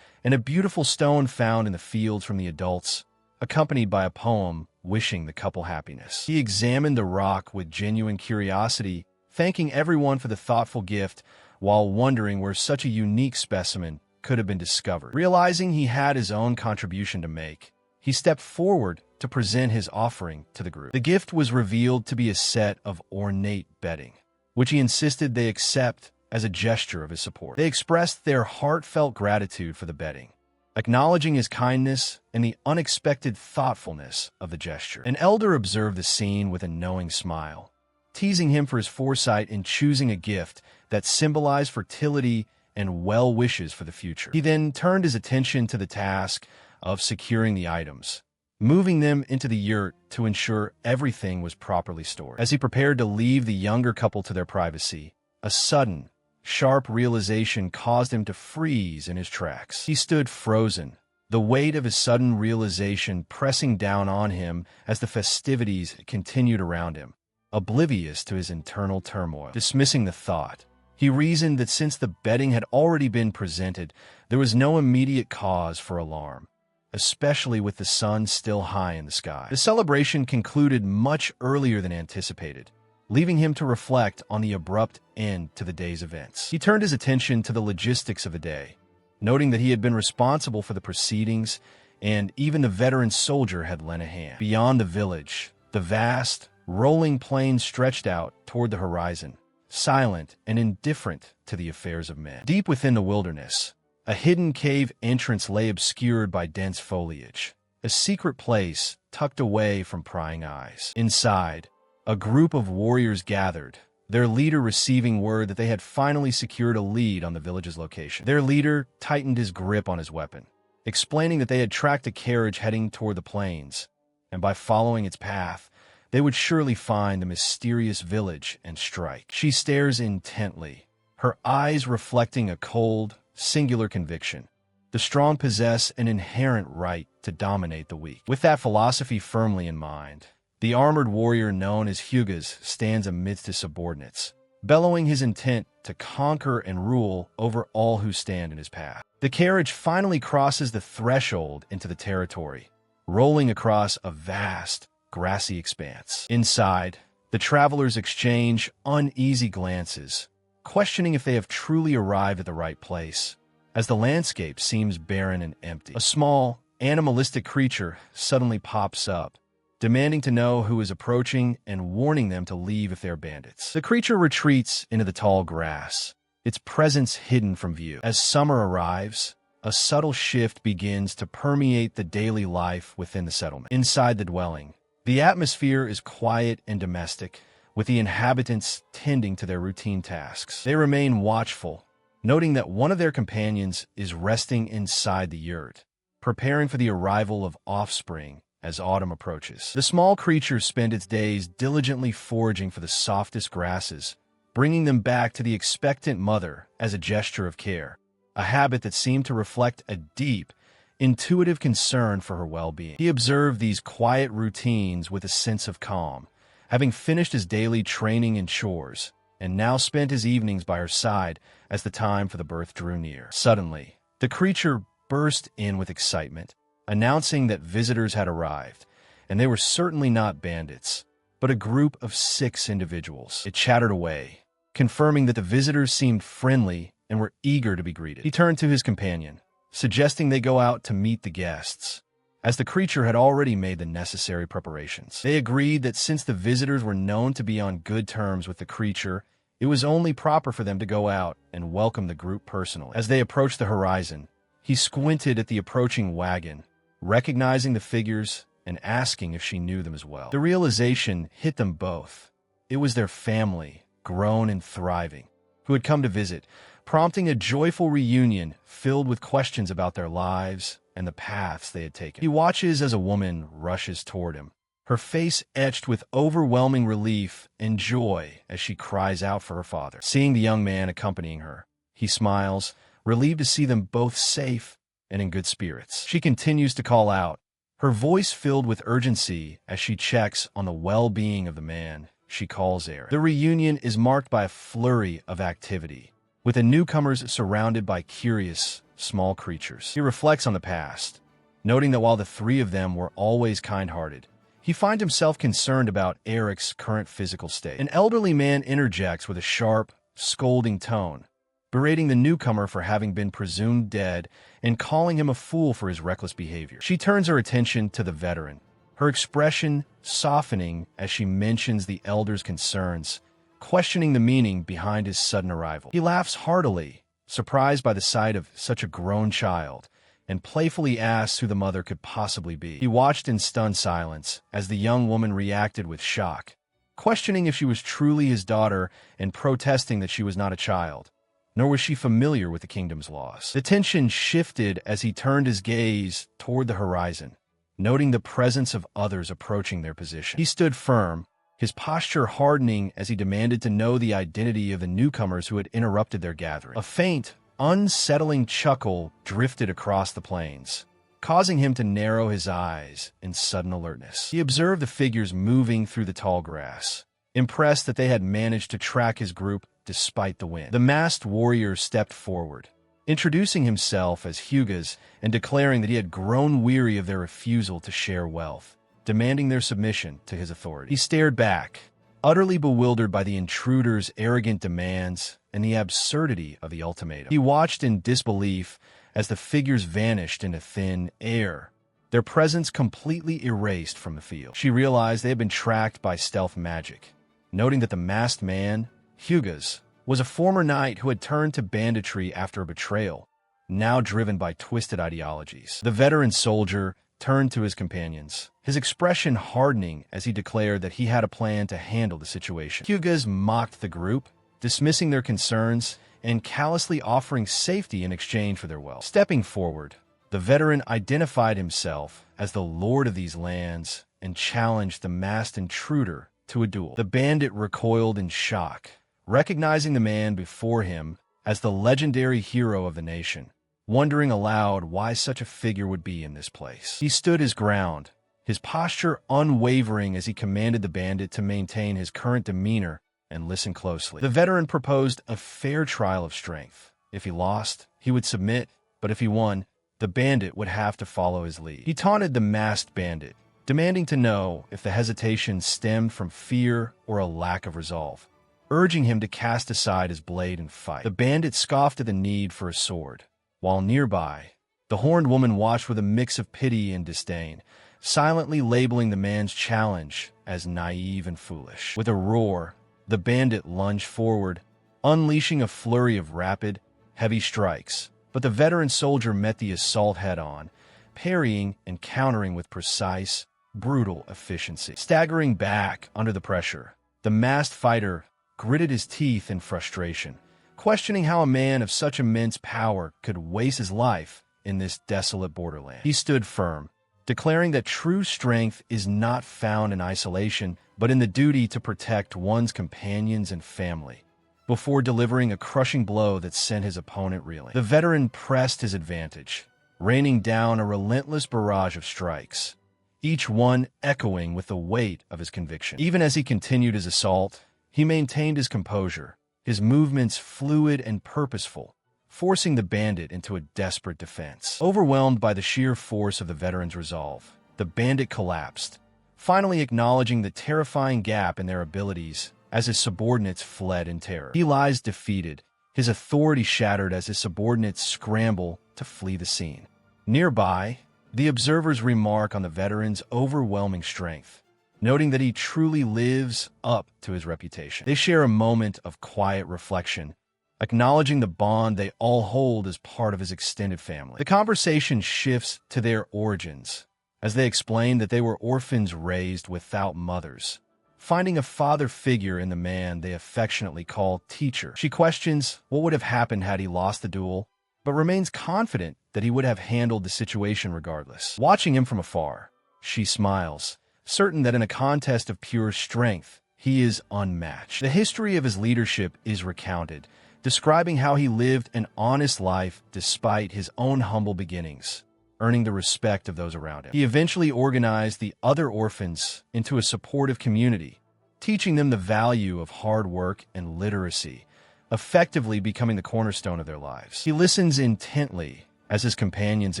and a beautiful stone found in the fields from the adults, accompanied by a poem wishing the couple happiness. He examined the rock with genuine curiosity, thanking everyone for the thoughtful gift while wondering where such a unique specimen could have been discovered. Realizing he had his own contribution to make, he stepped forward to present his offering to the group. The gift was revealed to be a set of ornate bedding, which he insisted they accept as a gesture of his support. They expressed their heartfelt gratitude for the bedding, acknowledging his kindness and the unexpected thoughtfulness of the gesture. An elder observed the scene with a knowing smile, teasing him for his foresight in choosing a gift that symbolized fertility and well wishes for the future. He then turned his attention to the task of securing the items, moving them into the yurt to ensure everything was properly stored. As he prepared to leave the younger couple to their privacy, a sudden, sharp realization caused him to freeze in his tracks. He stood frozen, the weight of his sudden realization pressing down on him as the festivities continued around him. Oblivious to his internal turmoil. Dismissing the thought, he reasoned that since the bedding had already been presented, there was no immediate cause for alarm, especially with the sun still high in the sky. The celebration concluded much earlier than anticipated, leaving him to reflect on the abrupt end to the day's events. He turned his attention to the logistics of the day, noting that he had been responsible for the proceedings, and even the veteran soldier had lent a hand. Beyond the village, the vast, rolling plain stretched out toward the horizon, silent and indifferent to the affairs of men. Deep within the wilderness, a hidden cave entrance lay obscured by dense foliage, a secret place tucked away from prying eyes. Inside, a group of warriors gathered, their leader receiving word that they had finally secured a lead on the village's location. Their leader tightened his grip on his weapon, explaining that they had tracked a carriage heading toward the plains, and by following its path, they would surely find the mysterious village and strike. She stares intently, her eyes reflecting a cold, singular conviction. The strong possess an inherent right to dominate the weak. With that philosophy firmly in mind, the armored warrior known as Hyugas stands amidst his subordinates, bellowing his intent to conquer and rule over all who stand in his path. The carriage finally crosses the threshold into the territory, rolling across a vast, grassy expanse. Inside, the travelers exchange uneasy glances, questioning if they have truly arrived at the right place, as the landscape seems barren and empty. A small, animalistic creature suddenly pops up, demanding to know who is approaching and warning them to leave if they are bandits. The creature retreats into the tall grass, its presence hidden from view. As summer arrives, a subtle shift begins to permeate the daily life within the settlement. Inside the dwelling, the atmosphere is quiet and domestic, with the inhabitants tending to their routine tasks. They remain watchful, noting that one of their companions is resting inside the yurt, preparing for the arrival of offspring as autumn approaches. The small creature spends its days diligently foraging for the softest grasses, bringing them back to the expectant mother as a gesture of care, a habit that seemed to reflect a deep, intuitive concern for her well-being. He observed these quiet routines with a sense of calm, having finished his daily training and chores, and now spent his evenings by her side as the time for the birth drew near. Suddenly, the creature burst in with excitement, announcing that visitors had arrived, and they were certainly not bandits, but a group of 6 individuals. It chattered away, confirming that the visitors seemed friendly and were eager to be greeted. He turned to his companion, suggesting they go out to meet the guests, as the creature had already made the necessary preparations. They agreed that since the visitors were known to be on good terms with the creature, it was only proper for them to go out and welcome the group personally. As they approached the horizon, he squinted at the approaching wagon, recognizing the figures and asking if she knew them as well. The realization hit them both. It was their family, grown and thriving, who had come to visit, prompting a joyful reunion filled with questions about their lives and the paths they had taken. He watches as a woman rushes toward him, her face etched with overwhelming relief and joy as she cries out for her father. Seeing the young man accompanying her, he smiles, relieved to see them both safe and in good spirits. She continues to call out, her voice filled with urgency as she checks on the well-being of the man she calls heir. The reunion is marked by a flurry of activity, with the newcomers surrounded by curious, small creatures. He reflects on the past, noting that while the 3 of them were always kind-hearted, he finds himself concerned about Eric's current physical state. An elderly man interjects with a sharp, scolding tone, berating the newcomer for having been presumed dead and calling him a fool for his reckless behavior. She turns her attention to the veteran, her expression softening as she mentions the elder's concerns, questioning the meaning behind his sudden arrival. He laughs heartily, surprised by the sight of such a grown child, and playfully asks who the mother could possibly be. He watched in stunned silence as the young woman reacted with shock, questioning if she was truly his daughter and protesting that she was not a child, nor was she familiar with the kingdom's laws. The tension shifted as he turned his gaze toward the horizon, noting the presence of others approaching their position. He stood firm, his posture hardening as he demanded to know the identity of the newcomers who had interrupted their gathering. A faint, unsettling chuckle drifted across the plains, causing him to narrow his eyes in sudden alertness. He observed the figures moving through the tall grass, impressed that they had managed to track his group despite the wind. The masked warrior stepped forward, introducing himself as Hyugas and declaring that he had grown weary of their refusal to share wealth, demanding their submission to his authority. He stared back, utterly bewildered by the intruder's arrogant demands and the absurdity of the ultimatum. He watched in disbelief as the figures vanished into thin air, their presence completely erased from the field. She realized they had been tracked by stealth magic, noting that the masked man, Hyugas, was a former knight who had turned to banditry after a betrayal, now driven by twisted ideologies. The veteran soldier turned to his companions, his expression hardening as he declared that he had a plan to handle the situation. Hyugas mocked the group, dismissing their concerns and callously offering safety in exchange for their wealth. Stepping forward, the veteran identified himself as the lord of these lands and challenged the masked intruder to a duel. The bandit recoiled in shock, recognizing the man before him as the legendary hero of the nation, wondering aloud why such a figure would be in this place. He stood his ground, his posture unwavering as he commanded the bandit to maintain his current demeanor and listen closely. The veteran proposed a fair trial of strength. If he lost, he would submit, but if he won, the bandit would have to follow his lead. He taunted the masked bandit, demanding to know if the hesitation stemmed from fear or a lack of resolve, urging him to cast aside his blade and fight. The bandit scoffed at the need for a sword, while nearby, the horned woman watched with a mix of pity and disdain, silently labeling the man's challenge as naive and foolish. With a roar, the bandit lunged forward, unleashing a flurry of rapid, heavy strikes, but the veteran soldier met the assault head-on, parrying and countering with precise, brutal efficiency. Staggering back under the pressure, the masked fighter gritted his teeth in frustration, questioning how a man of such immense power could waste his life in this desolate borderland. He stood firm, declaring that true strength is not found in isolation, but in the duty to protect one's companions and family, before delivering a crushing blow that sent his opponent reeling. The veteran pressed his advantage, raining down a relentless barrage of strikes, each one echoing with the weight of his conviction. Even as he continued his assault, he maintained his composure, his movements fluid and purposeful, forcing the bandit into a desperate defense. Overwhelmed by the sheer force of the veteran's resolve, the bandit collapsed, finally acknowledging the terrifying gap in their abilities as his subordinates fled in terror. He lies defeated, his authority shattered as his subordinates scramble to flee the scene. Nearby, the observers remark on the veteran's overwhelming strength, noting that he truly lives up to his reputation. They share a moment of quiet reflection, acknowledging the bond they all hold as part of his extended family. The conversation shifts to their origins, as they explain that they were orphans raised without mothers, finding a father figure in the man they affectionately call teacher. She questions what would have happened had he lost the duel, but remains confident that he would have handled the situation regardless. Watching him from afar, she smiles, certain that in a contest of pure strength, he is unmatched. The history of his leadership is recounted, describing how he lived an honest life despite his own humble beginnings, earning the respect of those around him. He eventually organized the other orphans into a supportive community, teaching them the value of hard work and literacy, effectively becoming the cornerstone of their lives. He listens intently as his companions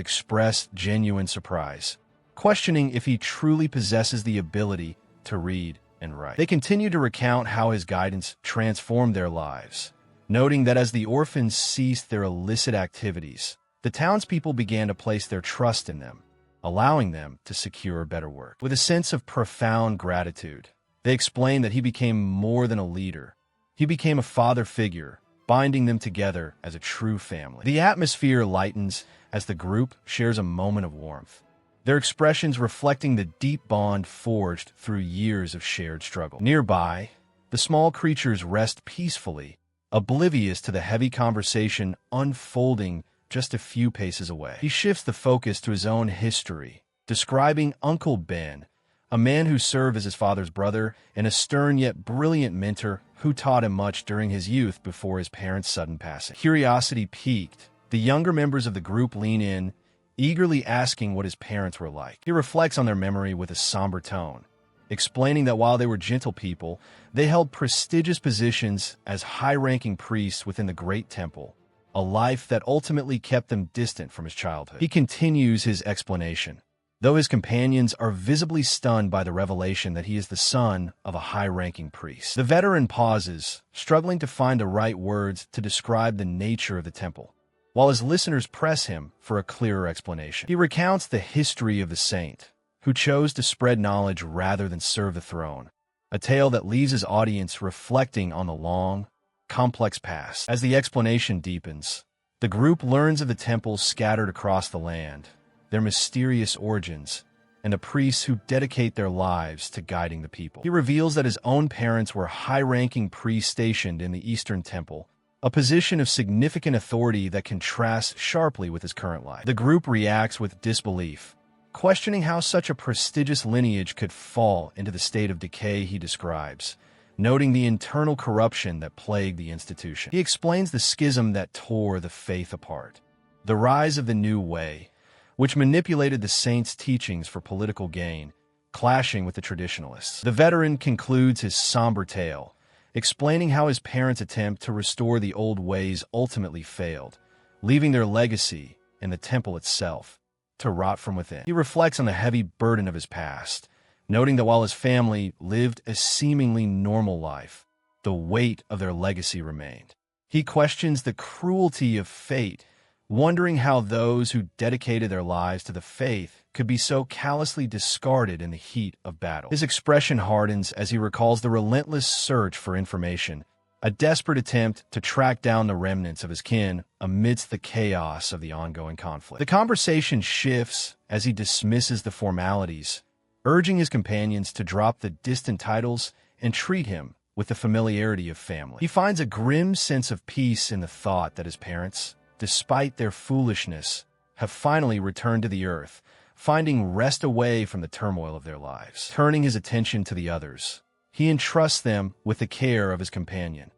express genuine surprise, questioning if he truly possesses the ability to read and write. They continue to recount how his guidance transformed their lives, noting that as the orphans ceased their illicit activities, the townspeople began to place their trust in them, allowing them to secure better work. With a sense of profound gratitude, they explain that he became more than a leader. He became a father figure, binding them together as a true family. The atmosphere lightens as the group shares a moment of warmth, their expressions reflecting the deep bond forged through years of shared struggle. Nearby, the small creatures rest peacefully, oblivious to the heavy conversation unfolding just a few paces away. He shifts the focus to his own history, describing Uncle Ben, a man who served as his father's brother and a stern yet brilliant mentor who taught him much during his youth before his parents' sudden passing. Curiosity piqued. The younger members of the group lean in, eagerly asking what his parents were like. He reflects on their memory with a somber tone, explaining that while they were gentle people, they held prestigious positions as high-ranking priests within the Great Temple, a life that ultimately kept them distant from his childhood. He continues his explanation, though his companions are visibly stunned by the revelation that he is the son of a high-ranking priest. The veteran pauses, struggling to find the right words to describe the nature of the temple, while his listeners press him for a clearer explanation. He recounts the history of the saint, who chose to spread knowledge rather than serve the throne, a tale that leaves his audience reflecting on the long, complex past. As the explanation deepens, the group learns of the temples scattered across the land, their mysterious origins, and the priests who dedicate their lives to guiding the people. He reveals that his own parents were high-ranking priests stationed in the Eastern Temple, a position of significant authority that contrasts sharply with his current life. The group reacts with disbelief, questioning how such a prestigious lineage could fall into the state of decay he describes, noting the internal corruption that plagued the institution. He explains the schism that tore the faith apart, the rise of the New Way, which manipulated the saints' teachings for political gain, clashing with the traditionalists. The veteran concludes his somber tale, explaining how his parents' attempt to restore the old ways ultimately failed, leaving their legacy in the temple itself to rot from within. He reflects on the heavy burden of his past, noting that while his family lived a seemingly normal life, the weight of their legacy remained. He questions the cruelty of fate, wondering how those who dedicated their lives to the faith could be so callously discarded in the heat of battle. His expression hardens as he recalls the relentless search for information, a desperate attempt to track down the remnants of his kin amidst the chaos of the ongoing conflict. The conversation shifts as he dismisses the formalities, urging his companions to drop the distant titles and treat him with the familiarity of family. He finds a grim sense of peace in the thought that his parents, despite their foolishness, have finally returned to the earth, finding rest away from the turmoil of their lives. Turning his attention to the others, he entrusts them with the care of his companion,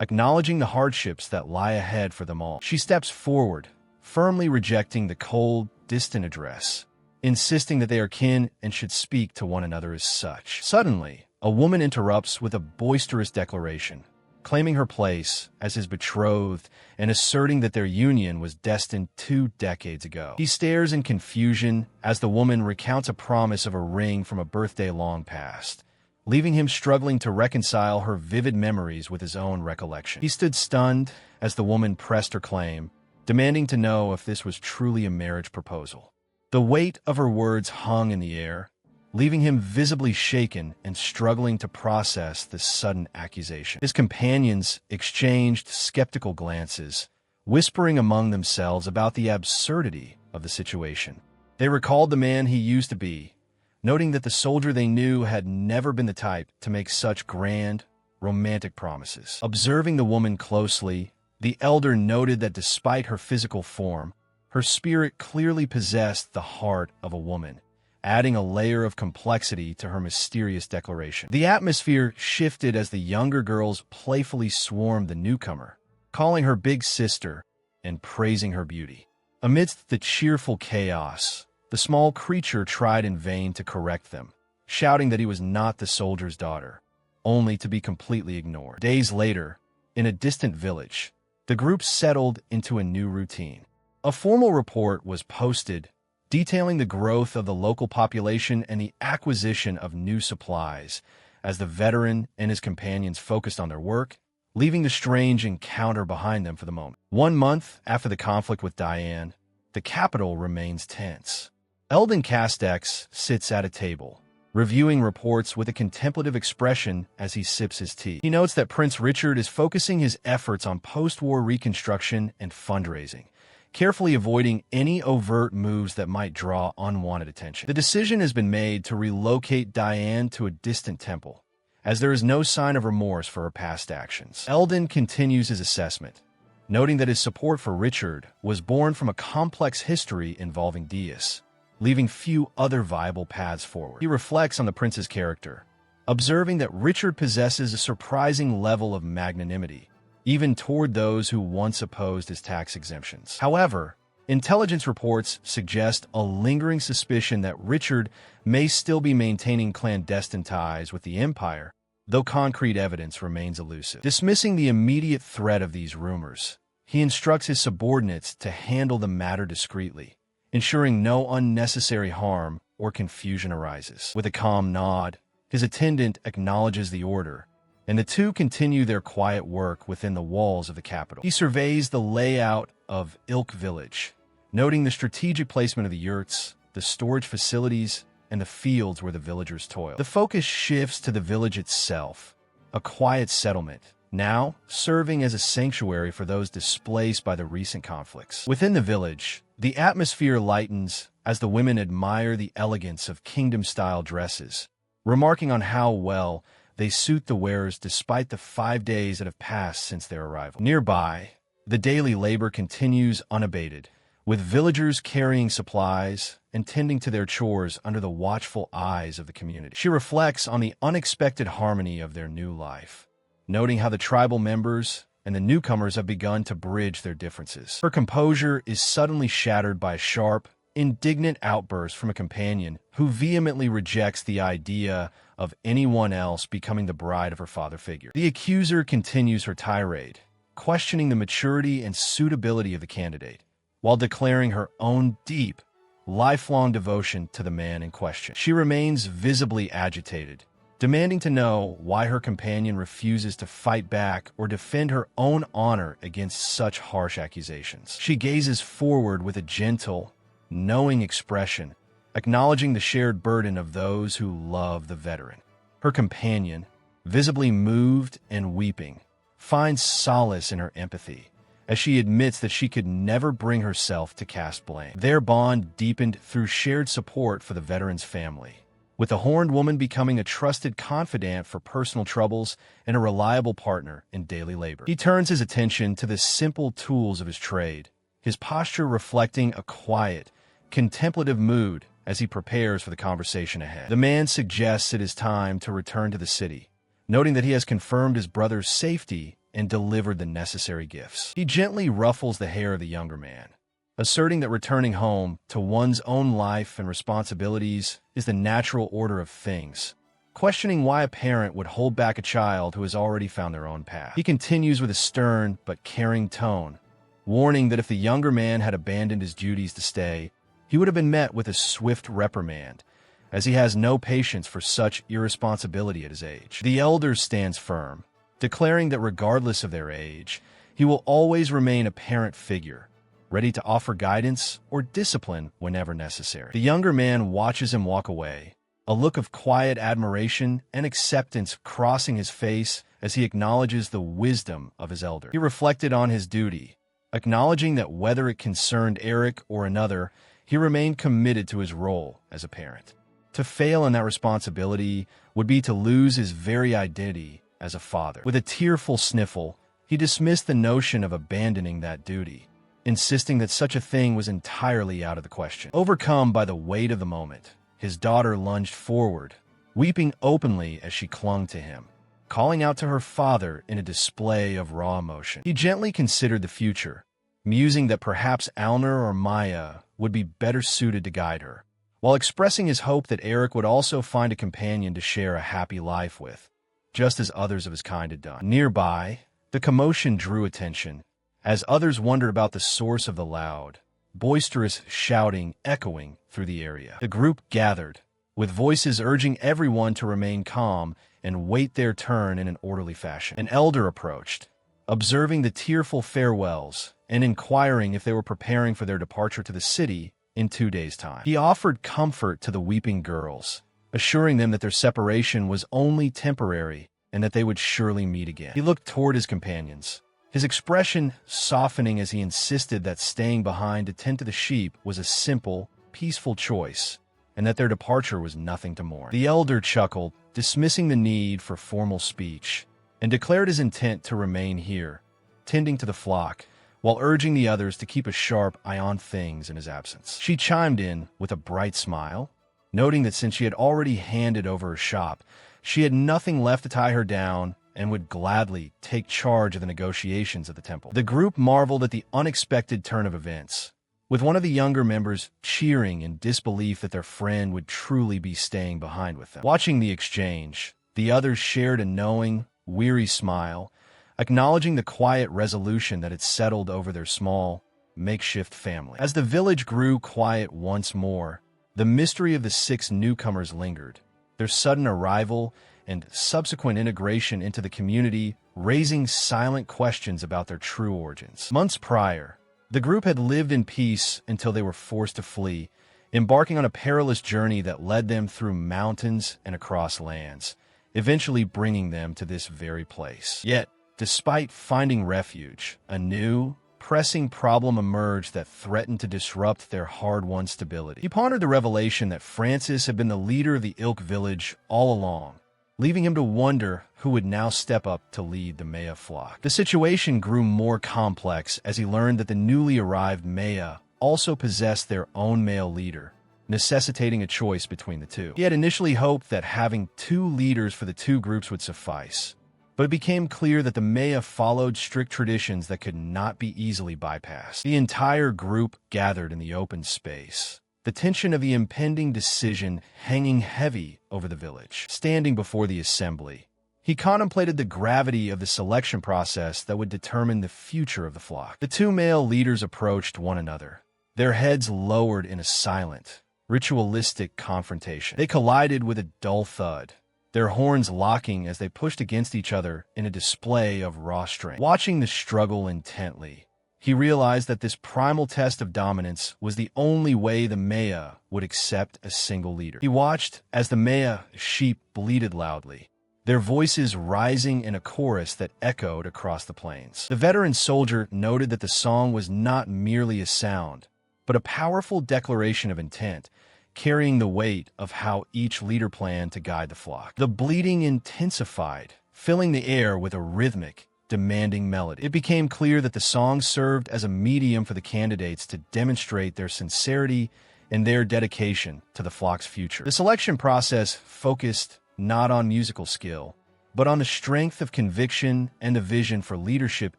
acknowledging the hardships that lie ahead for them all. She steps forward, firmly rejecting the cold, distant address, insisting that they are kin and should speak to one another as such. Suddenly, a woman interrupts with a boisterous declaration, claiming her place as his betrothed and asserting that their union was destined 2 decades ago. He stares in confusion as the woman recounts a promise of a ring from a birthday long past, leaving him struggling to reconcile her vivid memories with his own recollection. He stood stunned as the woman pressed her claim, demanding to know if this was truly a marriage proposal. The weight of her words hung in the air, leaving him visibly shaken and struggling to process this sudden accusation. His companions exchanged skeptical glances, whispering among themselves about the absurdity of the situation. They recalled the man he used to be, noting that the soldier they knew had never been the type to make such grand, romantic promises. Observing the woman closely, the elder noted that despite her physical form, her spirit clearly possessed the heart of a woman, adding a layer of complexity to her mysterious declaration. The atmosphere shifted as the younger girls playfully swarmed the newcomer, calling her big sister and praising her beauty. Amidst the cheerful chaos, the small creature tried in vain to correct them, shouting that he was not the soldier's daughter, only to be completely ignored. Days later, in a distant village, the group settled into a new routine. A formal report was posted detailing the growth of the local population and the acquisition of new supplies, as the veteran and his companions focused on their work, leaving the strange encounter behind them for the moment. 1 month after the conflict with Diane, the capital remains tense. Eldon Castex sits at a table, reviewing reports with a contemplative expression as he sips his tea. He notes that Prince Richard is focusing his efforts on post-war reconstruction and fundraising, carefully avoiding any overt moves that might draw unwanted attention. The decision has been made to relocate Diane to a distant temple, as there is no sign of remorse for her past actions. Eldon continues his assessment, noting that his support for Richard was born from a complex history involving deists, leaving few other viable paths forward. He reflects on the prince's character, observing that Richard possesses a surprising level of magnanimity, even toward those who once opposed his tax exemptions. However, intelligence reports suggest a lingering suspicion that Richard may still be maintaining clandestine ties with the Empire, though concrete evidence remains elusive. Dismissing the immediate threat of these rumors, he instructs his subordinates to handle the matter discreetly, ensuring no unnecessary harm or confusion arises. With a calm nod, his attendant acknowledges the order, and the two continue their quiet work within the walls of the capital. He surveys the layout of Ilk Village, noting the strategic placement of the yurts, the storage facilities, and the fields where the villagers toil. The focus shifts to the village itself, a quiet settlement, now serving as a sanctuary for those displaced by the recent conflicts. Within the village, the atmosphere lightens as the women admire the elegance of kingdom-style dresses, remarking on how well they suit the wearers despite the 5 days that have passed since their arrival. Nearby, the daily labor continues unabated, with villagers carrying supplies and tending to their chores under the watchful eyes of the community. She reflects on the unexpected harmony of their new life, noting how the tribal members and the newcomers have begun to bridge their differences. Her composure is suddenly shattered by a sharp, indignant outburst from a companion who vehemently rejects the idea of anyone else becoming the bride of her father figure. The accuser continues her tirade, questioning the maturity and suitability of the candidate, while declaring her own deep, lifelong devotion to the man in question. She remains visibly agitated, demanding to know why her companion refuses to fight back or defend her own honor against such harsh accusations. She gazes forward with a gentle, knowing expression, acknowledging the shared burden of those who love the veteran. Her companion, visibly moved and weeping, finds solace in her empathy, as she admits that she could never bring herself to cast blame. Their bond deepened through shared support for the veteran's family, with the horned woman becoming a trusted confidant for personal troubles and a reliable partner in daily labor. He turns his attention to the simple tools of his trade, his posture reflecting a quiet, contemplative mood as he prepares for the conversation ahead. The man suggests it is time to return to the city, noting that he has confirmed his brother's safety and delivered the necessary gifts. He gently ruffles the hair of the younger man, asserting that returning home to one's own life and responsibilities is the natural order of things, questioning why a parent would hold back a child who has already found their own path. He continues with a stern but caring tone, warning that if the younger man had abandoned his duties to stay, he would have been met with a swift reprimand, as he has no patience for such irresponsibility at his age. The elder stands firm, declaring that regardless of their age, he will always remain a parent figure, ready to offer guidance or discipline whenever necessary. The younger man watches him walk away, a look of quiet admiration and acceptance crossing his face as he acknowledges the wisdom of his elder. He reflected on his duty, acknowledging that whether it concerned Eric or another, he remained committed to his role as a parent. To fail in that responsibility would be to lose his very identity as a father. With a tearful sniffle, he dismissed the notion of abandoning that duty, insisting that such a thing was entirely out of the question. Overcome by the weight of the moment, his daughter lunged forward, weeping openly as she clung to him, calling out to her father in a display of raw emotion. He gently considered the future, musing that perhaps Alner or Maya would be better suited to guide her, while expressing his hope that Eric would also find a companion to share a happy life with, just as others of his kind had done. Nearby, the commotion drew attention, as others wondered about the source of the loud, boisterous shouting echoing through the area. The group gathered, with voices urging everyone to remain calm and wait their turn in an orderly fashion. An elder approached, observing the tearful farewells and inquiring if they were preparing for their departure to the city in 2 days' time. He offered comfort to the weeping girls, assuring them that their separation was only temporary and that they would surely meet again. He looked toward his companions, his expression softening as he insisted that staying behind to tend to the sheep was a simple, peaceful choice, and that their departure was nothing to mourn. The elder chuckled, dismissing the need for formal speech, and declared his intent to remain here, tending to the flock, while urging the others to keep a sharp eye on things in his absence. She chimed in with a bright smile, noting that since she had already handed over her shop, she had nothing left to tie her down and would gladly take charge of the negotiations at the temple. The group marveled at the unexpected turn of events, with one of the younger members cheering in disbelief that their friend would truly be staying behind with them. Watching the exchange, the others shared a knowing, weary smile, acknowledging the quiet resolution that had settled over their small, makeshift family. As the village grew quiet once more, the mystery of the 6 newcomers lingered, their sudden arrival and subsequent integration into the community raising silent questions about their true origins. Months prior, the group had lived in peace until they were forced to flee, embarking on a perilous journey that led them through mountains and across lands, eventually bringing them to this very place. Yet, despite finding refuge, a new, pressing problem emerged that threatened to disrupt their hard-won stability. He pondered the revelation that Francis had been the leader of the Ilk village all along, leaving him to wonder who would now step up to lead the Maya flock. The situation grew more complex as he learned that the newly arrived Maya also possessed their own male leader, necessitating a choice between the two. He had initially hoped that having 2 leaders for the 2 groups would suffice, but it became clear that the Maya followed strict traditions that could not be easily bypassed. The entire group gathered in the open space, the tension of the impending decision hanging heavy over the village. Standing before the assembly, he contemplated the gravity of the selection process that would determine the future of the flock. The 2 male leaders approached one another, their heads lowered in a silent, ritualistic confrontation. They collided with a dull thud, their horns locking as they pushed against each other in a display of raw strength. Watching the struggle intently, he realized that this primal test of dominance was the only way the Maya would accept a single leader. He watched as the Maya sheep bleated loudly, their voices rising in a chorus that echoed across the plains. The veteran soldier noted that the song was not merely a sound, but a powerful declaration of intent, carrying the weight of how each leader planned to guide the flock. The bleating intensified, filling the air with a rhythmic, demanding melody. It became clear that the song served as a medium for the candidates to demonstrate their sincerity and their dedication to the flock's future. The selection process focused not on musical skill, but on the strength of conviction and the vision for leadership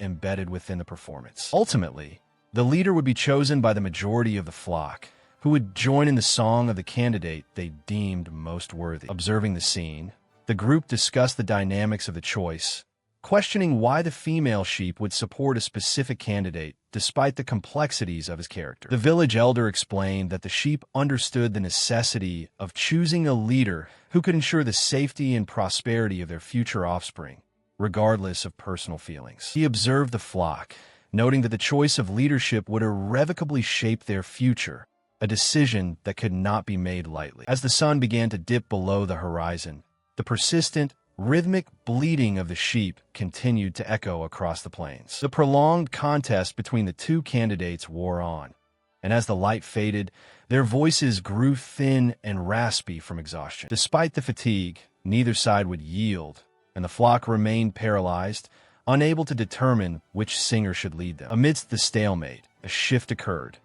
embedded within the performance. Ultimately, the leader would be chosen by the majority of the flock, who would join in the song of the candidate they deemed most worthy. Observing the scene, the group discussed the dynamics of the choice, questioning why the female sheep would support a specific candidate despite the complexities of his character. The village elder explained that the sheep understood the necessity of choosing a leader who could ensure the safety and prosperity of their future offspring, regardless of personal feelings. He observed the flock, noting that the choice of leadership would irrevocably shape their future, a decision that could not be made lightly. As the sun began to dip below the horizon, the persistent, rhythmic bleating of the sheep continued to echo across the plains. The prolonged contest between the 2 candidates wore on, and as the light faded, their voices grew thin and raspy from exhaustion. Despite the fatigue, neither side would yield, and the flock remained paralyzed, unable to determine which singer should lead them. Amidst the stalemate, a shift occurred.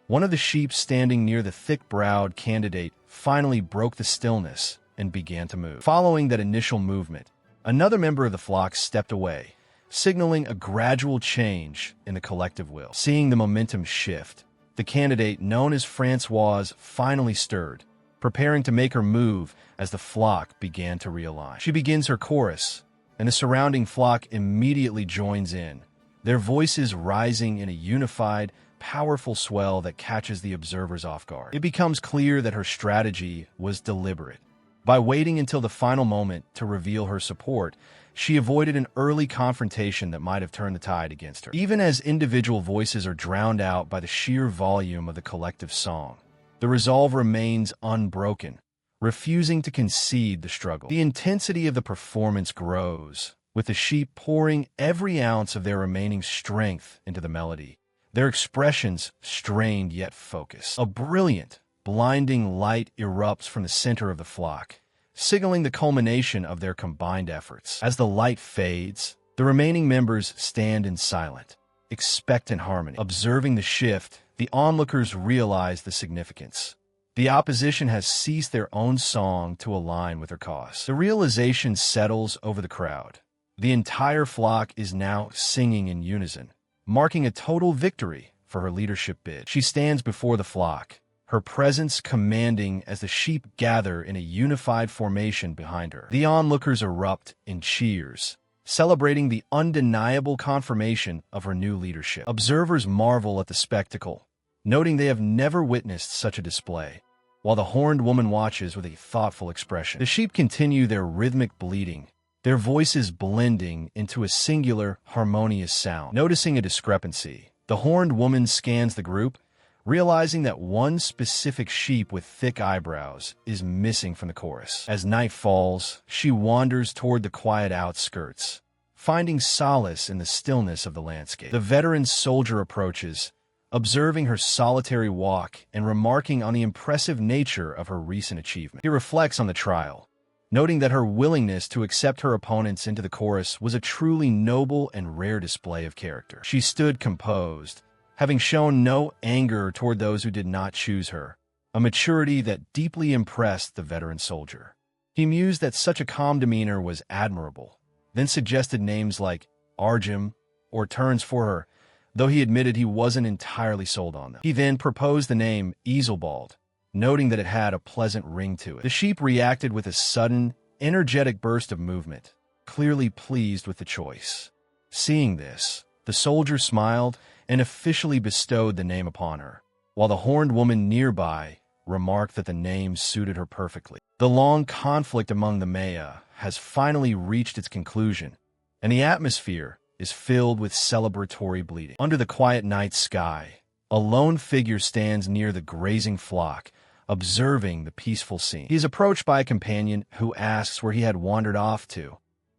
One of the sheep standing near the thick-browed candidate finally broke the stillness and began to move. Following that initial movement, another member of the flock stepped away, signaling a gradual change in the collective will. Seeing the momentum shift, the candidate known as Francoise finally stirred, preparing to make her move as the flock began to realign. She begins her chorus, and the surrounding flock immediately joins in, their voices rising in a unified, powerful swell that catches the observers off guard. It becomes clear that her strategy was deliberate. By waiting until the final moment to reveal her support, she avoided an early confrontation that might have turned the tide against her. Even as individual voices are drowned out by the sheer volume of the collective song, the resolve remains unbroken, refusing to concede the struggle. The intensity of the performance grows, with the sheep pouring every ounce of their remaining strength into the melody, their expressions strained yet focused. A brilliant, blinding light erupts from the center of the flock, signaling the culmination of their combined efforts. As the light fades, the remaining members stand in silent, expectant harmony. Observing the shift, the onlookers realize the significance. The opposition has ceased their own song to align with her cause. The realization settles over the crowd. The entire flock is now singing in unison, marking a total victory for her leadership bid. She stands before the flock, her presence commanding as the sheep gather in a unified formation behind her. The onlookers erupt in cheers, celebrating the undeniable confirmation of her new leadership. Observers marvel at the spectacle, noting they have never witnessed such a display, while the horned woman watches with a thoughtful expression. The sheep continue their rhythmic bleating, their voices blending into a singular, harmonious sound. Noticing a discrepancy, the horned woman scans the group, realizing that one specific sheep with thick eyebrows is missing from the chorus. As night falls, she wanders toward the quiet outskirts, finding solace in the stillness of the landscape. The veteran soldier approaches, observing her solitary walk and remarking on the impressive nature of her recent achievement. He reflects on the trial, noting that her willingness to accept her opponents into the chorus was a truly noble and rare display of character. She stood composed, having shown no anger toward those who did not choose her, a maturity that deeply impressed the veteran soldier. He mused that such a calm demeanor was admirable, then suggested names like Arjum or Turns for her, though he admitted he wasn't entirely sold on them. He then proposed the name Iselbald, noting that it had a pleasant ring to it. The sheep reacted with a sudden, energetic burst of movement, clearly pleased with the choice. Seeing this, the soldier smiled and officially bestowed the name upon her, while the horned woman nearby remarked that the name suited her perfectly. The long conflict among the Maya has finally reached its conclusion, and the atmosphere is filled with celebratory bleating. Under the quiet night sky, a lone figure stands near the grazing flock, observing the peaceful scene. He is approached by a companion who asks where he had wandered off to,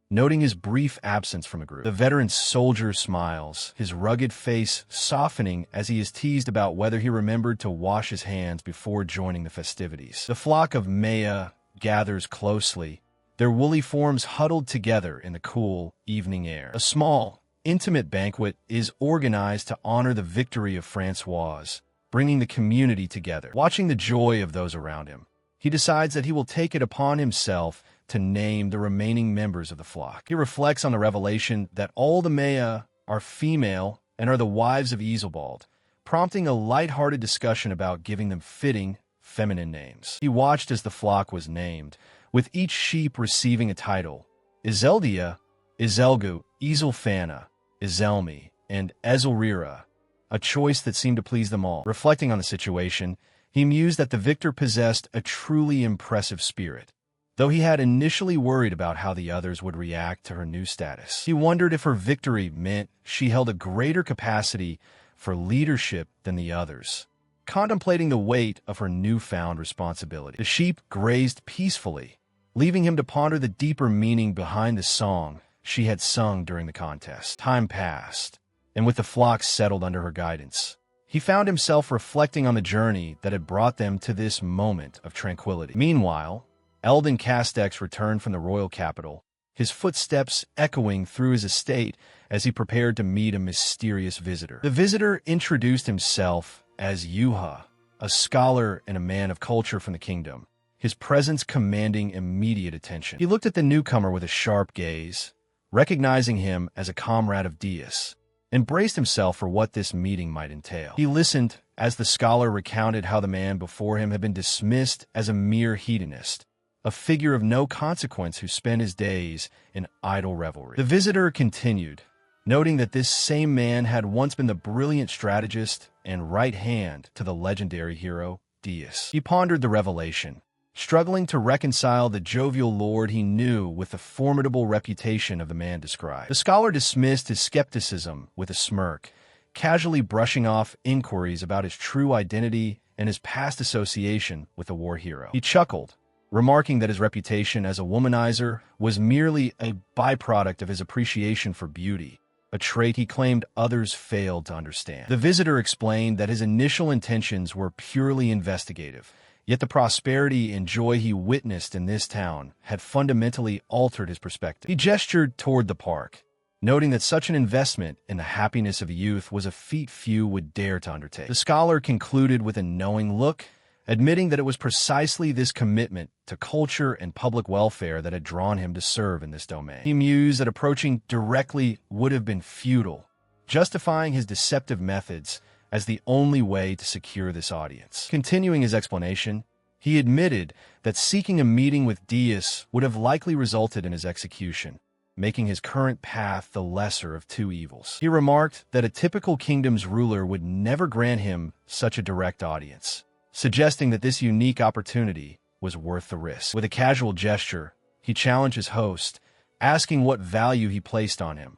noting his brief absence from the group. The veteran soldier smiles, his rugged face softening as he is teased about whether he remembered to wash his hands before joining the festivities. The flock of Maya gathers closely, their woolly forms huddled together in the cool evening air. A small, intimate banquet is organized to honor the victory of Francois, bringing the community together. Watching the joy of those around him, he decides that he will take it upon himself to name the remaining members of the flock. He reflects on the revelation that all the Maya are female and are the wives of Iselbald, prompting a light-hearted discussion about giving them fitting, feminine names. He watched as the flock was named, with each sheep receiving a title: Iseldia, Iselgu, Iselfana, Iselmi, and Ezelrira, a choice that seemed to please them all. Reflecting on the situation, he mused that the victor possessed a truly impressive spirit, though he had initially worried about how the others would react to her new status. He wondered if her victory meant she held a greater capacity for leadership than the others, contemplating the weight of her newfound responsibility. The sheep grazed peacefully, leaving him to ponder the deeper meaning behind the song she had sung during the contest. Time passed, and with the flock settled under her guidance, he found himself reflecting on the journey that had brought them to this moment of tranquility. Meanwhile, Eldon Castex returned from the royal capital, his footsteps echoing through his estate as he prepared to meet a mysterious visitor. The visitor introduced himself as Yuha, a scholar and a man of culture from the kingdom, his presence commanding immediate attention. He looked at the newcomer with a sharp gaze, recognizing him as a comrade of Dias, and braced himself for what this meeting might entail. He listened as the scholar recounted how the man before him had been dismissed as a mere hedonist, a figure of no consequence who spent his days in idle revelry. The visitor continued, noting that this same man had once been the brilliant strategist and right hand to the legendary hero, Dias. He pondered the revelation, struggling to reconcile the jovial lord he knew with the formidable reputation of the man described. The scholar dismissed his skepticism with a smirk, casually brushing off inquiries about his true identity and his past association with the war hero. He chuckled, remarking that his reputation as a womanizer was merely a byproduct of his appreciation for beauty, a trait he claimed others failed to understand. The visitor explained that his initial intentions were purely investigative, yet the prosperity and joy he witnessed in this town had fundamentally altered his perspective. He gestured toward the park, noting that such an investment in the happiness of youth was a feat few would dare to undertake. The scholar concluded with a knowing look, admitting that it was precisely this commitment to culture and public welfare that had drawn him to serve in this domain. He mused that approaching directly would have been futile, justifying his deceptive methods as the only way to secure this audience. Continuing his explanation, he admitted that seeking a meeting with Deists would have likely resulted in his execution, making his current path the lesser of two evils. He remarked that a typical kingdom's ruler would never grant him such a direct audience, suggesting that this unique opportunity was worth the risk. With a casual gesture, he challenged his host, asking what value he placed on him,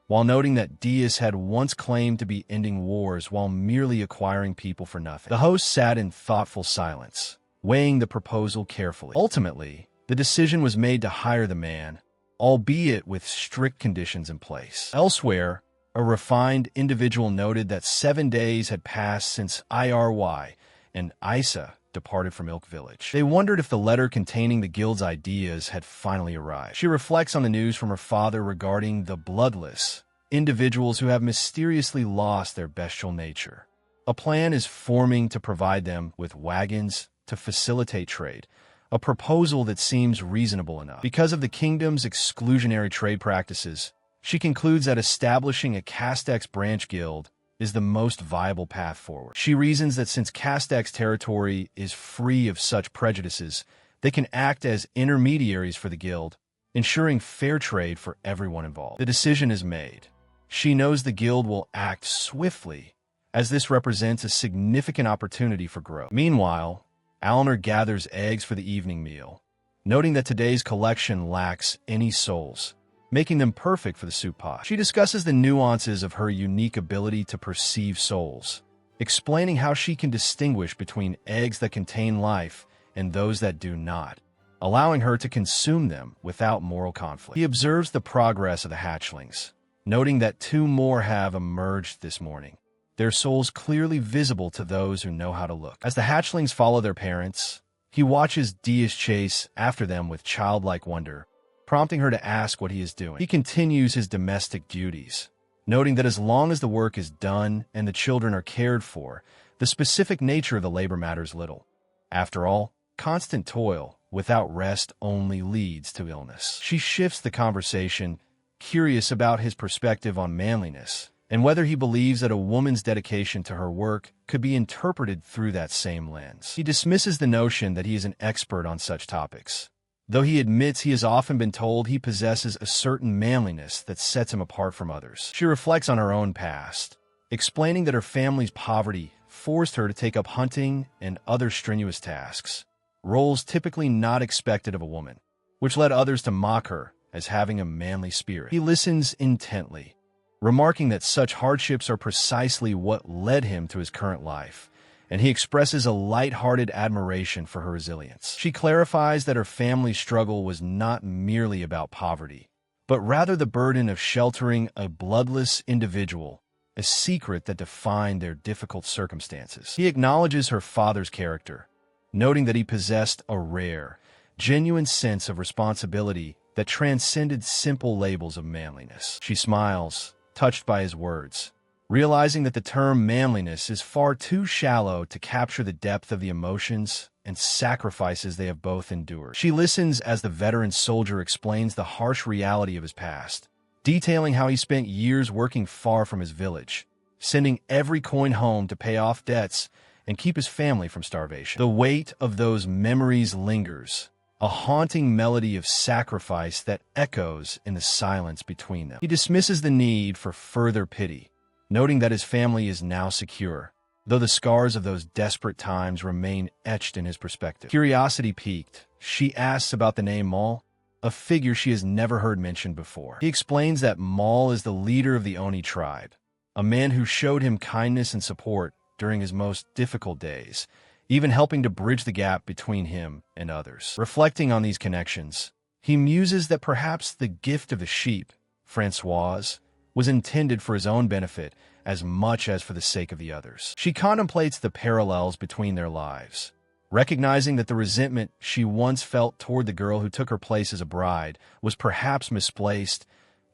while noting that Deists had once claimed to be ending wars while merely acquiring people for nothing. The host sat in thoughtful silence, weighing the proposal carefully. Ultimately, the decision was made to hire the man, albeit with strict conditions in place. Elsewhere, a refined individual noted that 7 days had passed since IRY and Isa departed from Ilk Village. They wondered if the letter containing the guild's ideas had finally arrived. She reflects on the news from her father regarding the bloodless, individuals who have mysteriously lost their bestial nature. A plan is forming to provide them with wagons to facilitate trade, a proposal that seems reasonable enough. Because of the kingdom's exclusionary trade practices, she concludes that establishing a Castex branch guild is the most viable path forward. She reasons that since Castex territory is free of such prejudices, they can act as intermediaries for the guild, ensuring fair trade for everyone involved. The decision is made. She knows the guild will act swiftly, as this represents a significant opportunity for growth. Meanwhile, Alner gathers eggs for the evening meal, noting that today's collection lacks any souls, making them perfect for the soup pot. She discusses the nuances of her unique ability to perceive souls, explaining how she can distinguish between eggs that contain life and those that do not, allowing her to consume them without moral conflict. He observes the progress of the hatchlings, noting that 2 more have emerged this morning, their souls clearly visible to those who know how to look. As the hatchlings follow their parents, he watches Diaz chase after them with childlike wonder, prompting her to ask what he is doing. He continues his domestic duties, noting that as long as the work is done and the children are cared for, the specific nature of the labor matters little. After all, constant toil without rest only leads to illness. She shifts the conversation, curious about his perspective on manliness, and whether he believes that a woman's dedication to her work could be interpreted through that same lens. He dismisses the notion that he is an expert on such topics, though he admits he has often been told he possesses a certain manliness that sets him apart from others. She reflects on her own past, explaining that her family's poverty forced her to take up hunting and other strenuous tasks, roles typically not expected of a woman, which led others to mock her as having a manly spirit. He listens intently, remarking that such hardships are precisely what led him to his current life, and he expresses a light-hearted admiration for her resilience. She clarifies that her family's struggle was not merely about poverty, but rather the burden of sheltering a bloodless individual, a secret that defined their difficult circumstances. He acknowledges her father's character, noting that he possessed a rare, genuine sense of responsibility that transcended simple labels of manliness. She smiles, touched by his words, realizing that the term manliness is far too shallow to capture the depth of the emotions and sacrifices they have both endured. She listens as the veteran soldier explains the harsh reality of his past, detailing how he spent years working far from his village, sending every coin home to pay off debts and keep his family from starvation. The weight of those memories lingers, a haunting melody of sacrifice that echoes in the silence between them. He dismisses the need for further pity, noting that his family is now secure, though the scars of those desperate times remain etched in his perspective. Curiosity piqued, she asks about the name Maul, a figure she has never heard mentioned before. He explains that Maul is the leader of the Oni tribe, a man who showed him kindness and support during his most difficult days, even helping to bridge the gap between him and others. Reflecting on these connections, he muses that perhaps the gift of the sheep, Francoise, was intended for his own benefit as much as for the sake of the others. She contemplates the parallels between their lives, recognizing that the resentment she once felt toward the girl who took her place as a bride was perhaps misplaced,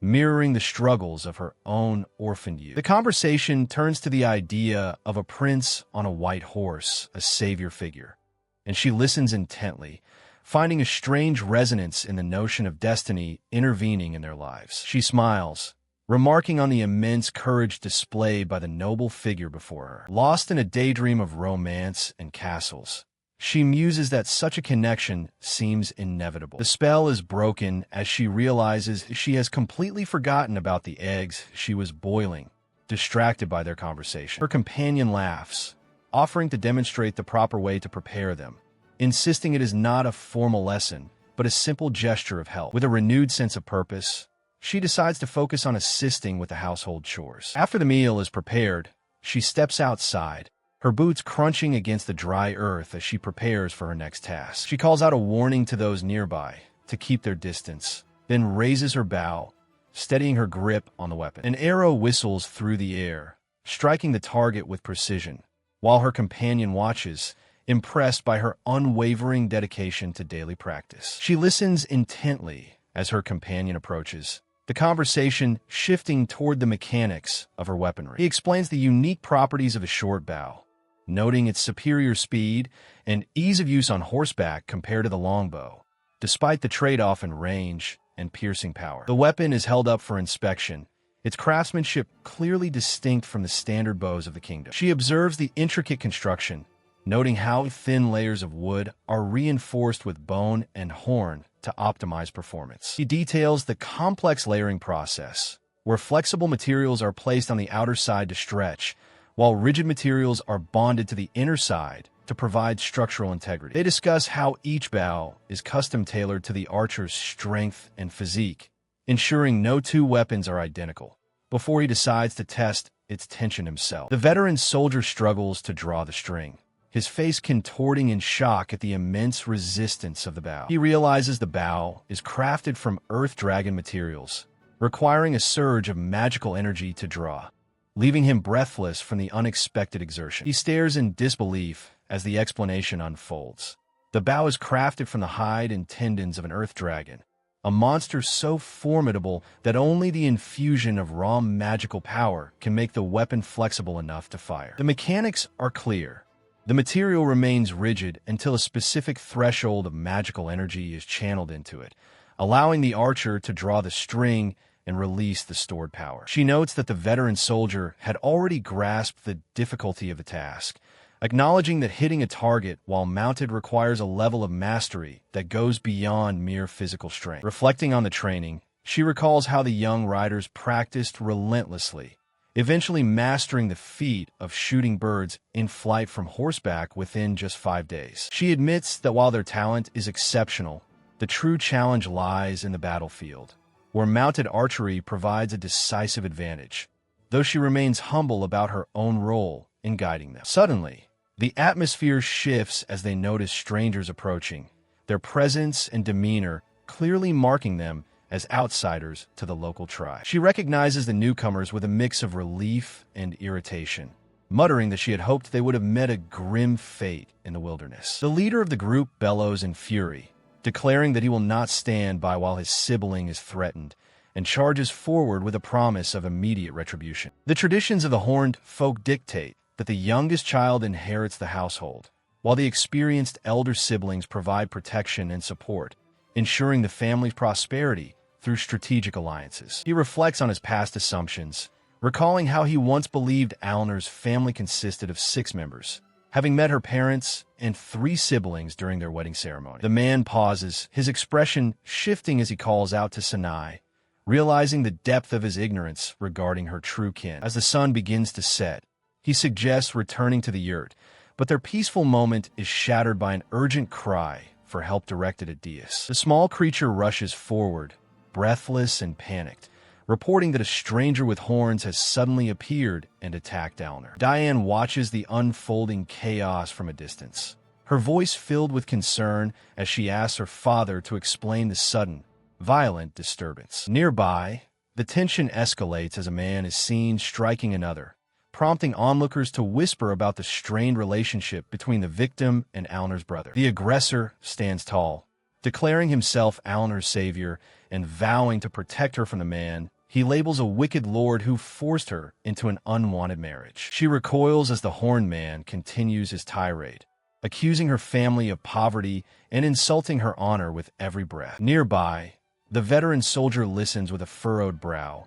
mirroring the struggles of her own orphaned youth. The conversation turns to the idea of a prince on a white horse, a savior figure, and she listens intently, finding a strange resonance in the notion of destiny intervening in their lives. She smiles, remarking on the immense courage displayed by the noble figure before her. Lost in a daydream of romance and castles, she muses that such a connection seems inevitable. The spell is broken as she realizes she has completely forgotten about the eggs she was boiling, distracted by their conversation. Her companion laughs, offering to demonstrate the proper way to prepare them, insisting it is not a formal lesson, but a simple gesture of help. With a renewed sense of purpose, she decides to focus on assisting with the household chores. After the meal is prepared, she steps outside, her boots crunching against the dry earth as she prepares for her next task. She calls out a warning to those nearby to keep their distance, then raises her bow, steadying her grip on the weapon. An arrow whistles through the air, striking the target with precision, while her companion watches, impressed by her unwavering dedication to daily practice. She listens intently as her companion approaches, the conversation shifting toward the mechanics of her weaponry. He explains the unique properties of a short bow, noting its superior speed and ease of use on horseback compared to the longbow, despite the trade-off in range and piercing power. The weapon is held up for inspection, its craftsmanship clearly distinct from the standard bows of the kingdom. She observes the intricate construction, noting how thin layers of wood are reinforced with bone and horn to optimize performance. He details the complex layering process, where flexible materials are placed on the outer side to stretch, while rigid materials are bonded to the inner side to provide structural integrity. They discuss how each bow is custom-tailored to the archer's strength and physique, ensuring no two weapons are identical, before he decides to test its tension himself. The veteran soldier struggles to draw the string, his face contorting in shock at the immense resistance of the bow. He realizes the bow is crafted from earth dragon materials, requiring a surge of magical energy to draw, leaving him breathless from the unexpected exertion. He stares in disbelief as the explanation unfolds. The bow is crafted from the hide and tendons of an earth dragon, a monster so formidable that only the infusion of raw magical power can make the weapon flexible enough to fire. The mechanics are clear. The material remains rigid until a specific threshold of magical energy is channeled into it, allowing the archer to draw the string and release the stored power. She notes that the veteran soldier had already grasped the difficulty of the task, acknowledging that hitting a target while mounted requires a level of mastery that goes beyond mere physical strength. Reflecting on the training, she recalls how the young riders practiced relentlessly, eventually mastering the feat of shooting birds in flight from horseback within just 5 days. She admits that while their talent is exceptional, the true challenge lies in the battlefield, where mounted archery provides a decisive advantage, though she remains humble about her own role in guiding them. Suddenly, the atmosphere shifts as they notice strangers approaching, their presence and demeanor clearly marking them as outsiders to the local tribe. She recognizes the newcomers with a mix of relief and irritation, muttering that she had hoped they would have met a grim fate in the wilderness. The leader of the group bellows in fury, declaring that he will not stand by while his sibling is threatened, and charges forward with a promise of immediate retribution. The traditions of the horned folk dictate that the youngest child inherits the household, while the experienced elder siblings provide protection and support, ensuring the family's prosperity through strategic alliances. He reflects on his past assumptions, recalling how he once believed Alner's family consisted of 6 members, having met her parents and 3 siblings during their wedding ceremony. The man pauses, his expression shifting as he calls out to Sanai, realizing the depth of his ignorance regarding her true kin. As the sun begins to set, he suggests returning to the yurt, but their peaceful moment is shattered by an urgent cry for help directed at Diaz. The small creature rushes forward, breathless and panicked, reporting that a stranger with horns has suddenly appeared and attacked Alner. Diane watches the unfolding chaos from a distance, her voice filled with concern as she asks her father to explain the sudden, violent disturbance. Nearby, the tension escalates as a man is seen striking another, prompting onlookers to whisper about the strained relationship between the victim and Alner's brother. The aggressor stands tall, Declaring himself Eleanor's savior and vowing to protect her from the man, he labels a wicked lord who forced her into an unwanted marriage. She recoils as the Horned Man continues his tirade, accusing her family of poverty and insulting her honor with every breath. Nearby, the veteran soldier listens with a furrowed brow,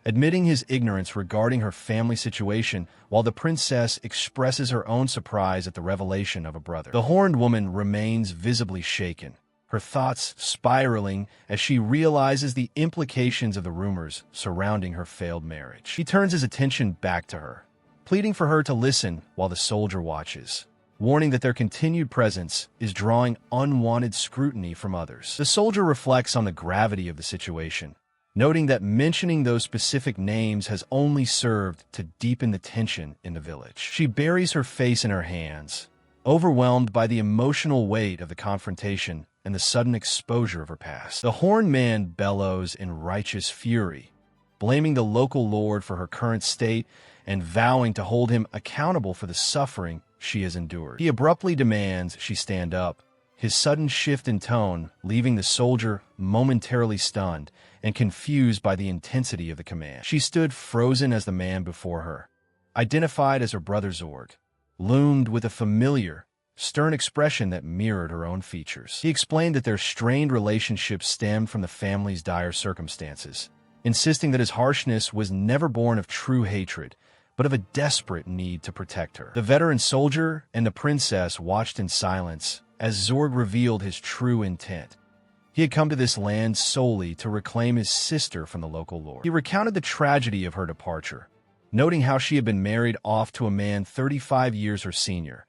admitting his ignorance regarding her family situation while the princess expresses her own surprise at the revelation of a brother. The Horned Woman remains visibly shaken, her thoughts spiraling as she realizes the implications of the rumors surrounding her failed marriage. He turns his attention back to her, pleading for her to listen while the soldier watches, warning that their continued presence is drawing unwanted scrutiny from others. The soldier reflects on the gravity of the situation, noting that mentioning those specific names has only served to deepen the tension in the village. She buries her face in her hands, overwhelmed by the emotional weight of the confrontation and the sudden exposure of her past. The Horned Man bellows in righteous fury, blaming the local lord for her current state and vowing to hold him accountable for the suffering she has endured. He abruptly demands she stand up, his sudden shift in tone leaving the soldier momentarily stunned and confused by the intensity of the command. She stood frozen as the man before her, identified as her brother Zorg, loomed with a familiar, stern expression that mirrored her own features. He explained that their strained relationship stemmed from the family's dire circumstances, insisting that his harshness was never born of true hatred, but of a desperate need to protect her. The veteran soldier and the princess watched in silence as Zorg revealed his true intent. He had come to this land solely to reclaim his sister from the local lord. He recounted the tragedy of her departure, noting how she had been married off to a man 35 years her senior,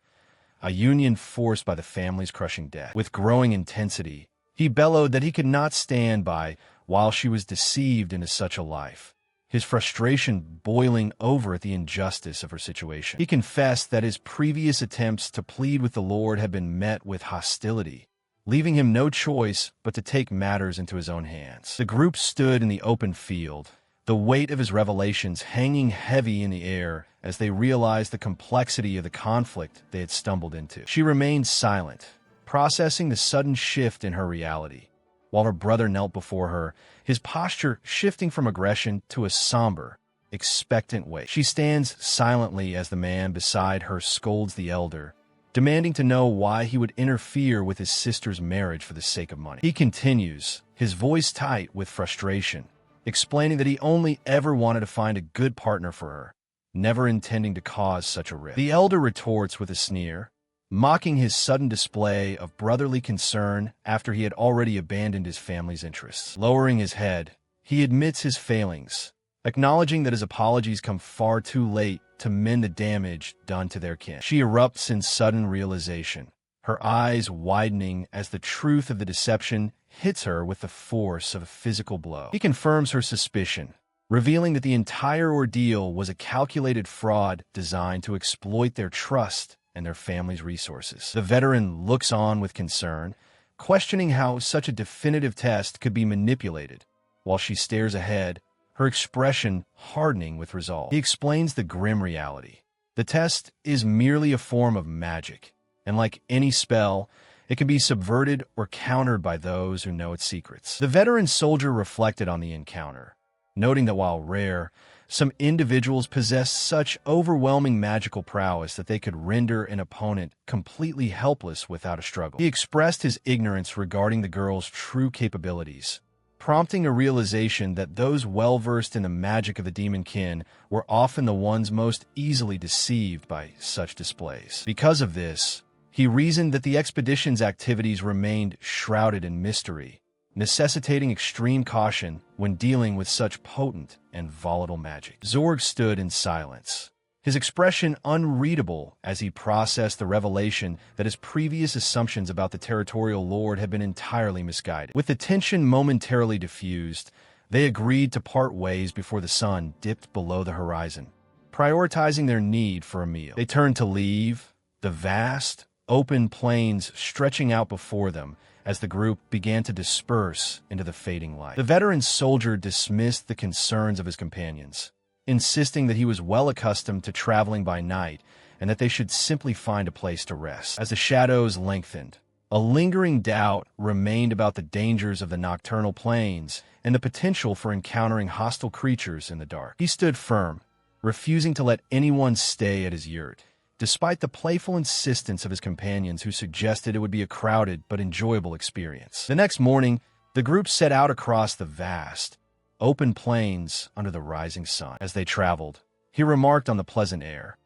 a union forced by the family's crushing death. With growing intensity, he bellowed that he could not stand by while she was deceived into such a life, his frustration boiling over at the injustice of her situation. He confessed that his previous attempts to plead with the Lord had been met with hostility, leaving him no choice but to take matters into his own hands. The group stood in the open field, the weight of his revelations hanging heavy in the air as they realized the complexity of the conflict they had stumbled into. She remained silent, processing the sudden shift in her reality, while her brother knelt before her, his posture shifting from aggression to a somber, expectant weight. She stands silently as the man beside her scolds the elder, demanding to know why he would interfere with his sister's marriage for the sake of money. He continues, his voice tight with frustration, explaining that he only ever wanted to find a good partner for her, never intending to cause such a rift. The elder retorts with a sneer, mocking his sudden display of brotherly concern after he had already abandoned his family's interests. Lowering his head, he admits his failings, acknowledging that his apologies come far too late to mend the damage done to their kin. She erupts in sudden realization, her eyes widening as the truth of the deception hits her with the force of a physical blow. He confirms her suspicion, revealing that the entire ordeal was a calculated fraud designed to exploit their trust and their family's resources. The veteran looks on with concern, questioning how such a definitive test could be manipulated, while she stares ahead, her expression hardening with resolve. He explains the grim reality. The test is merely a form of magic, and like any spell, it can be subverted or countered by those who know its secrets. The veteran soldier reflected on the encounter, noting that while rare, some individuals possess such overwhelming magical prowess that they could render an opponent completely helpless without a struggle. He expressed his ignorance regarding the girl's true capabilities, prompting a realization that those well-versed in the magic of the demon kin were often the ones most easily deceived by such displays. Because of this, he reasoned that the expedition's activities remained shrouded in mystery, necessitating extreme caution when dealing with such potent and volatile magic. Zorg stood in silence, his expression unreadable as he processed the revelation that his previous assumptions about the territorial lord had been entirely misguided. With the tension momentarily diffused, they agreed to part ways before the sun dipped below the horizon, prioritizing their need for a meal. They turned to leave, the vast, open plains stretching out before them as the group began to disperse into the fading light. The veteran soldier dismissed the concerns of his companions, insisting that he was well accustomed to traveling by night and that they should simply find a place to rest. As the shadows lengthened, A lingering doubt remained about the dangers of the nocturnal plains and the potential for encountering hostile creatures in the dark. He stood firm, refusing to let anyone stay at his yurt, despite the playful insistence of his companions who suggested it would be a crowded but enjoyable experience. The next morning, the group set out across the vast, open plains under the rising sun. As they traveled, he remarked on the pleasant air,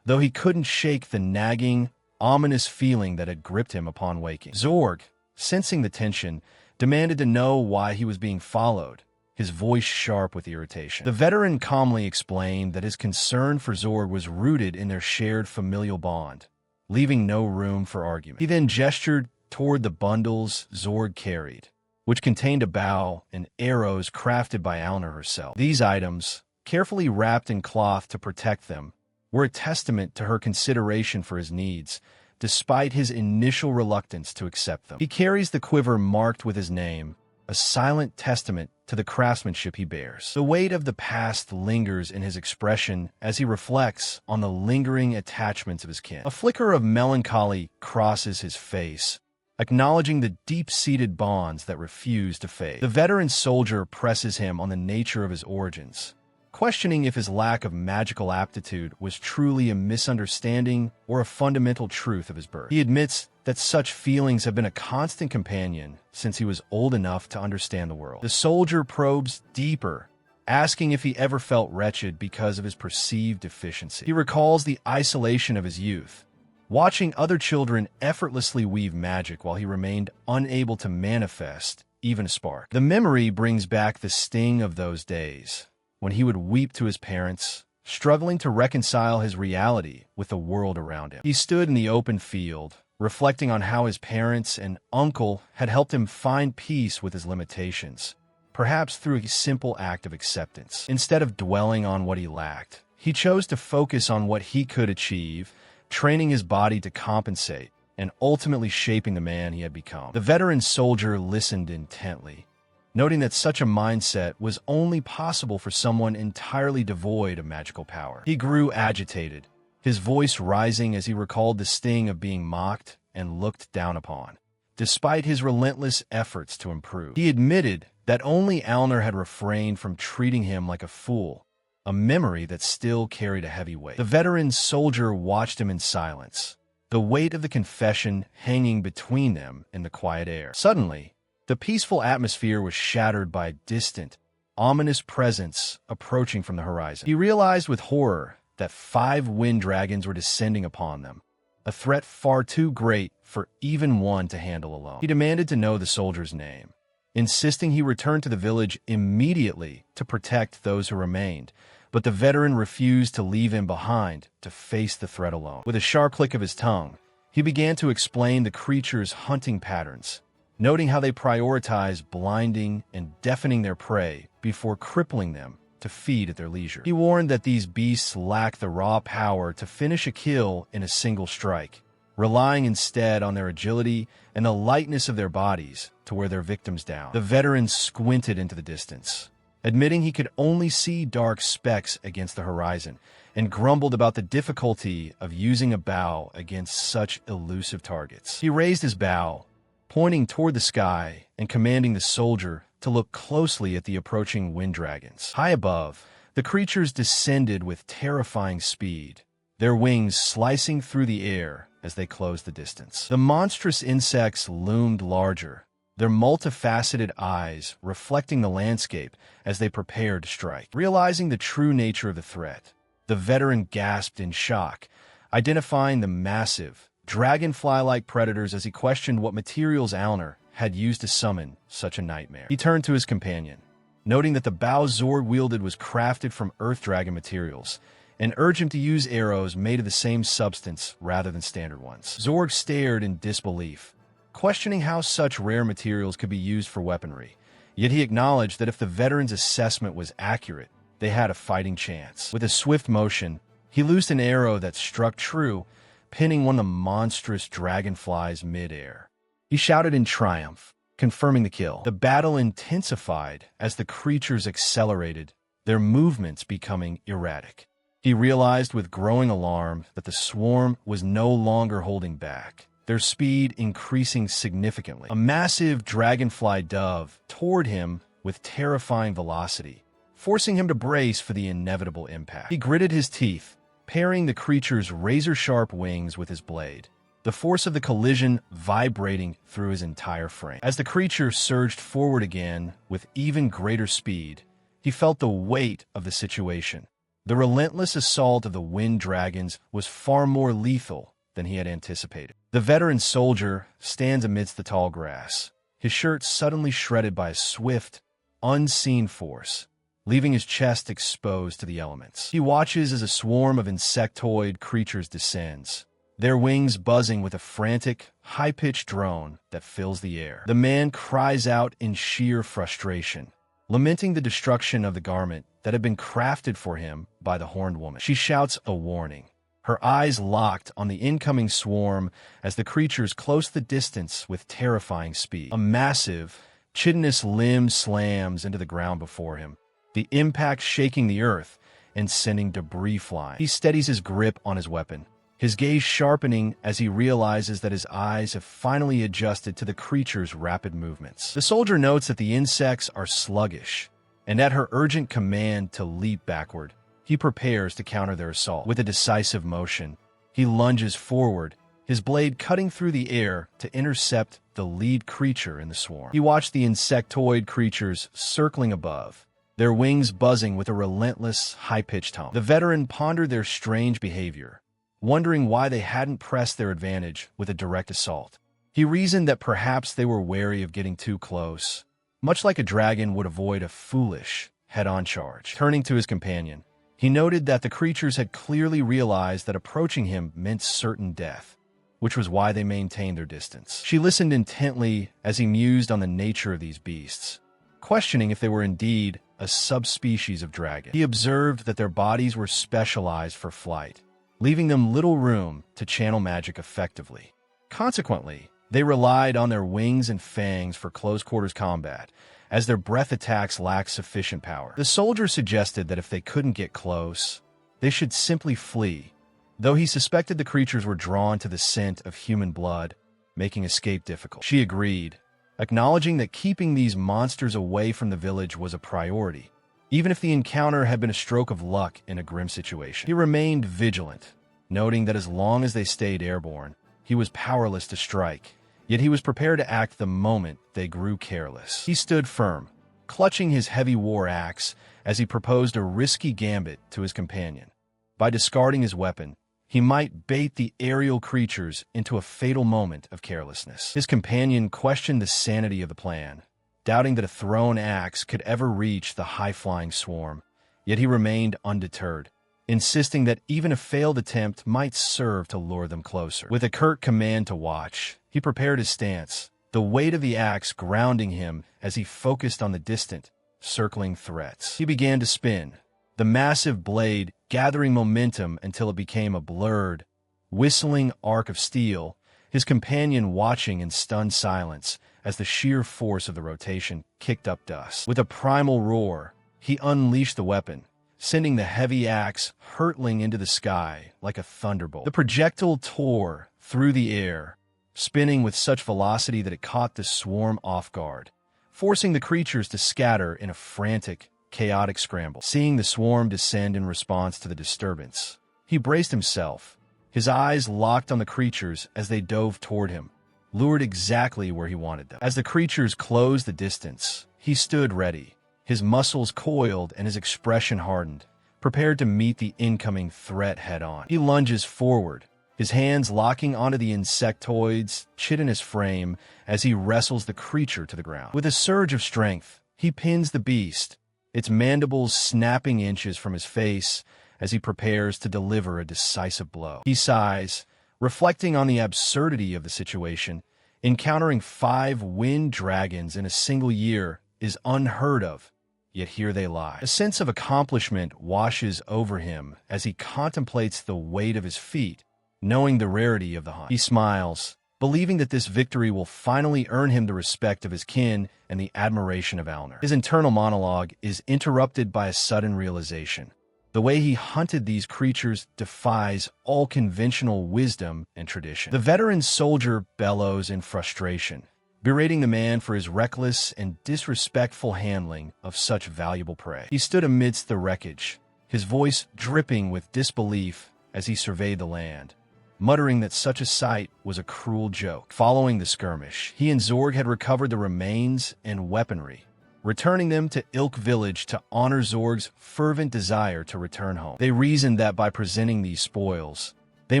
though he couldn't shake the nagging, ominous feeling that had gripped him upon waking. Zorg, sensing the tension, demanded to know why he was being followed, his voice sharp with irritation. The veteran calmly explained that his concern for Zorg was rooted in their shared familial bond, leaving no room for argument. He then gestured toward the bundles Zorg carried, which contained a bow and arrows crafted by Alner herself. These items, carefully wrapped in cloth to protect them, were a testament to her consideration for his needs, despite his initial reluctance to accept them. He carries the quiver marked with his name, a silent testament to the craftsmanship he bears. The weight of the past lingers in his expression as he reflects on the lingering attachments of his kin. A flicker of melancholy crosses his face, acknowledging the deep-seated bonds that refuse to fade. The veteran soldier presses him on the nature of his origins, questioning if his lack of magical aptitude was truly a misunderstanding or a fundamental truth of his birth. He admits that such feelings have been a constant companion since he was old enough to understand the world. The soldier probes deeper, asking if he ever felt wretched because of his perceived deficiency. He recalls the isolation of his youth, watching other children effortlessly weave magic while he remained unable to manifest even a spark. The memory brings back the sting of those days, when he would weep to his parents, struggling to reconcile his reality with the world around him. He stood in the open field, reflecting on how his parents and uncle had helped him find peace with his limitations, perhaps through a simple act of acceptance. Instead of dwelling on what he lacked, he chose to focus on what he could achieve, training his body to compensate and ultimately shaping the man he had become. The veteran soldier listened intently, noting that such a mindset was only possible for someone entirely devoid of magical power. He grew agitated, his voice rising as he recalled the sting of being mocked and looked down upon, despite his relentless efforts to improve. He admitted that only Alner had refrained from treating him like a fool, a memory that still carried a heavy weight. The veteran soldier watched him in silence, the weight of the confession hanging between them in the quiet air. Suddenly, the peaceful atmosphere was shattered by a distant, ominous presence approaching from the horizon. He realized with horror that 5 wind dragons were descending upon them, a threat far too great for even one to handle alone. He demanded to know the soldier's name, insisting he return to the village immediately to protect those who remained, but the veteran refused to leave him behind to face the threat alone. With a sharp click of his tongue, he began to explain the creature's hunting patterns, noting how they prioritize blinding and deafening their prey before crippling them to feed at their leisure. He warned that these beasts lack the raw power to finish a kill in a single strike, relying instead on their agility and the lightness of their bodies to wear their victims down. The veteran squinted into the distance, admitting he could only see dark specks against the horizon, and grumbled about the difficulty of using a bow against such elusive targets. He raised his bow, pointing toward the sky and commanding the soldier to look closely at the approaching wind dragons. High above, the creatures descended with terrifying speed, their wings slicing through the air as they closed the distance. The monstrous insects loomed larger, their multifaceted eyes reflecting the landscape as they prepared to strike. Realizing the true nature of the threat, the veteran gasped in shock, identifying the massive, dragonfly-like predators as he questioned what materials Alner had used to summon such a nightmare. He turned to his companion, noting that the bow Zorg wielded was crafted from earth dragon materials, and urged him to use arrows made of the same substance rather than standard ones. Zorg stared in disbelief, questioning how such rare materials could be used for weaponry, yet he acknowledged that if the veteran's assessment was accurate, they had a fighting chance. With a swift motion, he loosed an arrow that struck true, pinning one of the monstrous dragonflies mid-air. He shouted in triumph, confirming the kill. The battle intensified as the creatures accelerated, their movements becoming erratic. He realized with growing alarm that the swarm was no longer holding back, their speed increasing significantly. A massive dragonfly dove toward him with terrifying velocity, forcing him to brace for the inevitable impact. He gritted his teeth, parrying the creature's razor-sharp wings with his blade, the force of the collision vibrating through his entire frame. As the creature surged forward again with even greater speed, he felt the weight of the situation. The relentless assault of the wind dragons was far more lethal than he had anticipated. The veteran soldier stands amidst the tall grass, his shirt suddenly shredded by a swift, unseen force, leaving his chest exposed to the elements. He watches as a swarm of insectoid creatures descends, their wings buzzing with a frantic, high-pitched drone that fills the air. The man cries out in sheer frustration, lamenting the destruction of the garment that had been crafted for him by the horned woman. She shouts a warning, her eyes locked on the incoming swarm as the creatures close the distance with terrifying speed. A massive, chitinous limb slams into the ground before him, the impact shaking the earth and sending debris flying. He steadies his grip on his weapon, his gaze sharpening as he realizes that his eyes have finally adjusted to the creature's rapid movements. The soldier notes that the insects are sluggish, and at her urgent command to leap backward, he prepares to counter their assault. With a decisive motion, he lunges forward, his blade cutting through the air to intercept the lead creature in the swarm. He watched the insectoid creatures circling above, their wings buzzing with a relentless, high-pitched hum. The veteran pondered their strange behavior, wondering why they hadn't pressed their advantage with a direct assault. He reasoned that perhaps they were wary of getting too close, much like a dragon would avoid a foolish, head-on charge. Turning to his companion, he noted that the creatures had clearly realized that approaching him meant certain death, which was why they maintained their distance. She listened intently as he mused on the nature of these beasts, questioning if they were indeed a subspecies of dragon. He observed that their bodies were specialized for flight, leaving them little room to channel magic effectively. Consequently, they relied on their wings and fangs for close-quarters combat, as their breath attacks lacked sufficient power. The soldier suggested that if they couldn't get close, they should simply flee, though he suspected the creatures were drawn to the scent of human blood, making escape difficult. She agreed, acknowledging that keeping these monsters away from the village was a priority, even if the encounter had been a stroke of luck in a grim situation. He remained vigilant, noting that as long as they stayed airborne, he was powerless to strike, yet he was prepared to act the moment they grew careless. He stood firm, clutching his heavy war axe as he proposed a risky gambit to his companion. By discarding his weapon, he might bait the aerial creatures into a fatal moment of carelessness. His companion questioned the sanity of the plan, doubting that a thrown axe could ever reach the high-flying swarm, yet he remained undeterred, insisting that even a failed attempt might serve to lure them closer. With a curt command to watch, he prepared his stance, the weight of the axe grounding him as he focused on the distant, circling threats. He began to spin, the massive blade gathering momentum until it became a blurred, whistling arc of steel, his companion watching in stunned silence as the sheer force of the rotation kicked up dust. With a primal roar, he unleashed the weapon, sending the heavy axe hurtling into the sky like a thunderbolt. The projectile tore through the air, spinning with such velocity that it caught the swarm off guard, forcing the creatures to scatter in a frantic, chaotic scramble. Seeing the swarm descend in response to the disturbance, he braced himself, his eyes locked on the creatures as they dove toward him, lured exactly where he wanted them. As the creatures closed the distance, he stood ready, his muscles coiled and his expression hardened, prepared to meet the incoming threat head-on. He lunges forward, his hands locking onto the insectoid's chitinous frame as he wrestles the creature to the ground. With a surge of strength, he pins the beast, its mandibles snapping inches from his face as he prepares to deliver a decisive blow. He sighs, reflecting on the absurdity of the situation. Encountering 5 wind dragons in a single year is unheard of, yet here they lie. A sense of accomplishment washes over him as he contemplates the weight of his feat, knowing the rarity of the hunt. He smiles, believing that this victory will finally earn him the respect of his kin and the admiration of Alner. His internal monologue is interrupted by a sudden realization. The way he hunted these creatures defies all conventional wisdom and tradition. The veteran soldier bellows in frustration, berating the man for his reckless and disrespectful handling of such valuable prey. He stood amidst the wreckage, his voice dripping with disbelief as he surveyed the land, muttering that such a sight was a cruel joke. Following the skirmish, he and Zorg had recovered the remains and weaponry, returning them to Ilk village to honor Zorg's fervent desire to return home. They reasoned that by presenting these spoils, they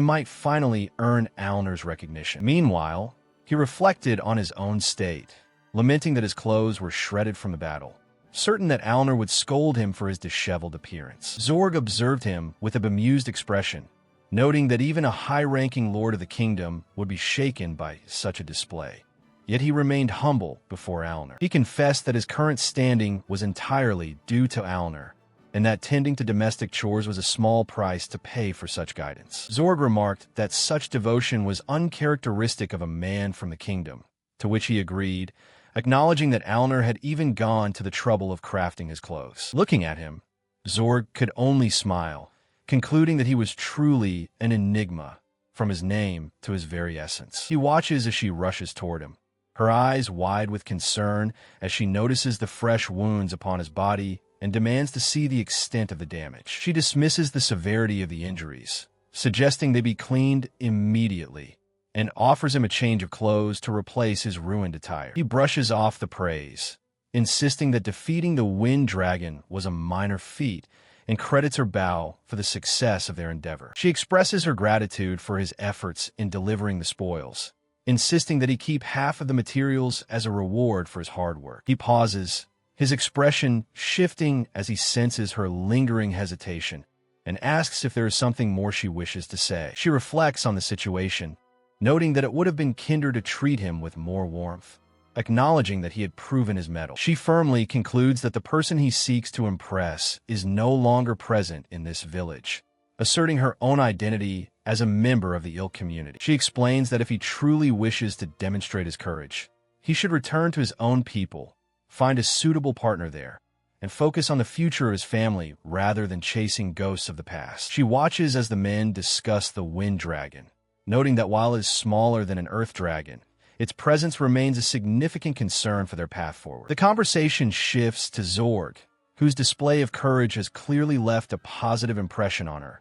might finally earn Alner's recognition. Meanwhile, he reflected on his own state, lamenting that his clothes were shredded from the battle, certain that Alner would scold him for his disheveled appearance. Zorg observed him with a bemused expression, noting that even a high-ranking lord of the kingdom would be shaken by such a display. Yet he remained humble before Alner. He confessed that his current standing was entirely due to Alner, and that tending to domestic chores was a small price to pay for such guidance. Zorg remarked that such devotion was uncharacteristic of a man from the kingdom, to which he agreed, acknowledging that Alner had even gone to the trouble of crafting his clothes. Looking at him, Zorg could only smile, concluding that he was truly an enigma, from his name to his very essence. He watches as she rushes toward him, her eyes wide with concern as she notices the fresh wounds upon his body and demands to see the extent of the damage. She dismisses the severity of the injuries, suggesting they be cleaned immediately, and offers him a change of clothes to replace his ruined attire. He brushes off the praise, insisting that defeating the Wind Dragon was a minor feat, and credits her bow for the success of their endeavor. She expresses her gratitude for his efforts in delivering the spoils, insisting that he keep half of the materials as a reward for his hard work. He pauses, his expression shifting as he senses her lingering hesitation, and asks if there is something more she wishes to say. She reflects on the situation, noting that it would have been kinder to treat him with more warmth, acknowledging that he had proven his mettle. She firmly concludes that the person he seeks to impress is no longer present in this village, asserting her own identity as a member of the Ilk community. She explains that if he truly wishes to demonstrate his courage, he should return to his own people, find a suitable partner there, and focus on the future of his family rather than chasing ghosts of the past. She watches as the men discuss the Wind Dragon, noting that while it is smaller than an Earth Dragon, its presence remains a significant concern for their path forward. The conversation shifts to Zorg, whose display of courage has clearly left a positive impression on her,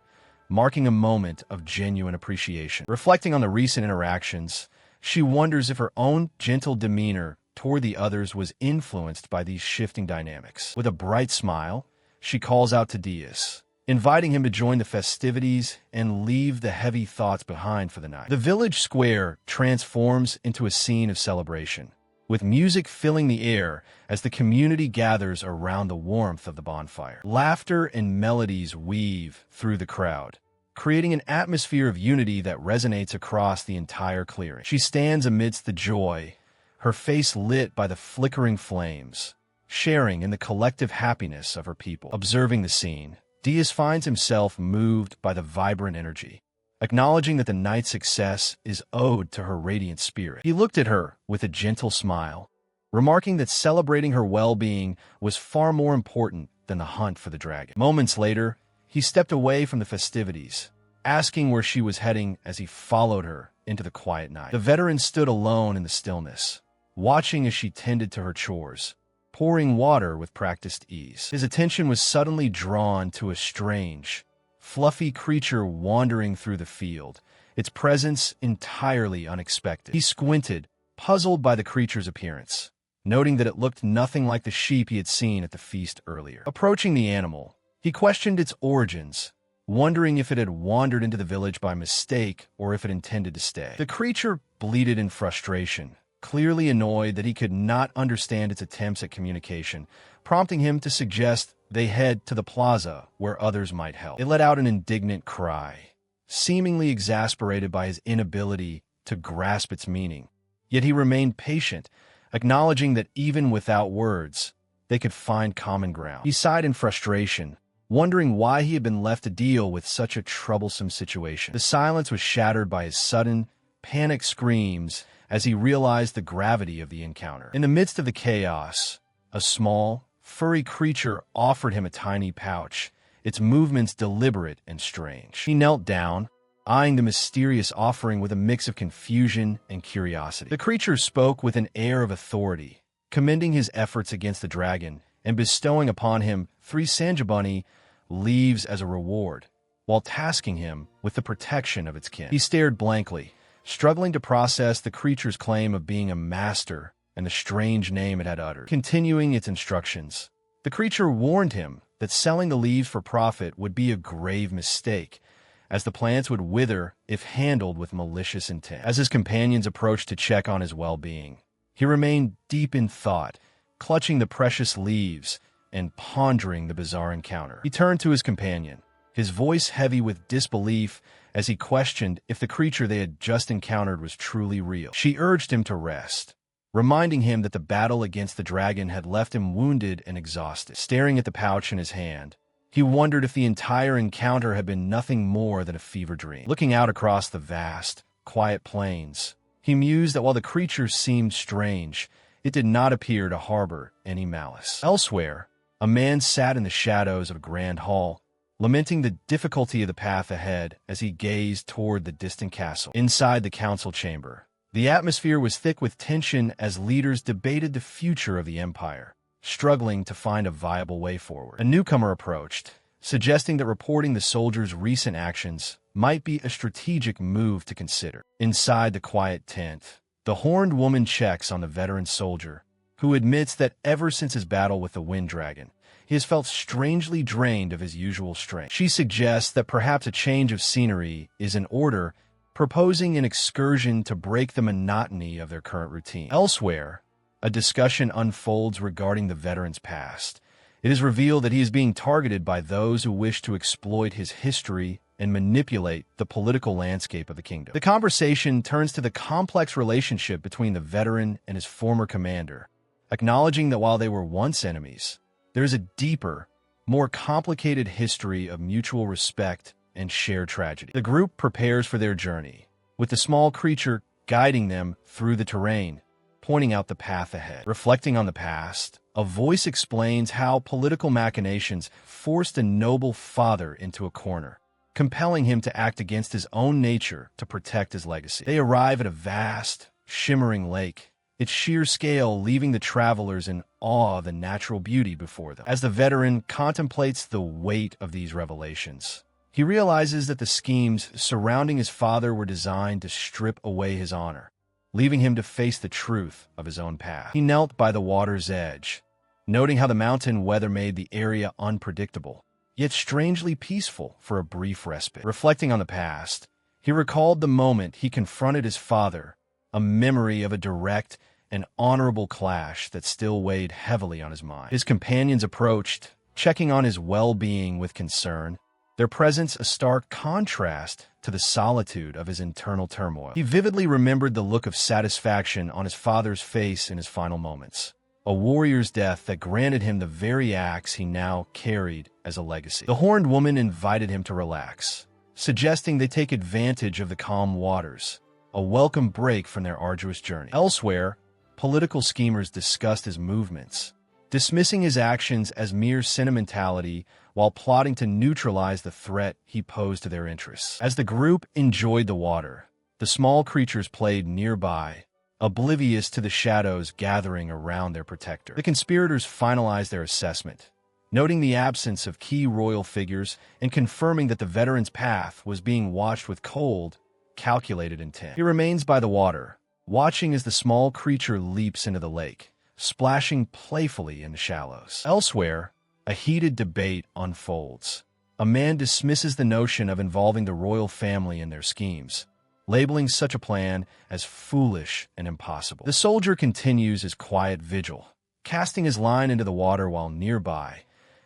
marking a moment of genuine appreciation. Reflecting on the recent interactions, she wonders if her own gentle demeanor toward the others was influenced by these shifting dynamics. With a bright smile, she calls out to Dias, inviting him to join the festivities and leave the heavy thoughts behind for the night. The village square transforms into a scene of celebration, with music filling the air as the community gathers around the warmth of the bonfire. Laughter and melodies weave through the crowd, creating an atmosphere of unity that resonates across the entire clearing. She stands amidst the joy, her face lit by the flickering flames, sharing in the collective happiness of her people. Observing the scene, Dias finds himself moved by the vibrant energy, acknowledging that the night's success is owed to her radiant spirit. He looked at her with a gentle smile, remarking that celebrating her well-being was far more important than the hunt for the dragon. Moments later, he stepped away from the festivities, asking where she was heading as he followed her into the quiet night. The veteran stood alone in the stillness, watching as she tended to her chores, pouring water with practiced ease. His attention was suddenly drawn to a strange, fluffy creature wandering through the field, its presence entirely unexpected. He squinted, puzzled by the creature's appearance, noting that it looked nothing like the sheep he had seen at the feast earlier. Approaching the animal, he questioned its origins, wondering if it had wandered into the village by mistake or if it intended to stay. The creature bleated in frustration, clearly annoyed that he could not understand its attempts at communication, prompting him to suggest they head to the plaza where others might help. It let out an indignant cry, seemingly exasperated by his inability to grasp its meaning. Yet he remained patient, acknowledging that even without words, they could find common ground. He sighed in frustration, wondering why he had been left to deal with such a troublesome situation. The silence was shattered by his sudden, panicked screams as he realized the gravity of the encounter. In the midst of the chaos, a small, furry creature offered him a tiny pouch, its movements deliberate and strange. He knelt down, eyeing the mysterious offering with a mix of confusion and curiosity. The creature spoke with an air of authority, commending his efforts against the dragon and bestowing upon him 3 sanjabani leaves as a reward, while tasking him with the protection of its kin. He stared blankly, struggling to process the creature's claim of being a master and the strange name it had uttered. Continuing its instructions, the creature warned him that selling the leaves for profit would be a grave mistake, as the plants would wither if handled with malicious intent. As his companions approached to check on his well-being, he remained deep in thought, clutching the precious leaves and pondering the bizarre encounter. He turned to his companion, his voice heavy with disbelief as he questioned if the creature they had just encountered was truly real. She urged him to rest, reminding him that the battle against the dragon had left him wounded and exhausted. Staring at the pouch in his hand, he wondered if the entire encounter had been nothing more than a fever dream. Looking out across the vast, quiet plains, he mused that while the creature seemed strange, it did not appear to harbor any malice. Elsewhere, a man sat in the shadows of a grand hall, lamenting the difficulty of the path ahead as he gazed toward the distant castle. Inside the council chamber, the atmosphere was thick with tension as leaders debated the future of the empire, struggling to find a viable way forward. A newcomer approached, suggesting that reporting the soldiers' recent actions might be a strategic move to consider. Inside the quiet tent, the horned woman checks on the veteran soldier, who admits that ever since his battle with the wind dragon, he has felt strangely drained of his usual strength. She suggests that perhaps a change of scenery is in order, proposing an excursion to break the monotony of their current routine. Elsewhere, a discussion unfolds regarding the veteran's past. It is revealed that he is being targeted by those who wish to exploit his history and manipulate the political landscape of the kingdom. The conversation turns to the complex relationship between the veteran and his former commander, acknowledging that while they were once enemies, there is a deeper, more complicated history of mutual respect and shared tragedy. The group prepares for their journey, with the small creature guiding them through the terrain, pointing out the path ahead. Reflecting on the past, a voice explains how political machinations forced a noble father into a corner, compelling him to act against his own nature to protect his legacy. They arrive at a vast, shimmering lake, its sheer scale leaving the travelers in awe of the natural beauty before them. As the veteran contemplates the weight of these revelations, he realizes that the schemes surrounding his father were designed to strip away his honor, leaving him to face the truth of his own path. He knelt by the water's edge, noting how the mountain weather made the area unpredictable, yet strangely peaceful for a brief respite. Reflecting on the past, he recalled the moment he confronted his father, a memory of a direct and honorable clash that still weighed heavily on his mind. His companions approached, checking on his well-being with concern, their presence a stark contrast to the solitude of his internal turmoil. He vividly remembered the look of satisfaction on his father's face in his final moments, a warrior's death that granted him the very axe he now carried as a legacy. The horned woman invited him to relax, suggesting they take advantage of the calm waters, a welcome break from their arduous journey. Elsewhere, political schemers discussed his movements, dismissing his actions as mere sentimentality while plotting to neutralize the threat he posed to their interests. As the group enjoyed the water, the small creatures played nearby, oblivious to the shadows gathering around their protector. The conspirators finalized their assessment, noting the absence of key royal figures and confirming that the veteran's path was being watched with cold, calculated intent. He remains by the water, watching as the small creature leaps into the lake, splashing playfully in the shallows. Elsewhere, a heated debate unfolds. A man dismisses the notion of involving the royal family in their schemes, labeling such a plan as foolish and impossible. The soldier continues his quiet vigil, casting his line into the water while nearby,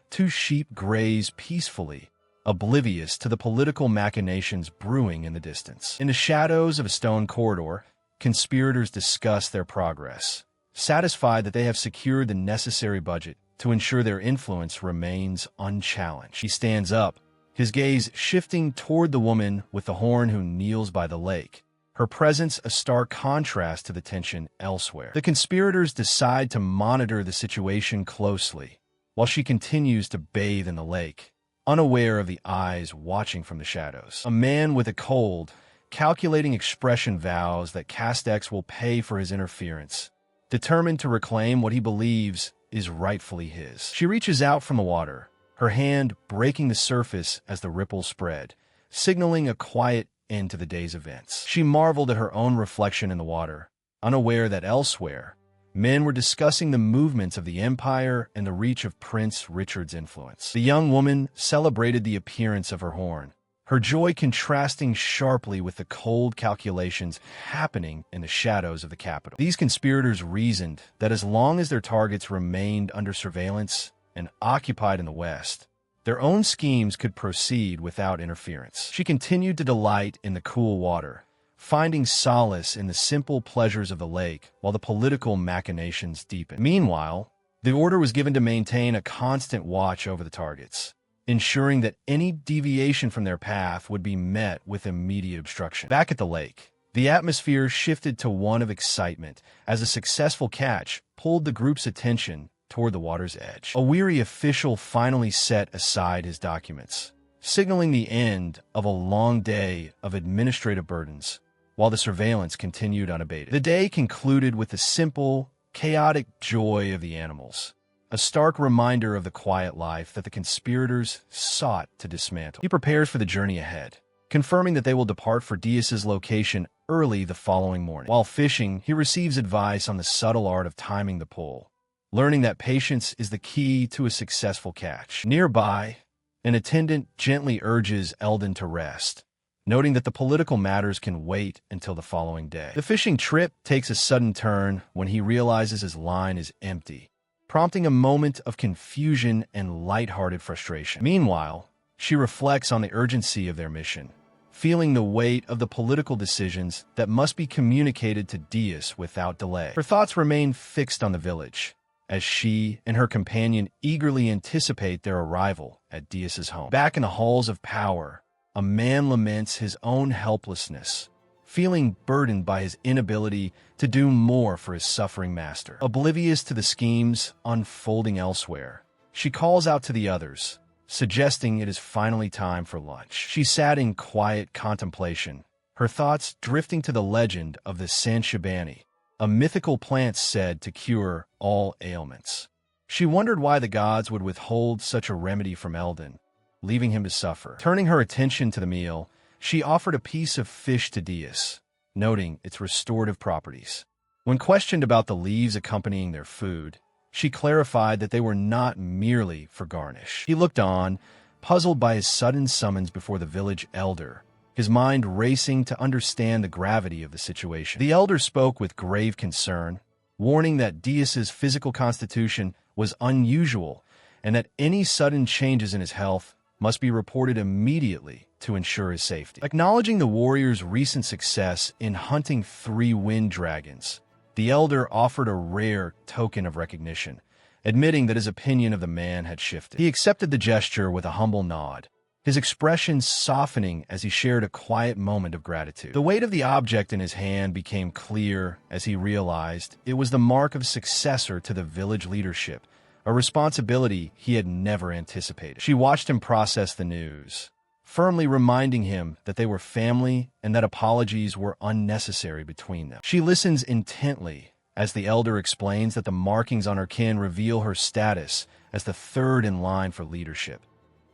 2 sheep graze peacefully, oblivious to the political machinations brewing in the distance. In the shadows of a stone corridor, conspirators discuss their progress, satisfied that they have secured the necessary budget to ensure their influence remains unchallenged. He stands up, his gaze shifting toward the woman with the horn who kneels by the lake, her presence a stark contrast to the tension elsewhere. The conspirators decide to monitor the situation closely, while she continues to bathe in the lake, unaware of the eyes watching from the shadows. A man with a cold, calculating expression vows that Castex will pay for his interference, determined to reclaim what he believes is rightfully his. She reaches out from the water, her hand breaking the surface as the ripples spread, signaling a quiet end to the day's events. She marveled at her own reflection in the water, unaware that elsewhere, men were discussing the movements of the empire and the reach of Prince Richard's influence. The young woman celebrated the appearance of her horn, her joy contrasting sharply with the cold calculations happening in the shadows of the capital. These conspirators reasoned that as long as their targets remained under surveillance and occupied in the West, their own schemes could proceed without interference. She continued to delight in the cool water, finding solace in the simple pleasures of the lake while the political machinations deepened. Meanwhile, the order was given to maintain a constant watch over the targets, ensuring that any deviation from their path would be met with immediate obstruction. Back at the lake, the atmosphere shifted to one of excitement as a successful catch pulled the group's attention toward the water's edge. A weary official finally set aside his documents, signaling the end of a long day of administrative burdens, while the surveillance continued unabated. The day concluded with the simple, chaotic joy of the animals, a stark reminder of the quiet life that the conspirators sought to dismantle. He prepares for the journey ahead, confirming that they will depart for Diaz's location early the following morning. While fishing, he receives advice on the subtle art of timing the pull, learning that patience is the key to a successful catch. Nearby, an attendant gently urges Eldon to rest, noting that the political matters can wait until the following day. The fishing trip takes a sudden turn when he realizes his line is empty, prompting a moment of confusion and lighthearted frustration. Meanwhile, she reflects on the urgency of their mission, feeling the weight of the political decisions that must be communicated to Diaz without delay. Her thoughts remain fixed on the village, as she and her companion eagerly anticipate their arrival at Diaz's home. Back in the halls of power, a man laments his own helplessness, feeling burdened by his inability to do more for his suffering master. Oblivious to the schemes unfolding elsewhere, she calls out to the others, suggesting it is finally time for lunch. She sat in quiet contemplation, her thoughts drifting to the legend of the Sanshibani, a mythical plant said to cure all ailments. She wondered why the gods would withhold such a remedy from Eldon, leaving him to suffer. Turning her attention to the meal, she offered a piece of fish to Diaz, noting its restorative properties. When questioned about the leaves accompanying their food, she clarified that they were not merely for garnish. He looked on, puzzled by his sudden summons before the village elder, his mind racing to understand the gravity of the situation. The elder spoke with grave concern, warning that Diaz's physical constitution was unusual and that any sudden changes in his health must be reported immediately to ensure his safety. Acknowledging the warrior's recent success in hunting 3 wind dragons, the elder offered a rare token of recognition, admitting that his opinion of the man had shifted. He accepted the gesture with a humble nod, his expression softening as he shared a quiet moment of gratitude. The weight of the object in his hand became clear as he realized it was the mark of successor to the village leadership, a responsibility he had never anticipated. She watched him process the news, firmly reminding him that they were family and that apologies were unnecessary between them. She listens intently as the elder explains that the markings on her kin reveal her status as the 3rd in line for leadership,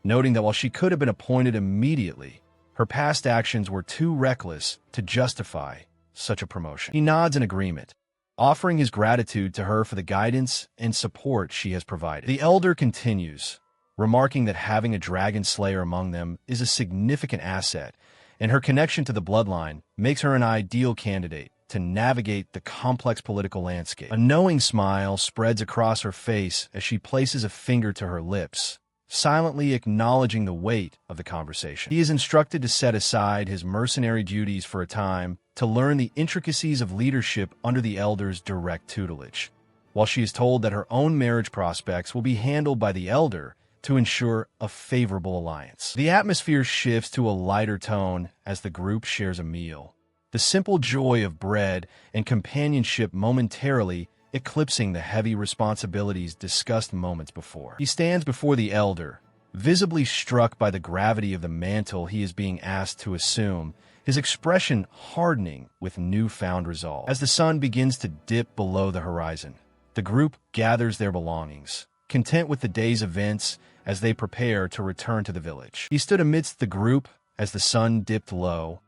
noting that while she could have been appointed immediately, her past actions were too reckless to justify such a promotion. He nods in agreement, offering his gratitude to her for the guidance and support she has provided. The elder continues, remarking that having a dragon slayer among them is a significant asset, and her connection to the bloodline makes her an ideal candidate to navigate the complex political landscape. A knowing smile spreads across her face as she places a finger to her lips, silently acknowledging the weight of the conversation. He is instructed to set aside his mercenary duties for a time to learn the intricacies of leadership under the elder's direct tutelage, while she is told that her own marriage prospects will be handled by the elder to ensure a favorable alliance. The atmosphere shifts to a lighter tone as the group shares a meal, the simple joy of bread and companionship momentarily eclipsing the heavy responsibilities discussed moments before. He stands before the elder, Visibly struck by the gravity of the mantle he is being asked to assume, his expression hardening with newfound resolve. As the sun begins to dip below the horizon, the group gathers their belongings, content with the day's events as they prepare to return to the village. He stood amidst the group as the sun dipped low,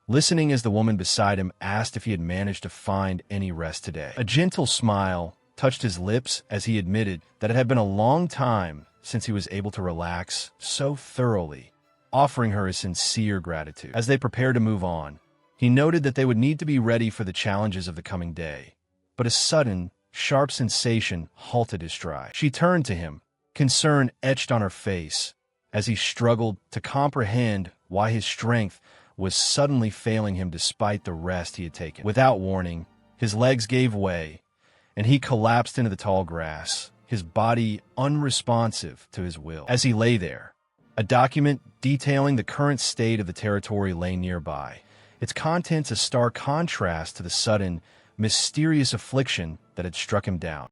listening as the woman beside him asked if he had managed to find any rest today. A gentle smile touched his lips as he admitted that it had been a long time since he was able to relax so thoroughly, offering her his sincere gratitude. As they prepared to move on, he noted that they would need to be ready for the challenges of the coming day. But a sudden, sharp sensation halted his stride. She turned to him, concern etched on her face, as he struggled to comprehend why his strength was suddenly failing him despite the rest he had taken. Without warning, his legs gave way, and he collapsed into the tall grass, his body unresponsive to his will. As he lay there, a document detailing the current state of the territory lay nearby, its contents a stark contrast to the sudden, mysterious affliction that had struck him down.